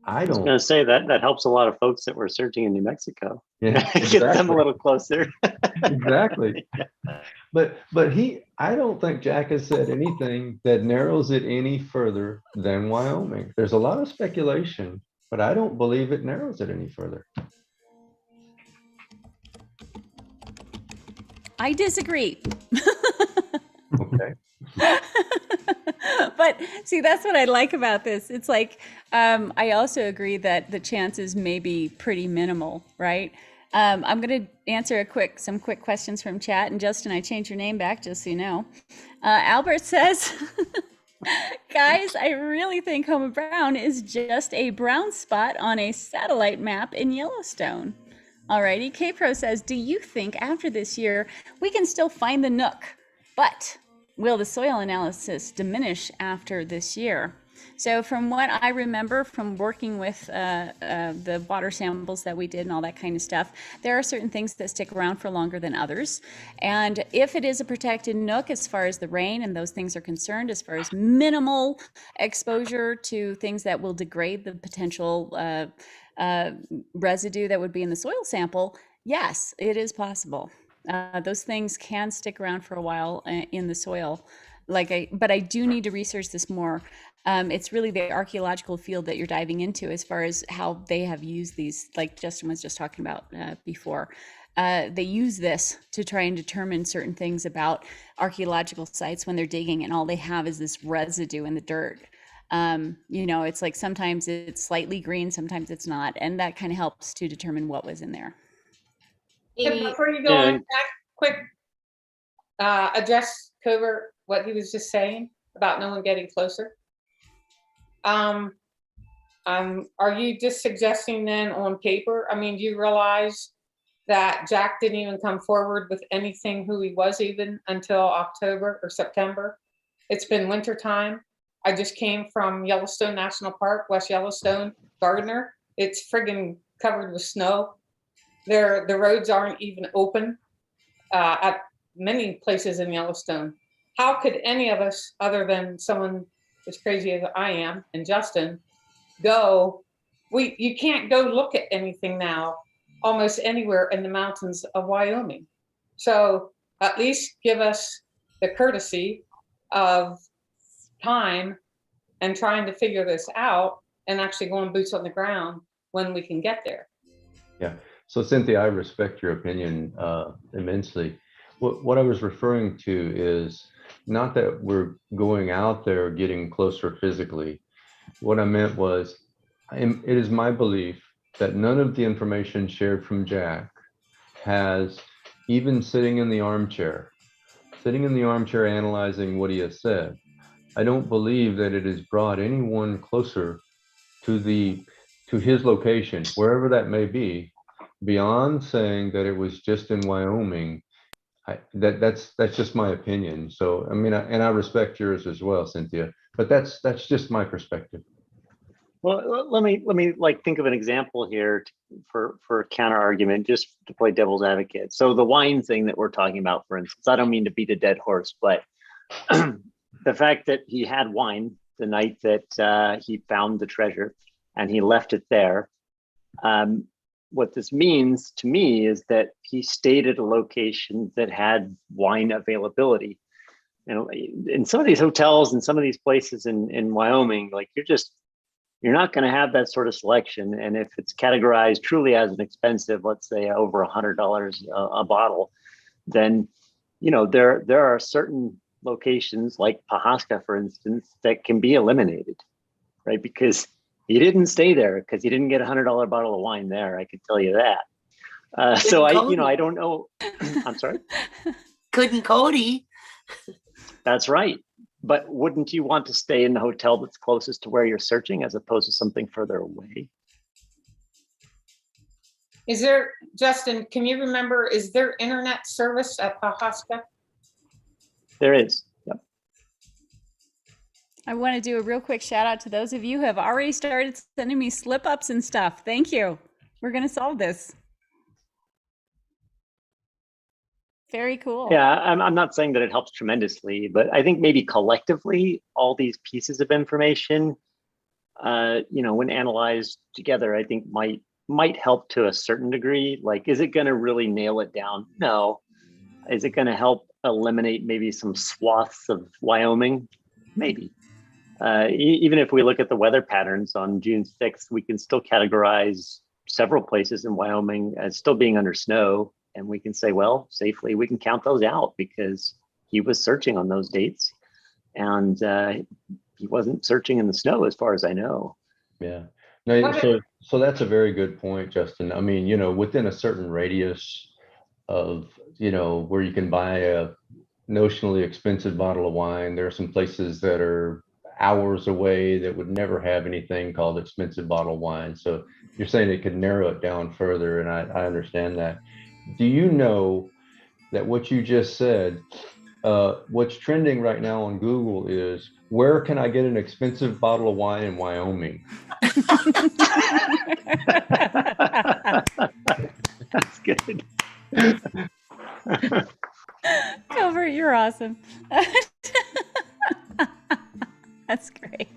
[SPEAKER 7] I
[SPEAKER 8] was going to say that helps a lot of folks that were searching in New Mexico.
[SPEAKER 7] Yeah,
[SPEAKER 8] Get them a little closer.
[SPEAKER 7] Exactly. But I don't think Jack has said anything that narrows it any further than Wyoming. There's a lot of speculation, but I don't believe it narrows it any further.
[SPEAKER 1] I disagree.
[SPEAKER 7] Okay.
[SPEAKER 1] But see, that's what I like about this. It's like, I also agree that the chances may be pretty minimal, right? I'm going to answer some quick questions from chat. And Justin, I changed your name back just so you know. Albert says, guys, I really think Homer Brown is just a brown spot on a satellite map in Yellowstone. Alrighty, K-Pro says, do you think after this year we can still find the Nook? But will the soil analysis diminish after this year? So from what I remember from working with the water samples that we did and all that kind of stuff, there are certain things that stick around for longer than others. And if it is a protected Nook, as far as the rain and those things are concerned, as far as minimal exposure to things that will degrade the potential residue that would be in the soil sample, yes, it is possible. Those things can stick around for a while in the soil. But I do need to research this more. It's really the archaeological field that you're diving into as far as how they have used these, like Justin was just talking about before. They use this to try and determine certain things about archaeological sites when they're digging, and all they have is this residue in the dirt. It's like sometimes it's slightly green, sometimes it's not, and that kind of helps to determine what was in there.
[SPEAKER 2] Before you go on, Jack, quick, address Covert what he was just saying about no one getting closer. Are you just suggesting then on paper? I mean, do you realize that Jack didn't even come forward with anything who he was even until October or September? It's been winter time. I just came from Yellowstone National Park, West Yellowstone, Gardner. It's friggin' covered with snow. The roads aren't even open at many places in Yellowstone. How could any of us, other than someone as crazy as I am and Justin, go. You can't go look at anything now, almost anywhere in the mountains of Wyoming. So at least give us the courtesy of time and trying to figure this out and actually going boots on the ground when we can get there.
[SPEAKER 7] Yeah. So Cynthia, I respect your opinion immensely. What I was referring to is not that we're going out there getting closer physically. What I meant was, it is my belief that none of the information shared from Jack has, even sitting in the armchair analyzing what he has said, I don't believe that it has brought anyone closer to his location, wherever that may be, beyond saying that it was just in Wyoming. That's just my opinion. So I mean, I respect yours as well, Cynthia, but that's just my perspective.
[SPEAKER 8] Well, let me like think of an example here for a counter argument, just to play devil's advocate. So the wine thing that we're talking about, for instance, I don't mean to beat a dead horse, but the fact that he had wine the night that he found the treasure and he left it there. What this means to me is that he stayed at a location that had wine availability. You know, in some of these hotels and some of these places in Wyoming, like you're not going to have that sort of selection. And if it's categorized truly as an expensive, let's say over $100 a bottle, then, you know, there are certain locations like Pahaska, for instance, that can be eliminated, right? Because he didn't stay there because he didn't get $100 bottle of wine there. I can tell you that. So I don't know. I'm sorry.
[SPEAKER 6] Couldn't Cody?
[SPEAKER 8] That's right. But wouldn't you want to stay in the hotel that's closest to where you're searching as opposed to something further away?
[SPEAKER 2] Is there, Justin, can you remember, is there internet service at Pahaska?
[SPEAKER 8] There is. Yep.
[SPEAKER 1] I want to do a real quick shout out to those of you who have already started sending me slip ups and stuff. Thank you. We're going to solve this. Very cool.
[SPEAKER 8] Yeah, I'm not saying that it helps tremendously, but I think maybe collectively, all these pieces of information, when analyzed together, I think might help to a certain degree. Like, is it going to really nail it down? No. Is it going to help eliminate maybe some swaths of Wyoming? Maybe. Even if we look at the weather patterns on June 6th, we can still categorize several places in Wyoming as still being under snow. And we can say, well, safely, we can count those out because he was searching on those dates and he wasn't searching in the snow as far as I know.
[SPEAKER 7] Yeah. No, so that's a very good point, Justin. I mean, within a certain radius of, where you can buy a notionally expensive bottle of wine, there are some places that are hours away that would never have anything called expensive bottle wine. So you're saying it could narrow it down further, and I understand that. Do you know that what you just said, what's trending right now on Google is, where can I get an expensive bottle of wine in Wyoming?
[SPEAKER 8] That's good.
[SPEAKER 1] Covert, you're awesome. That's great.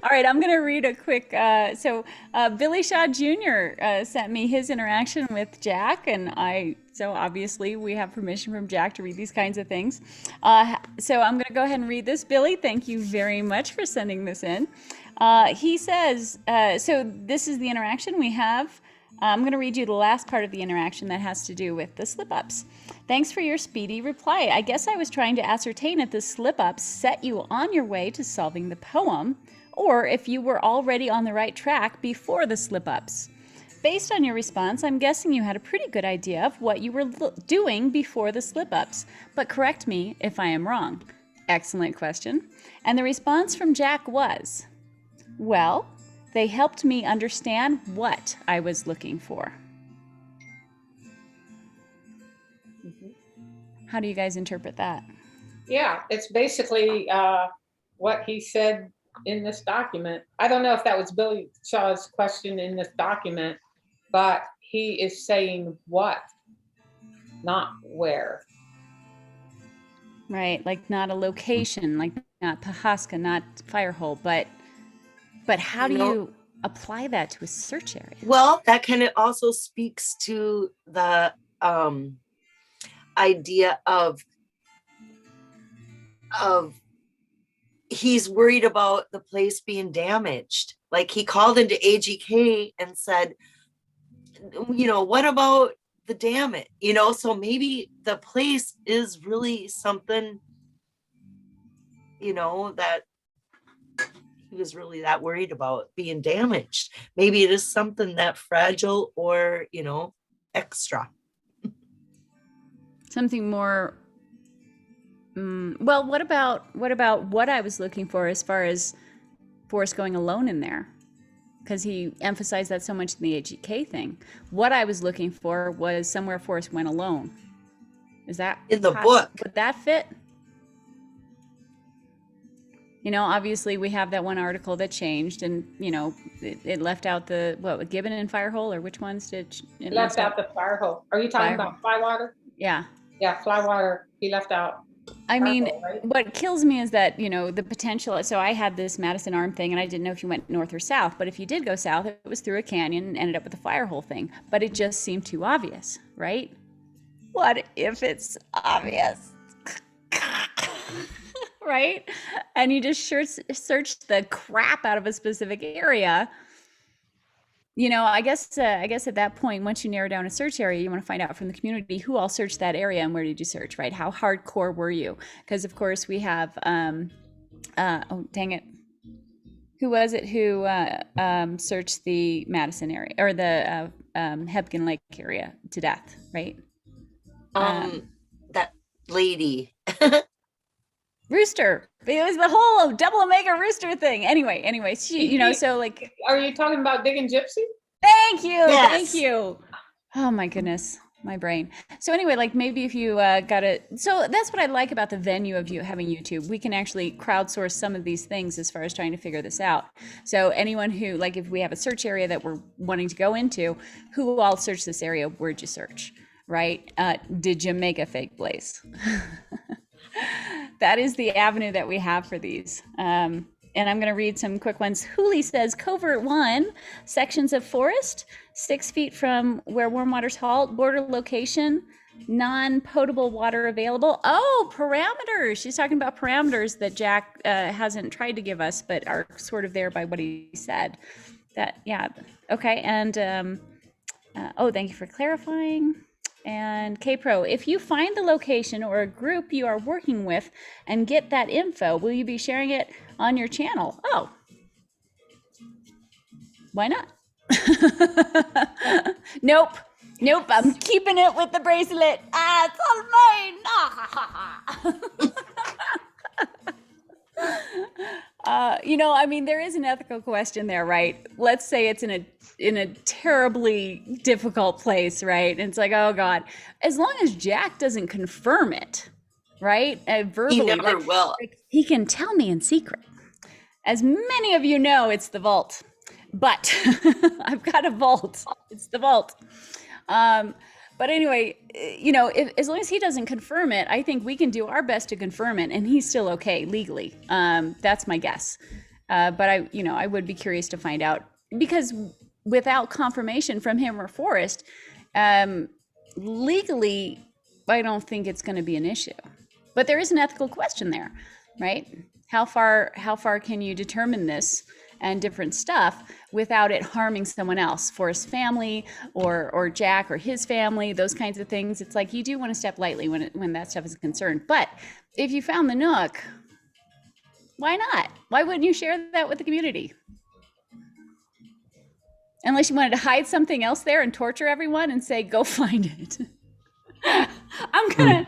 [SPEAKER 1] All right, I'm going to read a quick. Billy Shaw Jr. Sent me his interaction with Jack, and so obviously we have permission from Jack to read these kinds of things. So I'm going to go ahead and read this. Billy, thank you very much for sending this in. He says, so this is the interaction we have. I'm going to read you the last part of the interaction that has to do with the slip-ups. Thanks for your speedy reply. I guess I was trying to ascertain if the slip-ups set you on your way to solving the poem, or if you were already on the right track before the slip-ups. Based on your response, I'm guessing you had a pretty good idea of what you were doing before the slip-ups, but correct me if I am wrong. Excellent question. And the response from Jack was, well, they helped me understand what I was looking for. How do you guys interpret that?
[SPEAKER 2] Yeah, it's basically what he said in this document. I don't know if that was Billy Shaw's question in this document, but he is saying what, not where.
[SPEAKER 1] Right, like not a location, like not Pahaska, not Firehole, but But how do
[SPEAKER 6] You know-
[SPEAKER 1] you apply that to a search area?
[SPEAKER 6] Well, that kind of also speaks to the idea of he's worried about the place being damaged. Like he called into AGK and said, what about the damage? So maybe the place is really something, that he was really that worried about being damaged. Maybe it is something that fragile or, extra.
[SPEAKER 1] Something more. Well, what about what I was looking for as far as Forrest going alone in there? Because he emphasized that so much in the AGK thing. What I was looking for was somewhere Forrest went alone. Is that
[SPEAKER 6] In the book?
[SPEAKER 1] Would that fit? Obviously we have that one article that changed, and it left out the Gibbon and Firehole, or which ones did it
[SPEAKER 2] Left out the Firehole. Are you talking about Flywater?
[SPEAKER 1] Yeah.
[SPEAKER 2] Yeah, Flywater, he left out.
[SPEAKER 1] I mean,
[SPEAKER 2] Firehole, right?
[SPEAKER 1] what kills me is that, the potential. So I had this Madison Arm thing, and I didn't know if you went north or south, but if you did go south, it was through a canyon and ended up with the Firehole thing. But it just seemed too obvious, right? What if it's obvious? Right? And you just search the crap out of a specific area. I guess at that point, once you narrow down a search area, you want to find out from the community who all searched that area and where did you search, right? How hardcore were you? Because of course we have, oh dang it, who was it who searched the Madison area or the Hebgen Lake area to death, right?
[SPEAKER 6] That lady.
[SPEAKER 1] Rooster. It was the whole double omega rooster thing. Anyway, she, so like.
[SPEAKER 2] Are you talking about Digging Gypsy?
[SPEAKER 1] Thank you.
[SPEAKER 6] Yes.
[SPEAKER 1] Thank you. Oh my goodness, my brain. So anyway, like maybe if you got it. So that's what I like about the venue of you having YouTube. We can actually crowdsource some of these things as far as trying to figure this out. So anyone who, like, if we have a search area that we're wanting to go into, who all searched this area? Where'd you search? Right? Did you make a fake place? That is the avenue that we have for these. And I'm going to read some quick ones. Hooley says, Covert 1, sections of forest, 6 feet from where warm waters halt, border location, non-potable water available. Oh, parameters. She's talking about parameters that Jack hasn't tried to give us, but are sort of there by what he said. Yeah. Okay. And, thank you for clarifying. And K-Pro, if you find the location or a group you are working with and get that info, will you be sharing it on your channel? Oh, why not? Nope. I'm keeping it with the bracelet. It's all mine. There is an ethical question there, right? Let's say it's in a terribly difficult place, right? And it's like, oh God, as long as Jack doesn't confirm it, right? Verbally,
[SPEAKER 6] He never will.
[SPEAKER 1] He can tell me in secret. As many of you know, it's the vault, but I've got a vault. It's the vault. But anyway, as long as he doesn't confirm it, I think we can do our best to confirm it, and he's still okay legally. That's my guess. But I would be curious to find out, because without confirmation from him or Forrest, legally, I don't think it's going to be an issue. But there is an ethical question there, right? How far can you determine this and different stuff without it harming someone else, Forrest's family or Jack or his family, those kinds of things? It's like you do want to step lightly when that stuff is a concern. But if you found the nook, why not? Why wouldn't you share that with the community? Unless you wanted to hide something else there and torture everyone and say, go find it. I'm gonna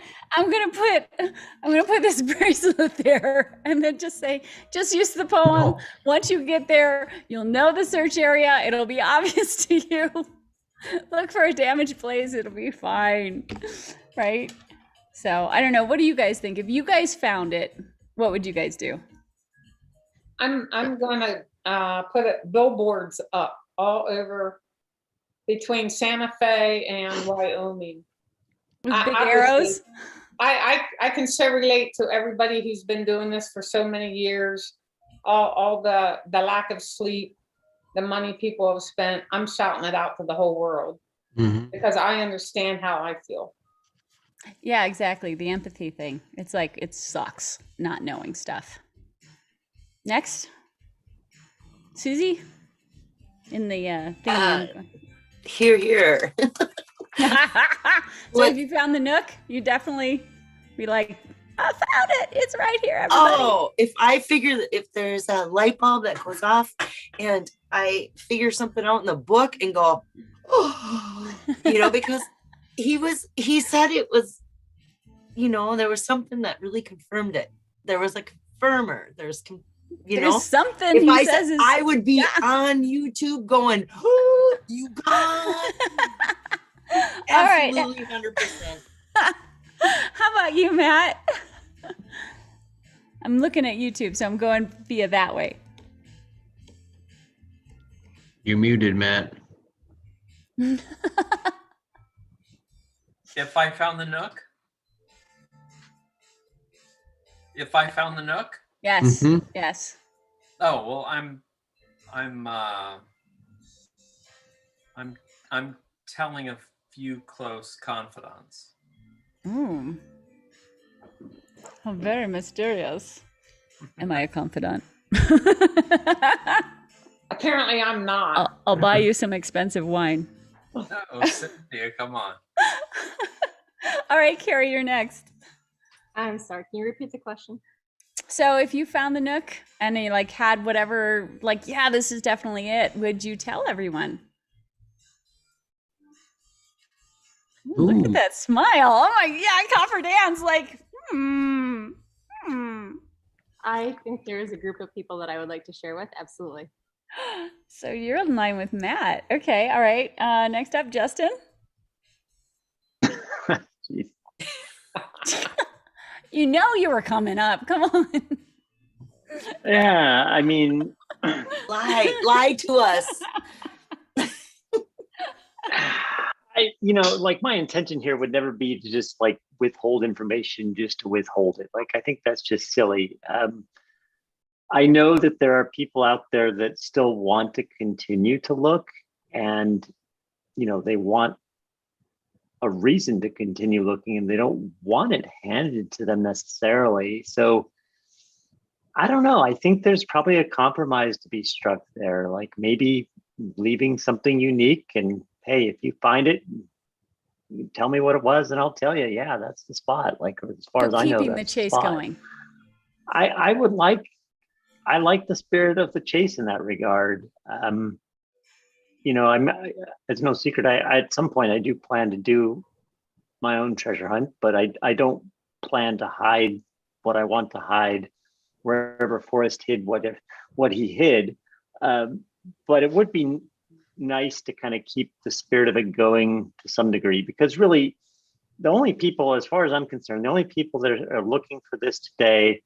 [SPEAKER 1] put this bracelet there and then just say, just use the poem. No. Once you get there, you'll know the search area. It'll be obvious to you. Look for a damaged place. It'll be fine. Right? So I don't know. What do you guys think? If you guys found it, what would you guys do?
[SPEAKER 2] I'm gonna put billboards up all over between Santa Fe and Wyoming.
[SPEAKER 1] With big arrows?
[SPEAKER 2] I can so relate to everybody who's been doing this for so many years. all the lack of sleep, the money people have spent, I'm shouting it out to the whole world
[SPEAKER 9] Mhm.
[SPEAKER 2] because I understand how I feel.
[SPEAKER 1] Yeah, exactly. The empathy thing. It's like, it sucks not knowing stuff. Next. Susie? In the thingy.
[SPEAKER 6] Here.
[SPEAKER 1] So
[SPEAKER 6] What-
[SPEAKER 1] if you found the nook, you definitely be like, I found it. It's right here, everybody.
[SPEAKER 6] Oh, if I figure that if there's a light bulb that goes off and I figure something out in the book and go, oh, because he said it was, there was something that really confirmed it. There was a confirmer. There's
[SPEAKER 1] something
[SPEAKER 6] if
[SPEAKER 1] he
[SPEAKER 6] I
[SPEAKER 1] says
[SPEAKER 6] said
[SPEAKER 1] is,
[SPEAKER 6] I would be on YouTube going, oh, you got
[SPEAKER 1] all right.
[SPEAKER 6] absolutely 100%.
[SPEAKER 1] How about you, Matt? I'm looking at YouTube, so I'm going via that way.
[SPEAKER 9] You muted, Matt.
[SPEAKER 3] If I found the nook? If I found the nook?
[SPEAKER 1] Yes.
[SPEAKER 9] Mhm.
[SPEAKER 1] Yes.
[SPEAKER 3] Oh, well, I'm telling a few close confidants.
[SPEAKER 1] How very mysterious. Am I a confidant?
[SPEAKER 2] Apparently I'm not.
[SPEAKER 1] I'll buy you some expensive wine.
[SPEAKER 3] Oh, Cynthia, come on.
[SPEAKER 1] All right, Carrie, you're next.
[SPEAKER 5] I'm sorry. Can you repeat the question?
[SPEAKER 1] So if you found the nook and you had whatever, yeah, this is definitely it, would you tell everyone? Ooh, look at
[SPEAKER 9] Ooh.
[SPEAKER 1] that smile. Oh my, yeah, Copper Dan's
[SPEAKER 5] I think there is a group of people that I would like to share with. Absolutely.
[SPEAKER 1] So you're in line with Matt. Okay, all right. Next up, Justin.
[SPEAKER 8] Jeez.
[SPEAKER 1] You know you were coming up. Come on.
[SPEAKER 8] Yeah, I mean,
[SPEAKER 6] Lie to us.
[SPEAKER 8] my intention here would never be to just withhold information just to withhold it. I think that's just silly. I know that there are people out there that still want to continue to look, and they want a reason to continue looking, and they don't want it handed to them necessarily. So I don't know. I think there's probably a compromise to be struck there, maybe leaving something unique, and hey, if you find it, you tell me what it was and I'll tell you, yeah, that's the spot. As far as I know,
[SPEAKER 1] keeping the
[SPEAKER 8] that's
[SPEAKER 1] chase
[SPEAKER 8] spot.
[SPEAKER 1] going.
[SPEAKER 8] I like the spirit of the chase in that regard. It's no secret. I at some point I do plan to do my own treasure hunt, but I don't plan to hide what I want to hide wherever Forrest hid what he hid. But it would be nice to kind of keep the spirit of it going to some degree, because really the only people, as far as I'm concerned, the only people that are looking for this today,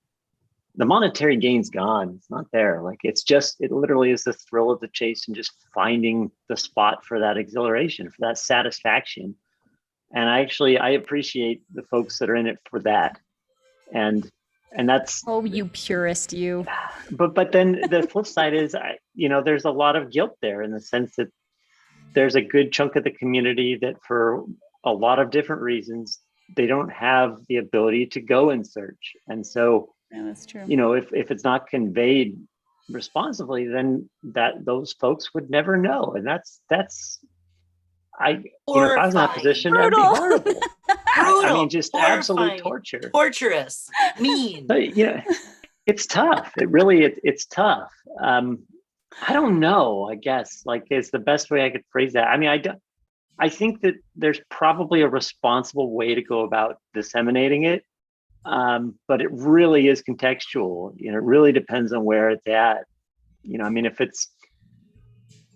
[SPEAKER 8] the monetary gain's gone. It's not there. It literally is the thrill of the chase and just finding the spot for that exhilaration, for that satisfaction. And I appreciate the folks that are in it for that. And that's,
[SPEAKER 1] Oh, you purist, you.
[SPEAKER 8] but then the flip side is, there's a lot of guilt there, in the sense that there's a good chunk of the community that for a lot of different reasons, they don't have the ability to go and search. And so,
[SPEAKER 1] Yeah, that's true.
[SPEAKER 8] if it's not conveyed responsibly, then those folks would never know. And if I was in that position, that'd be
[SPEAKER 1] Brutal.
[SPEAKER 8] horrible. I mean, just absolute
[SPEAKER 6] Horrifying,
[SPEAKER 8] torture.
[SPEAKER 6] torturous, mean.
[SPEAKER 8] But, it's tough. It's tough. I don't know, I guess, is the best way I could phrase that. I mean, I think that there's probably a responsible way to go about disseminating it. But it really is contextual. It really depends on where it's at. I mean, if it's,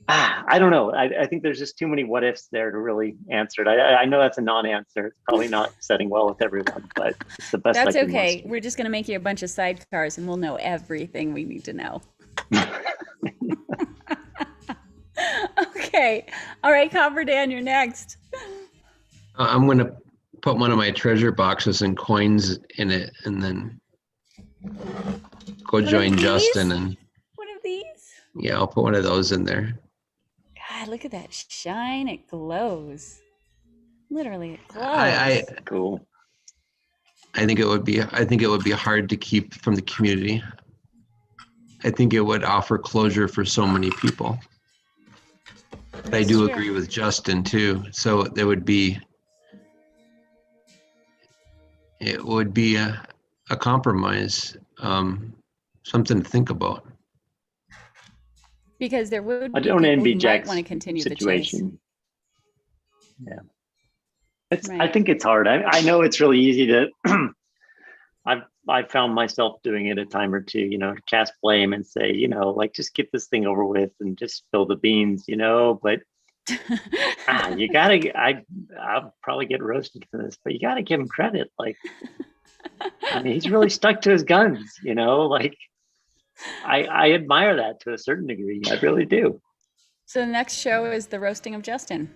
[SPEAKER 8] I don't know. I think there's just too many what ifs there to really answer it. I know that's a non-answer. It's probably not setting well with everyone, but it's the best.
[SPEAKER 1] That's
[SPEAKER 8] I can
[SPEAKER 1] okay.
[SPEAKER 8] muster.
[SPEAKER 1] We're just going to make you a bunch of sidecars and we'll know everything we need to know. Okay. All right, Copper Dan, you're next.
[SPEAKER 9] I'm going to put one of my treasure boxes and coins in it, and then go
[SPEAKER 1] of
[SPEAKER 9] join
[SPEAKER 1] these?
[SPEAKER 9] Justin and
[SPEAKER 1] One of these?
[SPEAKER 9] yeah, I'll put one of those in there.
[SPEAKER 1] God, look at that shine. It glows. Literally, it glows.
[SPEAKER 8] Cool.
[SPEAKER 9] I think it would be hard to keep from the community. I think it would offer closure for so many people. But I do agree with Justin too. So it would be a compromise, something to think about.
[SPEAKER 1] Because there would
[SPEAKER 8] I
[SPEAKER 1] be
[SPEAKER 8] don't
[SPEAKER 1] people
[SPEAKER 8] envy
[SPEAKER 1] who might
[SPEAKER 8] Jack's
[SPEAKER 1] want to continue the chase.
[SPEAKER 8] situation. Yeah. I
[SPEAKER 1] Right.
[SPEAKER 8] think it's hard. I know it's really easy to I've found myself doing it a time or two, cast blame and say, like just get this thing over with and just spill the beans, but you gotta I'll probably get roasted for this, but you gotta give him credit. Like, I mean, he's really stuck to his guns, like I admire that to a certain degree. I really do.
[SPEAKER 1] So the next show is the roasting of Justin.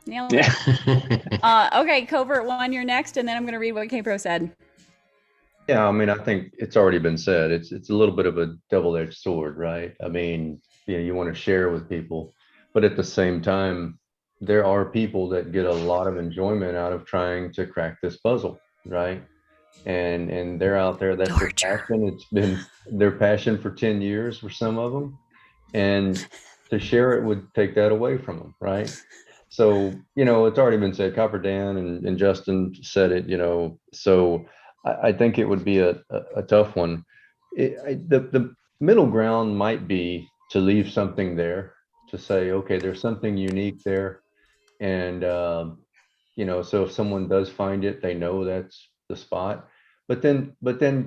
[SPEAKER 1] Nailed it.
[SPEAKER 8] Yeah.
[SPEAKER 1] Okay, Covert One, you're next, and then I'm going to read what K-Pro said.
[SPEAKER 7] Yeah, I mean, I think it's already been said. It's a little bit of a double-edged sword, right? I mean, you want to share with people, but at the same time, there are people that get a lot of enjoyment out of trying to crack this puzzle, right? And they're out there. That's their passion. It's been their passion for 10 years for some of them, and to share it would take that away from them, right? So, it's already been said. Copper Dan and Justin said it, so I think it would be a tough one. The middle ground might be to leave something there, to say, okay, there's something unique there. And, so if someone does find it, they know that's the spot. But then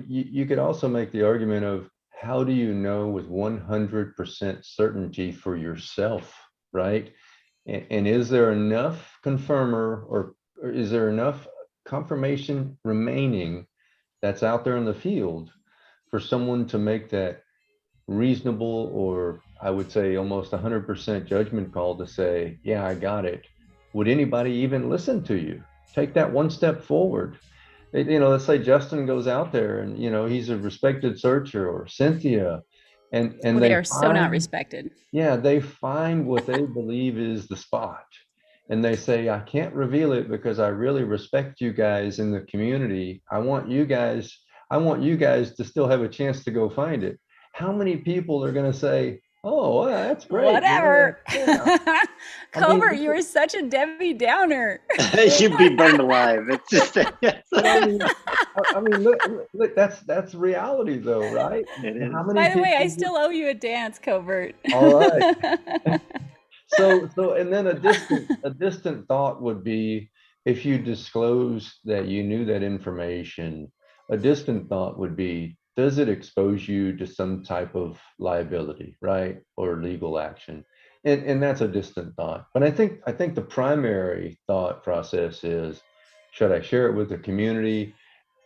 [SPEAKER 7] you could also make the argument of, how do you know with 100% certainty for yourself, right? And is there enough confirmer or is there enough confirmation remaining that's out there in the field for someone to make that reasonable, or I would say almost 100% judgment call to say, yeah, I got it? Would anybody even listen to you? Take that one step forward. Let's say Justin goes out there and, he's a respected searcher, or Cynthia, and
[SPEAKER 1] they are so not respected.
[SPEAKER 7] Yeah, they find what they believe is the spot. And they say, I can't reveal it because I really respect you guys in the community. I want you guys to still have a chance to go find it. How many people are going to say, oh, well, that's great.
[SPEAKER 1] Whatever.
[SPEAKER 7] Yeah.
[SPEAKER 1] Covert, you are such a Debbie Downer.
[SPEAKER 8] You'd be burned alive. It's just
[SPEAKER 7] I mean, look, that's reality though, right? How many
[SPEAKER 1] By the way, I
[SPEAKER 7] people-
[SPEAKER 1] still owe you a dance, Covert.
[SPEAKER 7] All right. So, and then a distant thought would be, if you disclose that you knew that information, a distant thought would be, does it expose you to some type of liability, right? Or legal action? And that's a distant thought. But I think the primary thought process is, should I share it with the community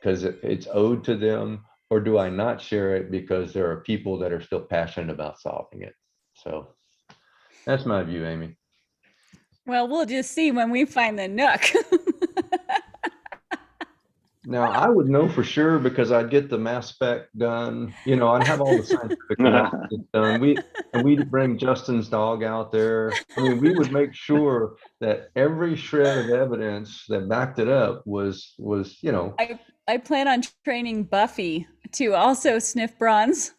[SPEAKER 7] because it's owed to them, or do I not share it because there are people that are still passionate about solving it? So that's my view, Amy.
[SPEAKER 1] Well, we'll just see when we find the nook.
[SPEAKER 7] Now, I would know for sure because I'd get the mass spec done. I'd have all the scientific analysis done. We'd bring Justin's dog out there. I mean, we would make sure that every shred of evidence that backed it up was.
[SPEAKER 1] I plan on training Buffy to also sniff bronze.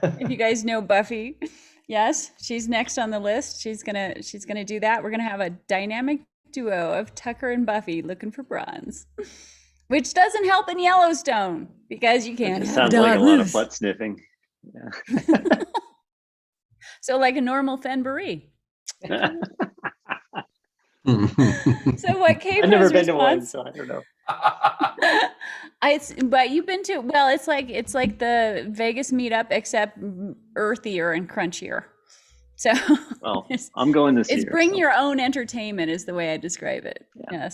[SPEAKER 1] If you guys know Buffy, yes, she's next on the list. She's gonna do that. We're gonna have a dynamic duo of Tucker and Buffy looking for bronze. Which doesn't help in Yellowstone because you can't.
[SPEAKER 8] It sounds like a lot of butt sniffing. Yeah.
[SPEAKER 1] So like a normal Fen Beret. So what K-Pro's
[SPEAKER 8] I've never been
[SPEAKER 1] response,
[SPEAKER 8] to one, so I don't know.
[SPEAKER 1] But you've been to, well, it's like the Vegas meetup except earthier and crunchier. So
[SPEAKER 8] well, I'm going this year.
[SPEAKER 1] It's bring your own entertainment is the way I describe it. Yeah.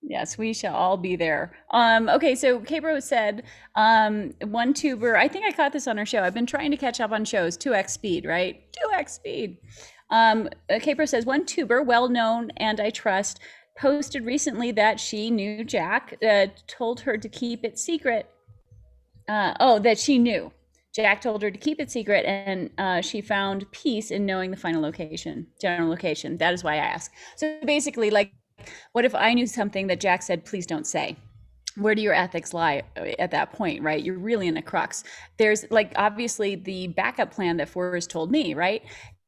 [SPEAKER 1] Yes, we shall all be there. Okay, so K-Bro said, one tuber, I think I caught this on our show. I've been trying to catch up on shows, 2x speed, right? 2x speed. K-Bro says, one tuber, well-known and I trust, posted recently that she knew Jack, told her to keep it secret. That she knew. Jack told her to keep it secret, and she found peace in knowing the final location, general location. That is why I asked. So basically, like, what if I knew something that Jack said, please don't say? Where do your ethics lie at that point, right? You're really in a crux. There's like obviously the backup plan that Forrest told me, right?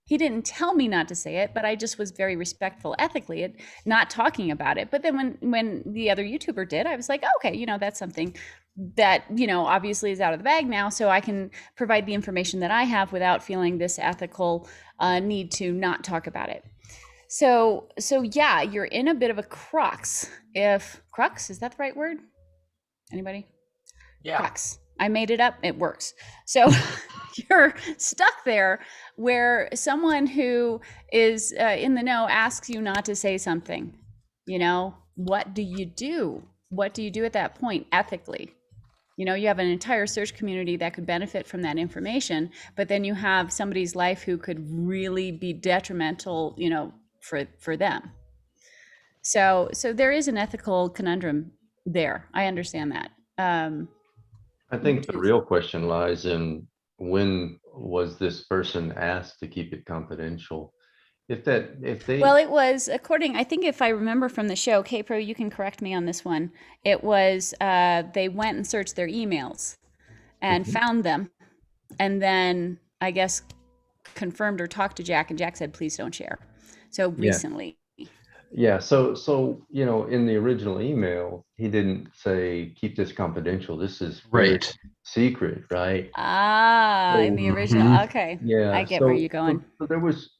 [SPEAKER 1] He didn't tell me not to say it, but I just was very respectful ethically at not talking about it. But then when the other YouTuber did, I was like, okay, you know, that's something that, you know, obviously is out of the bag now, so I can provide the information that I have without feeling this ethical need to not talk about it. So yeah, you're in a bit of a crux. If crux, is that the right word? Anybody?
[SPEAKER 3] Yeah.
[SPEAKER 1] Crux. I made it up. It works. So you're stuck there where someone who is in the know asks you not to say something. You know, what do you do? What do you do at that point ethically? You know, you have an entire search community that could benefit from that information, but then you have somebody's life who could really be detrimental, you know, for them. So there is an ethical conundrum there. I understand that.
[SPEAKER 7] I think the real question lies in when was this person asked to keep it confidential? If they
[SPEAKER 1] Well, it was according, I think if I remember from the show, K-Pro, you can correct me on this one. It was they went and searched their emails and found them, and then I guess confirmed or talked to Jack, and Jack said, please don't share. So recently.
[SPEAKER 7] Yeah, so you know, in the original email, he didn't say keep this confidential. This is very
[SPEAKER 9] Right.
[SPEAKER 7] secret, right?
[SPEAKER 1] Ah, in the original. Okay.
[SPEAKER 7] Yeah,
[SPEAKER 1] I get where you're going.
[SPEAKER 7] So there was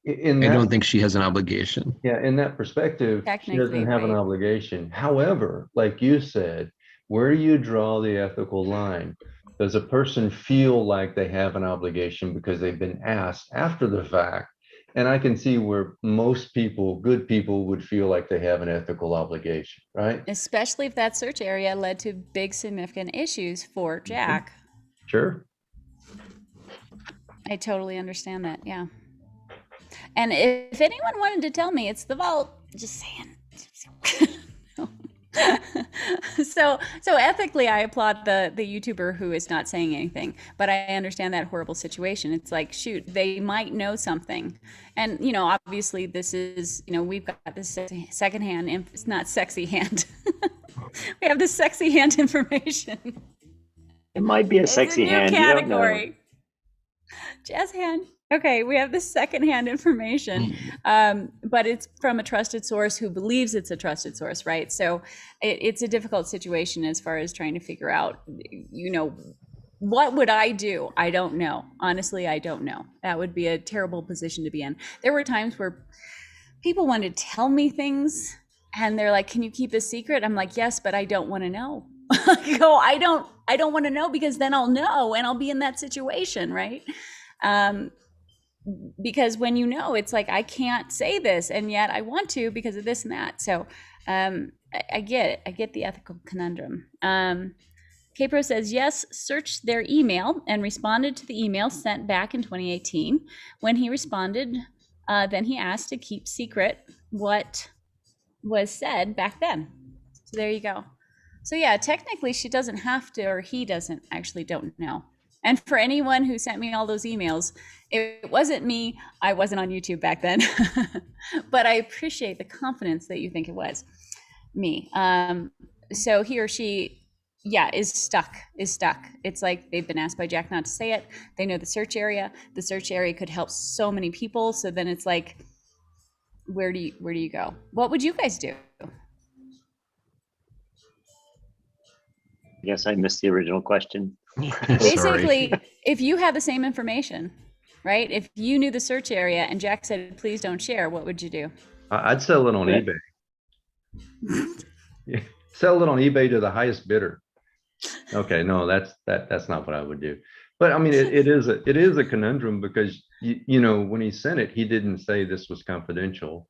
[SPEAKER 7] in
[SPEAKER 9] I
[SPEAKER 7] that,
[SPEAKER 9] don't think she has an obligation.
[SPEAKER 7] yeah, in that perspective, she
[SPEAKER 1] Technically,
[SPEAKER 7] doesn't have an
[SPEAKER 1] right.
[SPEAKER 7] obligation. However, like you said, where do you draw the ethical line? Does a person feel like they have an obligation because they've been asked after the fact? And I can see where most people, good people, would feel like they have an ethical obligation, right?
[SPEAKER 1] Especially if that search area led to big significant issues for Jack.
[SPEAKER 7] Sure.
[SPEAKER 1] I totally understand that. Yeah. And if anyone wanted to tell me it's the vault, just saying. So ethically, I applaud the YouTuber who is not saying anything, but I understand that horrible situation. It's like, shoot, they might know something, and you know, obviously, this is, you know, we've got this secondhand. It's not sexy hand. We have this sexy hand information.
[SPEAKER 8] It might be a
[SPEAKER 1] It's
[SPEAKER 8] sexy
[SPEAKER 1] a new
[SPEAKER 8] hand. You don't know.
[SPEAKER 1] category. Jazz hand. Okay, we have this secondhand information, but it's from a trusted source who believes it's a trusted source, right? So it's a difficult situation as far as trying to figure out, you know, what would I do? I don't know. Honestly, I don't know. That would be a terrible position to be in. There were times where people wanted to tell me things and they're like, can you keep this secret? I'm like, yes, but I don't want to know. I don't want to know, because then I'll know and I'll be in that situation, right? Because when you know, it's like, I can't say this, and yet I want to because of this and that. So I get it. I get the ethical conundrum. Kpro says, yes, searched their email and responded to the email sent back in 2018. When he responded, then he asked to keep secret what was said back then. So there you go. So yeah, technically she doesn't have to, or he doesn't, actually don't know. And for anyone who sent me all those emails, it wasn't me. I wasn't on YouTube back then, but I appreciate the confidence that you think it was me. So he or she, yeah, is stuck. It's like they've been asked by Jack not to say it. They know the search area. The search area could help so many people. So then it's like, where do you go? What would you guys do?
[SPEAKER 8] I guess I missed the original question.
[SPEAKER 1] Basically, if you had the same information, right? If you knew the search area and Jack said, please don't share, what would you do?
[SPEAKER 7] I'd sell it on eBay. Yeah, sell it on eBay to the highest bidder. Okay, no, that's not what I would do. But I mean, it is a conundrum, because you know, when he sent it, he didn't say this was confidential,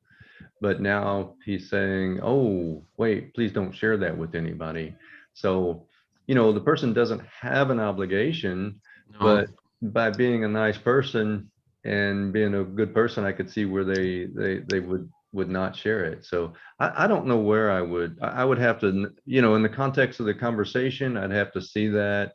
[SPEAKER 7] but now he's saying, oh wait, please don't share that with anybody. So you know, the person doesn't have an obligation, but by being a nice person and being a good person, I could see where they would not share it. So I don't know where I would have to, you know, in the context of the conversation, I'd have to see that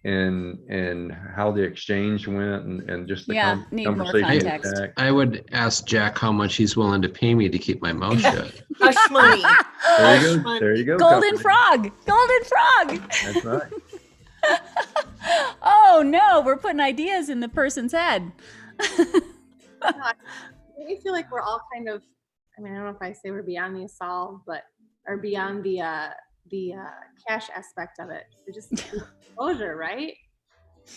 [SPEAKER 7] and how the exchange went and just the
[SPEAKER 1] Yeah, need more
[SPEAKER 7] conversation with
[SPEAKER 1] context.
[SPEAKER 7] Jack.
[SPEAKER 9] I would ask Jack how much he's willing to pay me to keep my mouth shut.
[SPEAKER 6] Hush money.
[SPEAKER 7] There
[SPEAKER 6] Hush
[SPEAKER 7] you go.
[SPEAKER 6] money.
[SPEAKER 7] There you go.
[SPEAKER 1] Golden
[SPEAKER 7] Copper.
[SPEAKER 1] frog. Golden frog.
[SPEAKER 7] That's right.
[SPEAKER 1] Oh no, we're putting ideas in the person's head.
[SPEAKER 5] I feel like we're all kind of, I mean, I don't know if I say we're beyond the assault, but, or beyond the cash aspect of it. We're just exposure, right?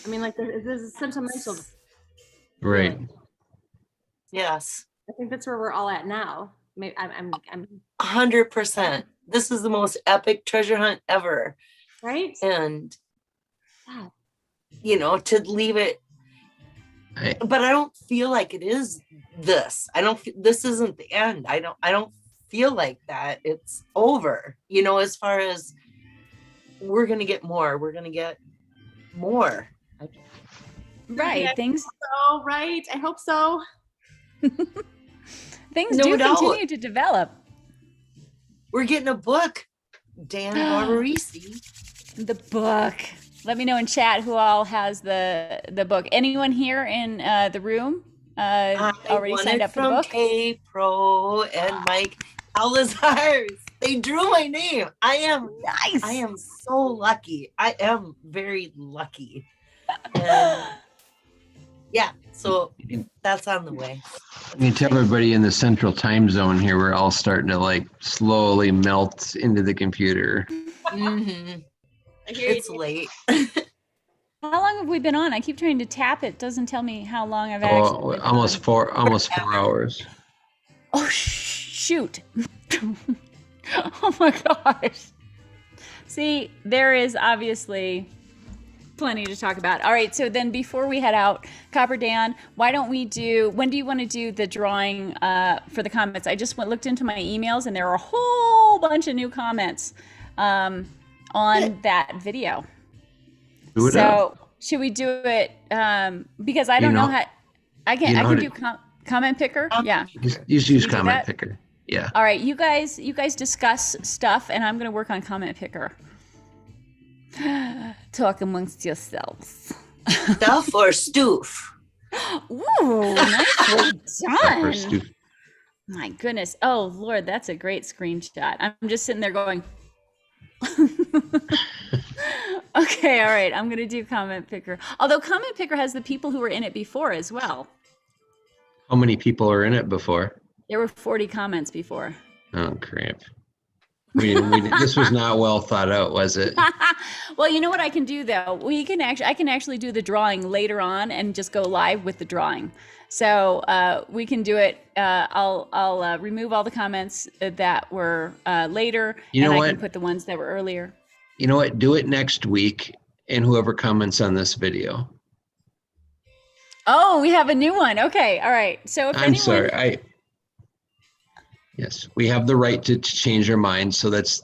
[SPEAKER 5] I mean, like, this is sentimental.
[SPEAKER 9] Right.
[SPEAKER 6] Yes.
[SPEAKER 5] I think that's where we're all at now. Maybe I'm
[SPEAKER 6] 100%. This is the most epic treasure hunt ever.
[SPEAKER 5] right.
[SPEAKER 6] And,
[SPEAKER 5] Yeah.
[SPEAKER 6] you know, to leave it, but I don't feel like it is this. This isn't the end. I don't feel like that. It's over, you know, as far as we're going to get more. We're going to get more.
[SPEAKER 1] Right.
[SPEAKER 5] Yeah.
[SPEAKER 1] Things
[SPEAKER 5] So, right. I hope so.
[SPEAKER 1] things
[SPEAKER 6] No
[SPEAKER 1] do
[SPEAKER 6] doubt.
[SPEAKER 1] continue to develop.
[SPEAKER 6] We're getting a book. Dan Barbarisi.
[SPEAKER 1] The book. Let me know in chat who all has the book. Anyone here in the room already
[SPEAKER 6] won
[SPEAKER 1] signed
[SPEAKER 6] it
[SPEAKER 1] up for the
[SPEAKER 6] from
[SPEAKER 1] book?
[SPEAKER 6] K Pro and Mike Alazars. They drew my name. I am so lucky. I am very lucky. And yeah, so that's on the way.
[SPEAKER 9] I can tell everybody in the central time zone here, we're all starting to like slowly melt into the computer.
[SPEAKER 6] Mhm.
[SPEAKER 5] I hear you.
[SPEAKER 6] It's late.
[SPEAKER 1] How long have we been on? I keep trying to tap it. Doesn't tell me how long I've actually
[SPEAKER 9] Oh,
[SPEAKER 1] been
[SPEAKER 9] almost
[SPEAKER 1] on.
[SPEAKER 9] almost 4 hours.
[SPEAKER 1] Oh shoot. Oh my gosh. See, there is obviously plenty to talk about. All right, so then before we head out, Copper Dan, when do you want to do the drawing for the comments? I just looked into my emails and there are a whole bunch of new comments on that video.
[SPEAKER 9] Do it
[SPEAKER 1] So
[SPEAKER 9] up.
[SPEAKER 1] should we do it? Because I don't know how, I
[SPEAKER 9] you know how
[SPEAKER 1] can
[SPEAKER 9] to-
[SPEAKER 1] do comment picker. Yeah.
[SPEAKER 9] Just use
[SPEAKER 1] do
[SPEAKER 9] comment
[SPEAKER 1] that?
[SPEAKER 9] picker. Yeah.
[SPEAKER 1] All right, you guys discuss stuff, and I'm gonna work on comment picker. Talk amongst yourselves.
[SPEAKER 6] Stuff or stoof?
[SPEAKER 1] Ooh, nicely done.
[SPEAKER 9] First do-
[SPEAKER 1] My goodness. Oh Lord, that's a great screenshot. I'm just sitting there going. Okay, all right. I'm gonna do comment picker. Although comment picker has the people who were in it before as well.
[SPEAKER 9] How many people are in it before?
[SPEAKER 1] There were 40 comments before.
[SPEAKER 9] Oh crap. This was not well thought out, was it?
[SPEAKER 1] Well, you know what I can do though? I can actually do the drawing later on and just go live with the drawing. So we can do it. I'll remove all the comments that were later,
[SPEAKER 9] You know
[SPEAKER 1] and I
[SPEAKER 9] what?
[SPEAKER 1] can put the ones that were earlier.
[SPEAKER 9] You know what? Do it next week, and whoever comments on this video.
[SPEAKER 1] Oh, we have a new one. Okay, all right. So if
[SPEAKER 9] I'm
[SPEAKER 1] anyone,
[SPEAKER 9] sorry. Yes, we have the right to change our minds. So that's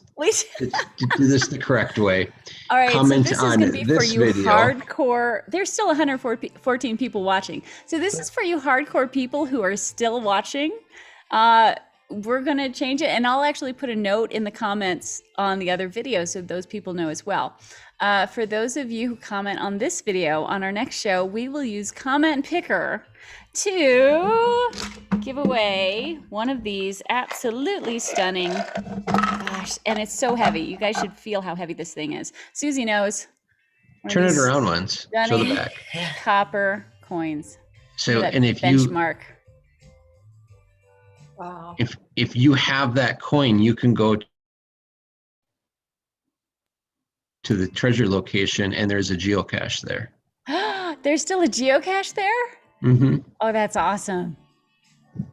[SPEAKER 9] to do this the correct way.
[SPEAKER 1] all right.
[SPEAKER 9] comment
[SPEAKER 1] so this is
[SPEAKER 9] on
[SPEAKER 1] going to be for
[SPEAKER 9] this
[SPEAKER 1] you
[SPEAKER 9] video.
[SPEAKER 1] hardcore. There's still 114 people watching. So this is for you hardcore people who are still watching. We're going to change it, and I'll actually put a note in the comments on the other video so those people know as well. For those of you who comment on this video, on our next show, we will use Comment Picker to give away one of these absolutely stunning. Gosh, and it's so heavy. You guys should feel how heavy this thing is. Susie knows. One of
[SPEAKER 9] Turn it
[SPEAKER 1] these
[SPEAKER 9] around once. Show
[SPEAKER 1] stunning
[SPEAKER 9] the back.
[SPEAKER 1] Copper coins.
[SPEAKER 9] So,
[SPEAKER 1] That
[SPEAKER 9] and if you
[SPEAKER 1] benchmark.
[SPEAKER 2] Wow.
[SPEAKER 9] if you have that coin, you can go to the treasure location, and there's a geocache there.
[SPEAKER 1] There's still a geocache there?
[SPEAKER 9] Mm-hmm.
[SPEAKER 1] Oh, that's awesome.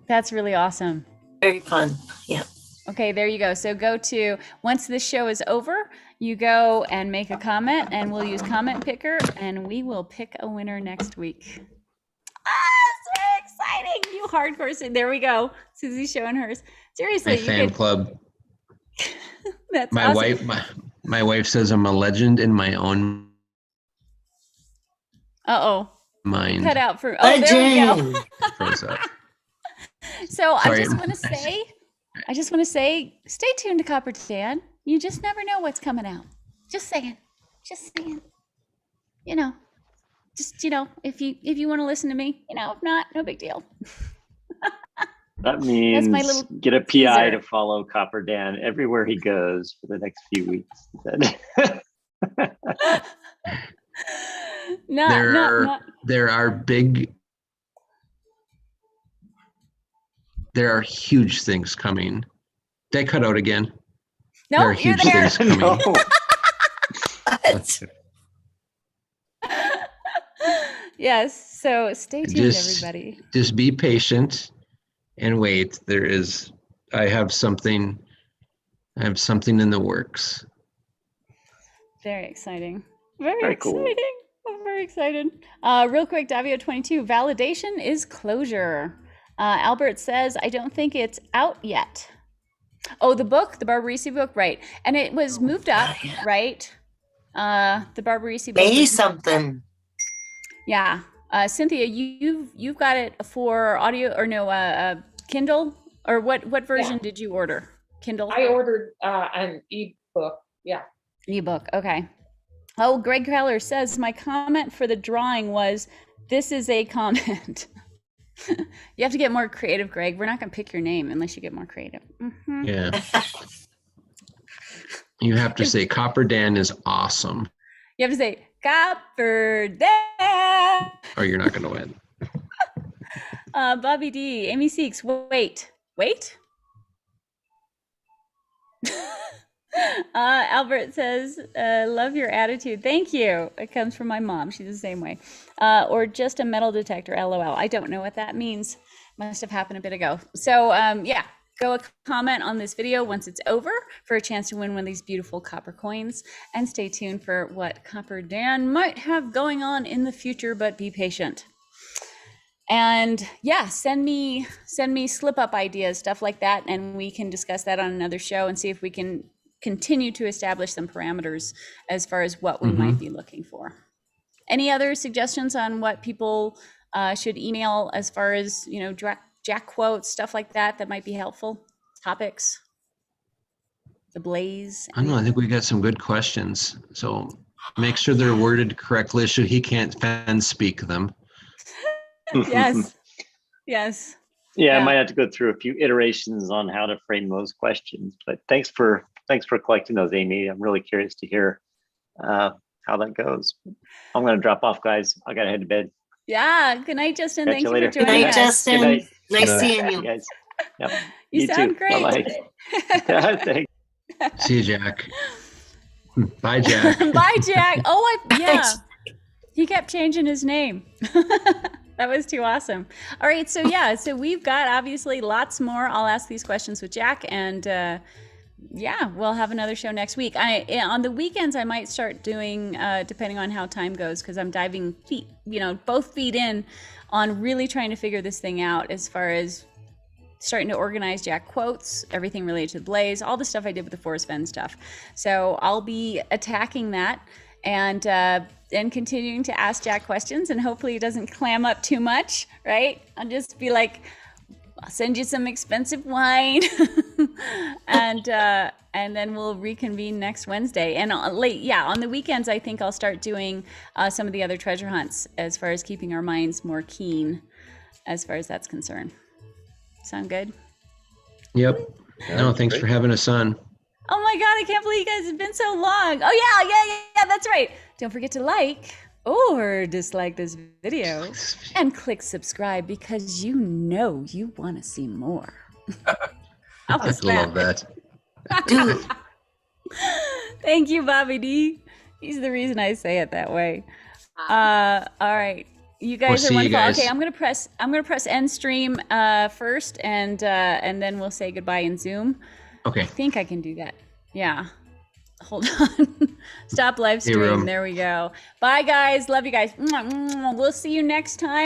[SPEAKER 1] That's really awesome.
[SPEAKER 6] Very fun. Yeah.
[SPEAKER 1] Okay, there you go. So go to, once this show is over, you go and make a comment, and we'll use Comment Picker, and we will pick a winner next week. So exciting. You hardcore. There we go. Susie's showing hers. Seriously.
[SPEAKER 9] My fan club.
[SPEAKER 1] That's
[SPEAKER 9] My
[SPEAKER 1] awesome.
[SPEAKER 9] my wife says I'm a legend in my own
[SPEAKER 1] Uh-oh.
[SPEAKER 9] mind.
[SPEAKER 1] Cut out for, oh, there we go.
[SPEAKER 6] Legend.
[SPEAKER 9] Froze up.
[SPEAKER 1] So
[SPEAKER 9] Sorry.
[SPEAKER 1] I just want to say, stay tuned to Copper Dan. You just never know what's coming out. Just saying. you know, just, you know, if you want to listen to me, you know, if not, no big deal.
[SPEAKER 8] That means
[SPEAKER 1] my little
[SPEAKER 8] get a PI
[SPEAKER 1] teaser.
[SPEAKER 8] to follow Copper Dan everywhere he goes for the next few weeks.
[SPEAKER 9] There are huge things coming. Did I cut out again?
[SPEAKER 1] No,
[SPEAKER 9] There are
[SPEAKER 1] you're
[SPEAKER 9] huge
[SPEAKER 1] there.
[SPEAKER 9] things coming.
[SPEAKER 8] No.
[SPEAKER 6] What?
[SPEAKER 1] Yes. So stay tuned, everybody.
[SPEAKER 9] Just be patient and wait. I have something in the works.
[SPEAKER 1] Very exciting. Very,
[SPEAKER 8] Very cool.
[SPEAKER 1] exciting. I'm very excited. Real quick, Davio22, validation is closure. Albert says, I don't think it's out yet. Oh, the book, the Barbarisi book, right. And it was moved up, right? The Barbarisi book.
[SPEAKER 6] May
[SPEAKER 1] was-
[SPEAKER 6] something.
[SPEAKER 1] Yeah. Cynthia, you've got it for audio or no, Kindle? Or what version did you order? Kindle?
[SPEAKER 2] I ordered an ebook. Yeah.
[SPEAKER 1] Ebook, okay. Oh, Greg Keller says, my comment for the drawing was, this is a comment. You have to get more creative, Greg. We're not going to pick your name unless you get more creative. Mhm.
[SPEAKER 9] Yeah. You have to say Copper Dan is awesome,
[SPEAKER 1] You have to say, Copper Dan.
[SPEAKER 9] or you're not going to win.
[SPEAKER 1] Bobby D, Amy Seeks, wait. Albert says, love your attitude. Thank you. It comes from my mom. She's the same way. Or just a metal detector, LOL. I don't know what that means. Must have happened a bit ago. So yeah, go comment on this video once it's over for a chance to win one of these beautiful copper coins. And stay tuned for what Copper Dan might have going on in the future, but be patient. And yeah, send me slip up ideas, stuff like that, and we can discuss that on another show and see if we can continue to establish some parameters as far as what we might be looking for. Any other suggestions on what people should email as far as, you know, Jack quotes, stuff like that, that might be helpful? Topics? The blaze?
[SPEAKER 9] I don't know. I think we got some good questions. So make sure they're worded correctly. So he can't fan speak them.
[SPEAKER 1] Yes. Yes.
[SPEAKER 8] Yeah, I
[SPEAKER 1] Yeah.
[SPEAKER 8] might have to go through a few iterations on how to frame those questions. But thanks for collecting those, Amy. I'm really curious to hear how that goes. I'm going to drop off, guys. I got to head to bed.
[SPEAKER 1] Yeah. Good night, Justin.
[SPEAKER 8] Catch
[SPEAKER 1] Thank
[SPEAKER 8] you
[SPEAKER 1] you
[SPEAKER 8] later.
[SPEAKER 1] for
[SPEAKER 6] Good
[SPEAKER 1] joining
[SPEAKER 6] night,
[SPEAKER 1] us.
[SPEAKER 6] Justin.
[SPEAKER 8] Good night.
[SPEAKER 6] Nice
[SPEAKER 7] Good night.
[SPEAKER 6] seeing
[SPEAKER 8] You
[SPEAKER 6] you.
[SPEAKER 8] guys. Yep.
[SPEAKER 1] You sound
[SPEAKER 8] too.
[SPEAKER 1] great.
[SPEAKER 8] Bye-bye. Thanks.
[SPEAKER 9] See you, Jack. Bye, Jack.
[SPEAKER 1] Bye, Jack. Oh, yeah.
[SPEAKER 6] Thanks.
[SPEAKER 1] He kept changing his name. That was too awesome. All right, so yeah, so we've got obviously lots more. I'll ask these questions with Jack, and yeah, we'll have another show next week. On the weekends, I might start doing, depending on how time goes, because I'm diving both feet in on really trying to figure this thing out as far as starting to organize Jack quotes, everything related to the Blaze, all the stuff I did with the Forrest Fenn stuff. So I'll be attacking that and continuing to ask Jack questions, and hopefully he doesn't clam up too much, right? I'll just be like, I'll send you some expensive wine, and then we'll reconvene next Wednesday. And on the weekends, I think I'll start doing some of the other treasure hunts as far as keeping our minds more keen as far as that's concerned. Sound good?
[SPEAKER 9] Yep. No, thanks for having us on.
[SPEAKER 1] Oh my God, I can't believe you guys have been so long. Oh yeah, that's right. Don't forget to like or dislike this video and click subscribe because you know you want to see more. How
[SPEAKER 9] I
[SPEAKER 1] was that?
[SPEAKER 9] love that.
[SPEAKER 6] Dude,
[SPEAKER 1] Thank you, Bobby D. He's the reason I say it that way. All right. You guys
[SPEAKER 9] We'll
[SPEAKER 1] are
[SPEAKER 9] see you
[SPEAKER 1] wonderful.
[SPEAKER 9] guys.
[SPEAKER 1] Okay, I'm gonna press end stream first, and then we'll say goodbye in Zoom.
[SPEAKER 9] Okay.
[SPEAKER 1] I think I can do that. Yeah. Hold on. Stop live
[SPEAKER 9] Hey,
[SPEAKER 1] stream.
[SPEAKER 9] Rom.
[SPEAKER 1] There we go. Bye, guys. Love you guys. We'll see you next time.